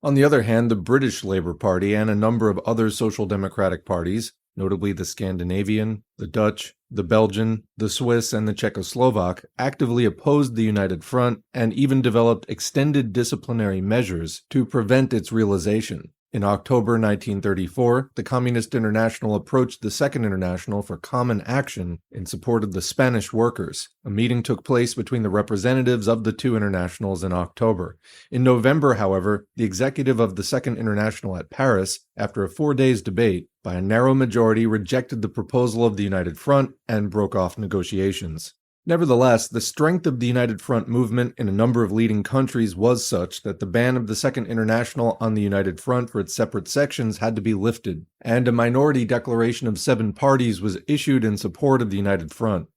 On the other hand, the British Labour Party and a number of other social democratic parties, notably the Scandinavian, the Dutch, the Belgian, the Swiss, and the Czechoslovak, actively opposed the United Front and even developed extended disciplinary measures to prevent its realization. In October 1934, the Communist International approached the Second International for common action in support of the Spanish workers. A meeting took place between the representatives of the two internationals in October. In November, however, the executive of the Second International at Paris, after a 4 days debate, by a narrow majority rejected the proposal of the United Front and broke off negotiations. Nevertheless, the strength of the United Front movement in a number of leading countries was such that the ban of the Second International on the United Front for its separate sections had to be lifted, and a minority declaration of 7 parties was issued in support of the United Front.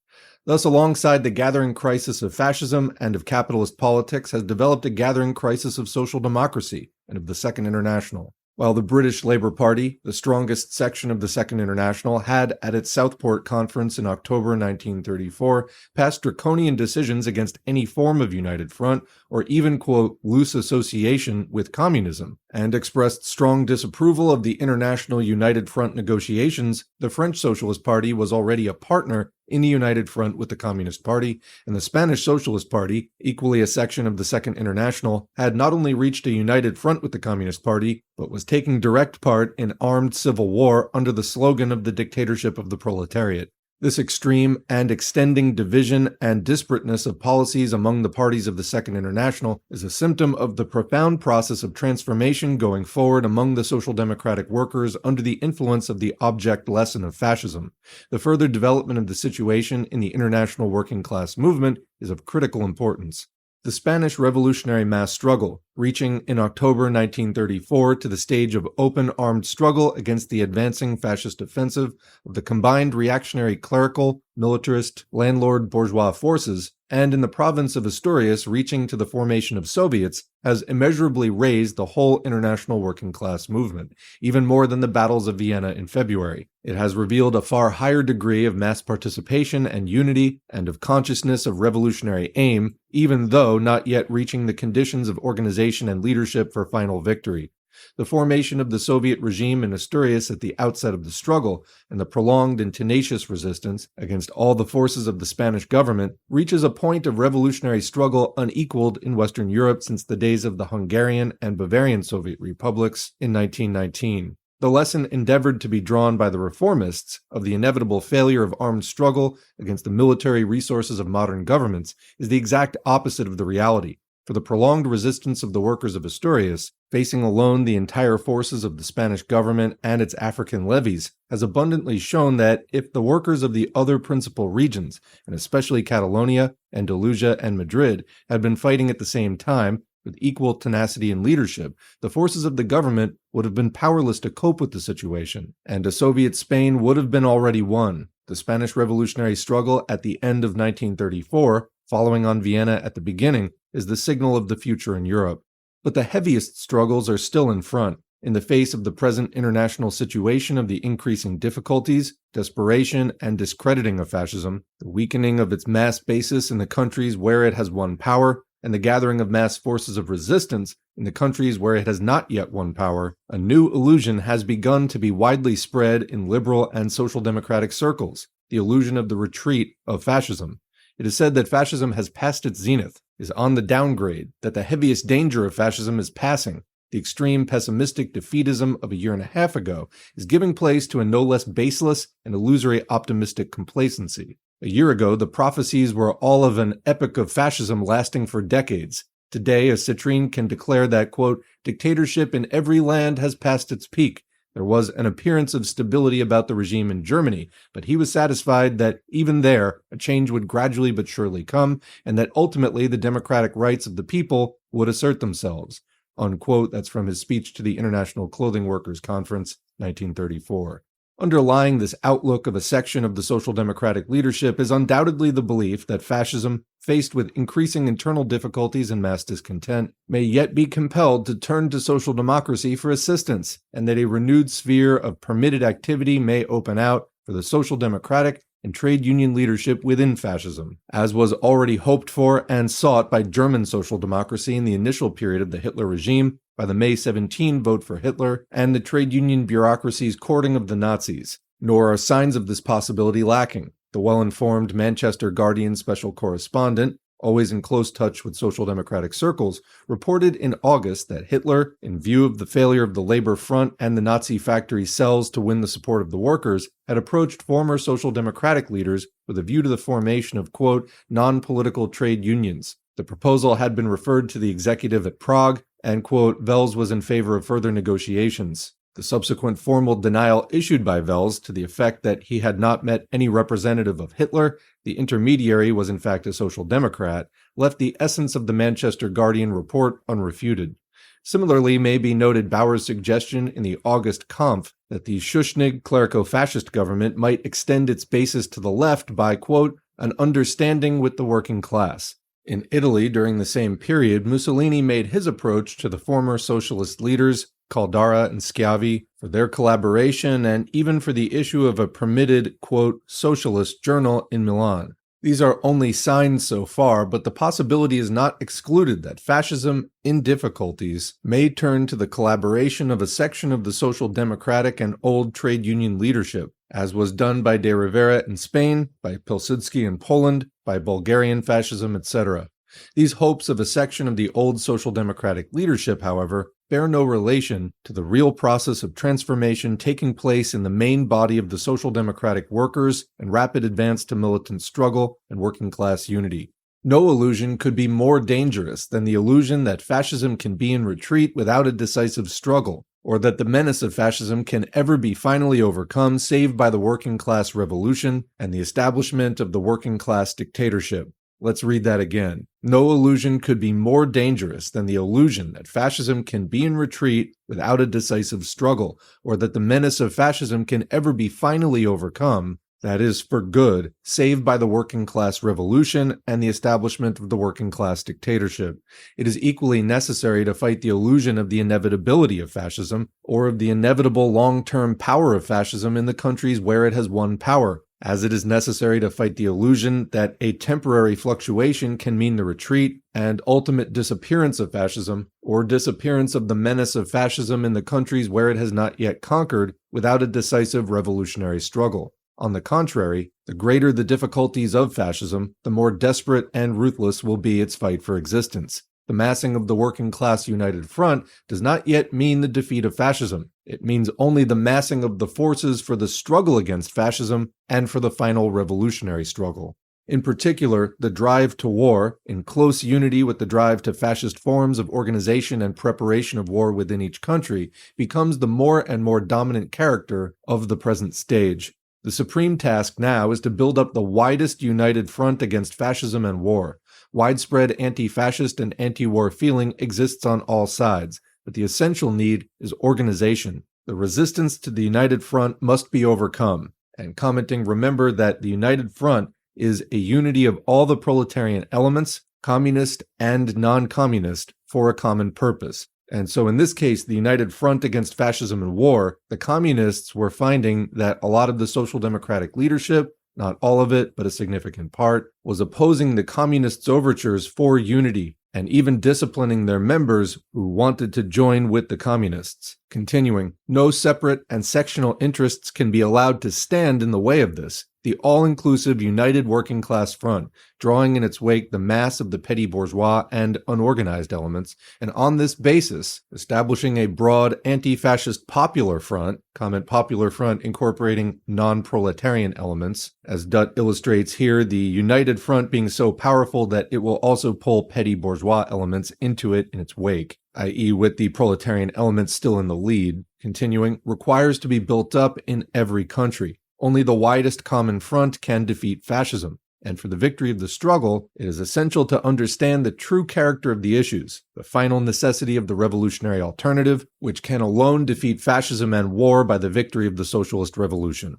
Thus, alongside the gathering crisis of fascism and of capitalist politics has developed a gathering crisis of social democracy and of the Second International. While the British Labour Party, the strongest section of the Second International, had, at its Southport conference in October 1934, passed draconian decisions against any form of United Front, or even, quote, loose association with communism, and expressed strong disapproval of the International United Front negotiations, the French Socialist Party was already a partner in the United Front with the Communist Party, and the Spanish Socialist Party, equally a section of the Second International, had not only reached a united front with the Communist Party, but was taking direct part in armed civil war under the slogan of the dictatorship of the proletariat. This extreme and extending division and disparateness of policies among the parties of the Second International is a symptom of the profound process of transformation going forward among the social democratic workers under the influence of the object lesson of fascism. The further development of the situation in the international working class movement is of critical importance. The Spanish revolutionary mass struggle, reaching in October 1934 to the stage of open armed struggle against the advancing fascist offensive of the combined reactionary clerical, militarist, landlord bourgeois forces, and in the province of Asturias reaching to the formation of Soviets, has immeasurably raised the whole international working class movement, even more than the battles of Vienna in February. It has revealed a far higher degree of mass participation and unity, and of consciousness of revolutionary aim, even though not yet reaching the conditions of organization and leadership for final victory. The formation of the Soviet regime in Asturias at the outset of the struggle, and the prolonged and tenacious resistance against all the forces of the Spanish government, reaches a point of revolutionary struggle unequaled in Western Europe since the days of the Hungarian and Bavarian Soviet republics in 1919. The lesson endeavored to be drawn by the reformists of the inevitable failure of armed struggle against the military resources of modern governments is the exact opposite of the reality. For the prolonged resistance of the workers of Asturias, facing alone the entire forces of the Spanish government and its African levies, has abundantly shown that if the workers of the other principal regions, and especially Catalonia, Andalusia, and Madrid, had been fighting at the same time, with equal tenacity and leadership, the forces of the government would have been powerless to cope with the situation, and a Soviet Spain would have been already won. The Spanish revolutionary struggle at the end of 1934, following on Vienna at the beginning, is the signal of the future in Europe. But the heaviest struggles are still in front. In the face of the present international situation of the increasing difficulties, desperation, and discrediting of fascism, the weakening of its mass basis in the countries where it has won power, and the gathering of mass forces of resistance in the countries where it has not yet won power, a new illusion has begun to be widely spread in liberal and social democratic circles, the illusion of the retreat of fascism. It is said that fascism has passed its zenith, is on the downgrade, that the heaviest danger of fascism is passing. The extreme pessimistic defeatism of a year and a half ago is giving place to a no less baseless and illusory optimistic complacency. A year ago, the prophecies were all of an epoch of fascism lasting for decades. Today, a citrine can declare that, quote, dictatorship in every land has passed its peak, There was an appearance of stability about the regime in Germany, but he was satisfied that even there, a change would gradually but surely come, and that ultimately the democratic rights of the people would assert themselves. Unquote. That's from his speech to the International Clothing Workers Conference, 1934. Underlying this outlook of a section of the social democratic leadership is undoubtedly the belief that fascism, faced with increasing internal difficulties and mass discontent, may yet be compelled to turn to social democracy for assistance, and that a renewed sphere of permitted activity may open out for the social democratic and trade union leadership within fascism, as was already hoped for and sought by German social democracy in the initial period of the Hitler regime, by the May 17 vote for Hitler, and the trade union bureaucracy's courting of the Nazis. Nor are signs of this possibility lacking. The well-informed Manchester Guardian special correspondent, always in close touch with social democratic circles, reported in August that Hitler, in view of the failure of the Labor Front and the Nazi factory cells to win the support of the workers, had approached former social democratic leaders with a view to the formation of, quote, non-political trade unions. The proposal had been referred to the executive at Prague, and, quote, Wels was in favor of further negotiations. The subsequent formal denial issued by Wels to the effect that he had not met any representative of Hitler, the intermediary was in fact a social democrat, left the essence of the Manchester Guardian report unrefuted. Similarly may be noted Bauer's suggestion in the August Kampf that the Schuschnigg clerico-fascist government might extend its basis to the left by, quote, an understanding with the working class. In Italy, during the same period, Mussolini made his approach to the former socialist leaders, Caldara and Schiavi, for their collaboration and even for the issue of a permitted, quote, socialist journal in Milan. These are only signs so far, but the possibility is not excluded that fascism, in difficulties, may turn to the collaboration of a section of the social democratic and old trade union leadership, as was done by de Rivera in Spain, by Pilsudski in Poland, by Bulgarian fascism, etc. These hopes of a section of the old social democratic leadership, however, bear no relation to the real process of transformation taking place in the main body of the social democratic workers and rapid advance to militant struggle and working class unity. No illusion could be more dangerous than the illusion that fascism can be in retreat without a decisive struggle, or that the menace of fascism can ever be finally overcome save by the working class revolution and the establishment of the working class dictatorship. Let's read that again. No illusion could be more dangerous than the illusion that fascism can be in retreat without a decisive struggle, or that the menace of fascism can ever be finally overcome, that is, for good, save by the working class revolution and the establishment of the working class dictatorship. It is equally necessary to fight the illusion of the inevitability of fascism, or of the inevitable long-term power of fascism in the countries where it has won power, as it is necessary to fight the illusion that a temporary fluctuation can mean the retreat and ultimate disappearance of fascism, or disappearance of the menace of fascism in the countries where it has not yet conquered, without a decisive revolutionary struggle. On the contrary, the greater the difficulties of fascism, the more desperate and ruthless will be its fight for existence. The massing of the working class united front does not yet mean the defeat of fascism. It means only the massing of the forces for the struggle against fascism and for the final revolutionary struggle. In particular, the drive to war, in close unity with the drive to fascist forms of organization and preparation of war within each country, becomes the more and more dominant character of the present stage. The supreme task now is to build up the widest united front against fascism and war. Widespread anti-fascist and anti-war feeling exists on all sides, but the essential need is organization. The resistance to the united front must be overcome. And commenting, remember that the united front is a unity of all the proletarian elements, communist and non-communist, for a common purpose. And so in this case, the united front against fascism and war, the communists were finding that a lot of the social democratic leadership, not all of it, but a significant part, was opposing the communists' overtures for unity and even disciplining their members who wanted to join with the communists. Continuing, no separate and sectional interests can be allowed to stand in the way of this. The all-inclusive united working class front, drawing in its wake the mass of the petty bourgeois and unorganized elements, and on this basis, establishing a broad anti-fascist popular front, comment popular front incorporating non-proletarian elements, as Dutt illustrates here, the united front being so powerful that it will also pull petty bourgeois elements into it in its wake, i.e. with the proletarian elements still in the lead. Continuing, requires to be built up in every country. Only the widest common front can defeat fascism. And for the victory of the struggle, it is essential to understand the true character of the issues, the final necessity of the revolutionary alternative, which can alone defeat fascism and war by the victory of the socialist revolution.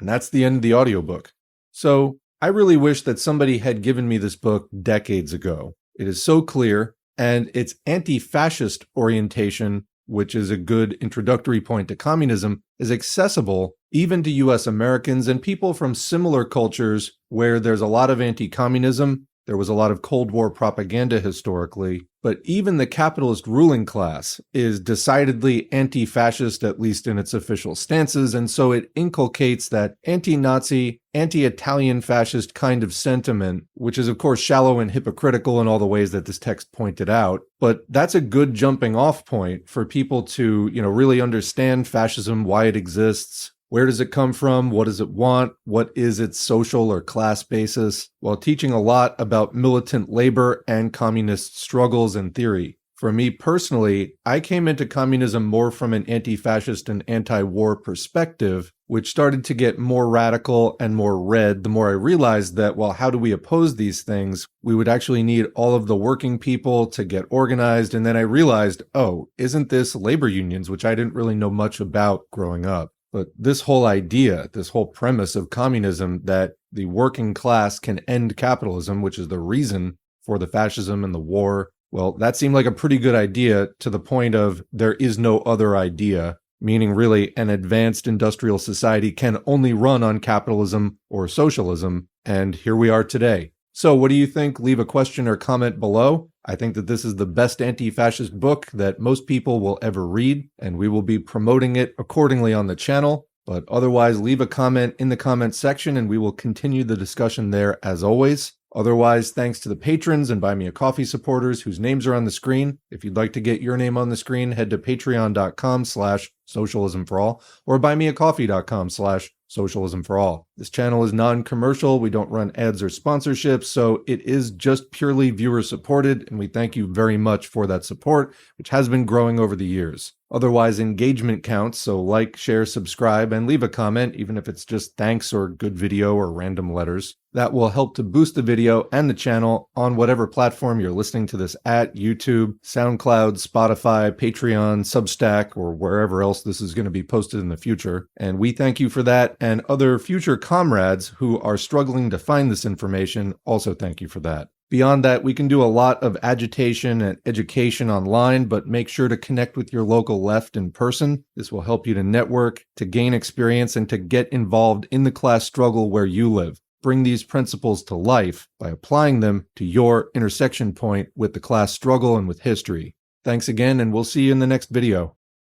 And that's the end of the audiobook. So, I really wish that somebody had given me this book decades ago. It is so clear, and its anti-fascist orientation, which is a good introductory point to communism, is accessible even to US Americans and people from similar cultures where there's a lot of anti-communism. There was a lot of Cold War propaganda historically, but even the capitalist ruling class is decidedly anti-fascist, at least in its official stances, and so it inculcates that anti-Nazi, anti-Italian fascist kind of sentiment, which is of course shallow and hypocritical in all the ways that this text pointed out, but that's a good jumping off point for people to, really understand fascism, why it exists. Where does it come from? What does it want? What is its social or class basis? While teaching a lot about militant labor and communist struggles and theory. For me personally, I came into communism more from an anti-fascist and anti-war perspective, which started to get more radical and more red the more I realized that, well, how do we oppose these things? We would actually need all of the working people to get organized. And then I realized, oh, isn't this labor unions, which I didn't really know much about growing up. But this whole idea, this whole premise of communism that the working class can end capitalism, which is the reason for the fascism and the war, well, that seemed like a pretty good idea to the point of there is no other idea, meaning really an advanced industrial society can only run on capitalism or socialism, and here we are today. So what do you think? Leave a question or comment below. I think that this is the best anti-fascist book that most people will ever read, and we will be promoting it accordingly on the channel. But otherwise, leave a comment in the comment section, and we will continue the discussion there as always. Otherwise, thanks to the patrons and Buy Me a Coffee supporters whose names are on the screen. If you'd like to get your name on the screen, head to patreon.com/socialismforall or buymeacoffee.com/socialismforall. This channel is non-commercial. We don't run ads or sponsorships, so it is just purely viewer supported, and we thank you very much for that support, which has been growing over the years. Otherwise, engagement counts, so like, share, subscribe, and leave a comment, even if it's just thanks or good video or random letters. That will help to boost the video and the channel on whatever platform you're listening to this at: YouTube, SoundCloud, Spotify, Patreon, Substack, or wherever else this is going to be posted in the future. And we thank you for that, and other future comrades who are struggling to find this information also thank you for that. Beyond that, we can do a lot of agitation and education online, but make sure to connect with your local left in person. This will help you to network, to gain experience, and to get involved in the class struggle where you live. Bring these principles to life by applying them to your intersection point with the class struggle and with history. Thanks again, and we'll see you in the next video.